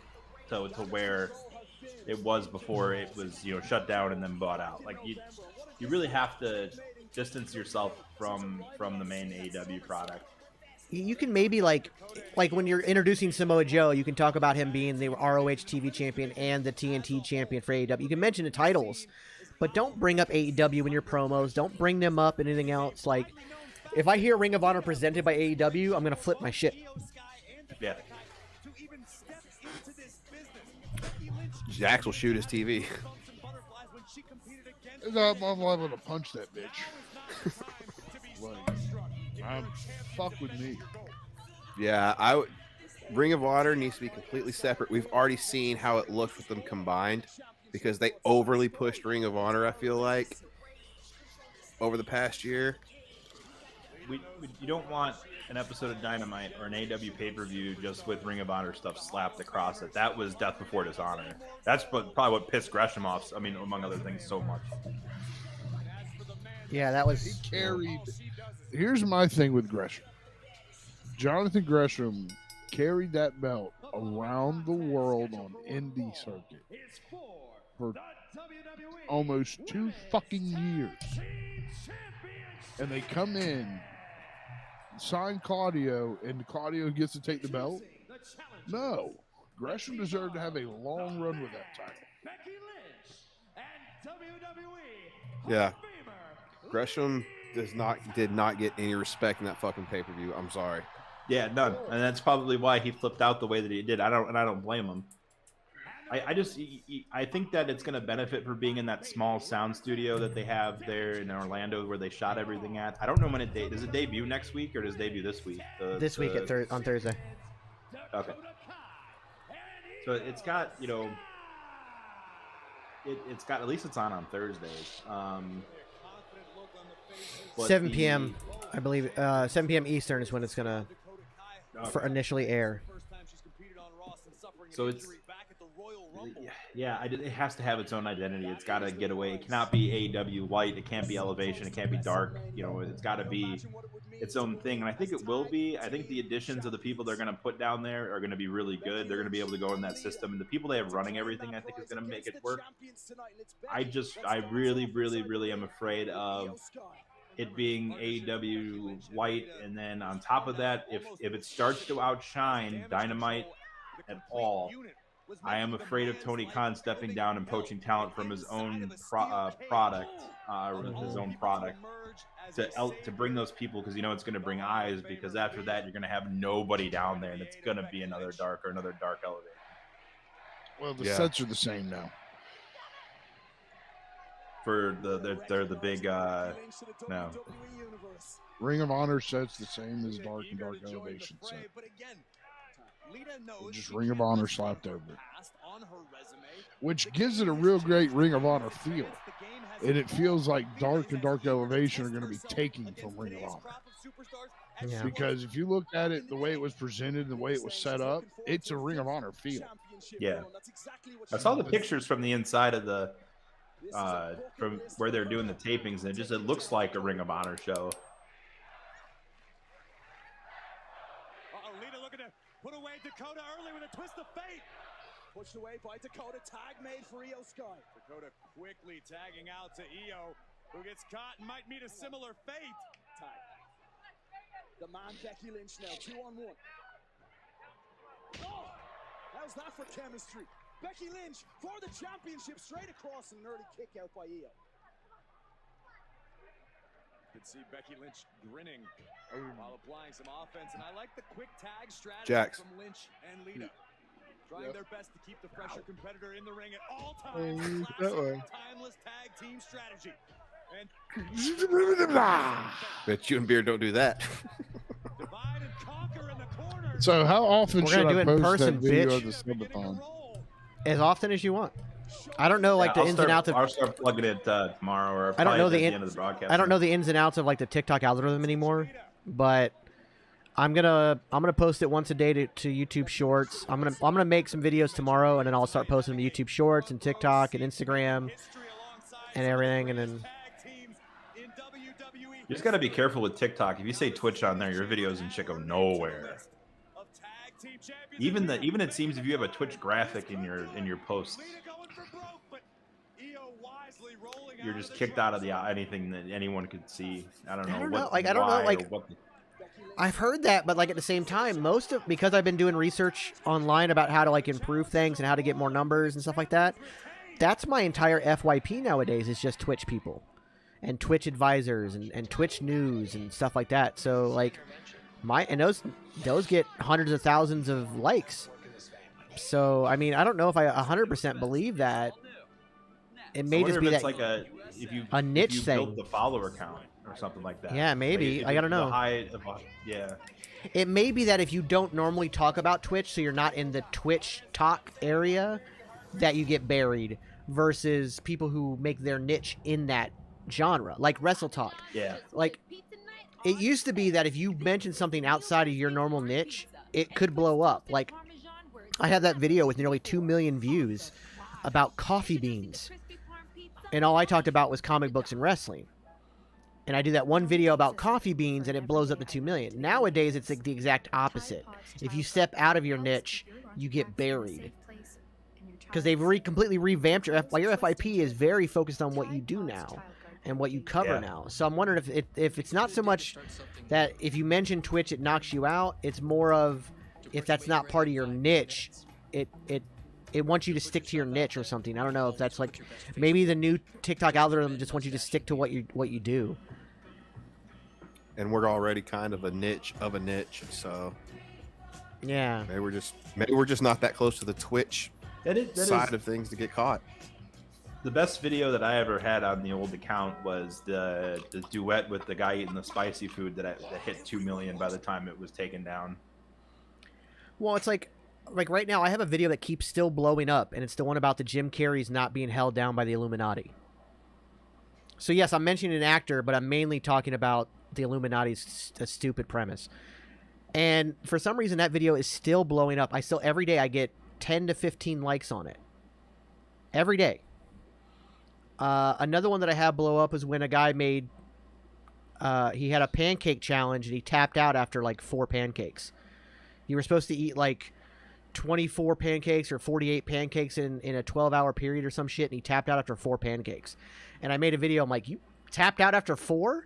[SPEAKER 2] to where it was before it was shut down and then bought out. Like you really have to distance yourself from the main AEW product.
[SPEAKER 4] you can maybe like when you're introducing Samoa Joe, you can talk about him being the ROH TV champion and the TNT champion for AEW. You can mention the titles, but don't bring up AEW in your promos. Don't bring them up in anything else. Like, if I hear Ring of Honor presented by AEW, I'm gonna flip my shit.
[SPEAKER 2] Yeah.
[SPEAKER 5] Jax will shoot his TV.
[SPEAKER 3] I'm liable to punch that bitch. Like, fuck with me.
[SPEAKER 5] Yeah, Ring of Honor needs to be completely separate. We've already seen how it looked with them combined because they overly pushed Ring of Honor, I feel like, over the past year.
[SPEAKER 2] You don't want an episode of Dynamite or an AEW pay-per-view just with Ring of Honor stuff slapped across it. That was Death Before Dishonor. That's probably what pissed Gresham off, I mean, among other things, so much.
[SPEAKER 4] Yeah, that was...
[SPEAKER 3] He carried... Here's my thing with Gresham. Jonathan Gresham carried that belt around the world on indie circuit for almost 2 fucking years. And they come in, sign Claudio, and Claudio gets to take the belt? No. Gresham deserved to have a long run with that title.
[SPEAKER 5] Yeah. Gresham did not get any respect in that fucking pay-per-view. I'm sorry.
[SPEAKER 2] Yeah, none. And that's probably why he flipped out the way that he did. I don't blame him. I think that it's going to benefit for being in that small sound studio that they have there in Orlando where they shot everything at. I don't know when does it debut next week or does it debut this week?
[SPEAKER 4] This week on Thursday.
[SPEAKER 2] Okay. So it's got, it's got, at least it's on Thursdays.
[SPEAKER 4] 7 p.m. I believe 7 p.m. Eastern is when it's gonna initially air.
[SPEAKER 2] So it's it has to have its own identity. It's got to get away. It cannot be AEW light. It can't be Elevation. It can't be dark. It's got to be its own thing. And I think it will be. I think the additions of the people they're going to put down there are going to be really good. They're going to be able to go in that system. And the people they have running everything, I think, is going to make it work. I really, really, really am afraid of it being AEW light. And then on top of that, if it starts to outshine Dynamite at all, I am afraid of Tony Khan stepping down and poaching talent from his own product, his own product, to bring those people, because it's going to bring eyes. Because after that, you're going to have nobody down there, and it's going to be another dark elevation.
[SPEAKER 3] Well, the sets are the same now.
[SPEAKER 2] For they're the big no.
[SPEAKER 3] Ring of Honor sets the same as Dark and Dark Elevation set. Just Ring of Honor slapped over it, which gives it a real great Ring of Honor feel. And it feels like Dark and Dark Elevation are going to be taking from Ring of Honor. Yeah. Because if you look at it, the way it was presented, the way it was set up, it's a Ring of Honor feel.
[SPEAKER 2] Yeah. I saw the pictures from the inside of the from where they're doing the tapings, and it looks like a Ring of Honor show.
[SPEAKER 11] Put away Dakota early with a twist of fate.
[SPEAKER 8] Pushed away by Dakota. Tag made for Io Sky.
[SPEAKER 11] Dakota quickly tagging out to Io, who gets caught and might meet a similar fate.
[SPEAKER 8] Tag. The man Becky Lynch now, 2-on-1. Oh, how's that for chemistry? Becky Lynch for the championship, straight across, an early kick out by Io.
[SPEAKER 11] You can see Becky Lynch grinning while applying some offense, and I like the quick tag strategy from Lynch and Lita. Trying their best to keep the fresher competitor in the ring at all times. Timeless tag team strategy. And
[SPEAKER 5] Bet you and Beard don't do that.
[SPEAKER 11] divide and conquer in the corner.
[SPEAKER 3] So how often should I post that video
[SPEAKER 4] bitch.
[SPEAKER 3] of the subathon?
[SPEAKER 4] As often as you want. I don't know like the ins and outs of.
[SPEAKER 2] I'll start plugging it tomorrow or
[SPEAKER 4] I don't know
[SPEAKER 2] at
[SPEAKER 4] the
[SPEAKER 2] the end of the broadcast.
[SPEAKER 4] I don't know the ins and outs of like the TikTok algorithm anymore, but I'm gonna post it once a day to YouTube Shorts. I'm gonna make some videos tomorrow, and then I'll start posting them to YouTube Shorts and TikTok and Instagram and everything, and then.
[SPEAKER 2] You just gotta be careful with TikTok. If you say Twitch on there, your videos and shit go nowhere. Even it seems if you have a Twitch graphic in your posts, you're just kicked out of anything that anyone could see. I don't know.
[SPEAKER 4] I've heard that, but like at the same time, because I've been doing research online about how to like improve things and how to get more numbers and stuff like that. That's my entire FYP nowadays is just Twitch people and Twitch advisors and Twitch news and stuff like that. So like those get hundreds of thousands of likes. So I mean, I don't know if I 100% believe that. It may just be that
[SPEAKER 2] like a
[SPEAKER 4] niche thing.
[SPEAKER 2] Build the follower count or something like that.
[SPEAKER 4] Yeah, maybe.
[SPEAKER 2] Like
[SPEAKER 4] I gotta know.
[SPEAKER 2] Yeah.
[SPEAKER 4] It may be that if you don't normally talk about Twitch, so you're not in the Twitch talk area, that you get buried versus people who make their niche in that genre, like Wrestle Talk.
[SPEAKER 2] Yeah.
[SPEAKER 4] Like, it used to be that if you mentioned something outside of your normal niche, it could blow up. Like, I had that video with nearly 2 million views about coffee beans. And all I talked about was comic books and wrestling. And I do that one video about coffee beans, and it blows up to 2 million. Nowadays, it's like the exact opposite. If you step out of your niche, you get buried. Because they've completely revamped your FYP is very focused on what you do now and what you cover now. So I'm wondering if it's not so much that if you mention Twitch, it knocks you out. It's more of if that's not part of your niche, it wants you to stick to your niche or something. I don't know if that's like maybe the new TikTok algorithm just wants you to stick to what you do.
[SPEAKER 5] And we're already kind of a niche, so
[SPEAKER 4] yeah,
[SPEAKER 5] maybe we're just not that close to the Twitch side of things to get caught.
[SPEAKER 2] The best video that I ever had on the old account was the duet with the guy eating the spicy food that hit 2 million by the time it was taken down.
[SPEAKER 4] Well, it's like right now I have a video that keeps still blowing up, and it's the one about the Jim Carrey's not being held down by the Illuminati. So yes, I'm mentioning an actor, but I'm mainly talking about the Illuminati's a stupid premise. And for some reason, that video is still blowing up. Every day I get 10 to 15 likes on it. Every day. Another one that I have blow up is when a guy made, he had a pancake challenge and he tapped out after like 4 pancakes. You were supposed to eat like 24 pancakes or 48 pancakes in a 12-hour period or some shit, and he tapped out after 4 pancakes. And I made a video, I'm like, you tapped out after 4?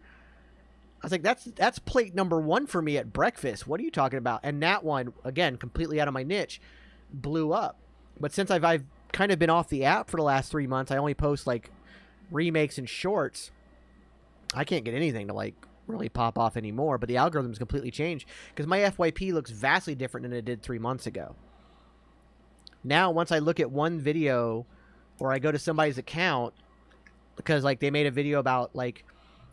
[SPEAKER 4] I was like, that's plate number 1 for me at breakfast. What are you talking about? And that one, again, completely out of my niche, blew up. But since I've kind of been off the app for the last 3 months, I only post like remakes and shorts. I can't get anything to like really pop off anymore, but the algorithm's completely changed because my FYP looks vastly different than it did 3 months ago. Now, once I look at one video or I go to somebody's account because like they made a video about like,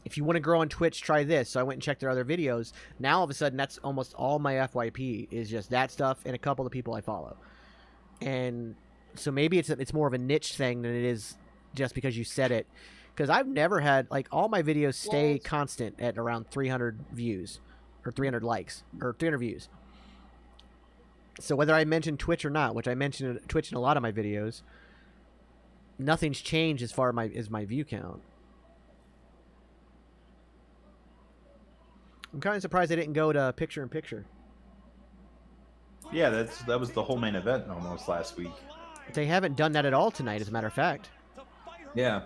[SPEAKER 4] if you want to grow on Twitch, try this. So I went and checked their other videos. Now, all of a sudden, that's almost all my FYP is just that stuff and a couple of people I follow. And so maybe it's more of a niche thing than it is just because you said it. Because I've never had, like, all my videos stay constant at around 300 views or 300 likes or 300 views. So whether I mention Twitch or not, which I mention Twitch in a lot of my videos, nothing's changed as far as my view count. I'm kind of surprised they didn't go to picture-in-picture.
[SPEAKER 2] Yeah, that was the whole main event almost last week.
[SPEAKER 4] They haven't done that at all tonight, as a matter of fact.
[SPEAKER 2] Yeah.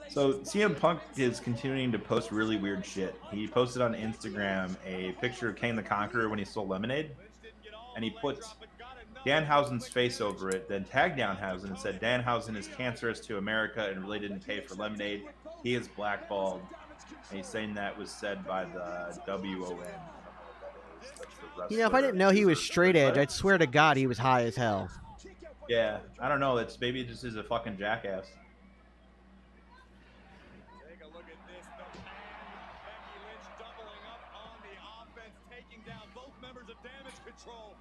[SPEAKER 2] So CM Punk is continuing to post really weird shit. He posted on Instagram a picture of Kane the Conqueror when he stole lemonade, and he put Danhausen's face over it, then tagged Danhausen and said Danhausen is cancerous to America and really didn't pay for lemonade. He is blackballed. And he's saying that was said by the WON.
[SPEAKER 4] You know, if I didn't know he was straight edge, I'd swear to God he was high as hell.
[SPEAKER 2] Yeah, I don't know. Maybe it just is a fucking jackass.
[SPEAKER 11] Take a look at this. Becky Lynch doubling up on the offense, taking down both members of Damage Control.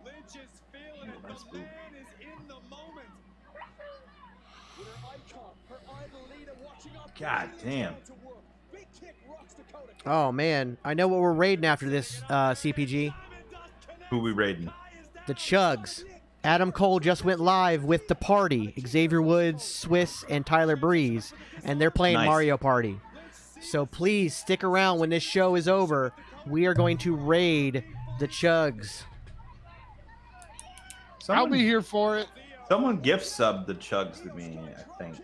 [SPEAKER 11] Lynch is feeling it. The man is in the moment. With her icon, her idol leader watching up.
[SPEAKER 2] God damn.
[SPEAKER 11] Big kick rocks Dakota.
[SPEAKER 4] Oh man, I know what we're raiding after this, CPG.
[SPEAKER 2] Who we raiding?
[SPEAKER 4] The Chugs. Adam Cole just went live with the party. Xavier Woods, Swiss, and Tyler Breeze. And they're playing
[SPEAKER 2] Nice.
[SPEAKER 4] Mario Party. So please stick around when this show is over. We are going to raid the Chugs.
[SPEAKER 3] I'll be here for it.
[SPEAKER 2] Someone gift subbed the Chugs to me, I think.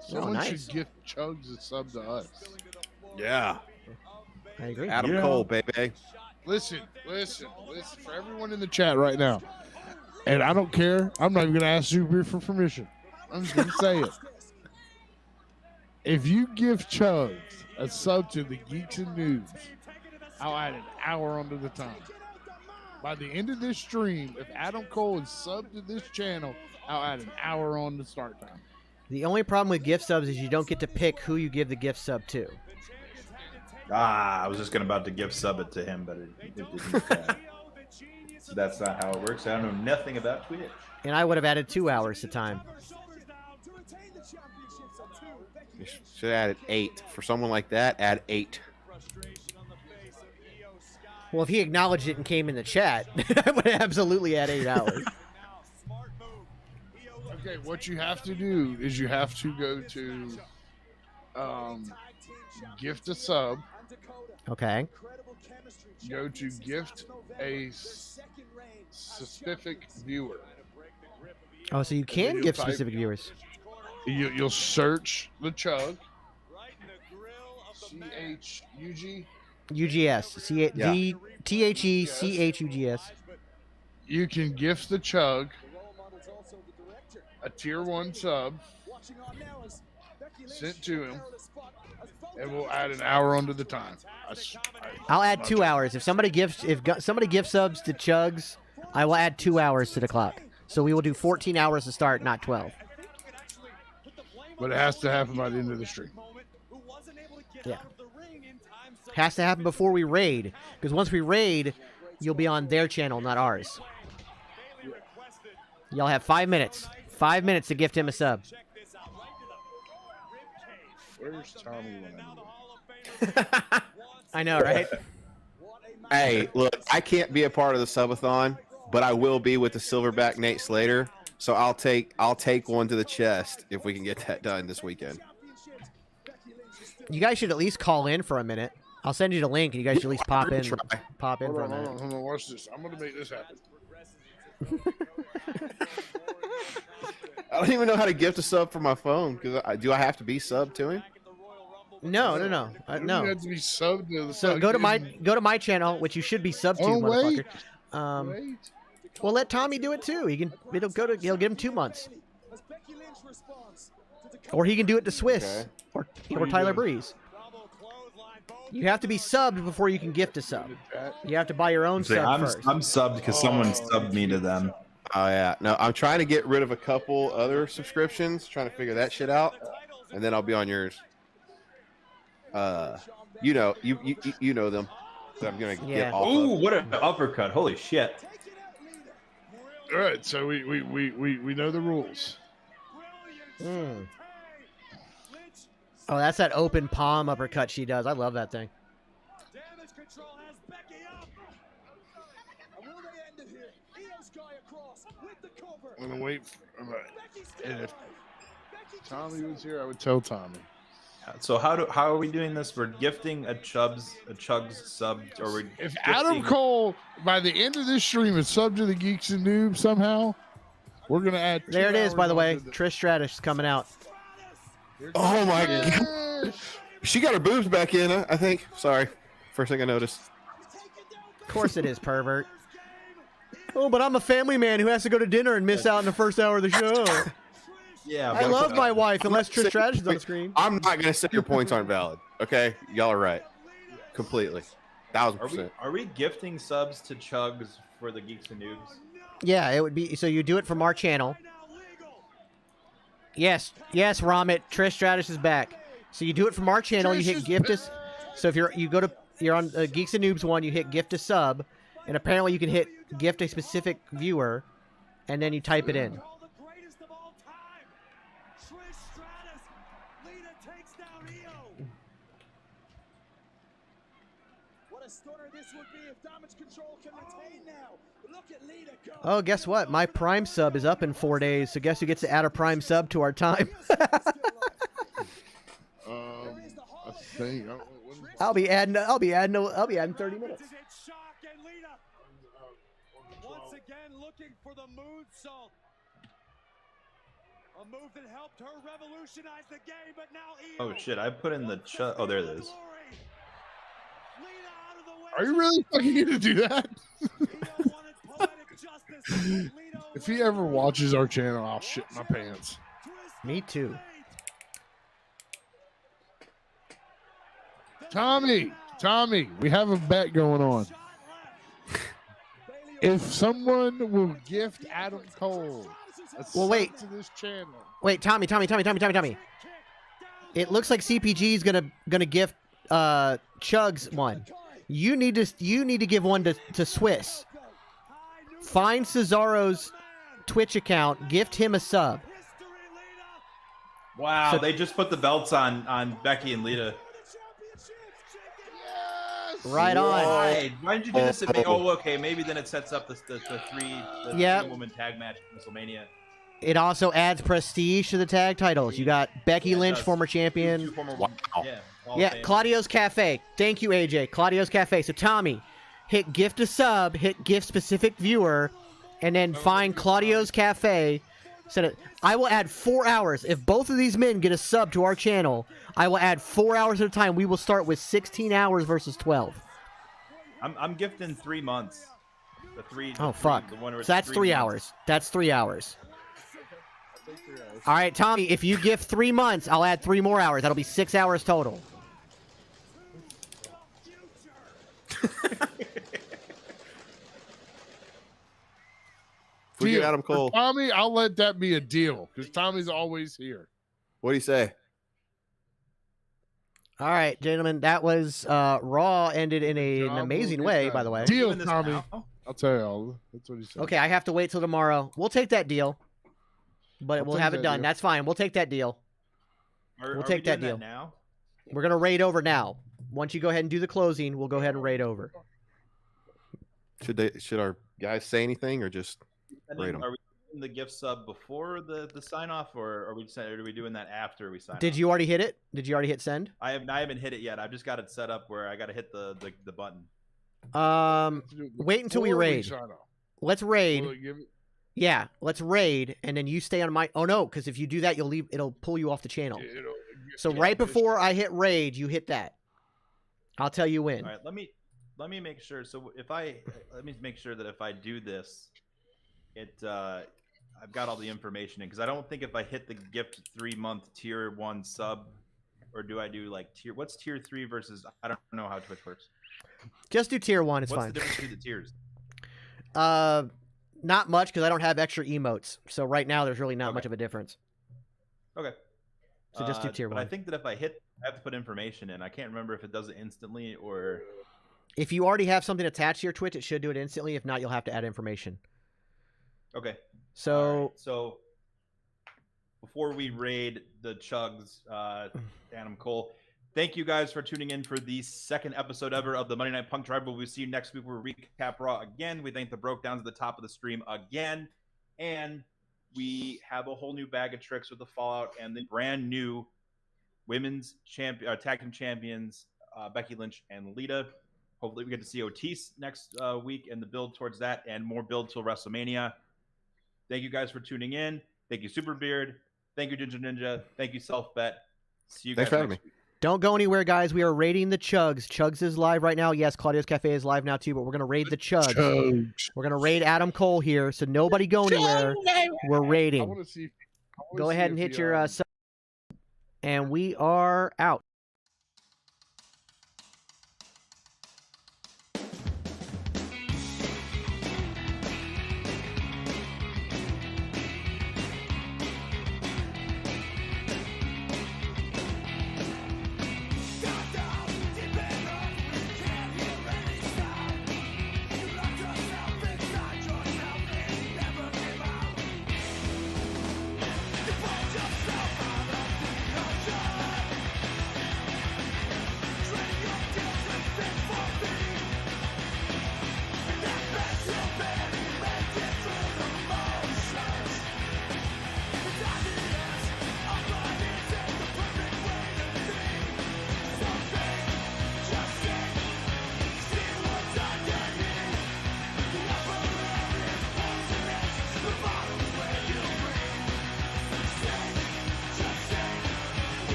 [SPEAKER 3] Someone
[SPEAKER 4] nice.
[SPEAKER 3] should gift Chugs a sub to us.
[SPEAKER 5] Yeah.
[SPEAKER 4] I agree.
[SPEAKER 5] Adam
[SPEAKER 2] Yeah.
[SPEAKER 5] Cole, baby.
[SPEAKER 3] Listen. For everyone in the chat right now, and I don't care. I'm not even going to ask Super for permission. I'm just going to say it. If you give Chugs a sub to the Geeks and Noobs, I'll add an hour onto the time. By the end of this stream, if Adam Cole is subbed to this channel, I'll add an hour on the start time.
[SPEAKER 4] The only problem with gift subs is you don't get to pick who you give the gift sub to.
[SPEAKER 2] I was just about to gift sub it to him, but it didn't. That's not how it works. I don't know nothing about Twitch.
[SPEAKER 4] And I would have added 2 hours to time.
[SPEAKER 5] You should add 8. For someone like that, add 8.
[SPEAKER 4] Well, if he acknowledged it and came in the chat, I would absolutely add 8 hours.
[SPEAKER 3] Okay, what you have to do is you have to go to gift a sub.
[SPEAKER 4] Okay.
[SPEAKER 3] Go to gift a specific viewer.
[SPEAKER 4] Oh, so you can gift specific viewers.
[SPEAKER 3] You'll search the Chug. CHUG.
[SPEAKER 4] UGS. THECHUGS.
[SPEAKER 3] You can gift the Chug a tier 1 sub sent to him, and we'll add an hour onto the time.
[SPEAKER 4] I'll add 2 hours. If somebody gift subs to Chugs, I will add 2 hours to the clock. So we will do 14 hours to start, not 12.
[SPEAKER 3] But it has to happen by the end of the stream.
[SPEAKER 4] Yeah. Has to happen before we raid, because once we raid, you'll be on their channel, not ours. Y'all have 5 minutes. 5 minutes to gift him a sub.
[SPEAKER 3] Where's Tommy when I need him?
[SPEAKER 4] I know, right?
[SPEAKER 5] Hey, look, I can't be a part of the subathon, but I will be with the Silverback Nate Slater. So I'll take one to the chest if we can get that done this weekend.
[SPEAKER 4] You guys should at least call in for a minute. I'll send you the link, and you guys should at least pop in. Pop in for a minute.
[SPEAKER 3] Hold on, watch this. I'm gonna make this happen.
[SPEAKER 5] I don't even know how to gift a sub for my phone because do I have to be subbed to him?
[SPEAKER 4] No.
[SPEAKER 3] You have to be subbed to the
[SPEAKER 4] So go to my channel, which you should be subbed to, motherfucker. Well, let Tommy do it too. He'll give him 2 months, or he can do it to Swiss or Tyler Breeze. You have to be subbed before you can gift a sub. You have to buy your own sub first.
[SPEAKER 2] I'm subbed because someone subbed me to them.
[SPEAKER 5] Oh yeah, no, I'm trying to get rid of a couple other subscriptions, trying to figure that shit out, and then I'll be on yours. You know them. So I'm gonna get off.
[SPEAKER 2] Ooh, what an uppercut! Holy shit!
[SPEAKER 3] All right, so we know the rules.
[SPEAKER 4] Oh, that's that open palm uppercut she does. I love that thing.
[SPEAKER 11] Damage control has Becky up. And will they end it here? Io's guy across with the cover.
[SPEAKER 3] I'm gonna wait. And if Tommy was here, I would tell Tommy.
[SPEAKER 2] So how are we doing this? We're gifting a Chugs sub, or we're
[SPEAKER 3] if Adam Cole by the end of this stream is sub to the Geeks and Noobs somehow, we're gonna add.
[SPEAKER 4] There it is, by the way. Trish Stratus is coming out.
[SPEAKER 5] Oh my god, she got her boobs back in. I think. Sorry, first thing I noticed.
[SPEAKER 4] Of course it is, pervert. Oh, but I'm a family man who has to go to dinner and miss out in the first hour of the show.
[SPEAKER 2] Yeah,
[SPEAKER 4] I love my wife unless Trish Stratus is on the screen.
[SPEAKER 5] I'm not gonna say your points aren't valid. Okay, y'all are right, completely, 1000%.
[SPEAKER 2] Are we gifting subs to Chugs for the Geeks and Noobs?
[SPEAKER 4] Yeah, it would be. So you do it from our channel. Yes, Ramit. Trish Stratus is back. So you do it from our channel. You hit gift us. So if you're on Geeks and Noobs one, you hit gift a sub, And apparently you can hit gift a specific viewer, and then you type it in. Oh, guess what? My Prime sub is up in 4 days, so guess who gets to add a Prime sub to our time?
[SPEAKER 3] I think
[SPEAKER 4] I'll be adding 30 minutes.
[SPEAKER 11] Once again looking for the moonsault. A move that helped her revolutionize the game, but now
[SPEAKER 2] Oh shit, I put in the oh, there it is.
[SPEAKER 3] Are you really fucking gonna do that? If he ever watches our channel, I'll shit my pants.
[SPEAKER 4] Me too.
[SPEAKER 3] Tommy, we have a bet going on. If someone will gift Adam Cole
[SPEAKER 4] wait
[SPEAKER 3] to this channel.
[SPEAKER 4] Wait, Tommy. It looks like CPG is gonna gift Chugs one. You need to give one to Swiss. Find Cesaro's Twitch account, gift him a sub.
[SPEAKER 2] Wow, they just put the belts on Becky and Lita.
[SPEAKER 4] Right on.
[SPEAKER 2] Why did you do this at me? Oh, okay. Maybe then it sets up the three-woman tag match at WrestleMania.
[SPEAKER 4] It also adds prestige to the tag titles. You got Becky Lynch, former champion. Yeah, Claudio's Cafe. Thank you, AJ. Claudio's Cafe. So, Tommy, hit gift a sub, hit gift specific viewer, and then find Claudio's Cafe. I will add 4 hours. If both of these men get a sub to our channel, I will add 4 hours at a time. We will start with 16 hours versus 12.
[SPEAKER 2] I'm gifting 3 months.
[SPEAKER 4] Oh, fuck. So that's 3 hours. That's 3 hours. All right, Tommy, if you gift 3 months, I'll add 3 more hours. That'll be 6 hours total.
[SPEAKER 5] We get Adam Cole.
[SPEAKER 3] For Tommy, I'll let that be a deal because Tommy's always here.
[SPEAKER 5] What do you say?
[SPEAKER 4] All right, gentlemen, that was Raw ended in an amazing way, by the way.
[SPEAKER 3] Deal, Tommy. I'll tell you all. That's what he said.
[SPEAKER 4] Okay, I have to wait till tomorrow. We'll take that deal, but we'll have it done. That's fine. We'll take that deal. We'll take that deal.
[SPEAKER 2] Now?
[SPEAKER 4] We're going to raid over now. Once you go ahead and do the closing, we'll go ahead and raid over.
[SPEAKER 5] Should our guys say anything or just raid them?
[SPEAKER 2] Are we doing the gift sub before the sign off, or are we doing that after we sign off?
[SPEAKER 4] Did you already hit it? Did you already hit send?
[SPEAKER 2] I haven't hit it yet. I've just got it set up where I got to hit the button.
[SPEAKER 4] Wait until we raid. Let's raid. Yeah, let's raid, and then you stay on my. Oh no, because if you do that, you'll leave. It'll pull you off the channel. So right before I hit raid, you hit that. I'll tell you when.
[SPEAKER 2] All right, let me make sure. So let me make sure that if I do this, I've got all the information in, because I don't think if I hit the gift 3-month tier 1 sub, or do I do like what's tier 3 versus, I don't know how Twitch works.
[SPEAKER 4] Just do tier 1. It's fine.
[SPEAKER 2] What's the difference between the tiers?
[SPEAKER 4] Not much, because I don't have extra emotes. So right now there's really not much of a difference.
[SPEAKER 2] Okay.
[SPEAKER 4] So just do tier 1.
[SPEAKER 2] But I think that if I have to put information in. I can't remember if it does it instantly or.
[SPEAKER 4] If you already have something attached to your Twitch, it should do it instantly. If not, you'll have to add information.
[SPEAKER 2] Okay.
[SPEAKER 4] So.
[SPEAKER 2] Right. So before we raid the Chugs, Adam Cole, thank you guys for tuning in for the second episode ever of the Monday Night Punk Tribal. We'll see you next week. We'll recap Raw again. We thank the Brokedowns at the top of the stream again. And we have a whole new bag of tricks with the Fallout and the brand new women's tag team champions, Becky Lynch and Lita. Hopefully we get to see Otis next week and the build towards that, and more build till WrestleMania. Thank you guys for tuning in. Thank you, Superbeard. Thank you, Ginger Ninja. Thank you, Selfbet. See you guys next week.
[SPEAKER 4] Don't go anywhere, guys. We are raiding the Chugs. Chugs is live right now. Yes, Claudio's Cafe is live now too, but we're going to raid the Chugs. We're going to raid Adam Cole here, so nobody go anywhere. We're raiding. Go ahead and hit your sub, and we are out.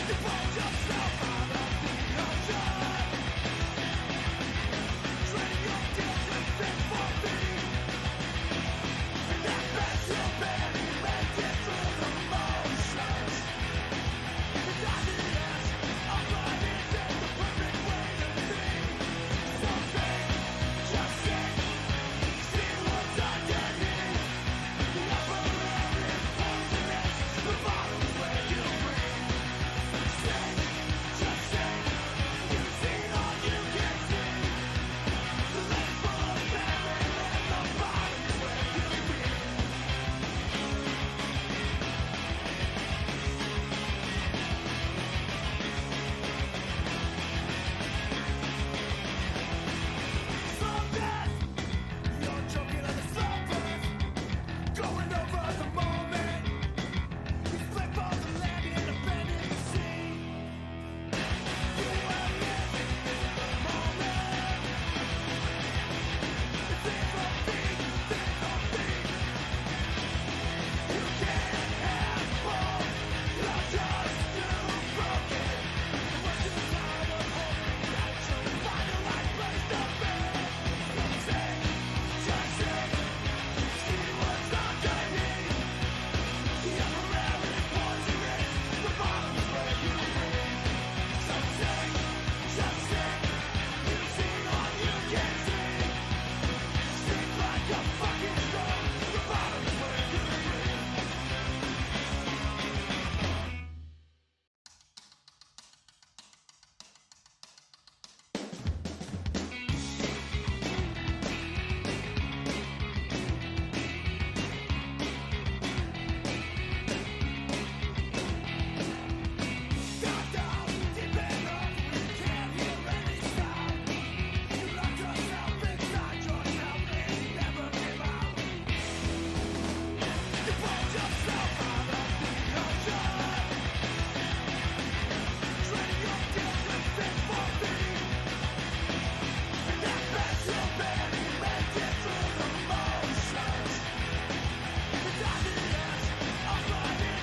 [SPEAKER 6] the ball.